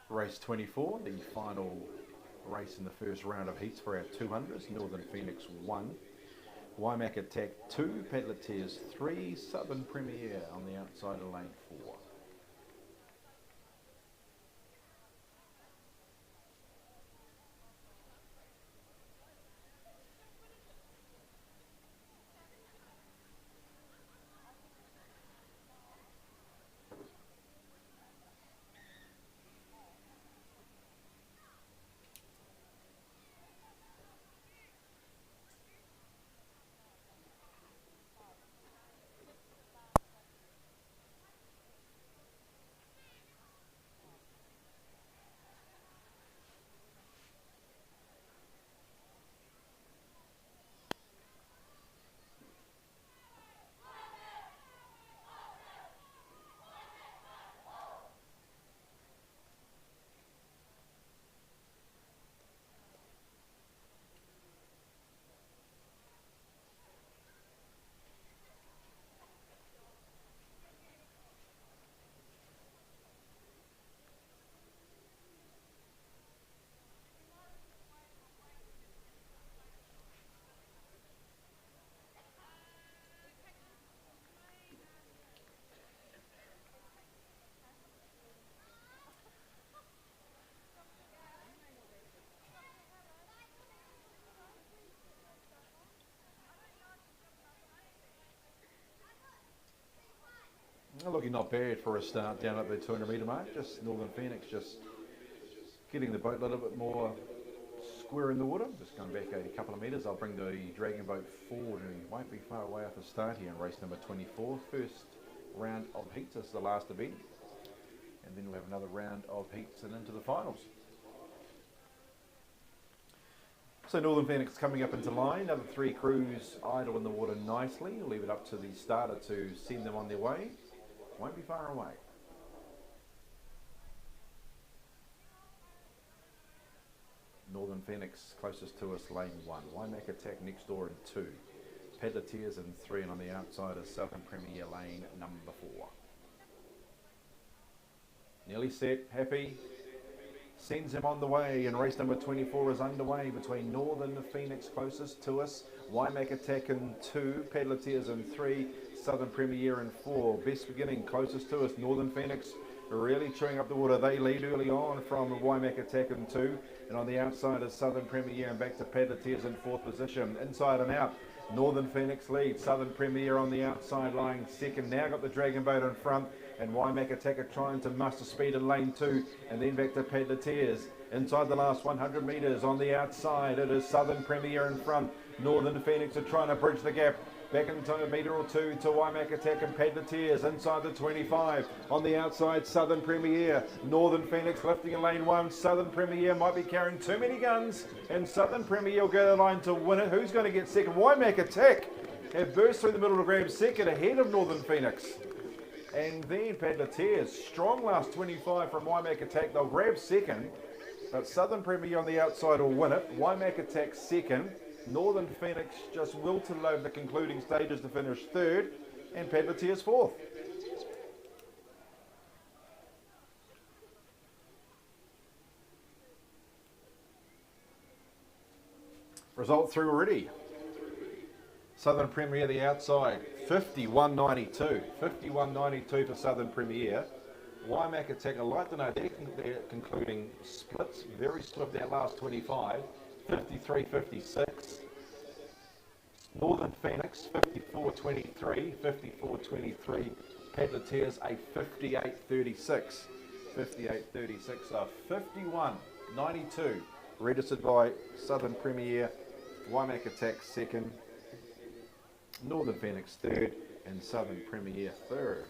Speaker 5: Race 24, the final race in the first round of heats for our 200s. Northern Phoenix 1, Waimak Attack 2, Pedaleteers 3, Southern Premier on the outside of lane 4. Looking not bad for a start down at the 200 metre mark. Just Northern Phoenix just getting the boat a little bit more square in the water. Just going back a couple of metres. I'll bring the dragon boat forward and he won't be far away off the start here in race number 24. First round of heats. This is the last event. And then we'll have another round of heats and into the finals. So Northern Phoenix coming up into line. Another 3 crews idle in the water nicely. We'll leave it up to the starter to send them on their way. Won't be far away. Northern Phoenix closest to us, lane 1. Waimak Attack next door in 2. Pedaleteers in 3, and on the outside is Southern Premier lane number 4. Nearly set, happy. Sends him on the way, and race number 24 is underway between Northern Phoenix closest to us, Waimak Attack in 2, Pedaleteers in 3, Southern Premier in 4. Best beginning closest to us, Northern Phoenix really chewing up the water. They lead early on from Waimak Attack in 2, and on the outside is Southern Premier and back to Pedaleteers in 4th position. Inside and out, Northern Phoenix leads, Southern Premier on the outside lying second. Now got the dragon boat in front, and Waimak Attack are trying to muster speed in lane 2, and then back to Pedaleteers. Inside the last 100 metres on the outside, it is Southern Premier in front. Northern Phoenix are trying to bridge the gap. Back into a metre or 2 to Waimak Attack and Pedaleteers inside the 25. On the outside, Southern Premier. Northern Phoenix lifting in lane 1. Southern Premier might be carrying too many guns, and Southern Premier will go to the line to win it. Who's going to get second? Waimak Attack have burst through the middle to grab second ahead of Northern Phoenix. And then Pedaleteers, strong last 25 from Waimak Attack. They'll grab second, but Southern Premier on the outside will win it. Waimak Attack second. Northern Phoenix just wilted over the concluding stages to finish third, and Pedaleteers fourth. Result through already. Southern Premier the outside, 51.92. 51.92 for Southern Premier. Waimak Attack, I'd like to know their concluding splits. Very swift that last 25. 53.56. Northern Phoenix 54.23. 54.23. Pedaleteers a 58.36. 58.36. 51.92. Registered by Southern Premier. Waimak Attack second. Northern Phoenix third, and Southern Premier third.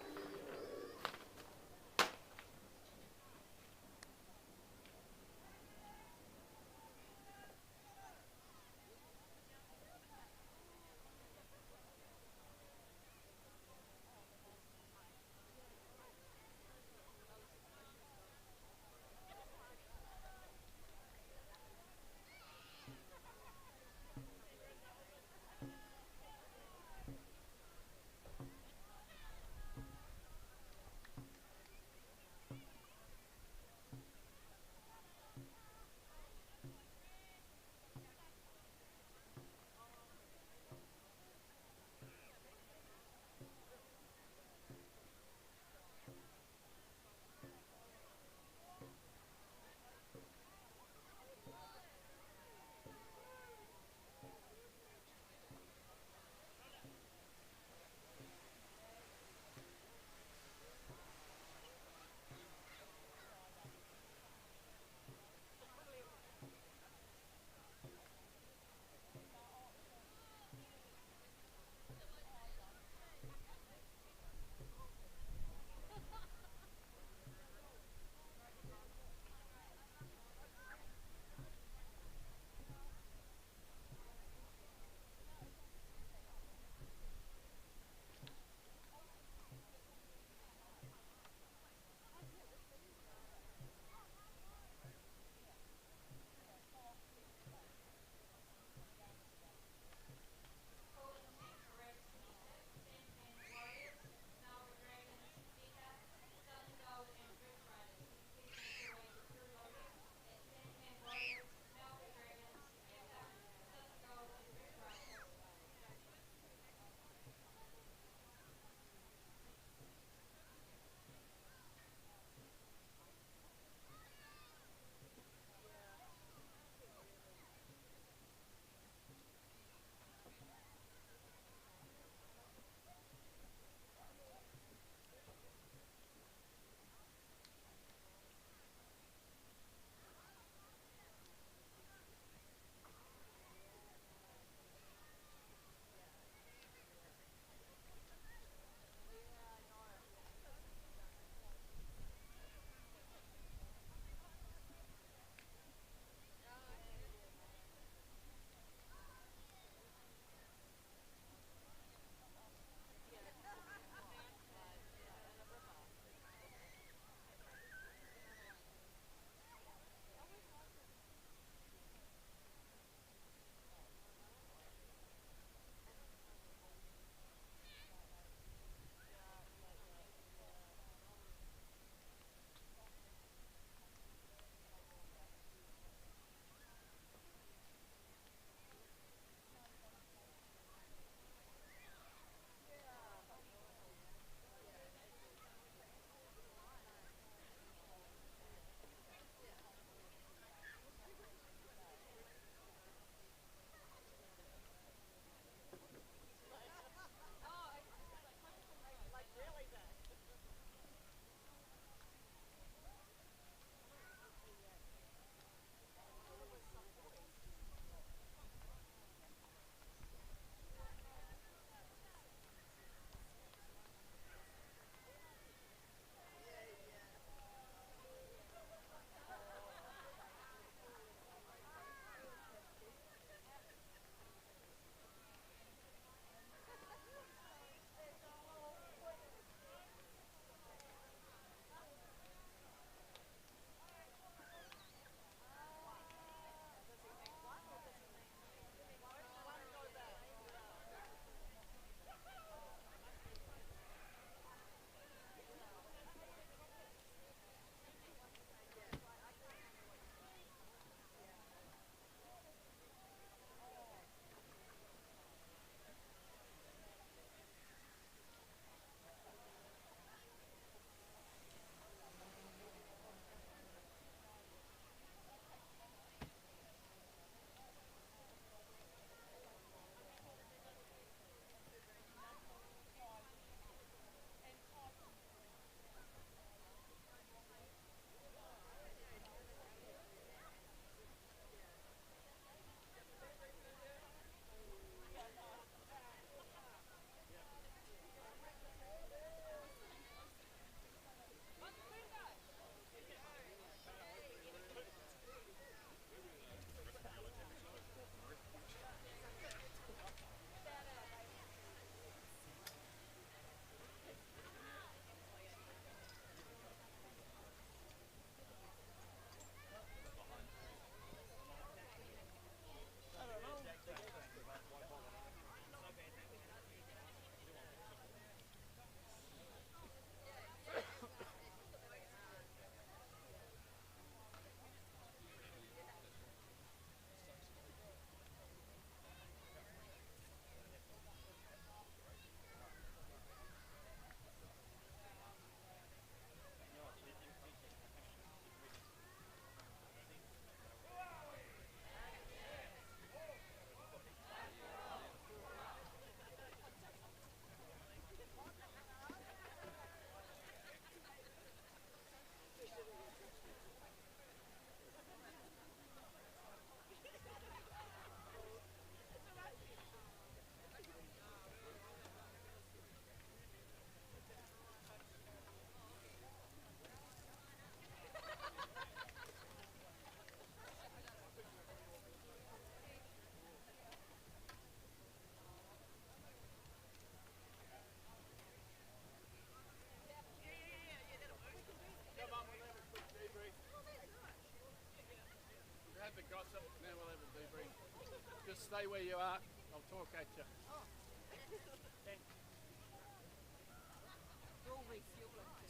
Speaker 7: Just stay where you are. I'll talk at you.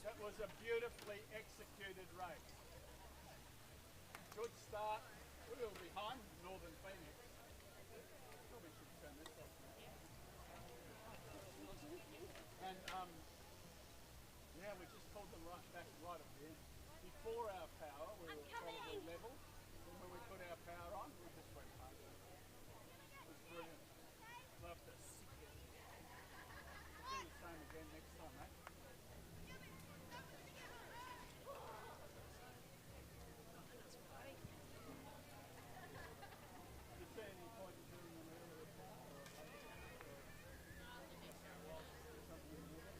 Speaker 7: That was a beautifully executed race. Good start. We were behind Northern Phoenix. Probably should turn this off now. And yeah, we just pulled them right back right at the end. Before our power, we were probably level. And when we put our power on, we just went home. It was brilliant. Loved it. We'll do the same again next time, eh?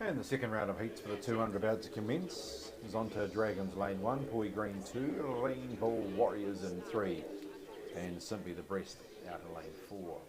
Speaker 5: And the second round of heats for the 200 about to commence. Zonta Dragons lane 1, Poi Green 2, Lane Ball Warriors in 3, and Simply the Breast out of lane 4.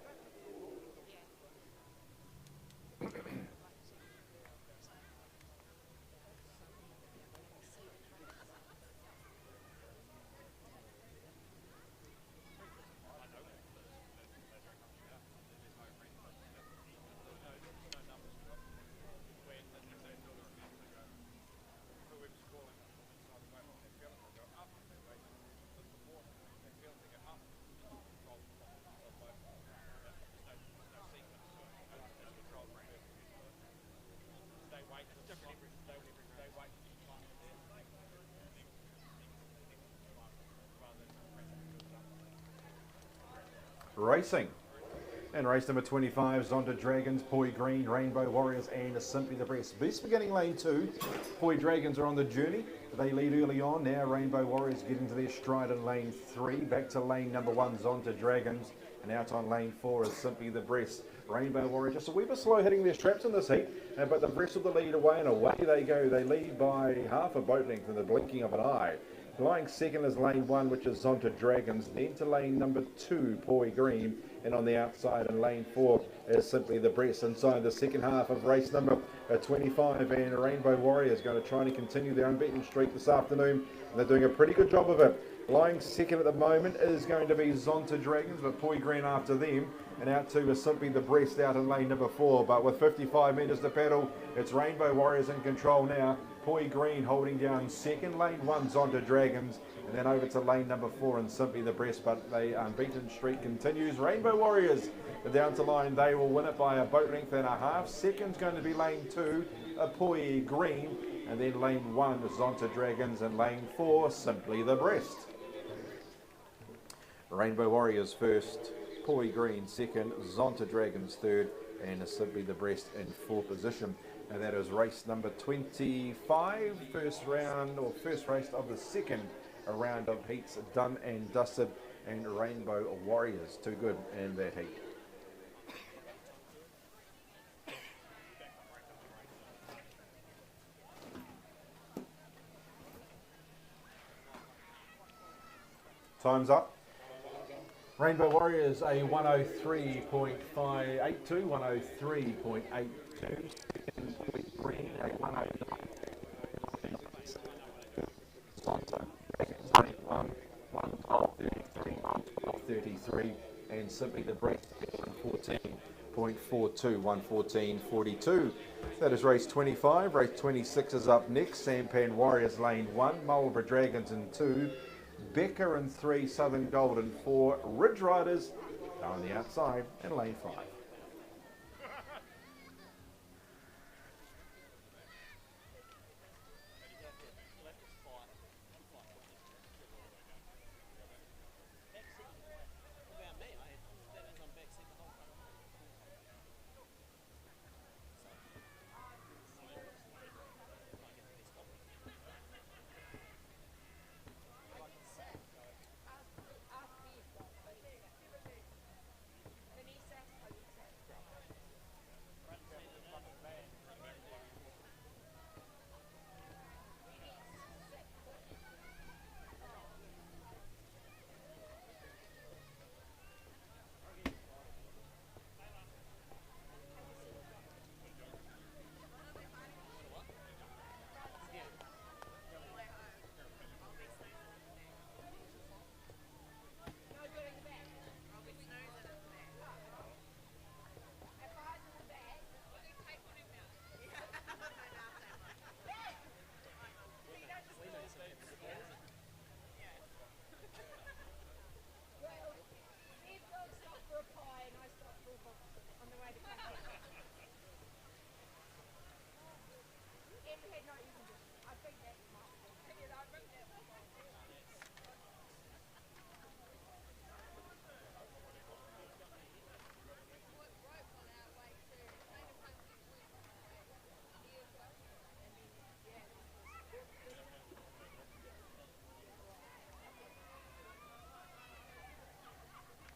Speaker 5: Racing. And race number 25, Zonta Dragons, Poi Green, Rainbow Warriors and Simply the Breast. Best beginning lane 2. Poi Dragons are on the journey. They lead early on. Now Rainbow Warriors getting to their stride in lane 3. Back to lane number 1, Zonta Dragons. And out on lane 4 is Simply the Breast. Rainbow Warriors just a wee bit slow hitting their straps in this heat. But the Breast will lead away and away they go. They lead by half a boat length in the blinking of an eye. Lying second is lane 1, which is Zonta Dragons. Then to lane number 2, Poi Green. And on the outside in lane 4 is Simply the Breast. Inside the second half of race number 25, and Rainbow Warriors going to try and continue their unbeaten streak this afternoon. And they're doing a pretty good job of it. Lying second at the moment is going to be Zonta Dragons, but Poi Green after them. And out to is Simply the Breast out in lane number 4. But with 55 metres to paddle, it's Rainbow Warriors in control now. Poi Green holding down second. Lane 1, Zonta Dragons. And then over to lane number 4 and Simply the Breast. But the unbeaten streak continues. Rainbow Warriors down to line. They will win it by a boat length and a half. Second's going to be lane 2, Poi Green. And then lane 1 is Zonta Dragons. And lane 4, Simply the Breast. Rainbow Warriors first, Poi Green second, Zonta Dragons third, and Simply the Breast in fourth position. And that is race number 25, first race of the second round of heats done and dusted, and Rainbow Warriors too good in that heat. Time's up. Rainbow Warriors a 103.582, 103.82. Green a 109. Zonta 112.33, and Simply the Breast 114.42, 114.42. That is race 25. Race 26 is up next. Sampan Warriors lane 1, Marlborough Dragons in 2. Becker in 3, Southern Gold in 4, Ridge Riders on the outside in lane 5.
Speaker 1: And we had no air conditioning. I think that might be. I think that was on there. Rope on our way to kind of like we went years ago. And then, yeah, this was.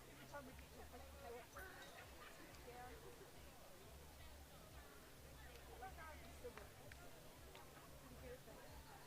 Speaker 1: Every time we get to a place to go, it's down. I don't know if he's still with us. Pretty good at that.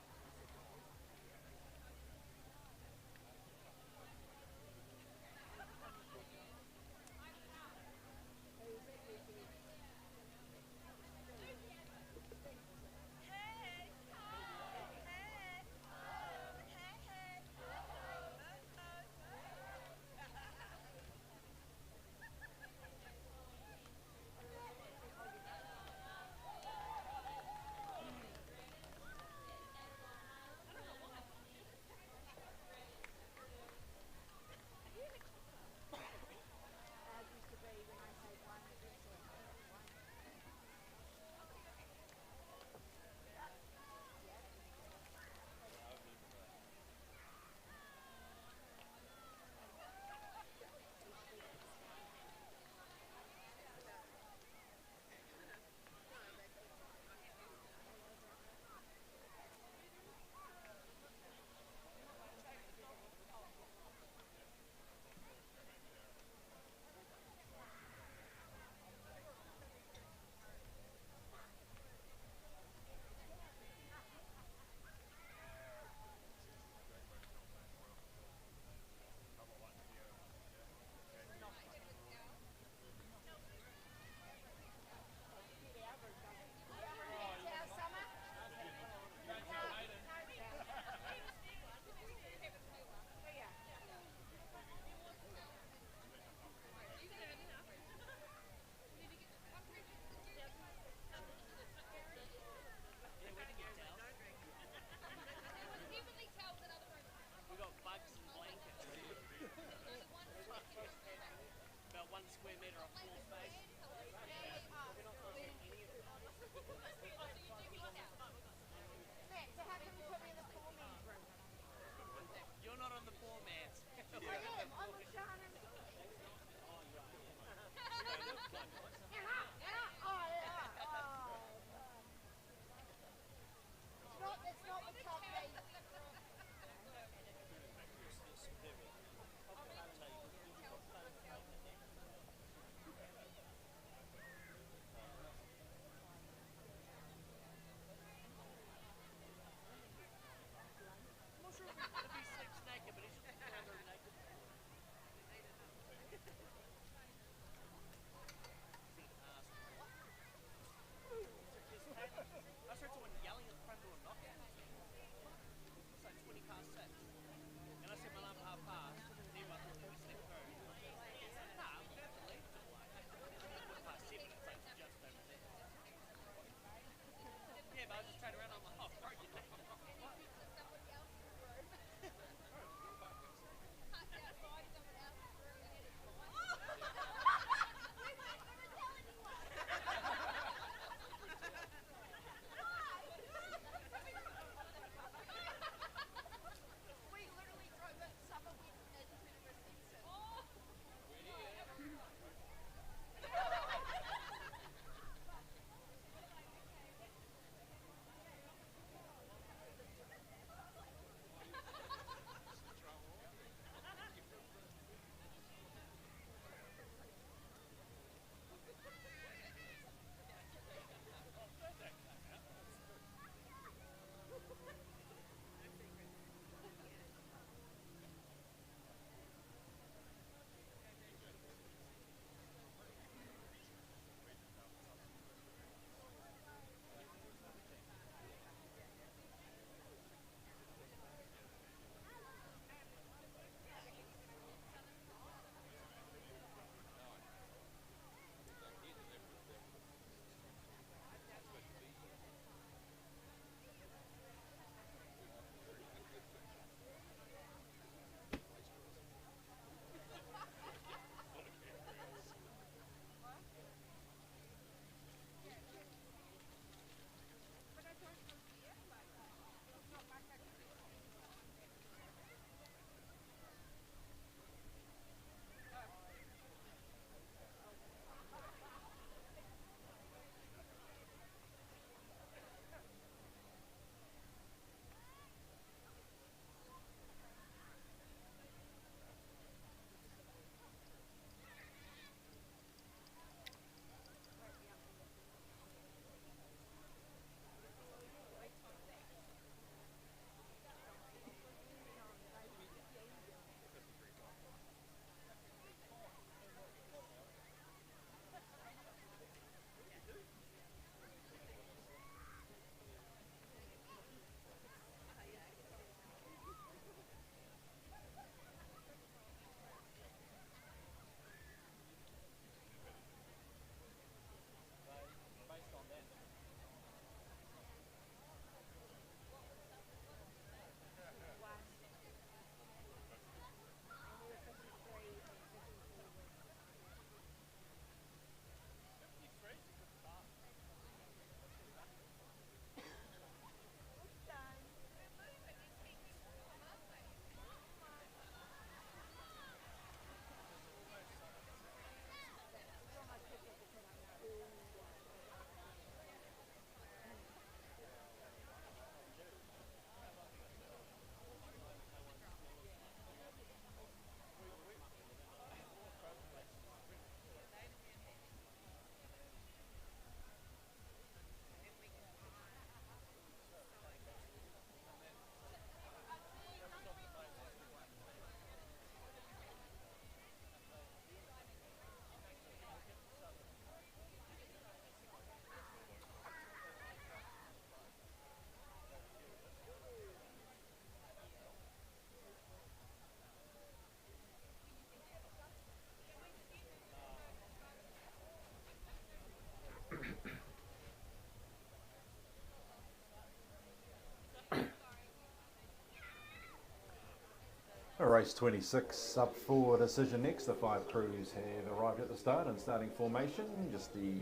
Speaker 5: Race 26 up for decision next. The 5 crews have arrived at the start in starting formation. Just the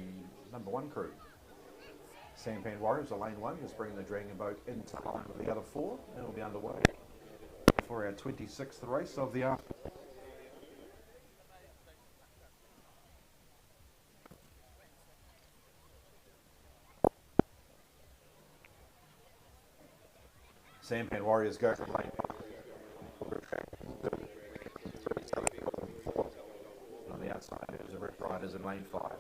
Speaker 5: number 1 crew. Sampan Warriors are lane 1, just bringing the Dragon Boat into line with the other 4. And it'll be underway for our 26th race of the afternoon. Sampan Warriors go from lane 1. On the outside, there's the Red Riders in lane 5.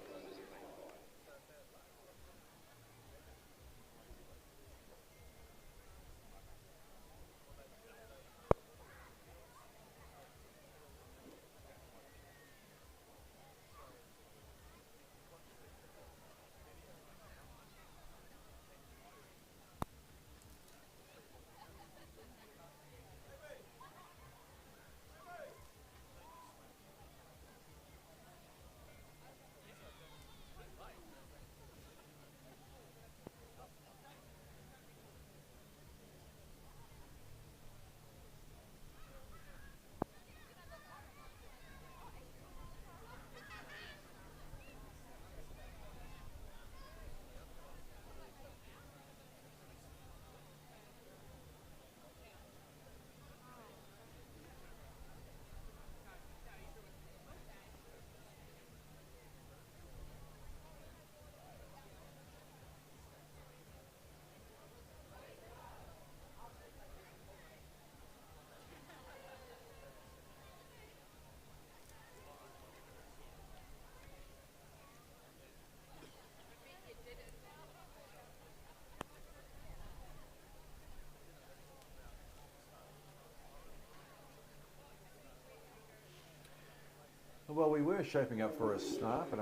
Speaker 5: Well, we were shaping up for a start, but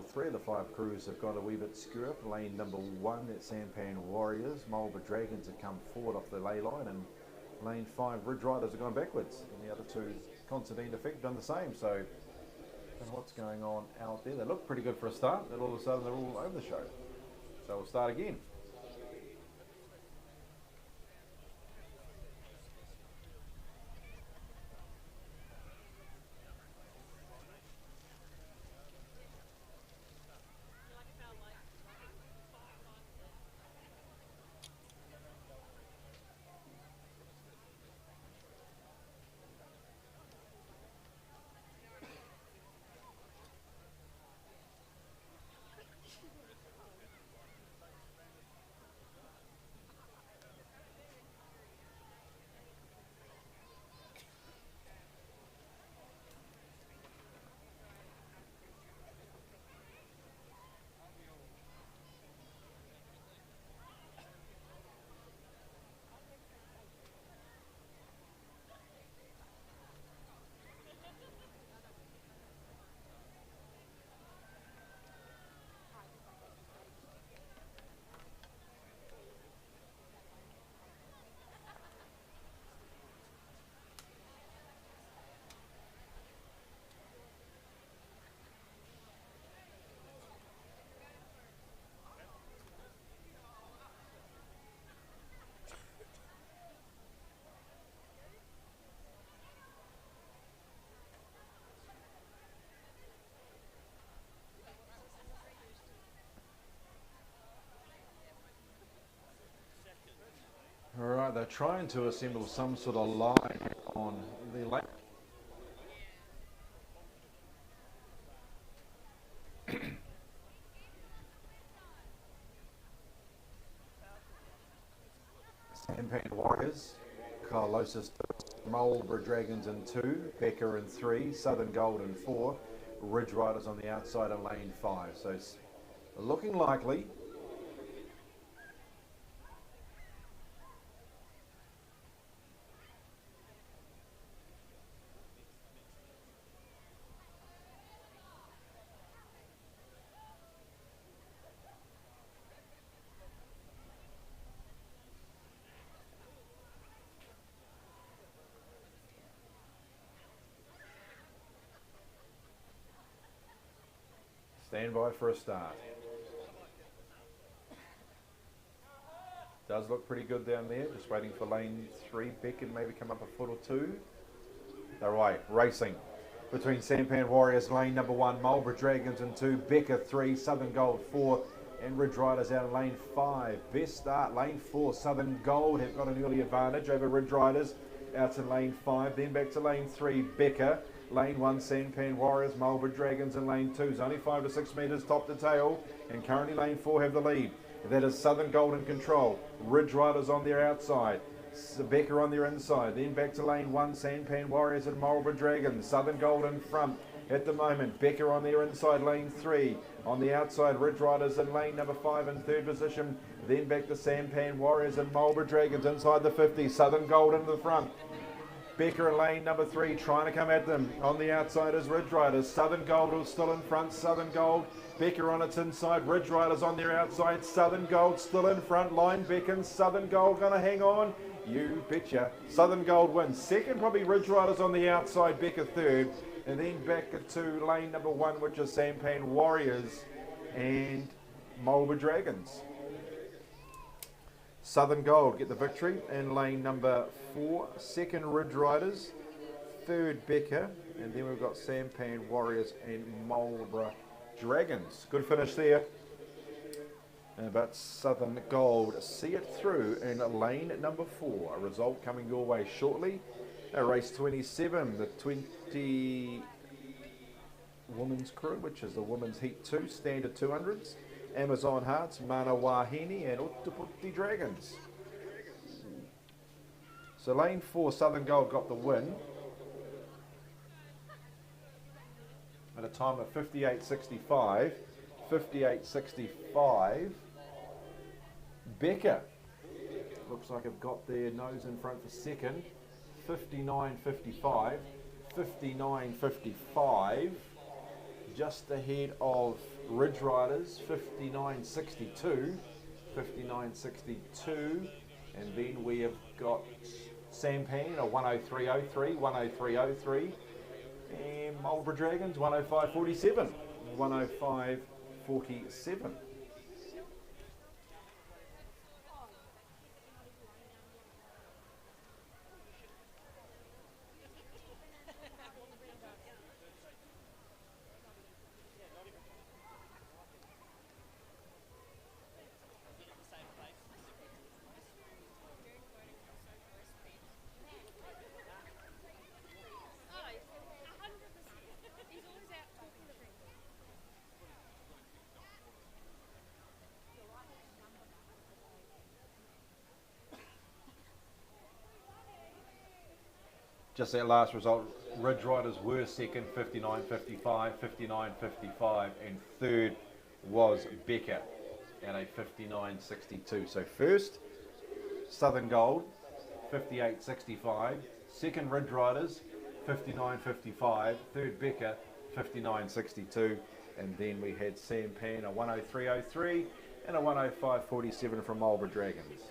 Speaker 5: three of the 5 crews have got a wee bit screw up. Lane number 1, that's Sampan Warriors. Marlborough Dragons have come forward off the ley line, and lane 5, Ridge Riders have gone backwards. And the other 2, Constantine Effect, done the same. So, I don't know what's going on out there. They look pretty good for a start, but all of a sudden they're all over the show. So we'll start again. Alright, they're trying to assemble some sort of line on the lake. Sampan Warriors, Carlosis, Marlborough Dragons in 2, Becker in 3, Southern Gold in 4, Ridge Riders on the outside in lane 5. So it's looking likely. Stand by for a start. Does look pretty good down there. Just waiting for lane 3. Beckett maybe come up a foot or 2. They're right, racing between Sampan Warriors, lane number 1, Marlborough Dragons in 2, Becca 3, Southern Gold 4, and Ridge Riders out in lane 5. Best start, lane 4, Southern Gold have got an early advantage over Ridge Riders out in lane 5. Then back to lane 3, Becca. Lane 1, Sampan Warriors, Marlborough Dragons in lane 2. It's only 5 to 6 metres top to tail, and currently lane 4 have the lead. That is Southern Gold in control. Ridge Riders on their outside. Becca on their inside. Then back to lane 1, Sampan Warriors and Marlborough Dragons. Southern Gold in front at the moment. Becca on their inside, lane 3. On the outside, Ridge Riders in lane number 5 in third position. Then back to Sampan Warriors and Marlborough Dragons inside the 50. Southern Gold in the front. Becca in lane number 3 trying to come at them. On the outside is Ridge Riders. Southern Gold is still in front. Southern Gold. Becca on its inside. Ridge Riders on their outside. Southern Gold still in front. Line beckons. Southern Gold going to hang on. You betcha. Southern Gold wins. Second, probably Ridge Riders on the outside. Becca third. And then back to lane number 1, which is Sampan Warriors and Marlborough Dragons. Southern Gold get the victory in lane number 4. Second, Ridge Riders. Third, Becca. And then we've got Sampan Warriors and Marlborough Dragons. Good finish there. But Southern Gold see it through in lane number 4. A result coming your way shortly. Race 27, the 20 women's crew, which is the women's heat 2, standard 200s. Amazon Hearts, Mana Wahine and Utaputi Dragons. So lane 4, Southern Gold got the win at a time of 58.65. 58.65. Becca looks like I've got their nose in front for second. 59.55. 59.55. Just ahead of Ridge Riders. 59.62. 59.62. And then we have got Sampan, a 103.03. 103.03. And Marlborough Dragons, 105.47. 105.47. Just that last result, Ridge Riders were second, 59.55, 59.55, and third was Becca at a 59.62. So first, Southern Gold, 58.65. Second, Ridge Riders, 59.55. Third, Becca, 59.62. And then we had Sampan, a 103.03, and a 105.47 from Marlborough Dragons.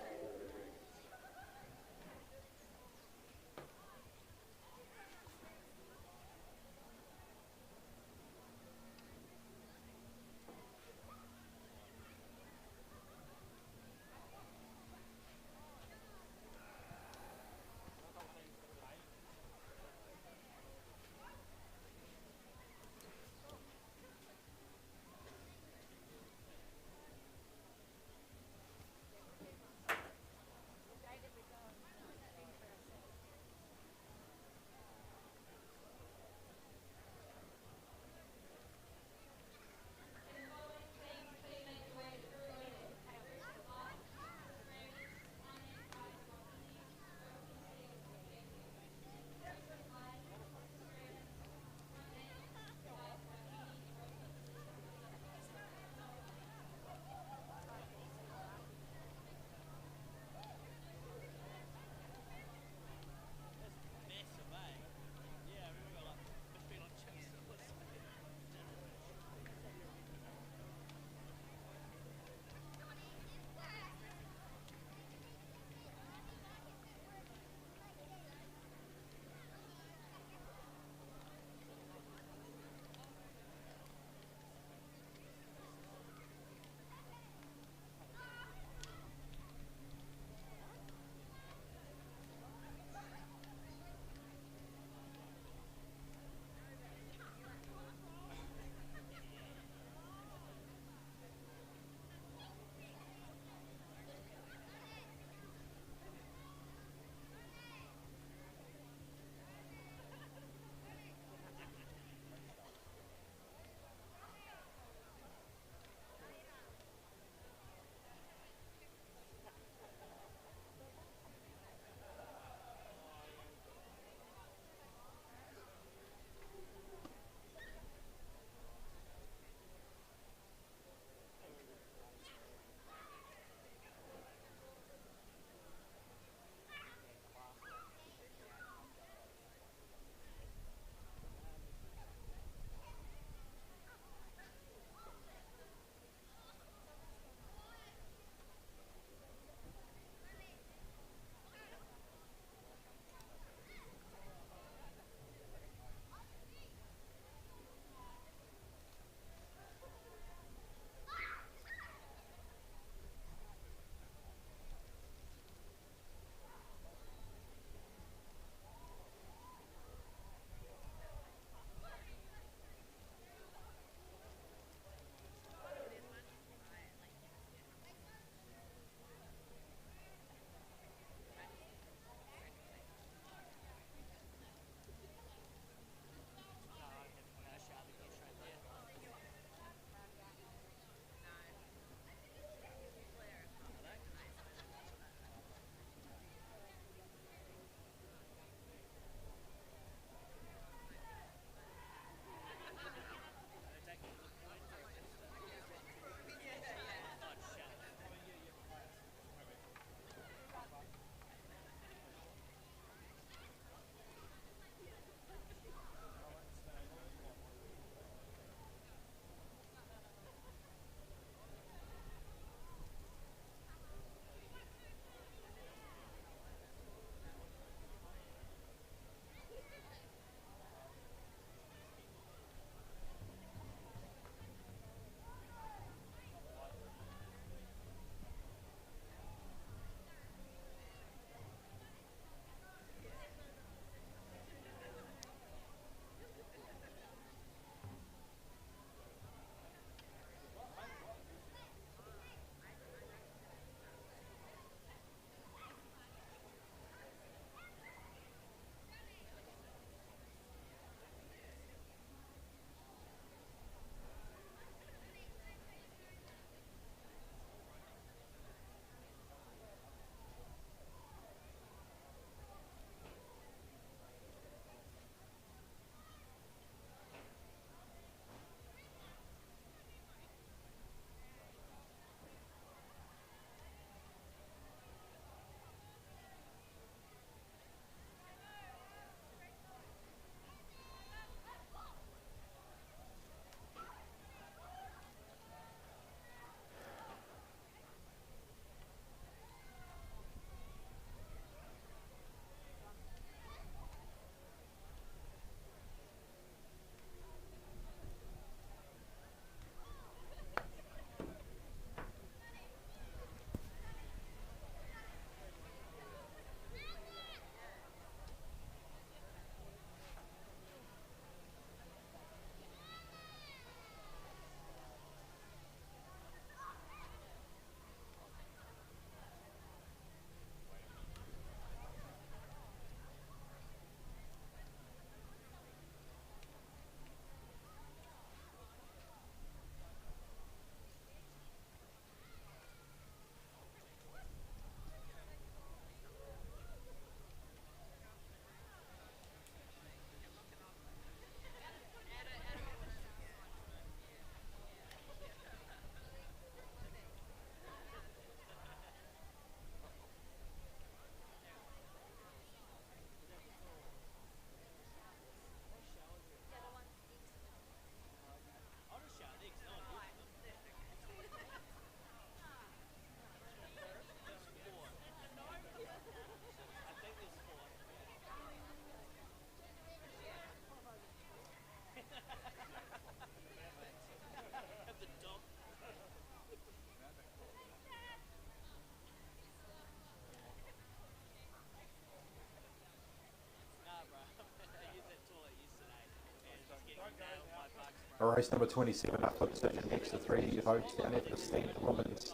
Speaker 5: Race number 27 up for decision next to 3 votes down there for the Steve Robbins.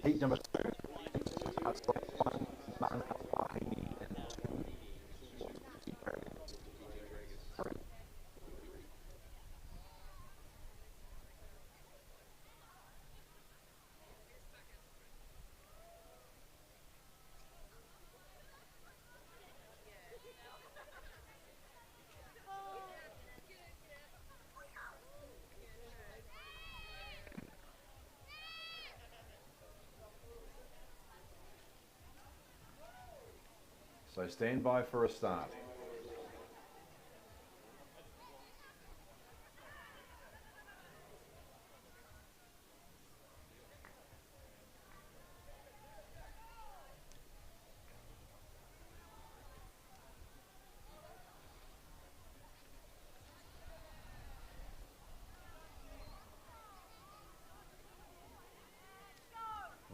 Speaker 5: Heat number 2. Starts like 1, Mana Wahine and 2. So stand by for a start.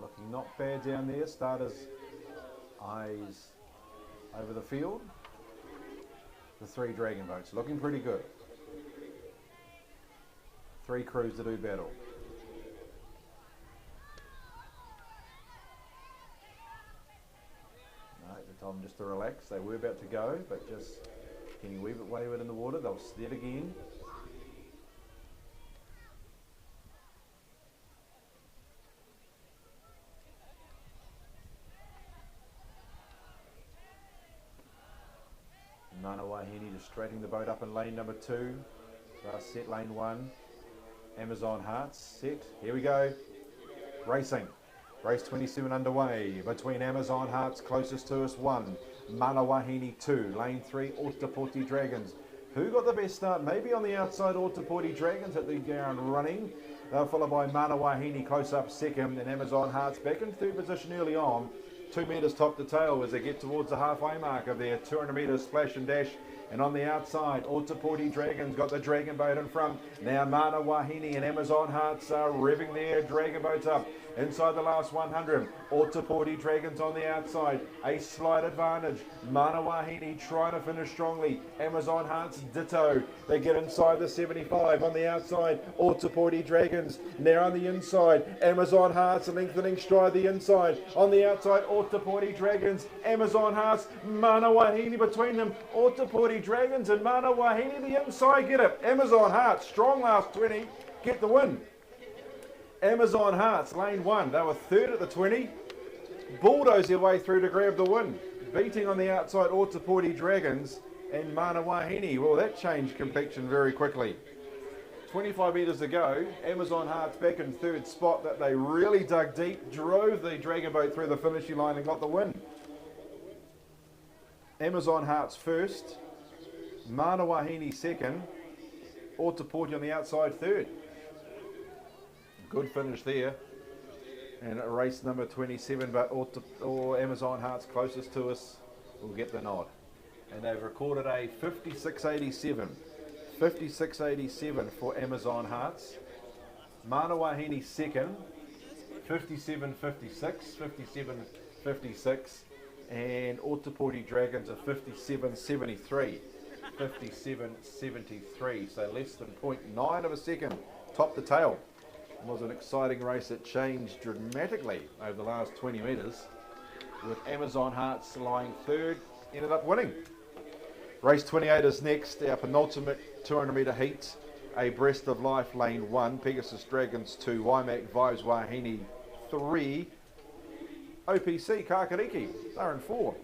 Speaker 5: Looking not bad down there. Starters' eyes over the field. The 3 dragon boats looking pretty good. 3 crews to do battle. No, the time just to relax. They were about to go, but just can you weave it wayward in the water? They'll steer again. Mana Wahine just straightening the boat up in lane number 2. Set lane 1. Amazon Hearts set. Here we go. Racing. Race 27 underway. Between Amazon Hearts closest to us 1. Mana Wahine 2. Lane 3 Ōtepoti Dragons. Who got the best start? Maybe on the outside Ōtepoti Dragons at the ground running. Followed by Mana Wahine close up second. And Amazon Hearts back in third position early on. 2 metres top to tail as they get towards the halfway mark of their 200 metres splash and dash. And on the outside, Ōtepoti Dragons got the dragon boat in front. Now Mana Wahine and Amazon Hearts are revving their dragon boats up. Inside the last 100, Ōtepoti Dragons on the outside. A slight advantage. Mana Wahine trying to finish strongly. Amazon Hearts ditto. They get inside the 75 on the outside. Ōtepoti Dragons now on the inside. Amazon Hearts lengthening stride the inside. On the outside, Ōtepoti Dragons. Amazon Hearts, Mana Wahine between them. Ōtepoti Dragons and Mana Wahine the inside. Get it. Amazon Hearts, strong last 20. Get the win. Amazon Hearts, lane 1. They were third at the 20. Bulldoze their way through to grab the win. Beating on the outside Ōtepoti Dragons and Mana Wahine. Well, that changed complexion very quickly. 25 metres to go. Amazon Hearts back in third spot that they really dug deep. Drove the dragon boat through the finishing line and got the win. Amazon Hearts first. Mana Wahine second. Ōtepoti on the outside third. Good finish there. And at race number 27, but Amazon Hearts closest to us will get the nod. And they've recorded a 56.87. 56.87 for Amazon Hearts. Mana Wahine second. 57.56. 57.56. And Ōtepoti Dragons are 57.73. 57.73. So less than 0.9 of a second. Top to tail. It was an exciting race that changed dramatically over the last 20 metres, with Amazon Hearts lying third, ended up winning. Race 28 is next, our penultimate 200 metre heat. A Breast of Life lane 1, Pegasus Dragons 2, Waimak Vibes Wahine 3, OPC Kakariki, they're in 4.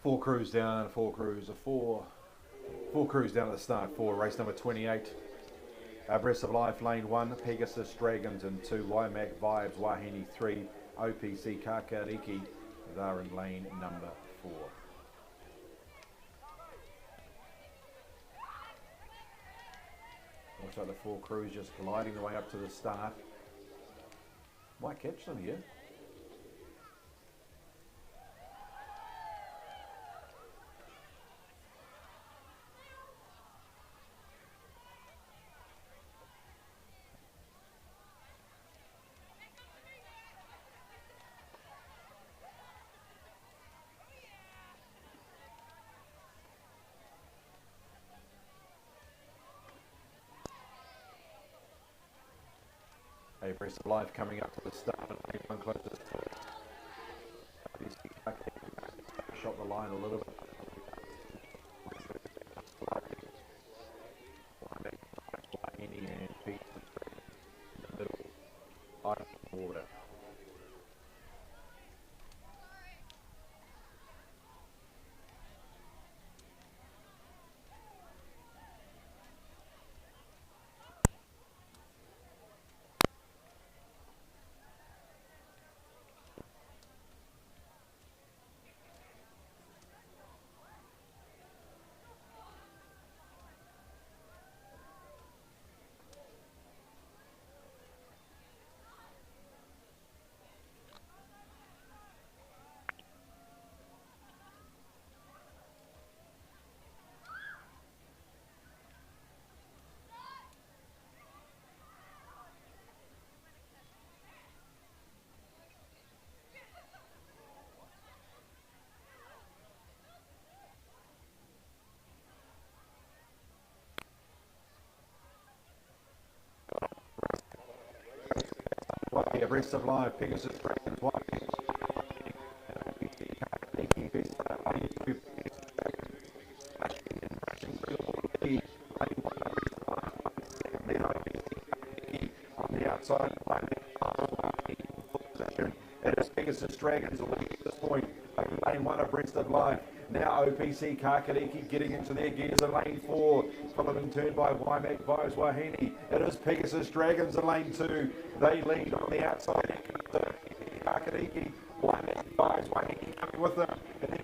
Speaker 5: Four crews down, four crews down at the start for race number 28. Breath of Life, lane 1, Pegasus Dragons and 2, Wymac Vibes, Wahine 3, OPC Kakariki, they're in lane number 4. Looks like the four crews just gliding the way up to the start. Might catch them here. Breath of Life coming up to the start. One closest to it. Shot the line a little bit. And Pete in the middle. Iron water. Breath of Life, Pegasus Dragons, one. On the outside, it is Pegasus Dragons at this point. Lane 1 of Breath of Life. Now OPC Kakariki getting into their gears in lane 4, followed in turn by Wymac Vibes Wahine. It is Pegasus Dragons in lane 2. They lead on the outside. Kakariki, Wymac Vibes Wahine coming with them. And then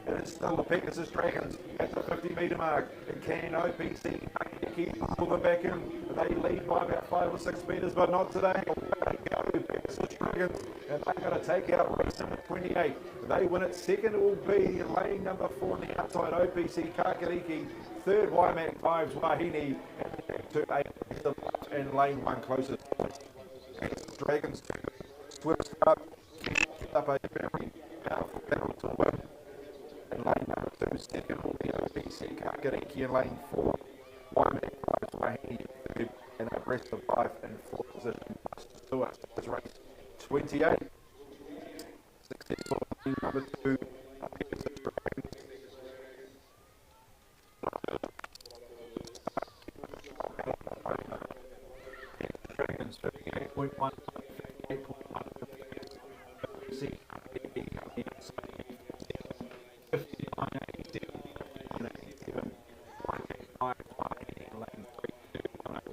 Speaker 5: it is still the Pegasus Dragons at the 50-metre mark. And can OPC Kakariki pull them back in? They lead by about 5 or 6 metres, but not today. Pegasus Dragons, and they're going to take out race number 28. They win it. Second will be lane number 4 on the outside, OPC Kakariki. Third, Wymac Vibes Wahine. And to 8 and lane 1 closest. Dragons swift up a very powerful battle to win. And lane number 2, second will be OPC Kakariki in lane 4. Wymac Vibes Wahine third, and a Breath of Life in 4th position. To us, this race 28. Successful number 2. Dragons 58.1, 58.1. See, 59.87. 185, 189,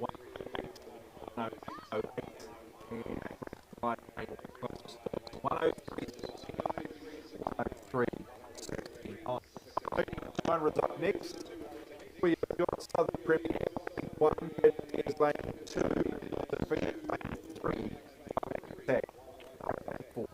Speaker 5: 108, 108, 103, 1 result next. We have got Southern Premier 1, is lane 2, defeated lane 3, attack, lane 4.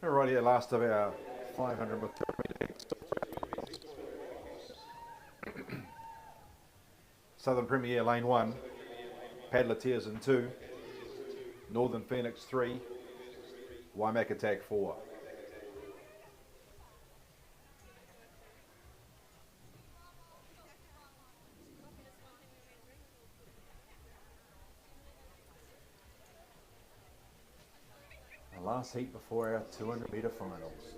Speaker 5: Alrighty, the last of our 500 metre. Southern Premier Lane 1, Padleteers in 2, Northern Phoenix 3, Waimak Attack 4. The last heat before our 200 metre finals.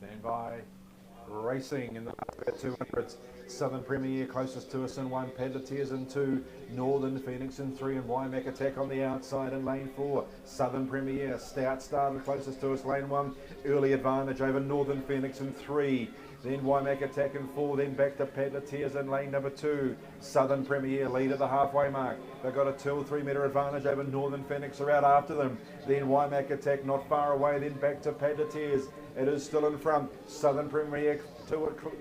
Speaker 5: Stand by. Racing in the 200s. Southern Premier closest to us in 1, Padleteers in 2, Northern Phoenix in 3, and Waimak Attack on the outside in lane 4. Southern Premier, stout started closest to us, lane 1, early advantage over Northern Phoenix in 3. Then Waimak Attack in 4, then back to Padleteers in lane number 2. Southern Premier lead at the halfway mark. They've got a 2 or 3 metre advantage over Northern Phoenix, are out after them. Then Waimak Attack not far away, then back to Padleteers. It is still in front. Southern Premier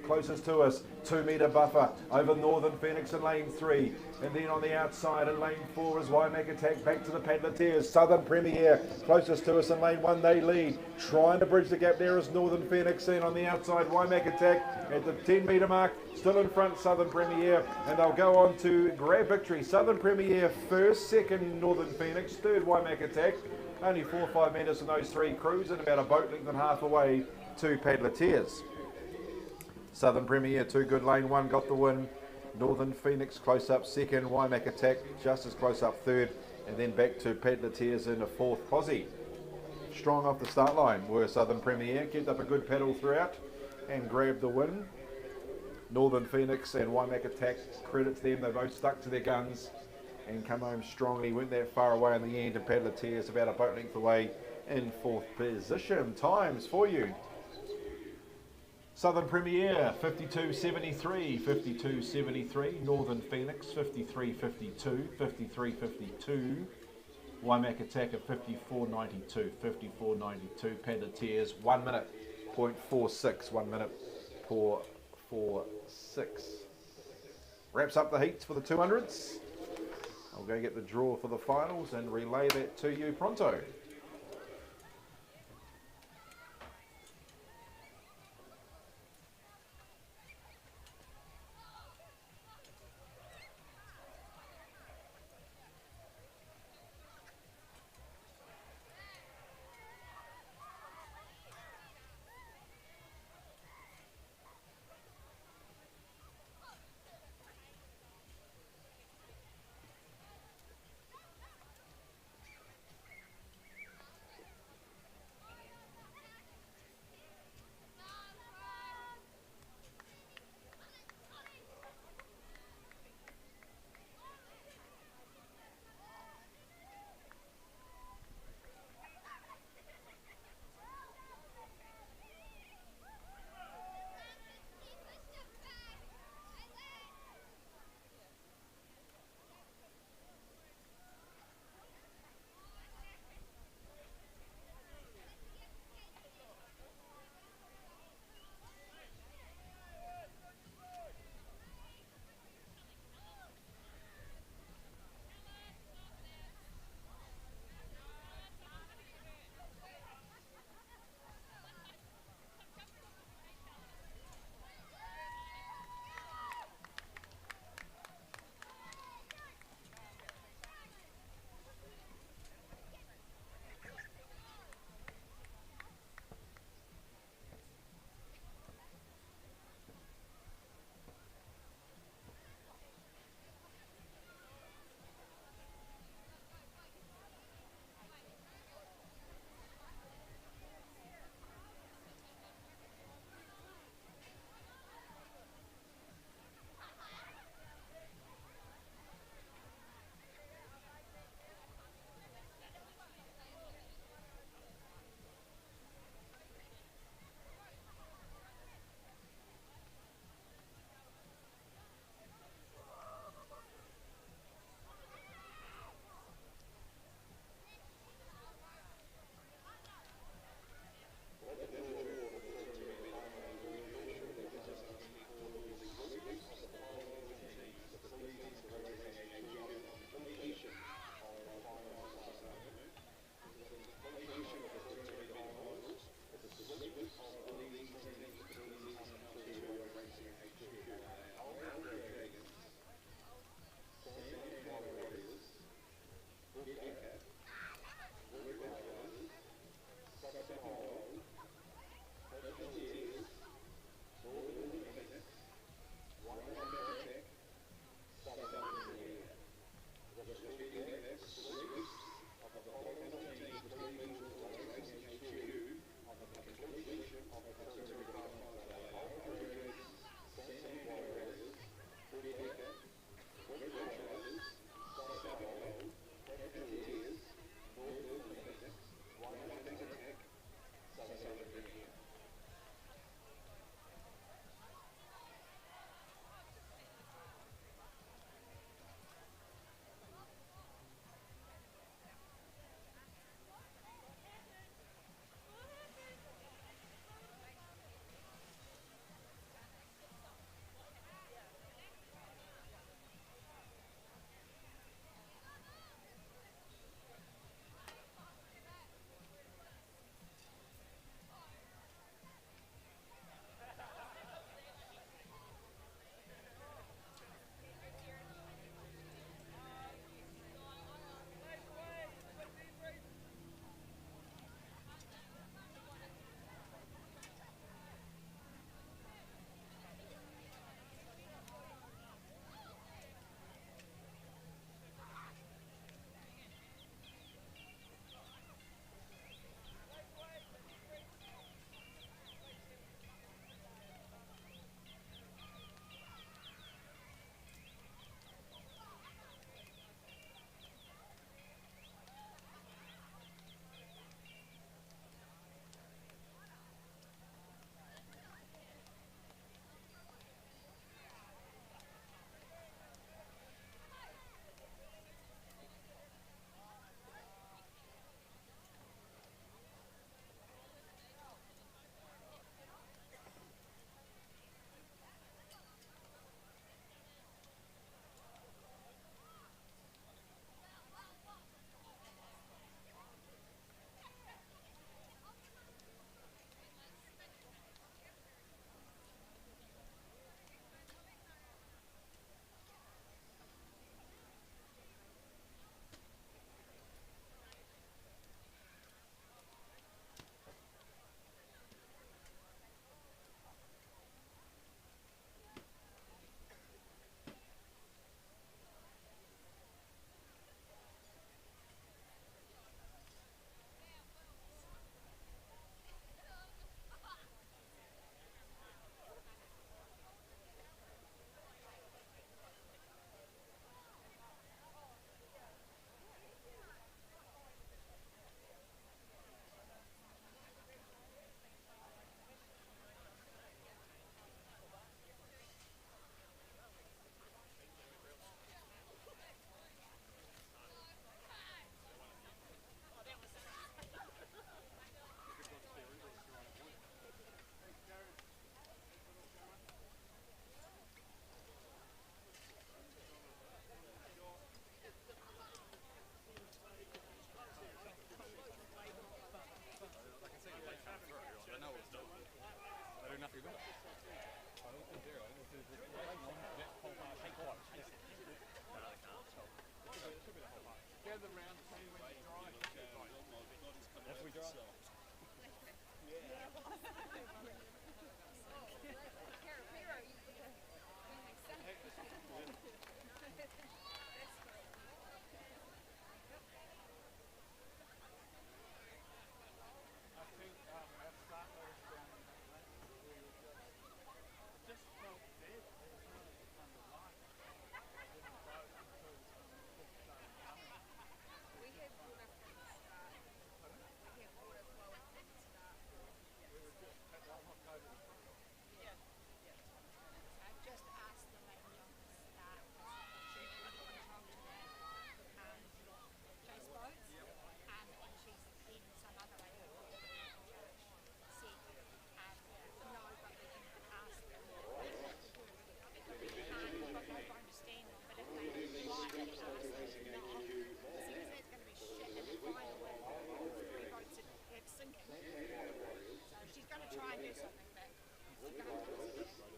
Speaker 5: closest to us. 2 metre buffer over Northern Phoenix in lane 3. And then on the outside in lane 4 is Waimak Attack back to the Padleteers. Southern Premier closest to us in lane 1. They lead. Trying to bridge the gap there is Northern Phoenix. And on the outside Waimak Attack at the 10 metre mark. Still in front Southern Premier. And they'll go on to grab victory. Southern Premier first, second Northern Phoenix, third Waimak Attack. Only 4 or 5 metres in those 3 crews and about a boat length and half away to Padleteers. Southern Premier, 2 good, lane 1 got the win. Northern Phoenix close up second, Waimak Attack just as close up third, and then back to Padleteers in a 4th posse. Strong off the start line were Southern Premier, kept up a good paddle throughout and grabbed the win. Northern Phoenix and Waimak Attack, credit to them, they both stuck to their guns and come home strongly, went that far away in the end, and Padleteers about a boat length away in 4th position. Times for you. Southern Premier 52.73, 52.73. Northern Phoenix 53.52, 53.52. Waimak Attack at 54.92, 54.92. Padleteers 1 minute, 0.46, 1 minute, 0.46. Wraps up the heats for the 200s. I'll go get the draw for the finals and relay that to you pronto.
Speaker 8: the round to see when you dry.
Speaker 4: If we dry.
Speaker 8: I think our start was down in that lane. We were just felt dead. There was no kind of life in the boat until it started coming.
Speaker 1: We have water from the start. We have water flowing from the start.
Speaker 8: We were just at what tide was it?
Speaker 1: I just asked the lady on the start if she had control to that chase boats, and she's in some other lady said no, but we can ask them. We can't because I don't understand them, but if they like it, ask them no. Because that's going to be shit in the final when all three boats are sinking. So she's going to try and do something, but she's going to do it.
Speaker 8: They want to race again.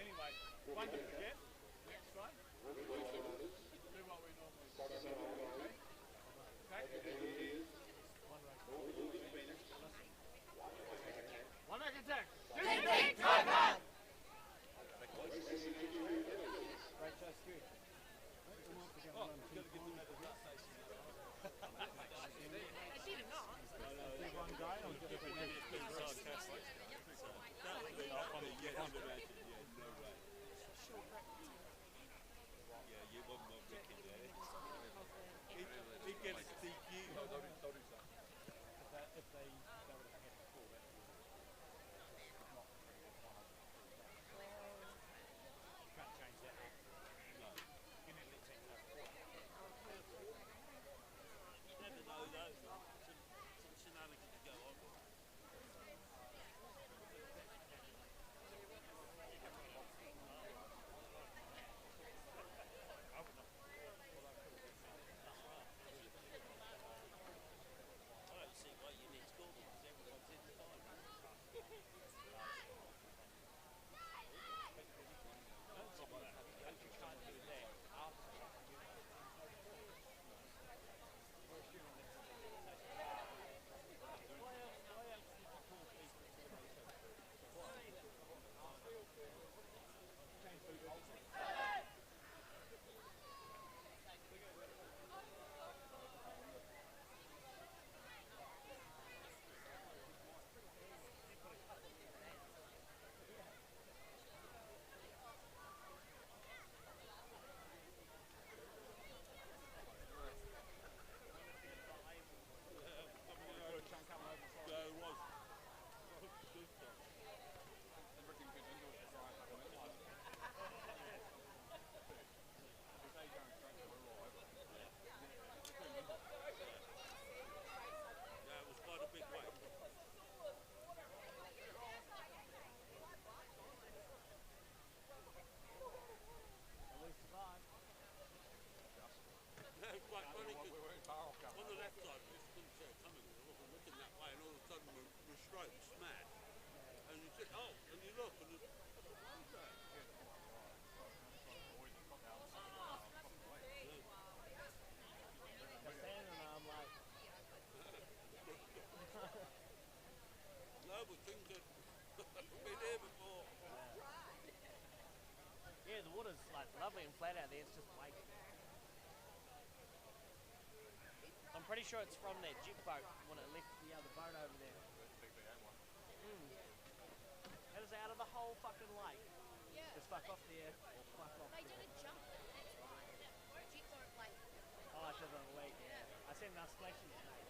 Speaker 8: Anyway, one to forget. Next one. Do what we normally do. Okay? One back attack.
Speaker 7: Yeah, the water's like lovely and flat out there. It's just like I'm pretty sure it's from that jet boat when it left the other boat over there. That is out of the whole fucking lake.
Speaker 1: Yeah.
Speaker 7: Just fuck off there. Fuck off
Speaker 1: They
Speaker 7: there.
Speaker 1: didn't jump it, that's why. Jet boat like
Speaker 7: Oh, to the lake. Yeah. I seen that splashing tonight.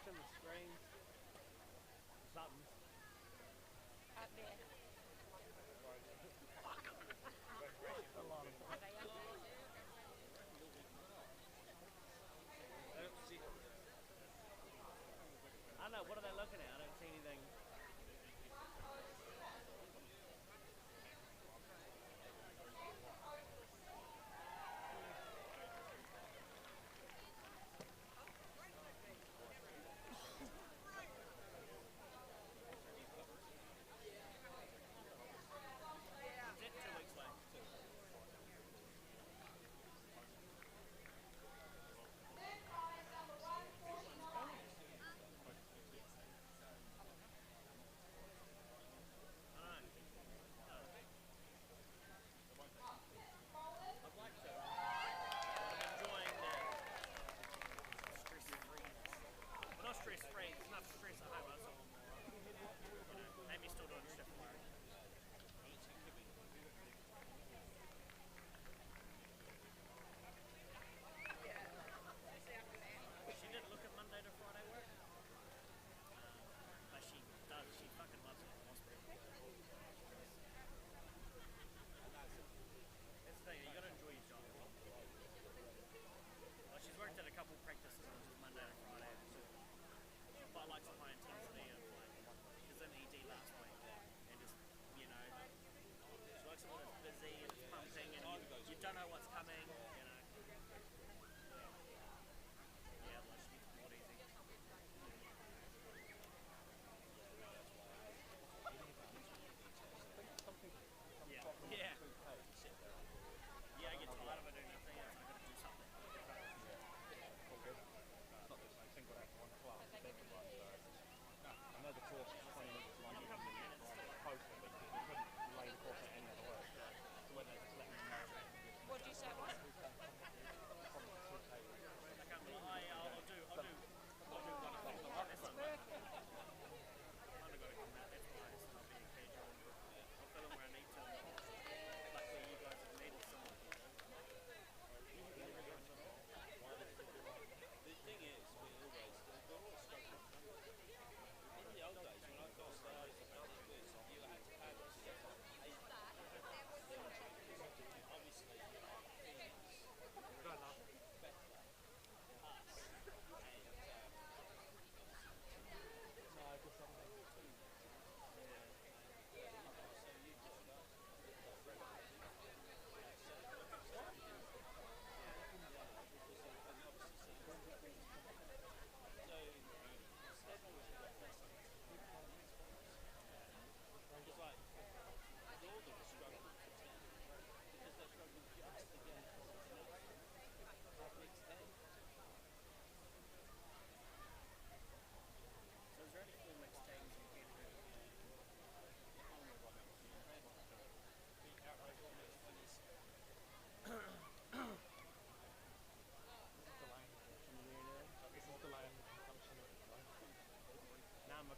Speaker 7: watching the screens. Something.
Speaker 1: Up there.
Speaker 7: A lot of
Speaker 1: Are they up there?
Speaker 7: I don't know, what are they looking at? I don't see anything. Don't know what's coming, you know. Yeah, let's keep it more easy. Yeah, yeah. Yeah, I get tired of it doing nothing else. I gotta do something.
Speaker 10: I know the course is 20 minutes long. Post it, but we couldn't lay the course out any other way. So when they just let me know.
Speaker 1: What do you say it was?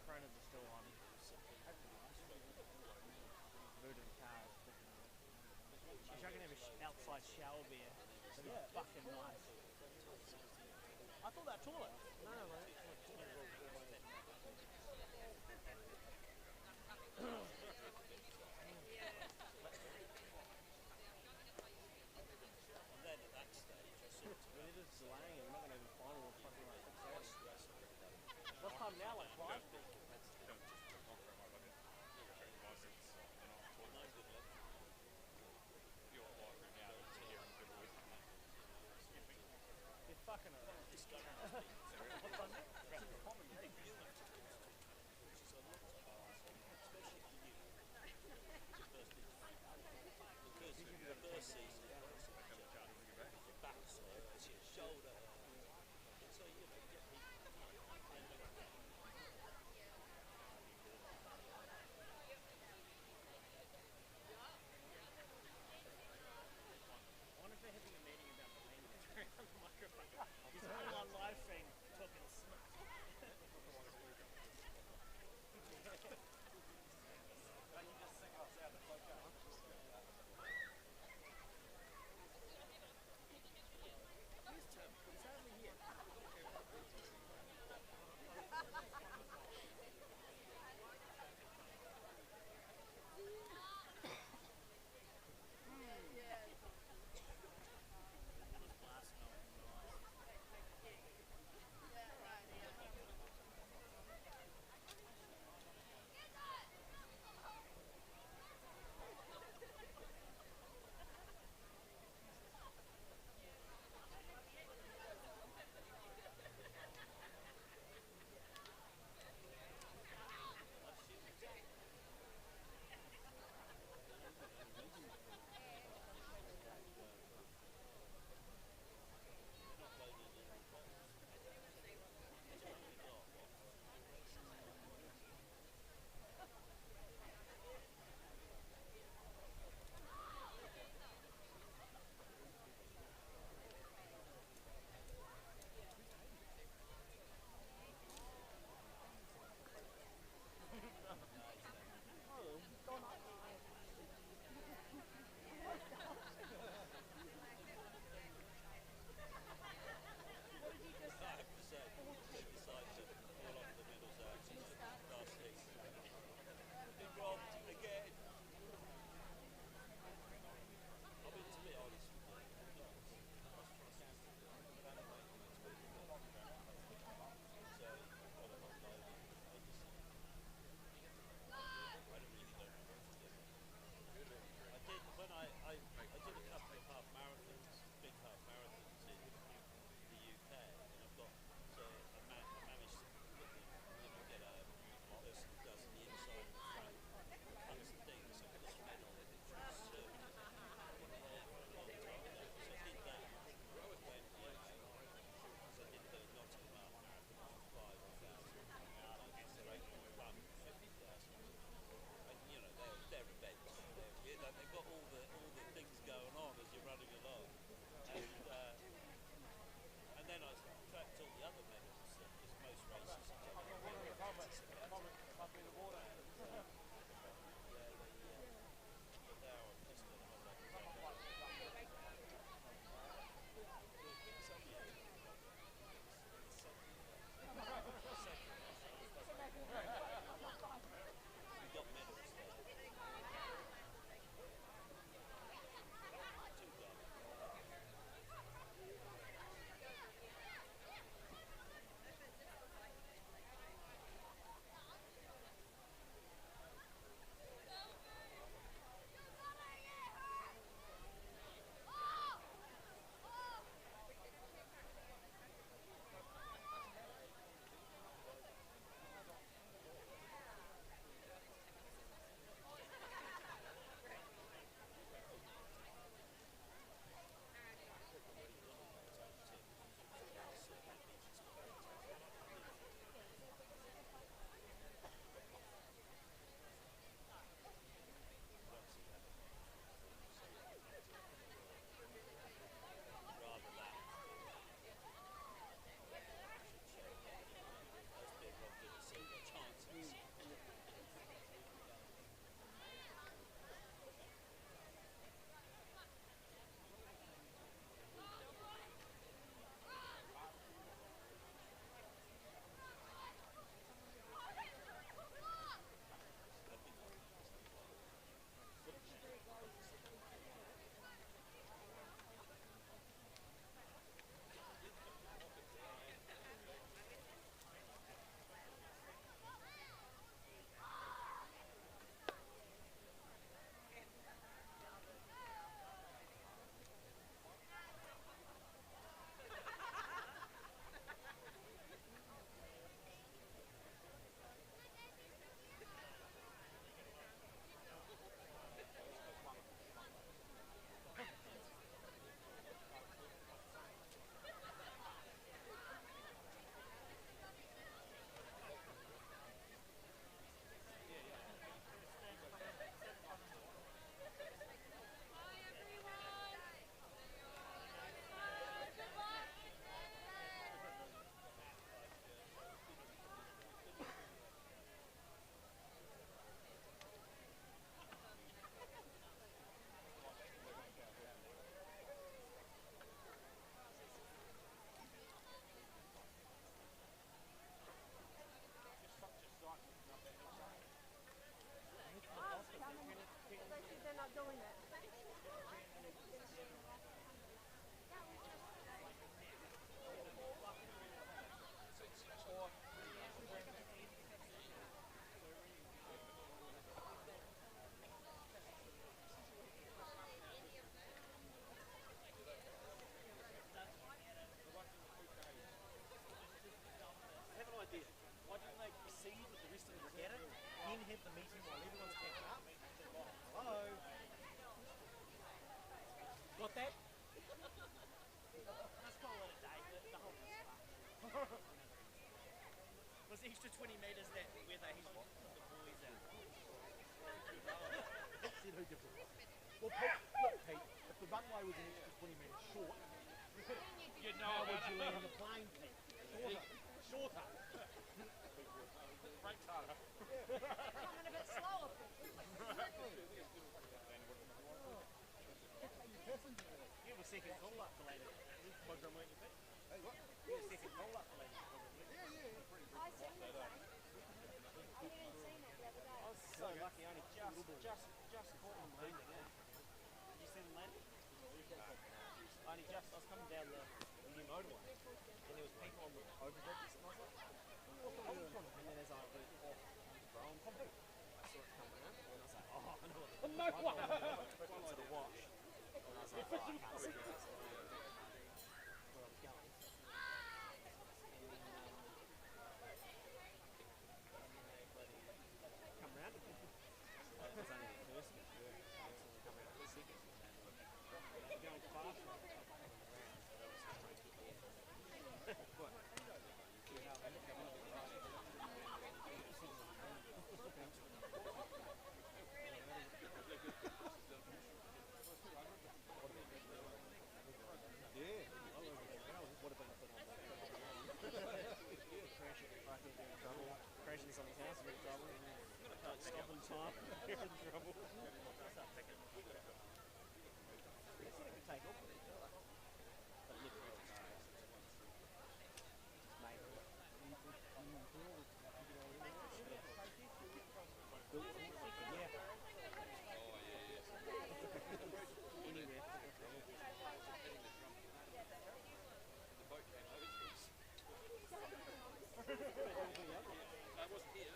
Speaker 7: Cronus is still on. Voodoo cars. Wish I could have an outside shower beer. That'd be fucking nice. I thought that toilet. No, mate. We're just delaying it. We're not going to even final with fucking like 6 hours. What time now? Like 5? You're fucking What's on there? He's all on live stream talking smack. He's over here. that? Let's call it a day. The whole thing's fucked. Was the extra 20 metres that where they usually put the boys out?
Speaker 10: See no difference. Well, Pete, look, Pete, if the runway was an extra 20 metres short,
Speaker 7: You'd
Speaker 10: how would you land the plane, Pete? Shorter.
Speaker 8: Brakes harder.
Speaker 1: Coming a bit slower.
Speaker 7: You have a second call up for later. Program weren't you, Pete?
Speaker 10: Hey, what?
Speaker 7: You have a second call up for later.
Speaker 1: I seen it. I hadn't seen it the other day.
Speaker 7: I was so lucky, I only just caught them landing, eh? Did you see them landing? I was coming down the new motorway, and there was people on the overbridges, and I was like, and then as I went off Rome, I saw it coming out, and I was like, oh, I know what the
Speaker 10: No way!
Speaker 7: to the wash. And I was like, oh, I can't see this. Where I was going. And then they come round again. It was only the first bit. So they come around the second. They're going faster. What? Crashing someone's house, you're in trouble. Don't stop in time, you're in trouble. Start picking. They said it could take off with each other. But it never really does. Just made it. Yeah. Anywhere.
Speaker 4: I wasn't here.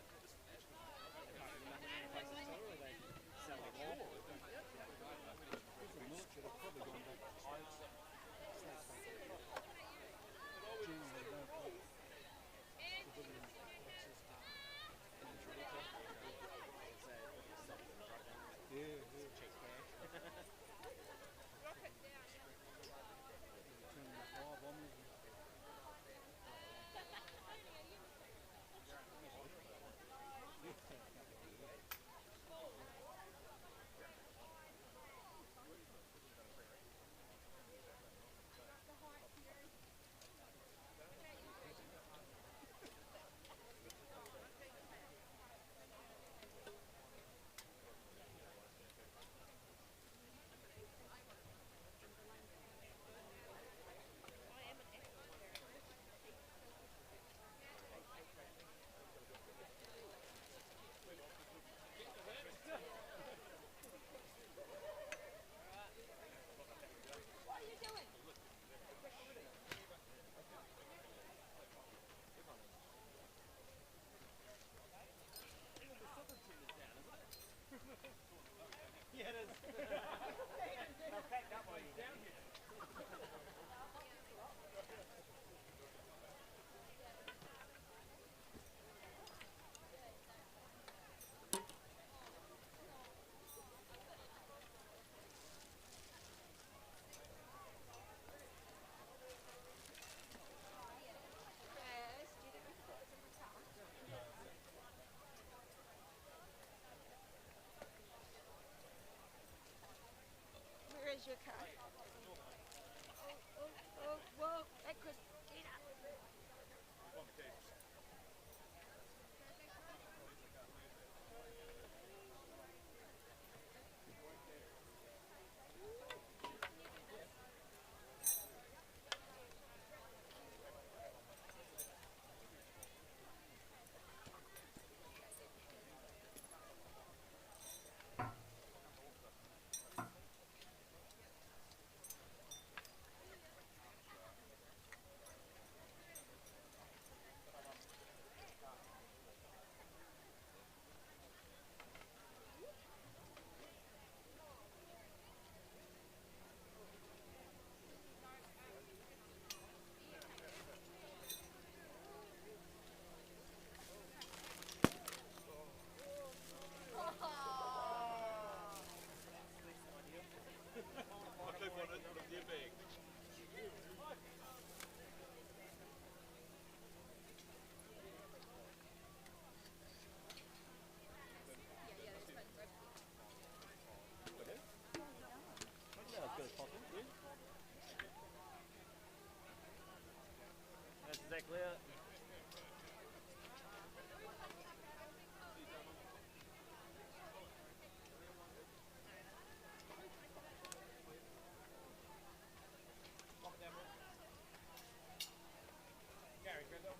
Speaker 7: Yeah, it is. They're packed up while you're down here.
Speaker 1: Where is your car? Oh, whoa, that could get up.
Speaker 7: exactly it.
Speaker 10: Gary, Grindle.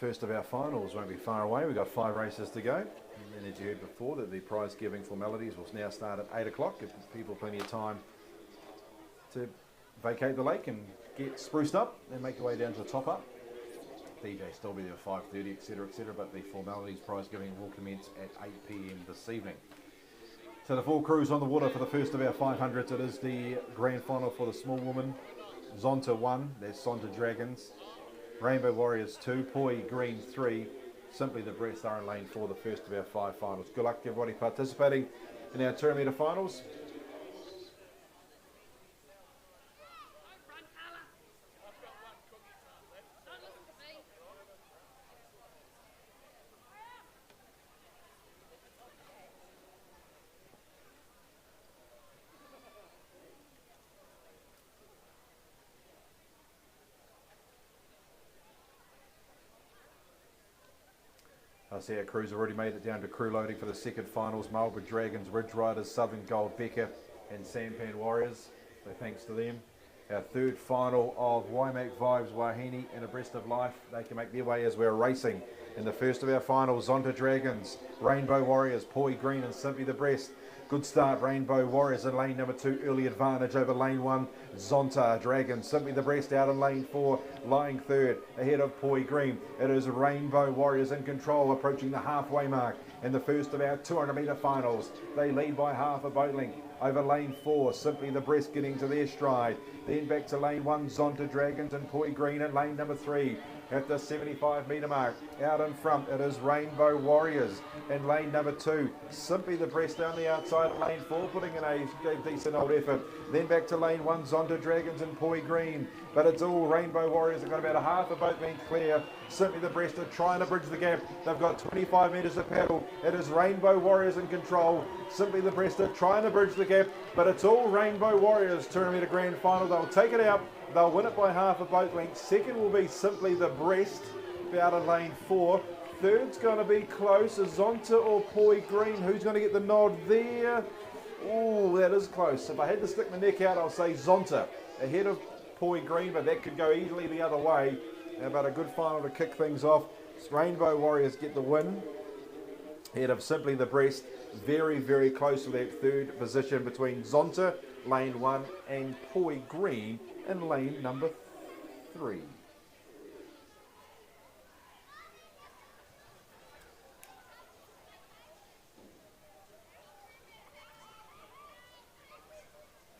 Speaker 5: first of our finals won't be far away. We've got 5 races to go. And as you heard before, that the prize giving formalities will now start at 8 o'clock. Give people plenty of time to vacate the lake and get spruced up and make your way down to the top up. DJ still be there at 5:30, etc., etc., but the formalities prize giving will commence at 8 p.m. this evening. So the 4 crews on the water for the first of our 500s. It is the grand final for the small woman. Zonta 1, there's Zonta Dragons. Rainbow Warriors 2, Poi Green 3, Simply the Breast are in lane 4, the first of our 5 finals. Good luck to everybody participating in our 2 metre finals. I see our crews already made it down to crew loading for the second finals. Marlborough Dragons, Ridge Riders, Southern Gold Becker and Sampan Warriors. So thanks to them. Our third final of Waimak Vibes, Wahine and Abreast of Life. They can make their way as we're racing in the first of our finals. Zonta Dragons, Rainbow Warriors, Poi Green and Simply the Breast. Good start, Rainbow Warriors in lane number 2, early advantage over lane 1. Zonta Dragons, Simply the Breast out in lane 4, lying third, ahead of Poi Green. It is Rainbow Warriors in control, approaching the halfway mark in the first of our 200 metre finals. They lead by half a boat length over lane 4, Simply the Breast getting to their stride. Then back to lane 1, Zonta Dragons and Poi Green in lane number 3. At the 75 metre mark, out in front, it is Rainbow Warriors in lane number 2. Simply the Breast on the outside of lane 4, putting in a decent old effort. Then back to lane 1, Zonta Dragons and Poi Green. But it's all Rainbow Warriors. They've got about a half a boat length clear. Simply the Breast are trying to bridge the gap. They've got 25 metres to paddle. It is Rainbow Warriors in control. Simply the Breast are trying to bridge the gap. But it's all Rainbow Warriors. 200 metre grand final. They'll take it out. They'll win it by half a boat length. Second will be Simply the Breast, out of lane 4. Third's going to be close. Is Zonta or Poi Green? Who's going to get the nod there? Oh, that is close. If I had to stick my neck out, I'll say Zonta ahead of Poi Green, but that could go easily the other way. But a good final to kick things off. Rainbow Warriors get the win ahead of Simply the Breast. Very, very close to that third position between Zonta, lane 1, and Poi Green in lane number 3.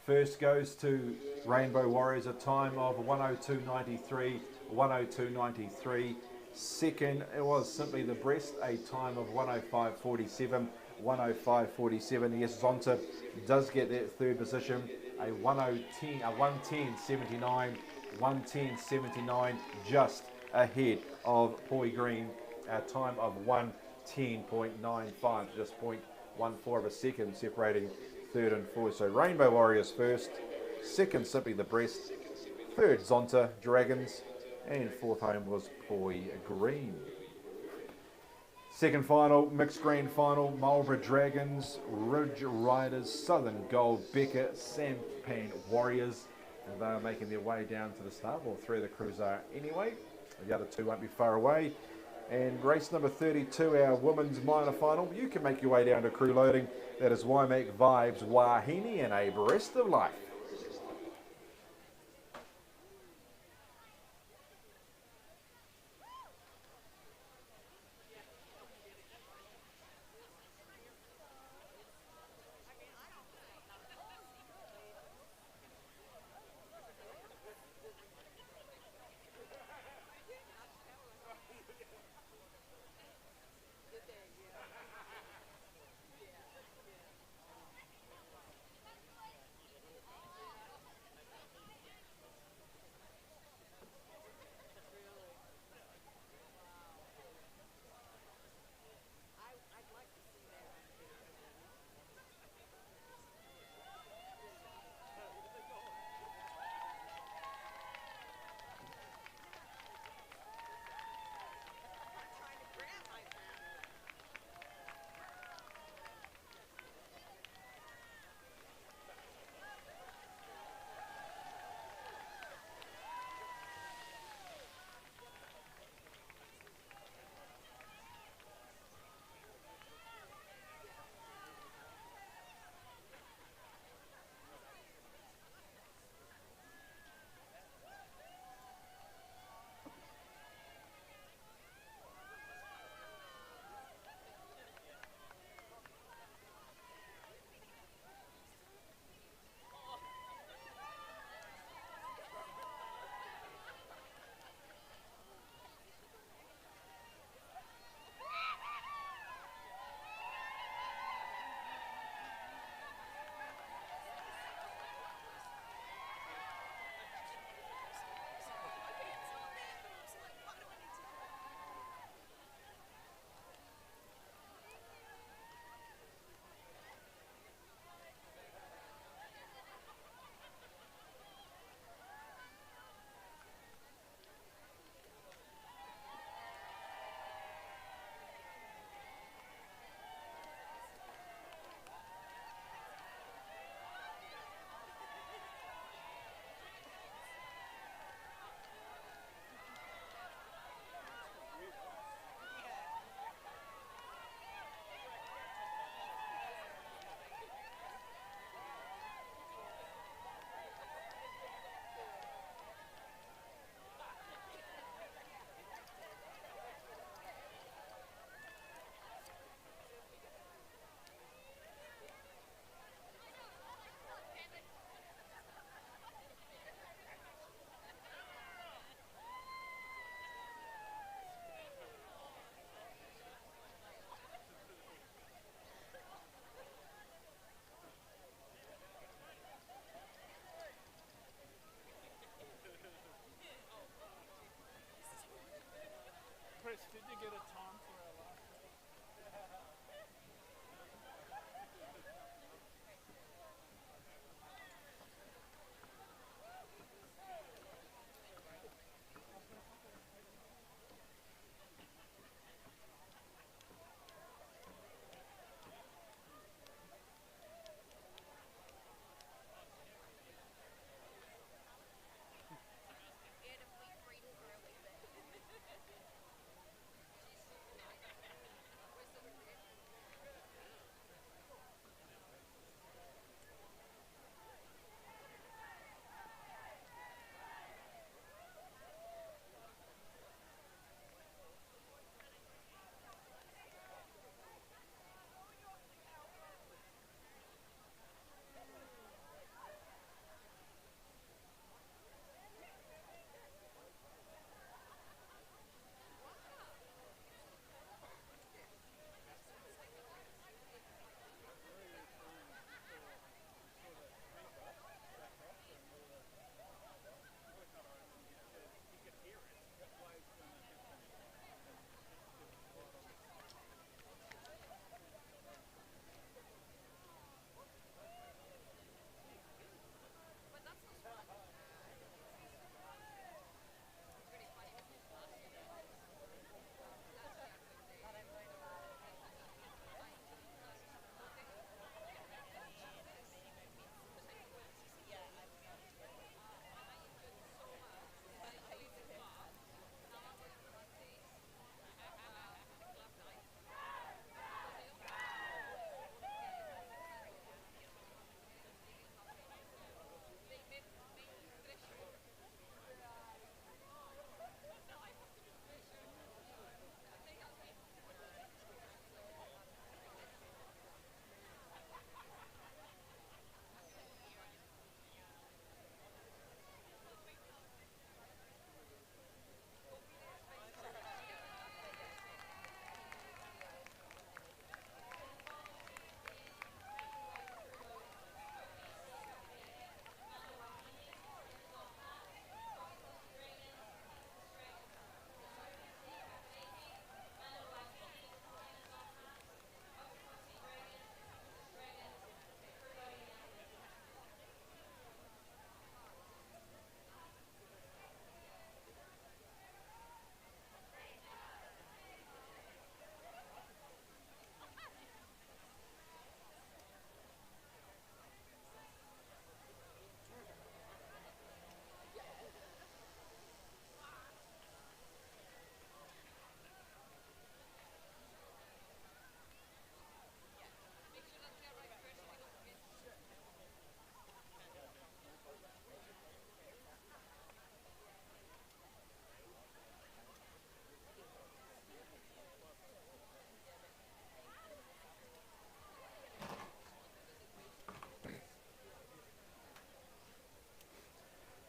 Speaker 5: First goes to Rainbow Warriors, a time of 102.93, 102.93. Second, it was Simply the Breast, a time of 105.47, 105.47. Yes, Zonta does get that third position, a 110.79, 110.79, just ahead of Poi Green, a time of 110.95, just 0.14 of a second separating third and fourth. So Rainbow Warriors first, second Simply the Breast, third Zonta Dragons, and fourth home was Poi Green. Second final, mixed grand final, Marlborough Dragons, Ridge Riders, Southern Gold Becker, Sampan Warriors, and they are making their way down to the start. Well, 3 of the crews are anyway. The other 2 won't be far away. And race number 32, our women's minor final. You can make your way down to crew loading. That is Waimak Vibes, Wahine and Abreast of Life.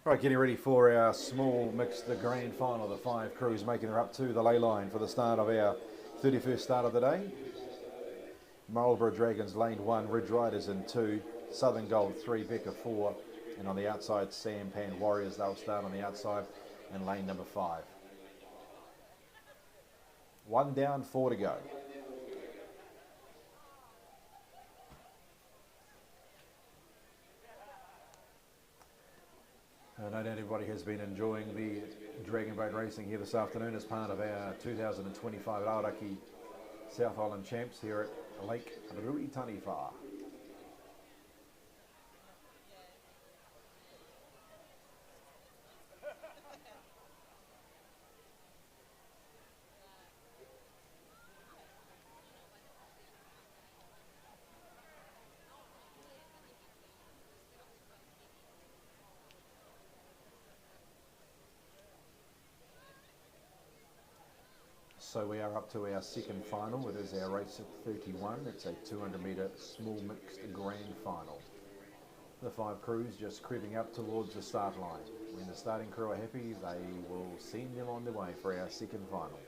Speaker 5: Right, getting ready for our small mixed grand final. The 5 crews making their up to the ley line for the start of our 31st start of the day. Marlborough Dragons lane 1, Ridge Riders in 2, Southern Gold 3, Becca 4, and on the outside Sampan Warriors, they'll start on the outside in lane number 5. 1 down, 4 to go. No doubt everybody has been enjoying the Dragon Boat racing here this afternoon as part of our 2025 Aoraki South Island Champs here at Lake Ruataniwha. So we are up to our second final. It is our race at 31. It's a 200 metre small mixed grand final. The 5 crews just creeping up towards the start line. When the starting crew are happy, they will send them on their way for our second final.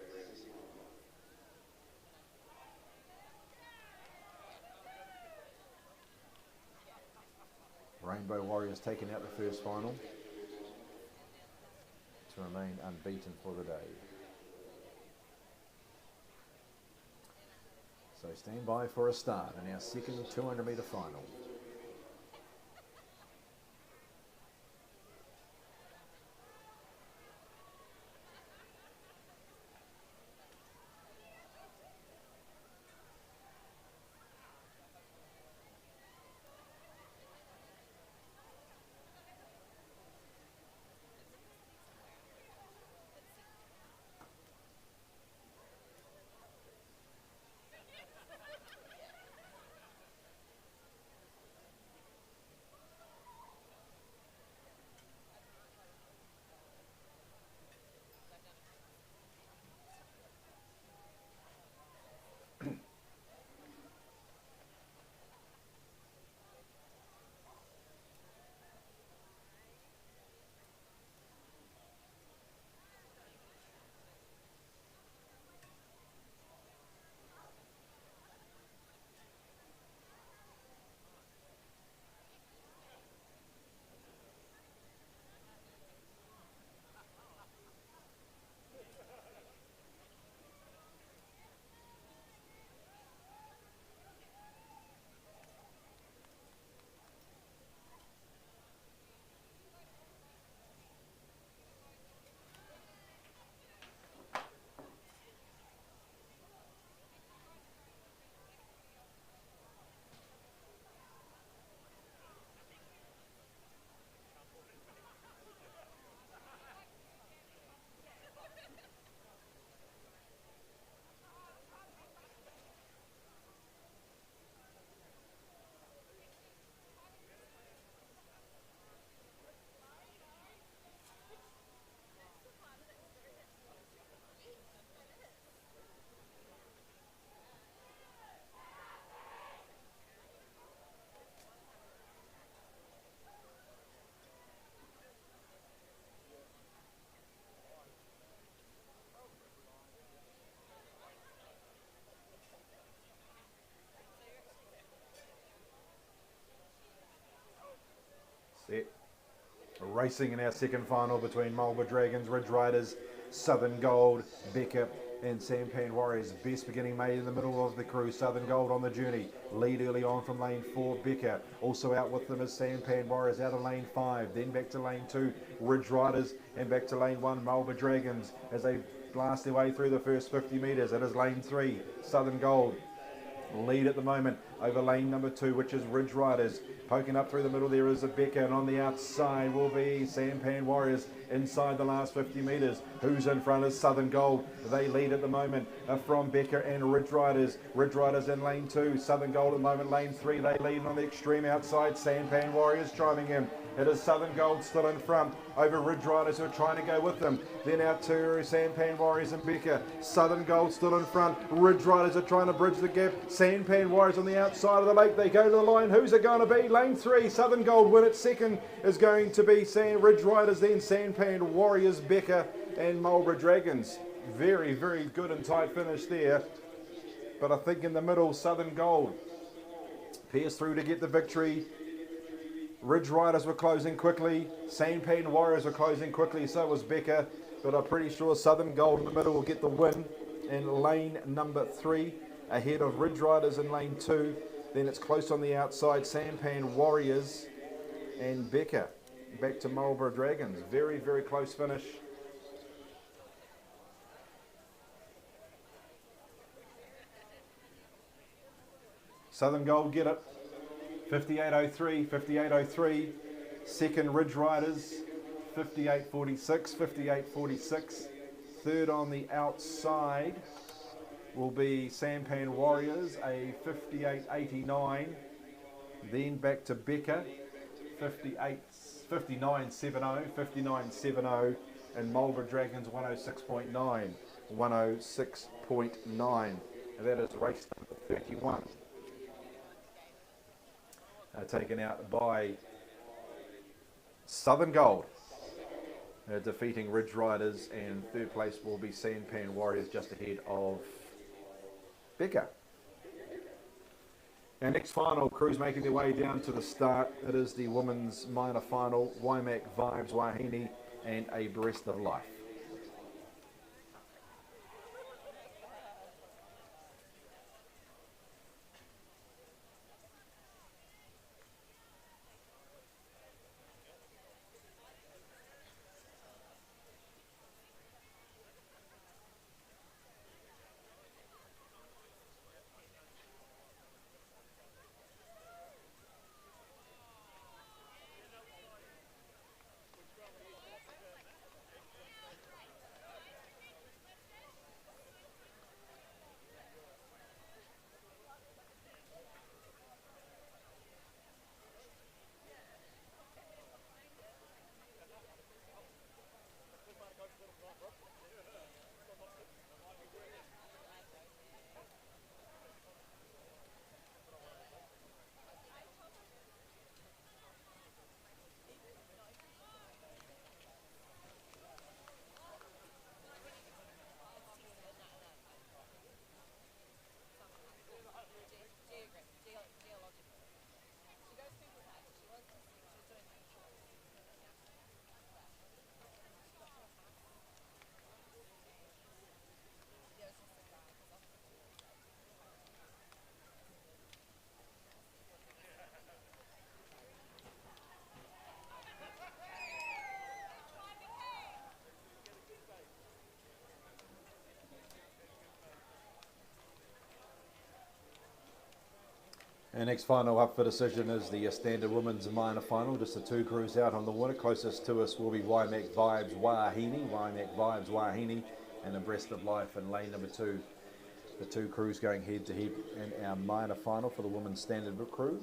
Speaker 5: Rainbow Warriors taking out the first final to remain unbeaten for the day. So stand by for a start in our second 200 metre final. Set. Racing in our second final between Marlborough Dragons, Ridge Riders, Southern Gold, Becca and Sampan Warriors. Best beginning made in the middle of the crew. Southern Gold on the journey. Lead early on from lane 4, Becca. Also out with them is Sampan Warriors out of lane 5. Then back to lane 2, Ridge Riders. And back to lane 1, Marlborough Dragons as they blast their way through the first 50 metres. It is lane 3, Southern Gold. Lead at the moment over lane number 2, which is Ridge Riders. Poking up through the middle there is a Becca, and on the outside will be Sampan Warriors inside the last 50 metres. Who's in front is Southern Gold. They lead at the moment from Becca and Ridge Riders. Ridge Riders in lane 2, Southern Gold at the moment lane 3. They lead on the extreme outside. Sampan Warriors chiming in. It is Southern Gold still in front over Ridge Riders who are trying to go with them. Then out to Sampan Warriors and Becker. Southern Gold still in front. Ridge Riders are trying to bridge the gap. Sampan Warriors on the outside of the lake. They go to the line. Who's it going to be? Lane 3. Southern Gold win it. Second is going to be Ridge Riders, then Sampan Warriors, Becker and Marlborough Dragons. Very, very good and tight finish there. But I think in the middle, Southern Gold pierced through to get the victory. Ridge Riders were closing quickly. Sampan Warriors were closing quickly. So was Becker. But I'm pretty sure Southern Gold in the middle will get the win in lane number 3 ahead of Ridge Riders in lane 2. Then it's close on the outside. Sampan Warriors and Becker. Back to Marlborough Dragons. Very, very close finish. Southern Gold get it. 58.03, 58.03. Second, Ridge Riders, 58.46, 58.46. Third on the outside will be Sampan Warriors, a 58.89. Then back to Becker, 59.70, 59.70. And Marlborough Dragons, 106.9, 106.9. And that is race number 31. Taken out by Southern Gold, defeating Ridge Riders, and third place will be Sampan Warriors just ahead of Becker. Our next final, crews making their way down to the start. It is the women's minor final, Waimak Vibes Wahine and A Breast of Life. Our next final up for decision is the standard women's minor final. Just the two crews out on the water. Closest to us will be Waimak Vibes Wahine, Waimak Vibes Wahine, and A Breast of Life in lane number 2. The two crews going head to head in our minor final for the women's standard crew.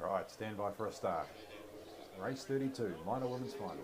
Speaker 5: Right, stand by for a start. Race 32, minor women's final.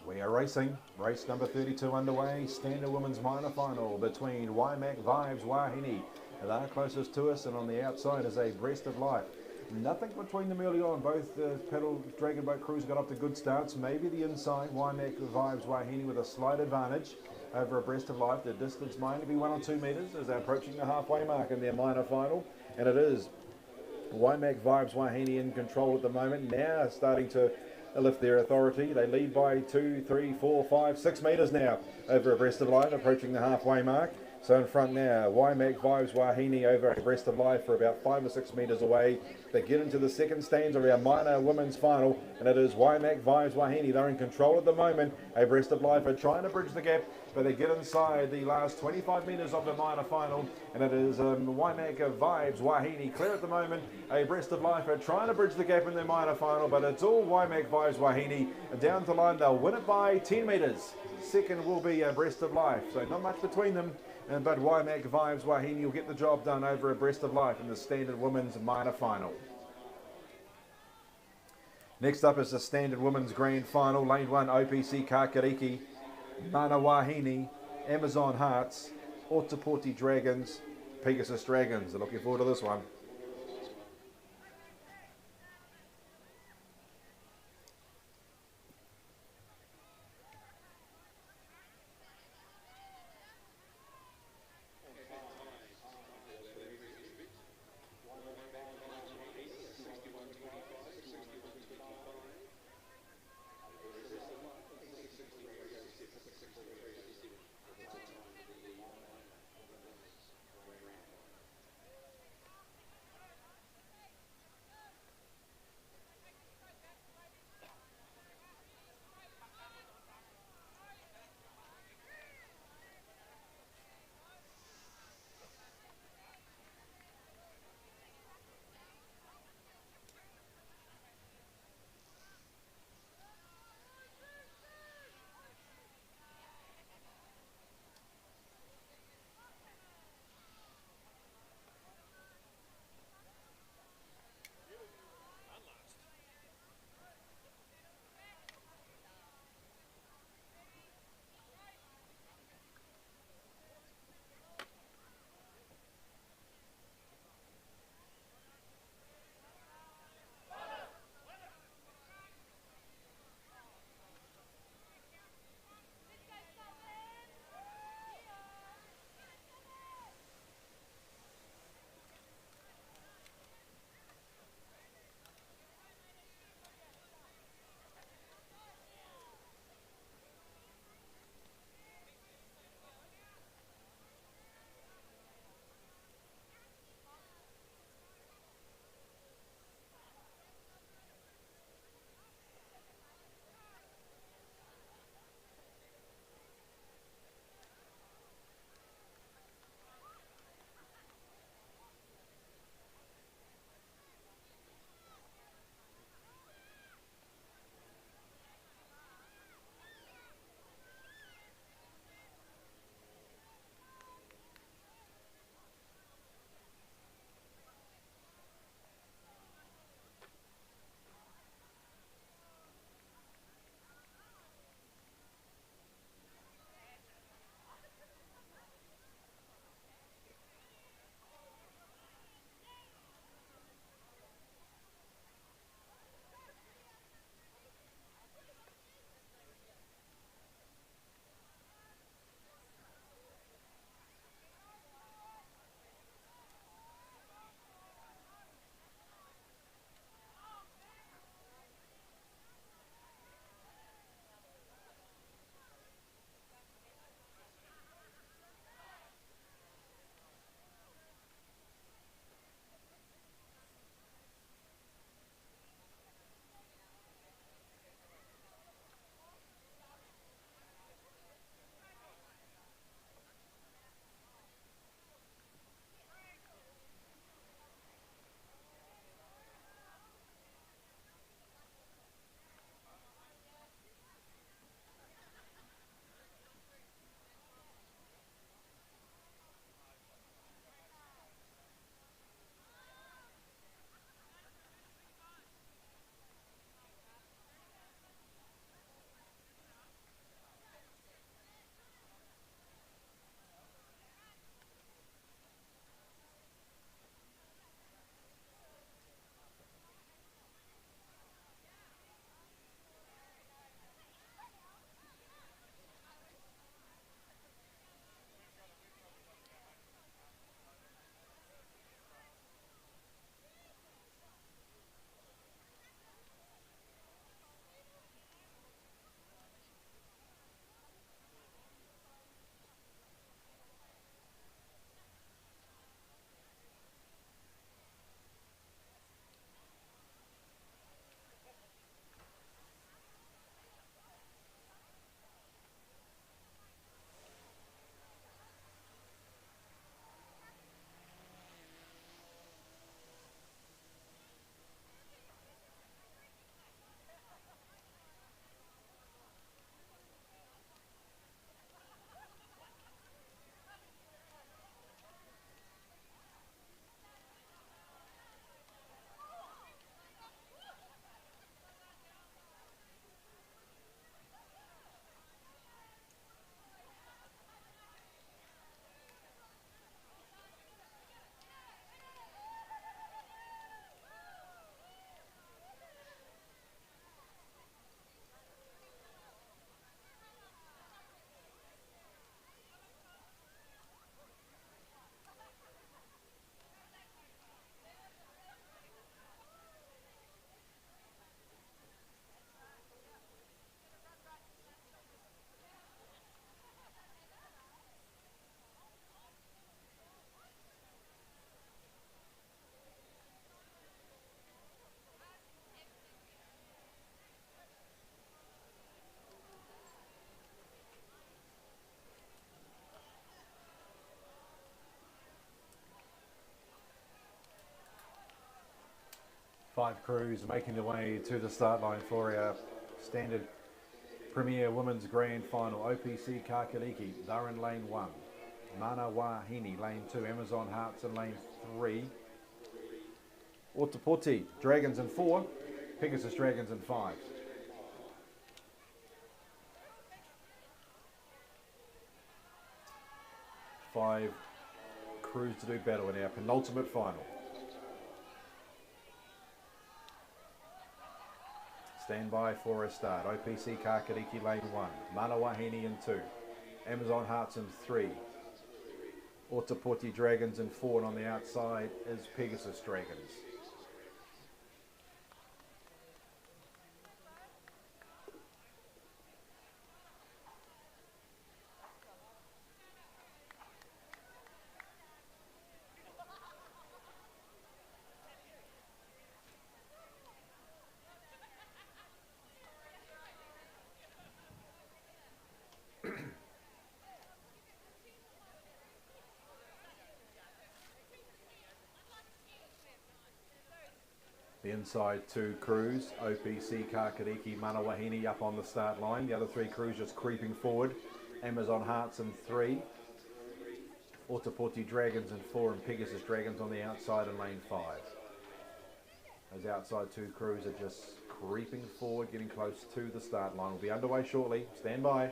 Speaker 5: We are racing. Race number 32 underway. Standard women's minor final between Waimak Vibes Wahine. They're closest to us, and on the outside is a Breast of Life. Nothing between them early on. Both pedal dragon boat crews got off to good starts. Maybe the inside, Waimak Vibes Wahine with a slight advantage over a Breast of Life. The distance might be 1 or 2 metres as they're approaching the halfway mark in their minor final. And it is Waimak Vibes Wahine in control at the moment. Now starting to lift their authority. They lead by 2, 3, 4, 5, 6 metres now over a Breast of Life, approaching the halfway mark. So in front now, Waimak Vibes Wahine over a Breast of Life for about 5 or 6 metres away. They get into the second stanza of our minor women's final, and it is Waimak Vibes Wahine. They're in control at the moment. A Breast of Life are trying to bridge the gap, but they get inside the last 25 metres of the minor final, and it is Waimak Vibes Wahine clear at the moment. A Breast of Life are trying to bridge the gap in their minor final, but it's all Waimak Vibes Wahine. Down the line, they'll win it by 10 metres. Second will be a Breast of Life, so not much between them. But Waimak Vibes Wahine will get the job done over a Breast of Life in the Standard Women's Minor Final. Next up is the Standard Women's Grand Final. Lane 1, OPC Kakariki, Mana Wahine, Amazon Hearts, Otapoti Dragons, Pegasus Dragons. They're looking forward to this one. 5 crews making their way to the start line for our standard Premier Women's Grand Final. OPC Kakariki, they're in lane 1. Mana Wahine, lane 2. Amazon Hearts in lane 3. Otapoti, Dragons in 4. Pegasus Dragons in 5. Five crews to do battle in our penultimate final. Stand by for a start. OPC Kakariki lane 1. Mana Wahine in 2. Amazon Hearts in 3. Otapoti Dragons in 4. And on the outside is Pegasus Dragons. The inside 2 crews, OPC Kakariki, Mana Wahine up on the start line. The other 3 crews just creeping forward. Amazon Hearts in 3. Otapoti Dragons in 4 and Pegasus Dragons on the outside in lane 5. Those outside 2 crews are just creeping forward, getting close to the start line. We'll be underway shortly. Stand by.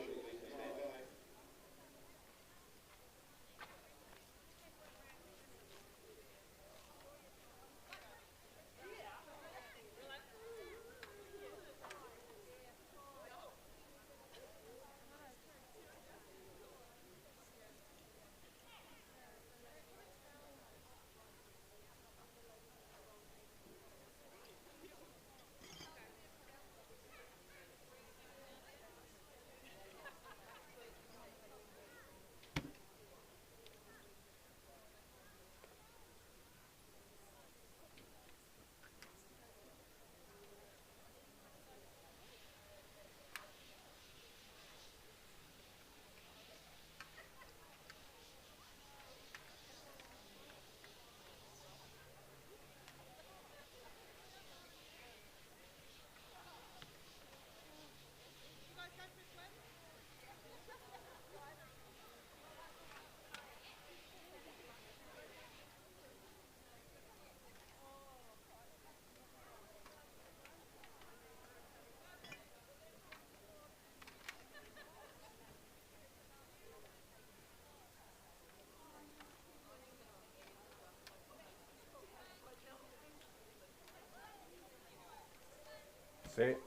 Speaker 5: Set.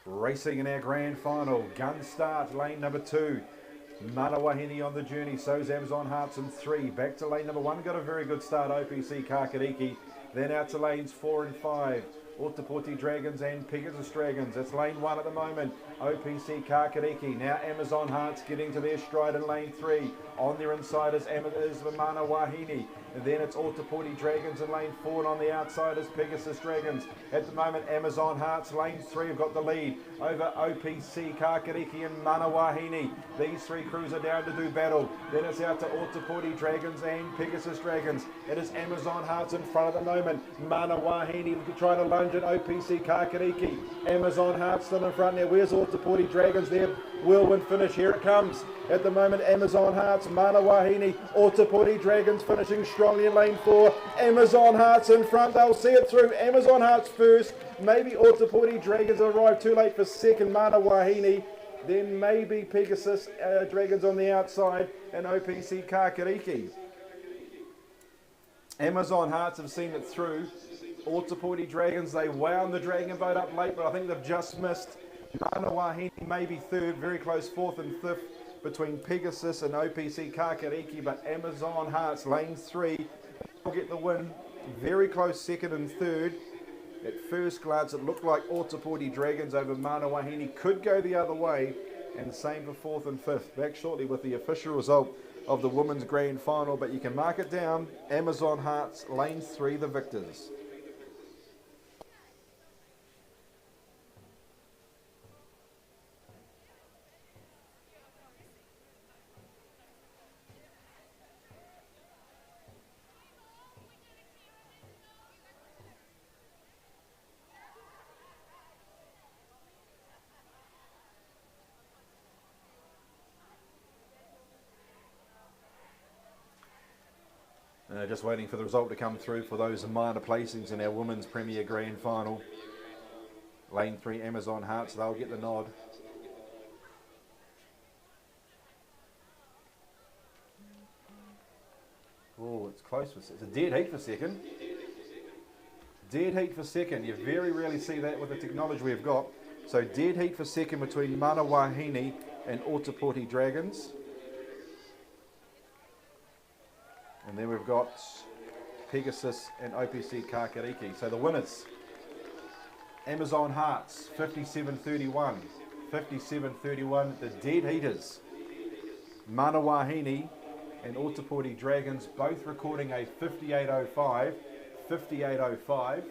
Speaker 5: Racing in our grand final. Gun start, lane number 2. Mana Wahine on the journey, so's Amazon Hearts in 3. Back to lane number 1, got a very good start, OPC Kakariki. Then out to lanes 4 and 5. Otapoti Dragons and Pegasus Dragons. It's lane 1 at the moment. OPC Kakariki. Now Amazon Hearts getting to their stride in lane 3. On their inside is Mana Wahine. And then it's Otapoti Dragons in lane 4, and on the outside is Pegasus Dragons. At the moment, Amazon Hearts, lane 3 have got the lead over OPC Kakariki and Mana Wahine. These 3 crews are down to do battle. Then it's out to Otapoti Dragons and Pegasus Dragons. It is Amazon Hearts in front at the moment. Mana Wahine trying to lunge at OPC Kakariki. Amazon Hearts still in front there. Where's Otapoti Dragons there? Whirlwind finish, here it comes. At the moment, Amazon Hearts, Mana Wahine, Otapoti Dragons finishing strongly in lane 4. Amazon Hearts in front, they'll see it through. Amazon Hearts first, maybe Otapoti Dragons arrive too late for second, Mana Wahine. Then maybe Pegasus Dragons on the outside and OPC Kakariki. Amazon Hearts have seen it through. Otapoti Dragons, they wound the Dragon Boat up late, but I think they've just missed. Mana Wahine maybe third, very close 4th and 5th between Pegasus and OPC Kakariki, but Amazon Hearts, lane 3, will get the win. Very close 2nd and 3rd. At first glance, it looked like Otapoti Dragons over Mana Wahine could go the other way, and same for 4th and 5th. Back shortly with the official result of the Women's Grand Final, but you can mark it down. Amazon Hearts, lane 3, the victors. Just waiting for the result to come through for those minor placings in our Women's Premier Grand Final. Lane 3, Amazon Hearts, they'll get the nod. Oh, it's close. It's a dead heat for second. Dead heat for second. You very rarely see that with the technology we've got. So dead heat for second between Mana Wahine and Ōtepoti Dragons. And then we've got Pegasus and OPC Kakariki. So the winners, Amazon Hearts, 57-31. 57-31, the dead heaters. Mana Wahine and Ōtepoti Dragons both recording a 58.05. 58.05.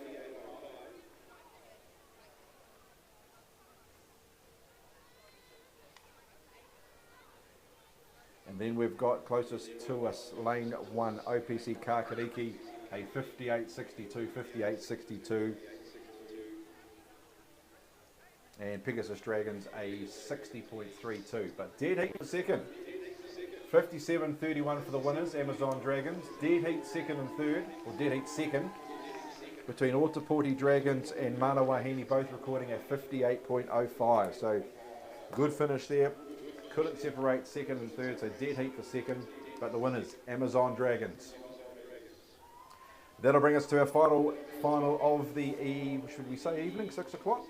Speaker 5: And then we've got closest to us, lane 1, OPC Kakariki, a 58.62, 58.62. And Pegasus Dragons, a 60.32. But dead heat for second. 57.31 for the winners, Amazon Dragons. Dead heat second and third, or dead heat second, between Ōtepoti Dragons and Mana Wahine, both recording a 58.05. So good finish there. Couldn't separate second and third, so dead heat for second. But the winners, Amazon Dragons. That'll bring us to our final of the should we say evening, 6 o'clock?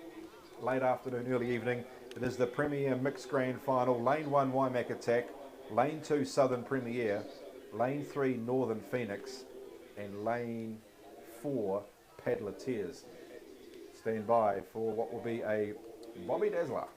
Speaker 5: Late afternoon, early evening. It is the Premier Mixed Grand Final. Lane 1, Waimak Attack. Lane 2, Southern Premier. Lane 3, Northern Phoenix. And Lane 4, Paddleteers. Stand by for what will be a Bobby Dazzler.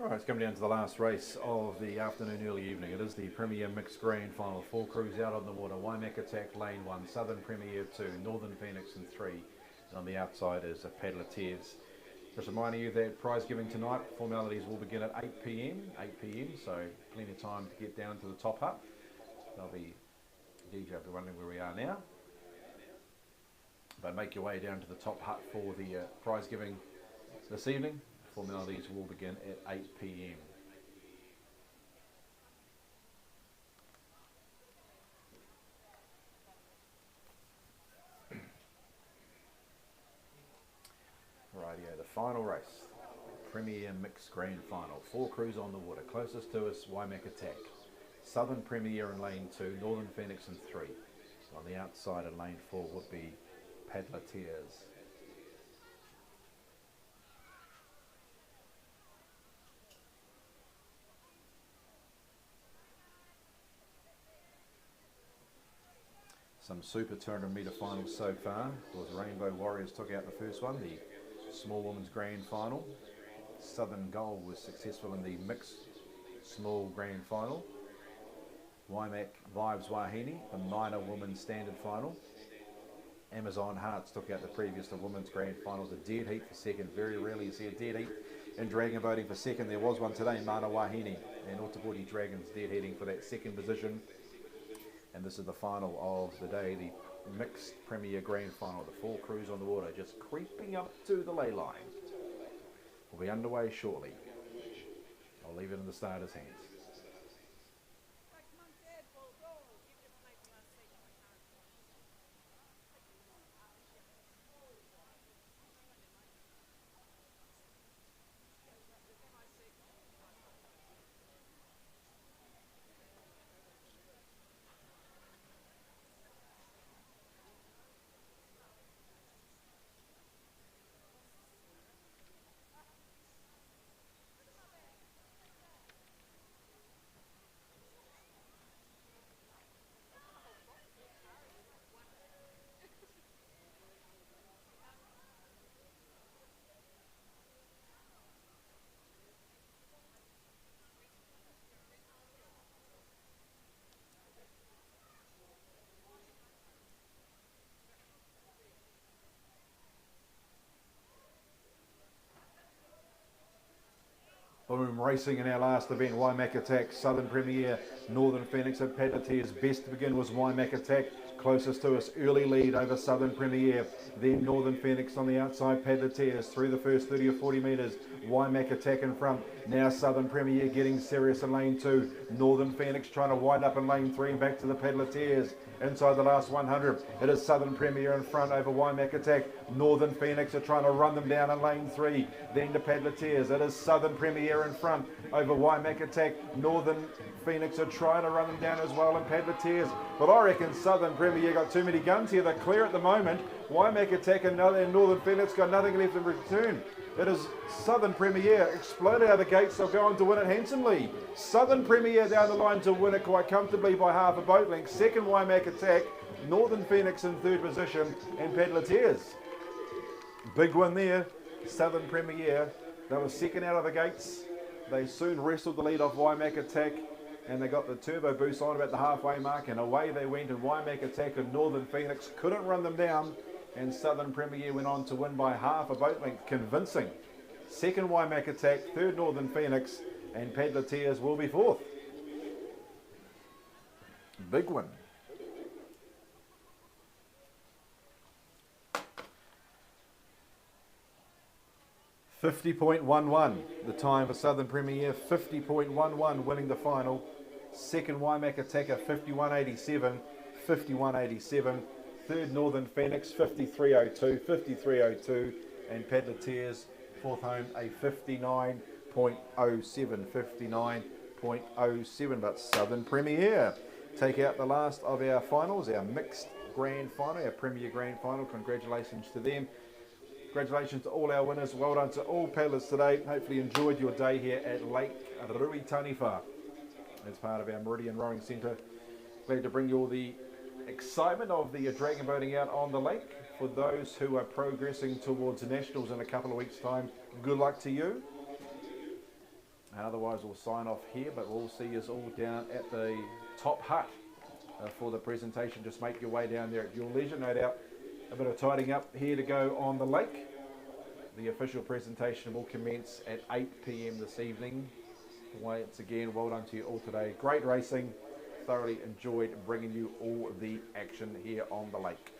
Speaker 5: All right, it's coming down to the last race of the afternoon, early evening. It is the Premier Mixed Grand Final. 4 crews out on the water. Waimeka Attack, Lane 1, Southern Premier 2, Northern Phoenix in 3. And on the outside is a Paddleteers. Just reminding you that prize giving tonight, formalities will begin at 8 p.m. So plenty of time to get down to the top hut. There'll be DJ will be wondering where we are now. But make your way down to the top hut for the prize giving this evening. Formalities will begin at 8 p.m. Rightio, the final race, Premier Mixed Grand Final. 4 crews on the water. Closest to us, Waimeka Attack. Southern Premier in lane 2, Northern Phoenix in 3. On the outside in lane 4 would be Paddleteers. Some super 200 metre finals so far. Of course, Rainbow Warriors took out the first one, the small women's grand final. Southern Gold was successful in the mixed small grand final. Waimak Vibes Wahine, the minor women's standard final. Amazon Hearts took out the previous women's grand finals. A dead heat for second. Very rarely you see a dead heat in dragon voting for second. There was one today, Mana Wahine and Otapoti Dragons dead heating for that second position. And this is the final of the day, the mixed Premier Grand Final. The 4 crews on the water just creeping up to the ley line. We'll be underway shortly. I'll leave it in the starters' hands. Boom, racing in our last event, Waimeka Attack, Southern Premier, Northern Phoenix and Paddleteers. Best to begin was Waimeka Attack, closest to us, early lead over Southern Premier. Then Northern Phoenix on the outside, Paddleteers through the first 30 or 40 metres. Waimeka Attack in front. Now Southern Premier getting serious in lane 2. Northern Phoenix trying to wind up in lane 3 and back to the Paddleteers. Inside the last 100, it is Southern Premier in front over Waimeka Attack. Northern Phoenix are trying to run them down in lane 3. Then to Paddleteers. It is Southern Premier in front over Waimeka Attack. Northern Phoenix are trying to run them down as well in Paddleteers. But I reckon Southern Premier got too many guns here. They're clear at the moment. Waimeka Attack and Northern Phoenix got nothing left in return. It is Southern Premier exploded out of the gates. They'll go on to win it handsomely. Southern Premier down the line to win it quite comfortably by half a boat length. Second Waimeka Attack. Northern Phoenix in third position and Paddleteers. Big win there. Southern Premier. They were second out of the gates. They soon wrestled the lead off Waimeka Attack and they got the turbo boost on about the halfway mark and away they went, and Waimeka Attack and Northern Phoenix couldn't run them down, and Southern Premier went on to win by half a boat length, convincing. Second Waimeka Attack, third Northern Phoenix, and Paddleteers will be fourth. Big win. .11, the time for Southern Premier, 50.11 winning the final. Second Waimeka Attack 51.87, 51.87. Third Northern Phoenix 53.02, 53.02, and Paddleteers fourth home a 59.07, 59.07. But Southern Premier take out the last of our finals, our mixed grand final, our Premier Grand Final. Congratulations to them. Congratulations to all our winners. Well done to all paddlers today. Hopefully you enjoyed your day here at Lake Ruataniwha as part of our Meridian Rowing Centre. Glad to bring you all the excitement of the dragon boating out on the lake. For those who are progressing towards nationals in a couple of weeks' time, good luck to you. Otherwise, we'll sign off here, but we'll see us all down at the top hut for the presentation. Just make your way down there at your leisure. No doubt a bit of tidying up here to go on the lake. The official presentation will commence at 8 p.m. this evening. Once again, well done to you all today. Great racing. Thoroughly enjoyed bringing you all the action here on the lake.